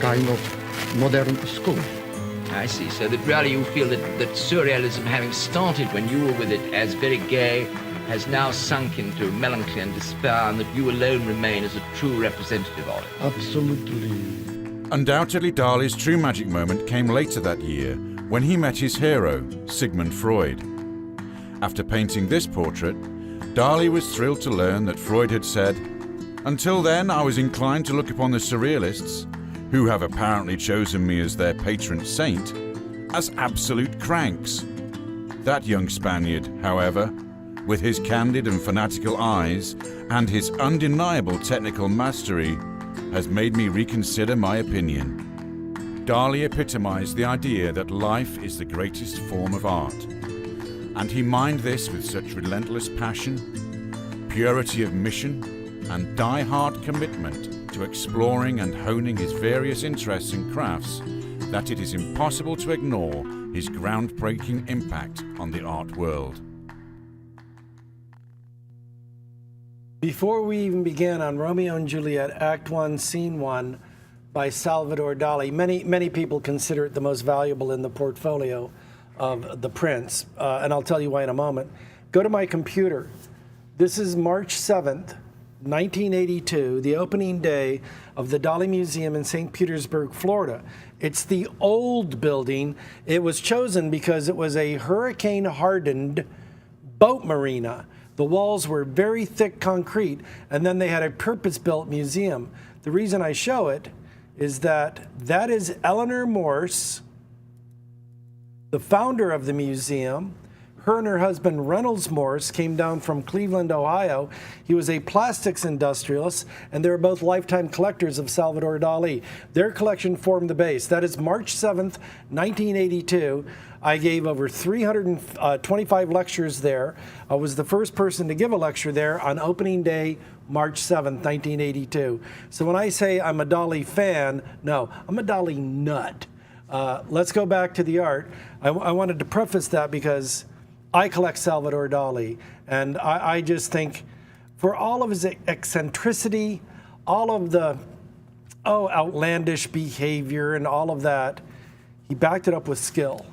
kind of modern school. I see. So that really you feel that surrealism, having started when you were with it as very gay, has now sunk into melancholy and despair, and that you alone remain as a true representative of it. Absolutely. Undoubtedly, Dali's true magic moment came later that year, when he met his hero, Sigmund Freud. After painting this portrait, Dali was thrilled to learn that Freud had said, "Until then, I was inclined to look upon the surrealists, who have apparently chosen me as their patron saint, as absolute cranks." That young Spaniard, however, with his candid and fanatical eyes and his undeniable technical mastery, has made me reconsider my opinion. Dali epitomized the idea that life is the greatest form of art, and he mined this with such relentless passion, purity of mission, and die-hard commitment to exploring and honing his various interests and crafts that it is impossible to ignore his groundbreaking impact on the art world. Before we even began on Romeo and Juliet, Act 1, Scene 1, by Salvador Dali. Many people consider it the most valuable in the portfolio of the prints, and I'll tell you why in a moment. Go to my computer. This is March 7th, 1982, the opening day of the Dali Museum in St. Petersburg, Florida. It's the old building. It was chosen because it was a hurricane-hardened boat marina. The walls were very thick concrete, and then they had a purpose-built museum. The reason I show it is that is Eleanor Morse, the founder of the museum. Her and her husband Reynolds Morse came down from Cleveland, Ohio. He was a plastics industrialist, and they were both lifetime collectors of Salvador Dali. Their collection formed the base. That is March 7th, 1982. I gave over 325 lectures there. I was the first person to give a lecture there on opening day, March 7th, 1982. So when I say I'm a Dali fan, no, I'm a Dali nut. Let's go back to the art. I wanted to preface that because I collect Salvador Dali, and I just think for all of his eccentricity, all of the outlandish behavior and all of that, he backed it up with skill.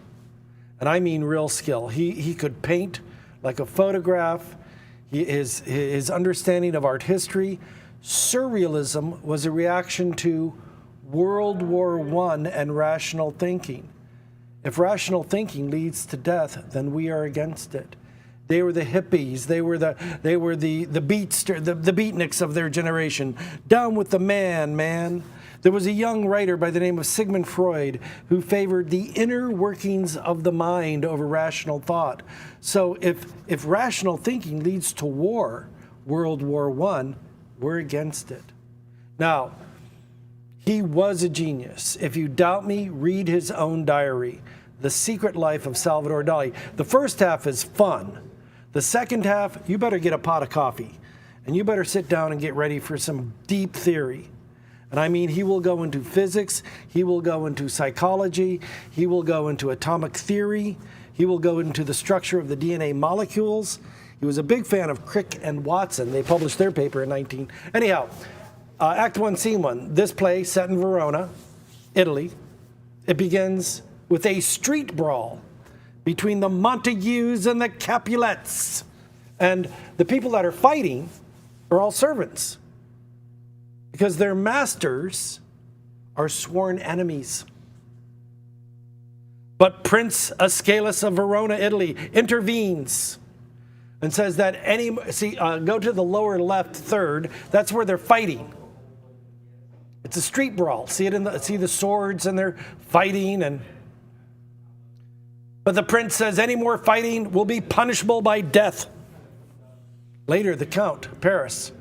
And I mean real skill. He could paint like a photograph. His understanding of art history. Surrealism was a reaction to World War I and rational thinking. If rational thinking leads to death, then we are against it. They were the hippies. They were the beatniks of their generation. Down with the man. There was a young writer by the name of Sigmund Freud who favored the inner workings of the mind over rational thought. So if rational thinking leads to war, World War I, we're against it. Now, he was a genius. If you doubt me, read his own diary, The Secret Life of Salvador Dali. The first half is fun. The second half, you better get a pot of coffee, and you better sit down and get ready for some deep theory. And I mean, he will go into physics, he will go into psychology, he will go into atomic theory, he will go into the structure of the DNA molecules. He was a big fan of Crick and Watson. They published their paper in Anyhow, Act 1, Scene 1. This play, set in Verona, Italy. It begins with a street brawl between the Montagues and the Capulets. And the people that are fighting are all servants because their masters are sworn enemies. But Prince Ascalus of Verona, Italy, intervenes and says that go to the lower left third. That's where they're fighting. It's a street brawl. See the swords, and they're fighting. But the prince says any more fighting will be punishable by death. Later, the Count, Paris,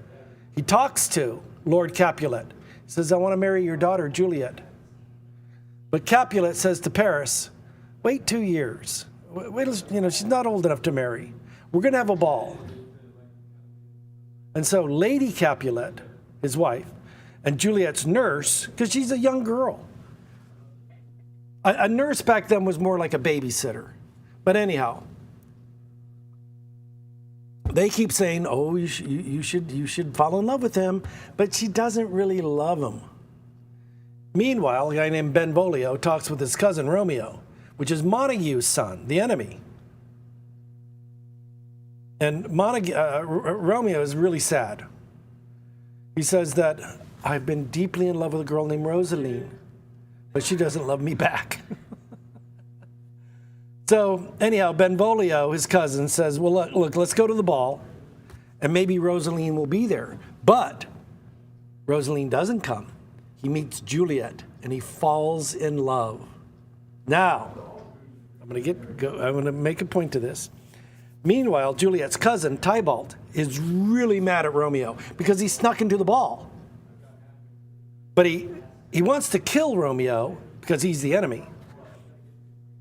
he talks to Lord Capulet. He says, I want to marry your daughter, Juliet. But Capulet says to Paris, wait 2 years. She's not old enough to marry. We're going to have a ball. And so Lady Capulet, his wife, and Juliet's nurse, because she's a young girl. A nurse back then was more like a babysitter. But anyhow, they keep saying, oh, you should fall in love with him, but she doesn't really love him. Meanwhile, a guy named Benvolio talks with his cousin Romeo, which is Montague's son, the enemy. And Romeo is really sad. He says that I've been deeply in love with a girl named Rosaline, but she doesn't love me back. So anyhow, Benvolio, his cousin, says, well, look, let's go to the ball, and maybe Rosaline will be there. But Rosaline doesn't come. He meets Juliet, and he falls in love. Now, I'm going to make a point to this. Meanwhile, Juliet's cousin, Tybalt, is really mad at Romeo because he snuck into the ball. But he wants to kill Romeo because he's the enemy.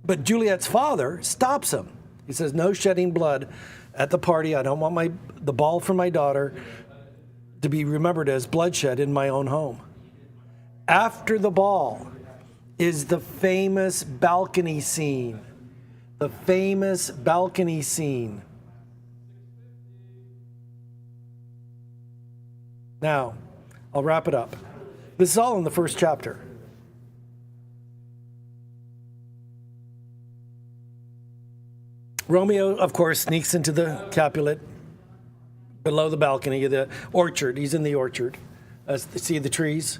But Juliet's father stops him. He says, no shedding blood at the party. I don't want the ball for my daughter to be remembered as bloodshed in my own home. After the ball is the famous balcony scene. The famous balcony scene. Now, I'll wrap it up. This is all in the first chapter. Romeo, of course, sneaks into the Capulet below the balcony, the orchard. He's in the orchard. See the trees?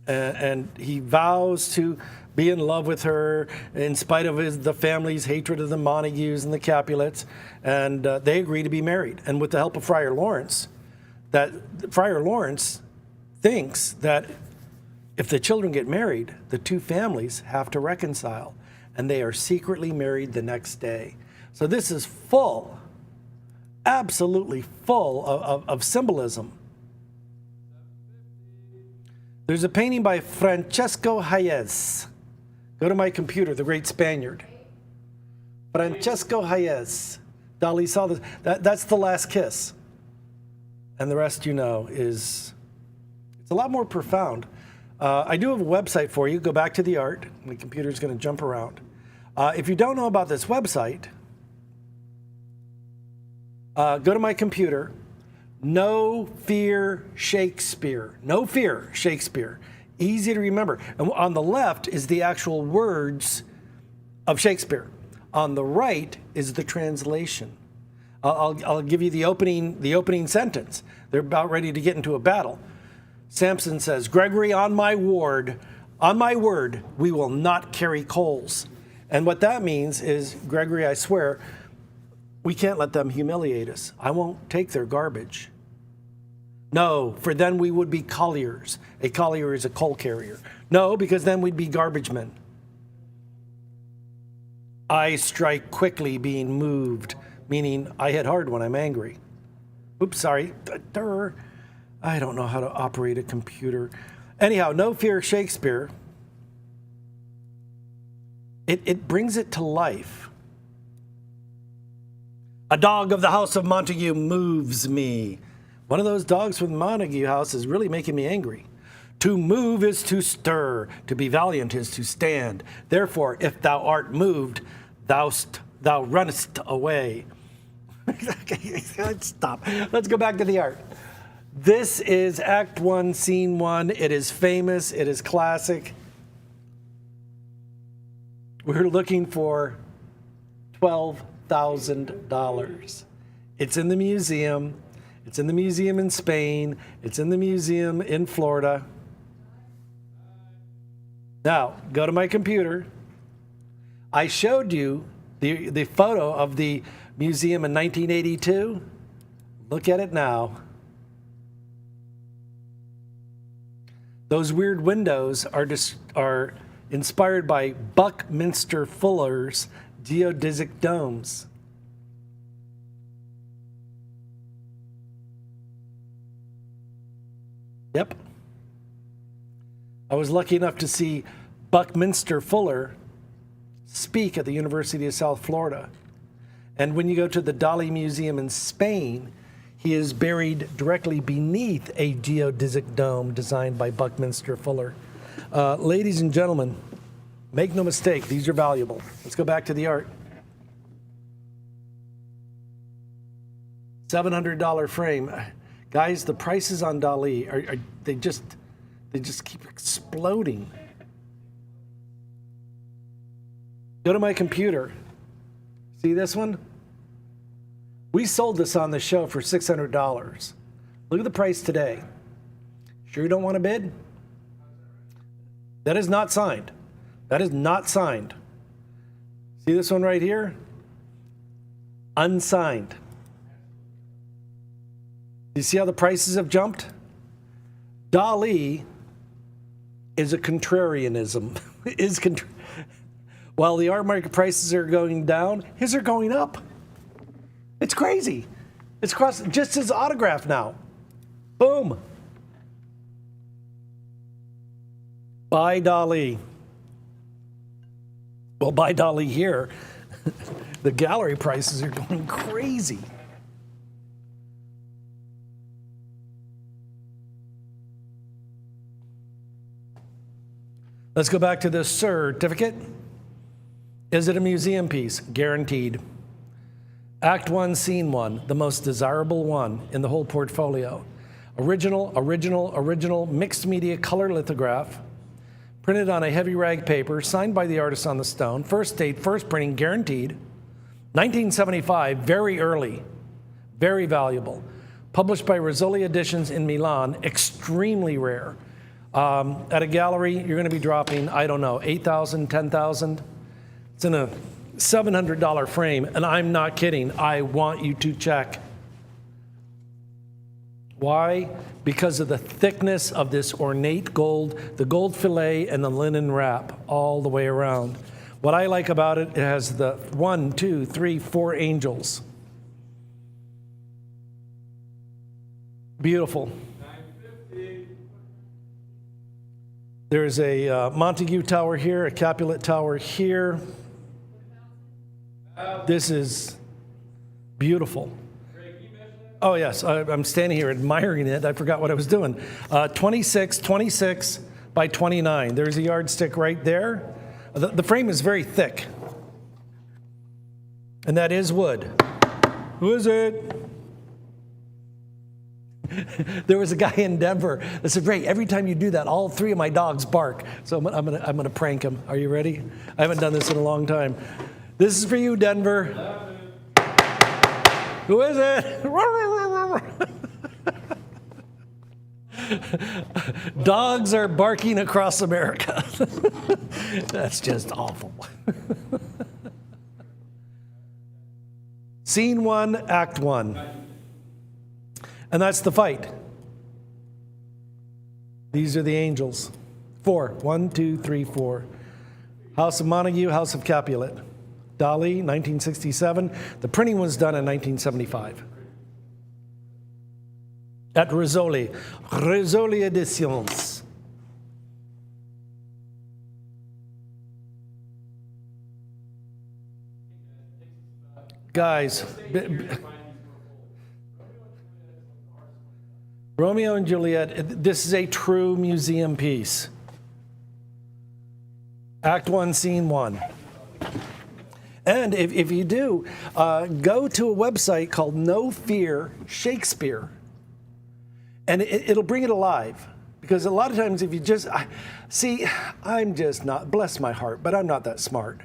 And he vows to be in love with her in spite of the family's hatred of the Montagues and the Capulets. And they agree to be married. And with the help of Friar Lawrence, thinks that if the children get married, the two families have to reconcile. And they are secretly married the next day. So this is full, absolutely full of symbolism. There's a painting by Francesco Hayez. Go to my computer, the great Spaniard. Francesco Hayez. Dali saw this. That's The Last Kiss. And the rest, it's a lot more profound. I do have a website for you. Go back to the art. My computer's going to jump around. If you don't know about this website, go to my computer. No Fear Shakespeare. No Fear Shakespeare. Easy to remember. And on the left is the actual words of Shakespeare. On the right is the translation. I'll give you the opening sentence. They're about ready to get into a battle. Samson says, Gregory, on my word, we will not carry coals. And what that means is, Gregory, I swear, we can't let them humiliate us. I won't take their garbage. No, for then we would be colliers. A collier is a coal carrier. No, because then we'd be garbage men. I strike quickly, being moved, meaning I hit hard when I'm angry. Oops, sorry. I don't know how to operate a computer. Anyhow, No Fear Shakespeare, it brings it to life. A dog of the house of Montague moves me. One of those dogs from the Montague house is really making me angry. To move is to stir. To be valiant is to stand. Therefore, if thou art moved, thou runnest away. Stop. Let's go back to the art. This is Act 1, Scene 1. It is famous. It is classic. We're looking for $12,000. It's in the museum. It's in the museum in Spain. It's in the museum in Florida. Now, go to my computer. I showed you the photo of the museum in 1982. Look at it now. Those weird windows are inspired by Buckminster Fuller's geodesic domes. Yep. I was lucky enough to see Buckminster Fuller speak at the University of South Florida. And when you go to the Dali Museum in Spain, he is buried directly beneath a geodesic dome designed by Buckminster Fuller. Ladies and gentlemen, make no mistake, these are valuable. Let's go back to the art. $700 frame. Guys, the prices on Dali they just keep exploding. Go to my computer. See this one? We sold this on the show for $600. Look at the price today. Sure you don't want to bid? That is not signed. That is not signed. See this one right here? Unsigned. You see how the prices have jumped? Dali is a contrarianism. While the art market prices are going down, his are going up. It's crazy. It's across just his autograph now. Boom. Buy Dali. Well, buy Dali here. The gallery prices are going crazy. Let's go back to this certificate. Is it a museum piece? Guaranteed. Act 1, Scene 1, the most desirable one in the whole portfolio. Original, mixed media color lithograph, printed on a heavy rag paper, signed by the artist on the stone. First date, first printing, guaranteed. 1975, very early, very valuable. Published by Rizzoli Editions in Milan, extremely rare. At a gallery, you're going to be dropping, I don't know, $8,000, $10,000. It's in a $700 frame, and I'm not kidding. I want you to check. Why? Because of the thickness of this ornate gold, the gold fillet and the linen wrap all the way around. What I like about it, it has the 1, 2, 3, 4 angels. Beautiful. There's a Montague Tower here, a Capulet Tower here. This is beautiful. Oh, yes, I'm standing here admiring it. I forgot what I was doing. 26 by 29. There's a yardstick right there. The frame is very thick. And that is wood. Who is it? There was a guy in Denver that said, Ray, every time you do that, all 3 of my dogs bark. So I'm gonna prank him. Are you ready? I haven't done this in a long time. This is for you, Denver. Who is it? Dogs are barking across America. That's just awful. Scene 1, Act 1. And that's the fight. These are the angels. 4. 1, 2, 3, 4. House of Montague, House of Capulet. Dali, 1967. The printing was done in 1975. At Rizzoli. Rizzoli Editions. Guys, Romeo and Juliet, this is a true museum piece. Act 1, Scene 1. And if you do, go to a website called No Fear Shakespeare, and it'll bring it alive. Because a lot of times if you just, I'm just not, bless my heart, but I'm not that smart.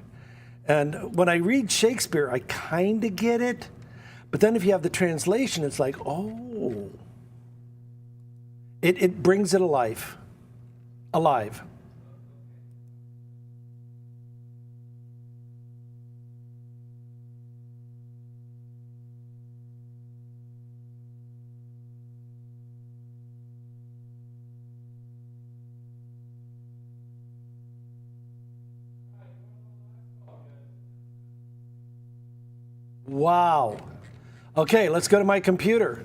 And when I read Shakespeare, I kind of get it. But then if you have the translation, it's like, oh. It brings it alive. Wow. Okay, let's go to my computer.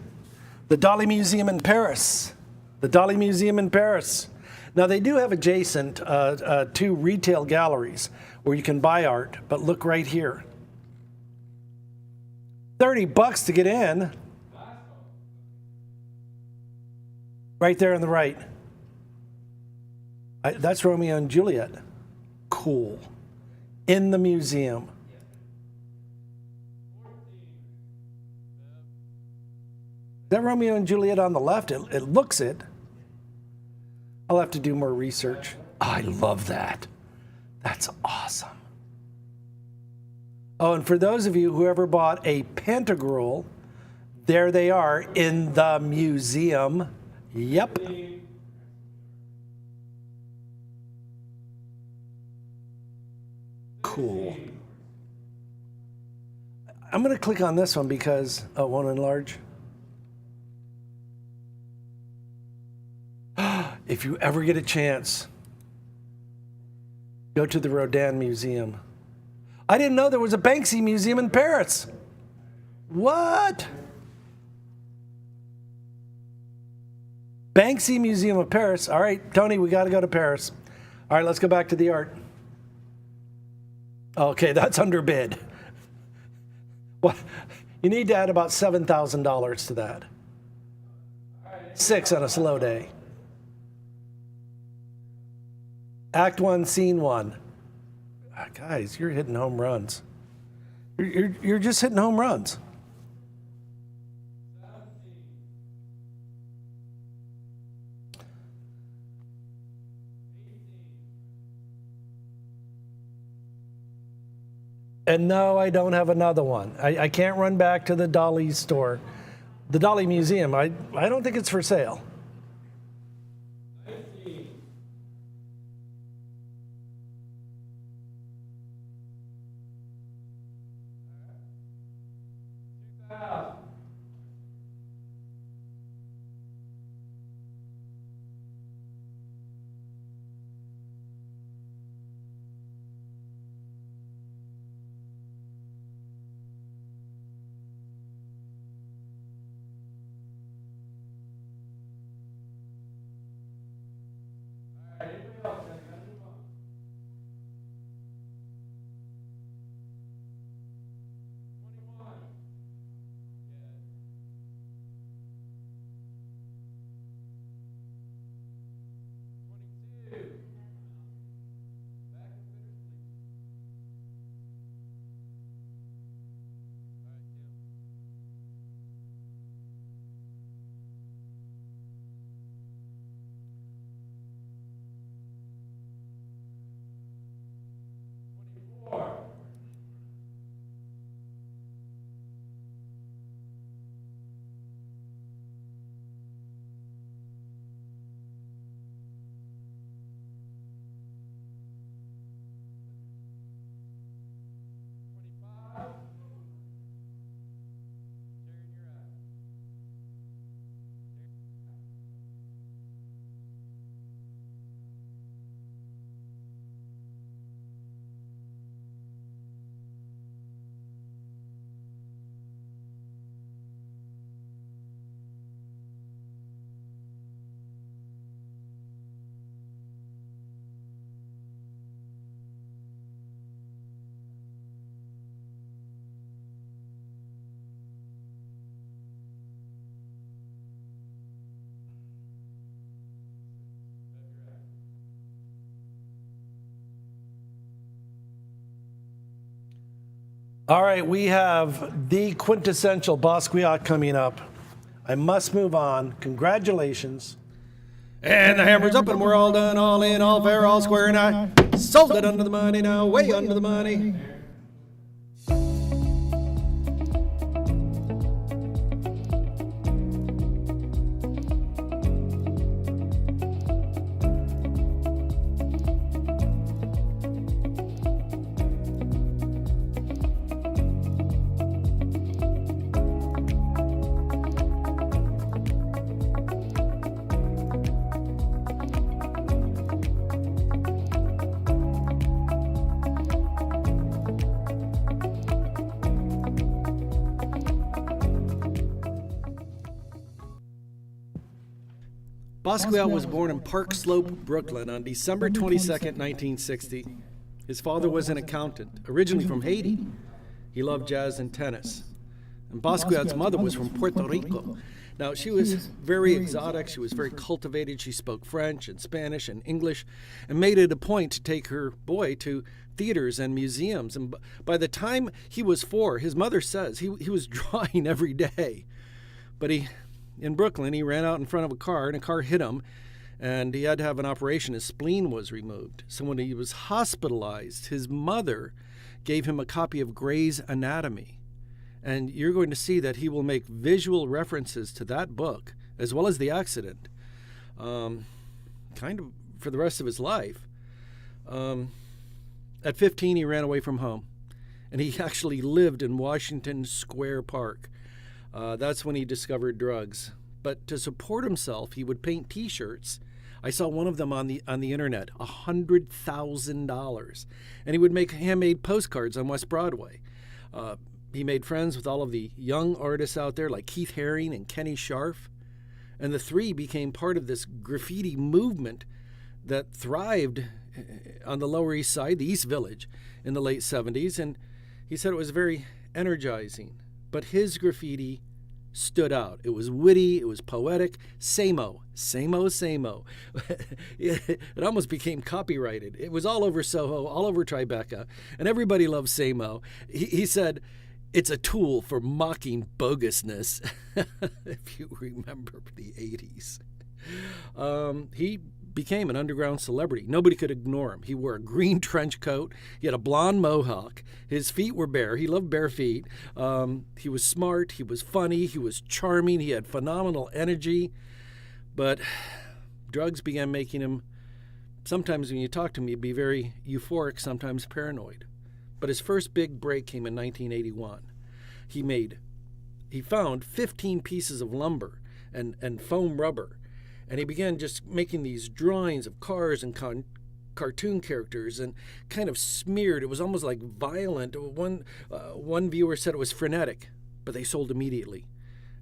The Dali Museum in Paris. The Dali Museum in Paris. Now, they do have adjacent 2 retail galleries where you can buy art, but look right here. $30 to get in. Right there on the right. That's Romeo and Juliet. Cool. In the museum. Is that Romeo and Juliet on the left? It looks it. I'll have to do more research. I love that. That's awesome. Oh, and for those of you who ever bought a Pantagruel, there they are in the museum. Yep. Cool. I'm going to click on this one because it won't enlarge. If you ever get a chance, go to the Rodin Museum. I didn't know there was a Banksy Museum in Paris. What? Banksy Museum of Paris. All right, Tony, we got to go to Paris. All right, let's go back to the art. Okay, that's underbid. What? You need to add about $7,000 to that. 6 on a slow day. Act 1, Scene 1. Guys, you're hitting home runs. You're just hitting home runs. And no, I don't have another one. I can't run back to the Dali store. The Dali Museum, I don't think it's for sale. All right, we have the quintessential Basquiat coming up. I must move on. Congratulations. And the hammer's up and we're all done, all in, all fair, all square, and I sold it under the money now, way under the money. Basquiat was born in Park Slope, Brooklyn on December 22nd, 1960. His father was an accountant, originally from Haiti. He loved jazz and tennis. And Basquiat's mother was from Puerto Rico. Now, she was very exotic. She was very cultivated. She spoke French and Spanish and English and made it a point to take her boy to theaters and museums. And by the time he was 4, his mother says he was drawing every day. But in Brooklyn, he ran out in front of a car, and a car hit him, and he had to have an operation. His spleen was removed. So when he was hospitalized, his mother gave him a copy of Gray's Anatomy. And you're going to see that he will make visual references to that book, as well as the accident, kind of for the rest of his life. At 15, he ran away from home, and he actually lived in Washington Square Park. That's when he discovered drugs. But to support himself, he would paint T-shirts. I saw one of them on the internet, $100,000. And he would make handmade postcards on West Broadway. He made friends with all of the young artists out there like Keith Haring and Kenny Scharf. And the three became part of this graffiti movement that thrived on the Lower East Side, the East Village, in the late 70s. And he said it was very energizing. But his graffiti stood out. It was witty, it was poetic, same-o. It almost became copyrighted. It was all over Soho, all over Tribeca, and everybody loved same-o. He said, it's a tool for mocking bogusness, if you remember the 80s. He became an underground celebrity. Nobody could ignore him. He wore a green trench coat. He had a blonde mohawk. His feet were bare. He loved bare feet. He was smart. He was funny. He was charming. He had phenomenal energy. But drugs began making him, sometimes when you talk to him, he'd be very euphoric, sometimes paranoid. But his first big break came in 1981. He found 15 pieces of lumber and foam rubber. And he began just making these drawings of cars and cartoon characters and kind of smeared. It was almost like violent. One viewer said it was frenetic, but they sold immediately.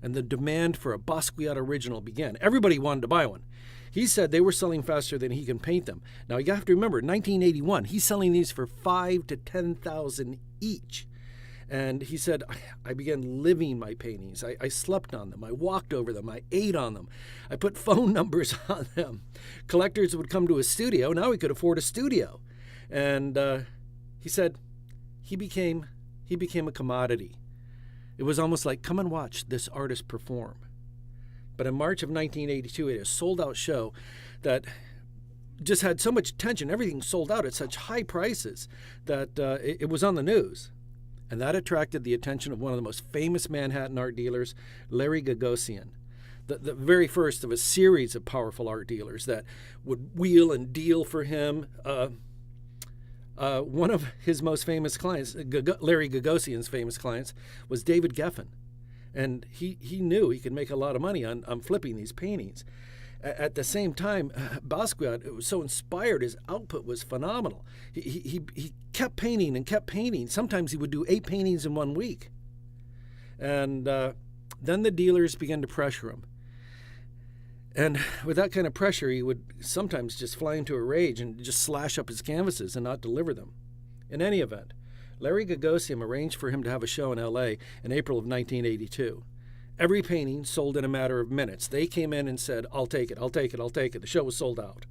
And the demand for a Basquiat original began. Everybody wanted to buy one. He said they were selling faster than he can paint them. Now, you have to remember, 1981, he's selling these for $5,000 to $10,000 each. And he said, I began living my paintings. I slept on them. I walked over them. I ate on them. I put phone numbers on them. Collectors would come to his studio. Now he could afford a studio. And he said he became a commodity. It was almost like, come and watch this artist perform. But in March of 1982, he had a sold-out show that just had so much attention. Everything sold out at such high prices that it was on the news. And that attracted the attention of one of the most famous Manhattan art dealers, Larry Gagosian, the very first of a series of powerful art dealers that would wheel and deal for him. One of his most famous clients, Larry Gagosian's famous clients, was David Geffen. And he knew he could make a lot of money on flipping these paintings. At the same time, Basquiat was so inspired, his output was phenomenal. He kept painting and kept painting. Sometimes he would do 8 paintings in 1 week. And then the dealers began to pressure him. And with that kind of pressure, he would sometimes just fly into a rage and just slash up his canvases and not deliver them. In any event, Larry Gagosian arranged for him to have a show in L.A. in April of 1982. Every painting sold in a matter of minutes. They came in and said, I'll take it. The show was sold out.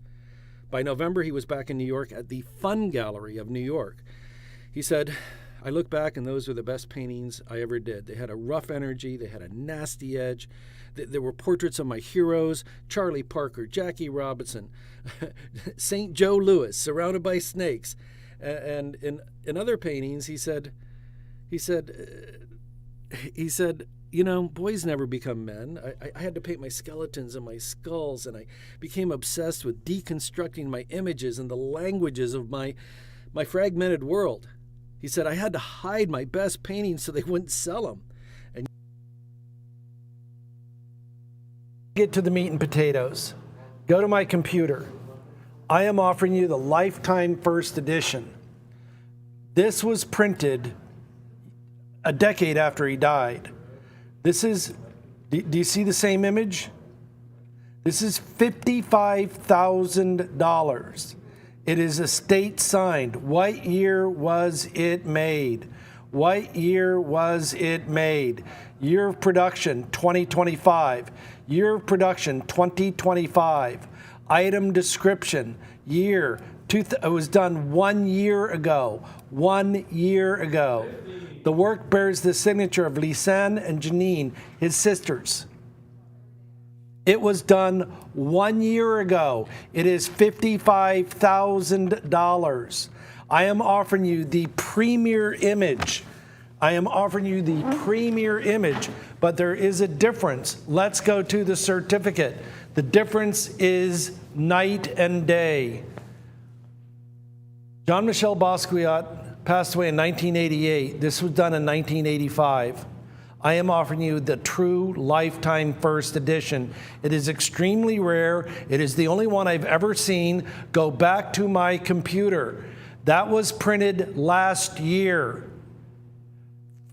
By November, he was back in New York at the Fun Gallery of New York. He said, I look back and those were the best paintings I ever did. They had a rough energy. They had a nasty edge. There were portraits of my heroes, Charlie Parker, Jackie Robinson, St. Joe Louis, surrounded by snakes. And in other paintings, he said, you know, boys never become men. I had to paint my skeletons and my skulls, and I became obsessed with deconstructing my images and the languages of my fragmented world. He said, I had to hide my best paintings so they wouldn't sell them. And get to the meat and potatoes. Go to my computer. I am offering you the Lifetime First Edition. This was printed a decade after he died. This is, do you see the same image? This is $55,000. It is estate signed. What year was it made? What year was it made? Year of production, 2025. Year of production, 2025. Item description, year. It was done 1 year ago. 1 year ago. The work bears the signature of Lisanne and Janine, his sisters. It was done 1 year ago. It is $55,000. I am offering you the premier image. I am offering you the premier image, but there is a difference. Let's go to the certificate. The difference is night and day. Jean-Michel Basquiat passed away in 1988. This was done in 1985. I am offering you the true lifetime first edition. It is extremely rare. It is the only one I've ever seen. Go back to my computer. That was printed last year.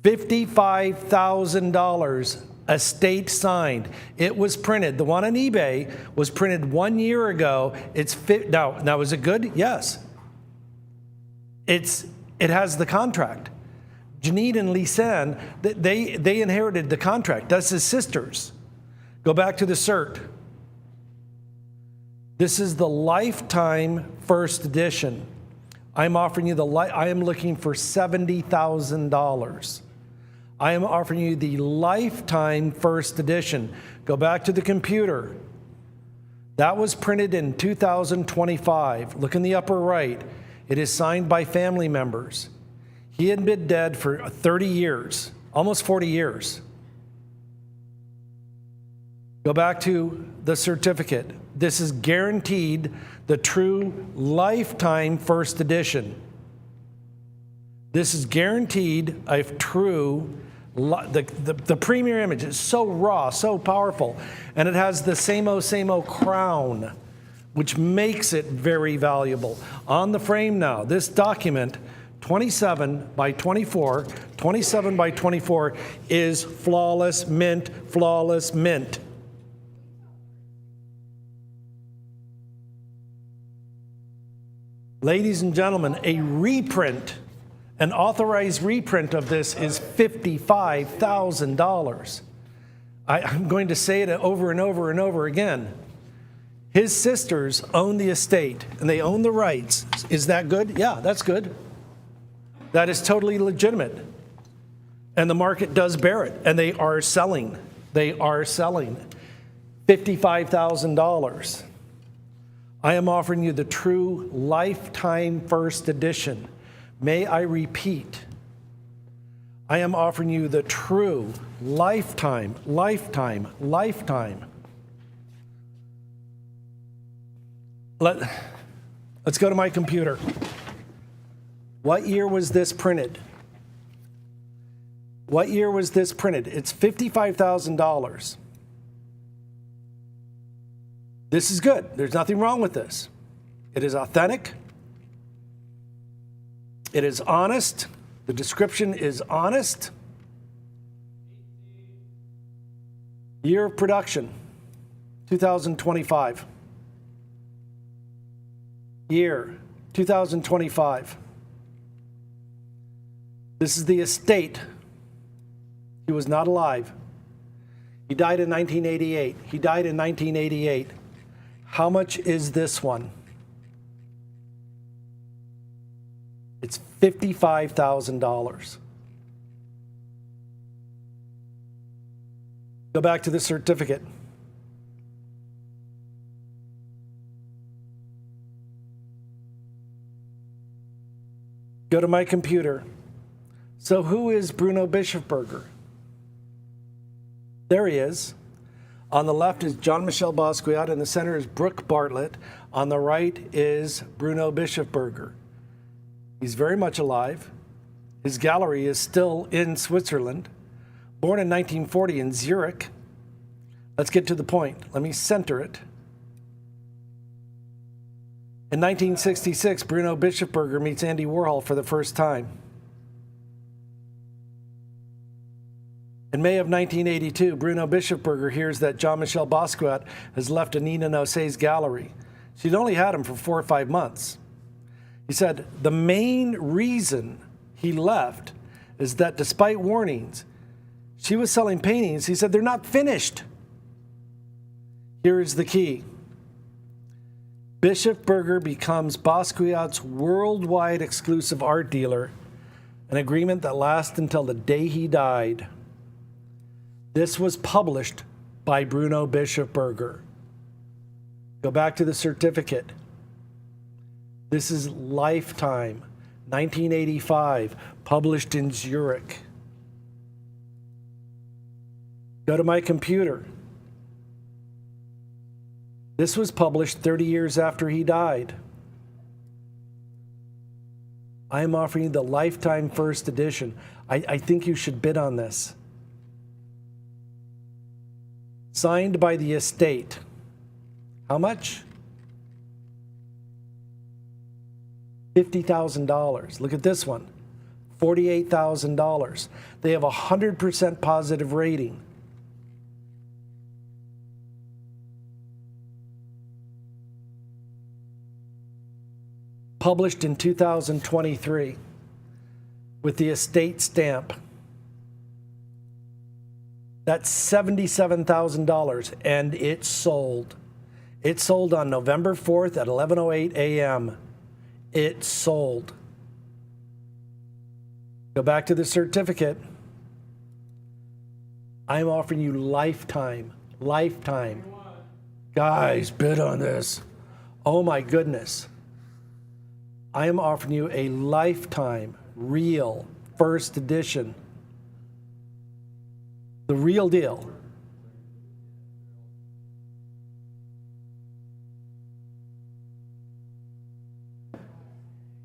$55,000, estate signed. It was printed. The one on eBay was printed 1 year ago. Now is it good? Yes. It has the contract. Janine and Lisanne, they inherited the contract. That's his sisters. Go back to the cert. This is the lifetime first edition. I'm offering you I am looking for $70,000. I am offering you the lifetime first edition. Go back to the computer. That was printed in 2025. Look in the upper right. It is signed by family members. He had been dead for 30 years, almost 40 years. Go back to the certificate. This is guaranteed the true lifetime first edition. This is guaranteed a true, the premier image is so raw, so powerful, and it has the same-o crown, which makes it very valuable. On the frame now, this document, 27 by 24, 27 by 24 is flawless mint, flawless mint. Ladies and gentlemen, a reprint, an authorized reprint of this is $55,000. I'm going to say it over and over and over again. His sisters own the estate and they own the rights. Is that good? Yeah, that's good. That is totally legitimate. And the market does bear it. And they are selling. They are selling. $55,000. I am offering you the true lifetime first edition. May I repeat? I am offering you the true lifetime. Let's go to my computer. What year was this printed? What year was this printed? It's $55,000. This is good. There's nothing wrong with this. It is authentic. It is honest. The description is honest. Year of production, 2025. Year, 2025. This is the estate. He was not alive. He died in 1988. He died in 1988. How much is this one? It's $55,000. Go back to the certificate. Go to my computer. So who is Bruno Bischofberger? There he is. On the left is Jean-Michel Basquiat. In the center is Brooke Bartlett. On the right is Bruno Bischofberger. He's very much alive. His gallery is still in Switzerland. Born in 1940 in Zurich. Let's get to the point. Let me center it. In 1966, Bruno Bischofberger meets Andy Warhol for the first time. In May of 1982, Bruno Bischofberger hears that Jean-Michel Basquiat has left Nina Nosse's gallery. She'd only had him for 4 or 5 months. He said the main reason he left is that despite warnings, she was selling paintings. He said they're not finished. Here is the key. Bischofberger becomes Basquiat's worldwide exclusive art dealer, an agreement that lasts until the day he died. This was published by Bruno Bischofberger. Go back to the certificate. This is Lifetime, 1985, published in Zurich. Go to my computer. This was published 30 years after he died. I am offering you the Lifetime First Edition. I think you should bid on this. Signed by the estate. How much? $50,000. Look at this one. $48,000. They have a 100% positive rating. Published in 2023 with the estate stamp. That's $77,000, and it sold. It sold on November 4th at 11:08 a.m. It sold. Go back to the certificate. I'm offering you lifetime. Lifetime. Guys, bid on this. Oh my goodness. I am offering you a lifetime, real, first edition. The real deal.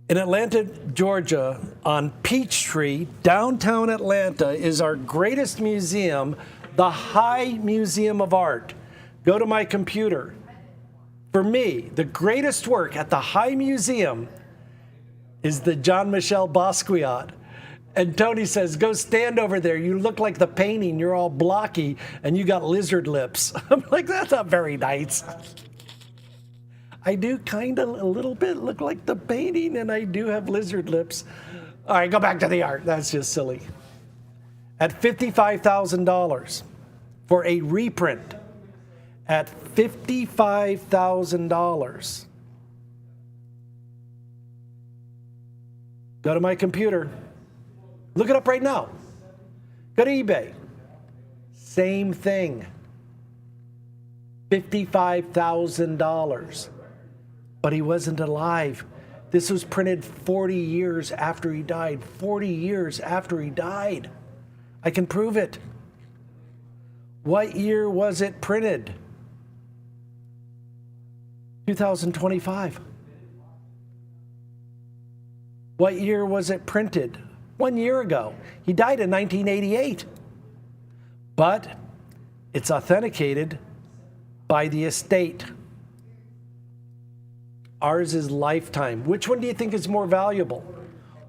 In Atlanta, Georgia, on Peachtree, downtown Atlanta, is our greatest museum, the High Museum of Art. Go to my computer. For me, the greatest work at the High Museum is the Jean-Michel Basquiat. And Tony says, go stand over there. You look like the painting. You're all blocky, and you got lizard lips. I'm like, that's not very nice. I do kind of a little bit look like the painting, and I do have lizard lips. All right, go back to the art. That's just silly. At $55,000 for a reprint. At $55,000. Go to my computer. Look it up right now. Go to eBay. Same thing. $55,000. But he wasn't alive. This was printed 40 years after he died. 40 years after he died. I can prove it. What year was it printed? 2025. What year was it printed? 1 year ago. He died in 1988. But it's authenticated by the estate. Ours is lifetime. Which one do you think is more valuable?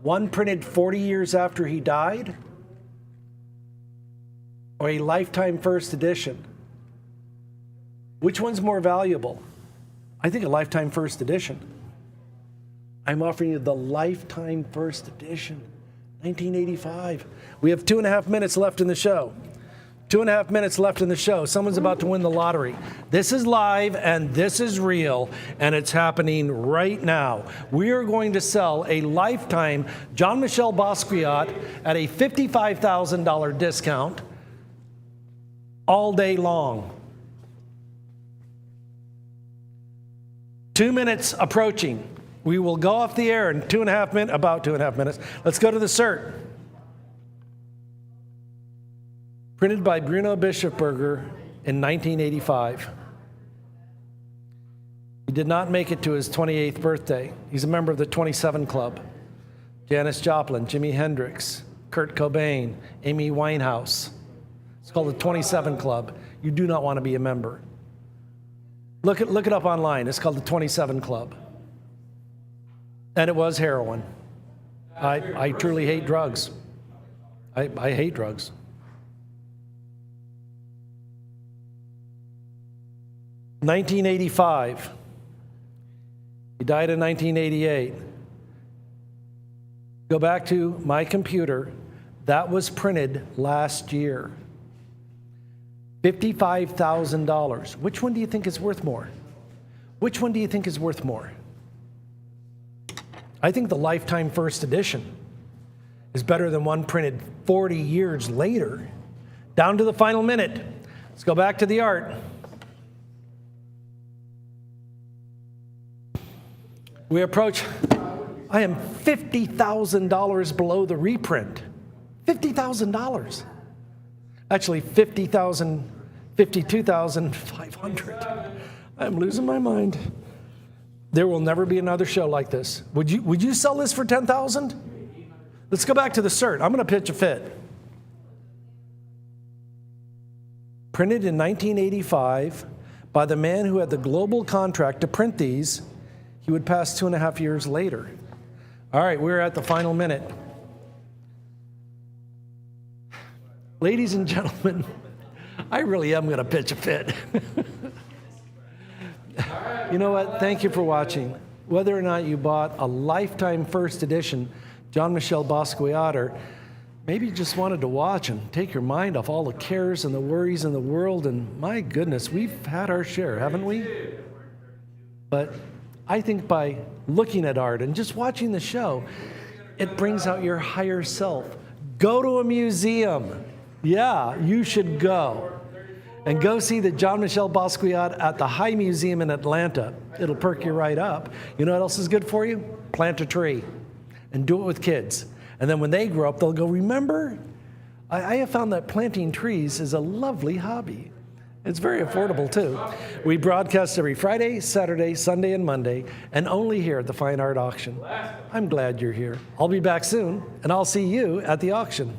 One printed 40 years after he died? Or a lifetime first edition? Which one's more valuable? I think a lifetime first edition. I'm offering you the lifetime first edition, 1985. We have 2.5 minutes left in the show. 2.5 minutes left in the show. Someone's about to win the lottery. This is live and this is real, and it's happening right now. We are going to sell a lifetime Jean-Michel Basquiat at a $55,000 discount all day long. 2 minutes approaching. We will go off the air in about 2.5 minutes. Let's go to the cert. Printed by Bruno Bischofberger in 1985. He did not make it to his 28th birthday. He's a member of the 27 Club. Janis Joplin, Jimi Hendrix, Kurt Cobain, Amy Winehouse. It's called the 27 Club. You do not want to be a member. Look it up online. It's called the 27 Club. And it was heroin. I truly hate drugs. I hate drugs. 1985. He died in 1988. Go back to my computer. That was printed last year. $55,000. Which one do you think is worth more? Which one do you think is worth more? I think the lifetime first edition is better than one printed 40 years later. Down to the final minute. Let's go back to the art. We approach, I am $50,000 below the reprint. $50,000. Actually, $52,500. I'm losing my mind. There will never be another show like this. Would you sell this for $10,000? Let's go back to the cert. I'm going to pitch a fit. Printed in 1985 by the man who had the global contract to print these. He would pass 2.5 years later. All right, we're at the final minute. Ladies and gentlemen, I really am going to pitch a fit. You know what? Thank you for watching. Whether or not you bought a lifetime first edition Jean-Michel Basquiat, or maybe you just wanted to watch and take your mind off all the cares and the worries in the world, and my goodness, we've had our share, haven't we? But I think by looking at art and just watching the show, it brings out your higher self. Go to a museum. Yeah, you should go. And go see the Jean-Michel Basquiat at the High Museum in Atlanta. It'll perk you right up. You know what else is good for you? Plant a tree and do it with kids. And then when they grow up, they'll go, remember? I have found that planting trees is a lovely hobby. It's very affordable too. We broadcast every Friday, Saturday, Sunday, and Monday, and only here at the Fine Art Auction. I'm glad you're here. I'll be back soon, and I'll see you at the auction.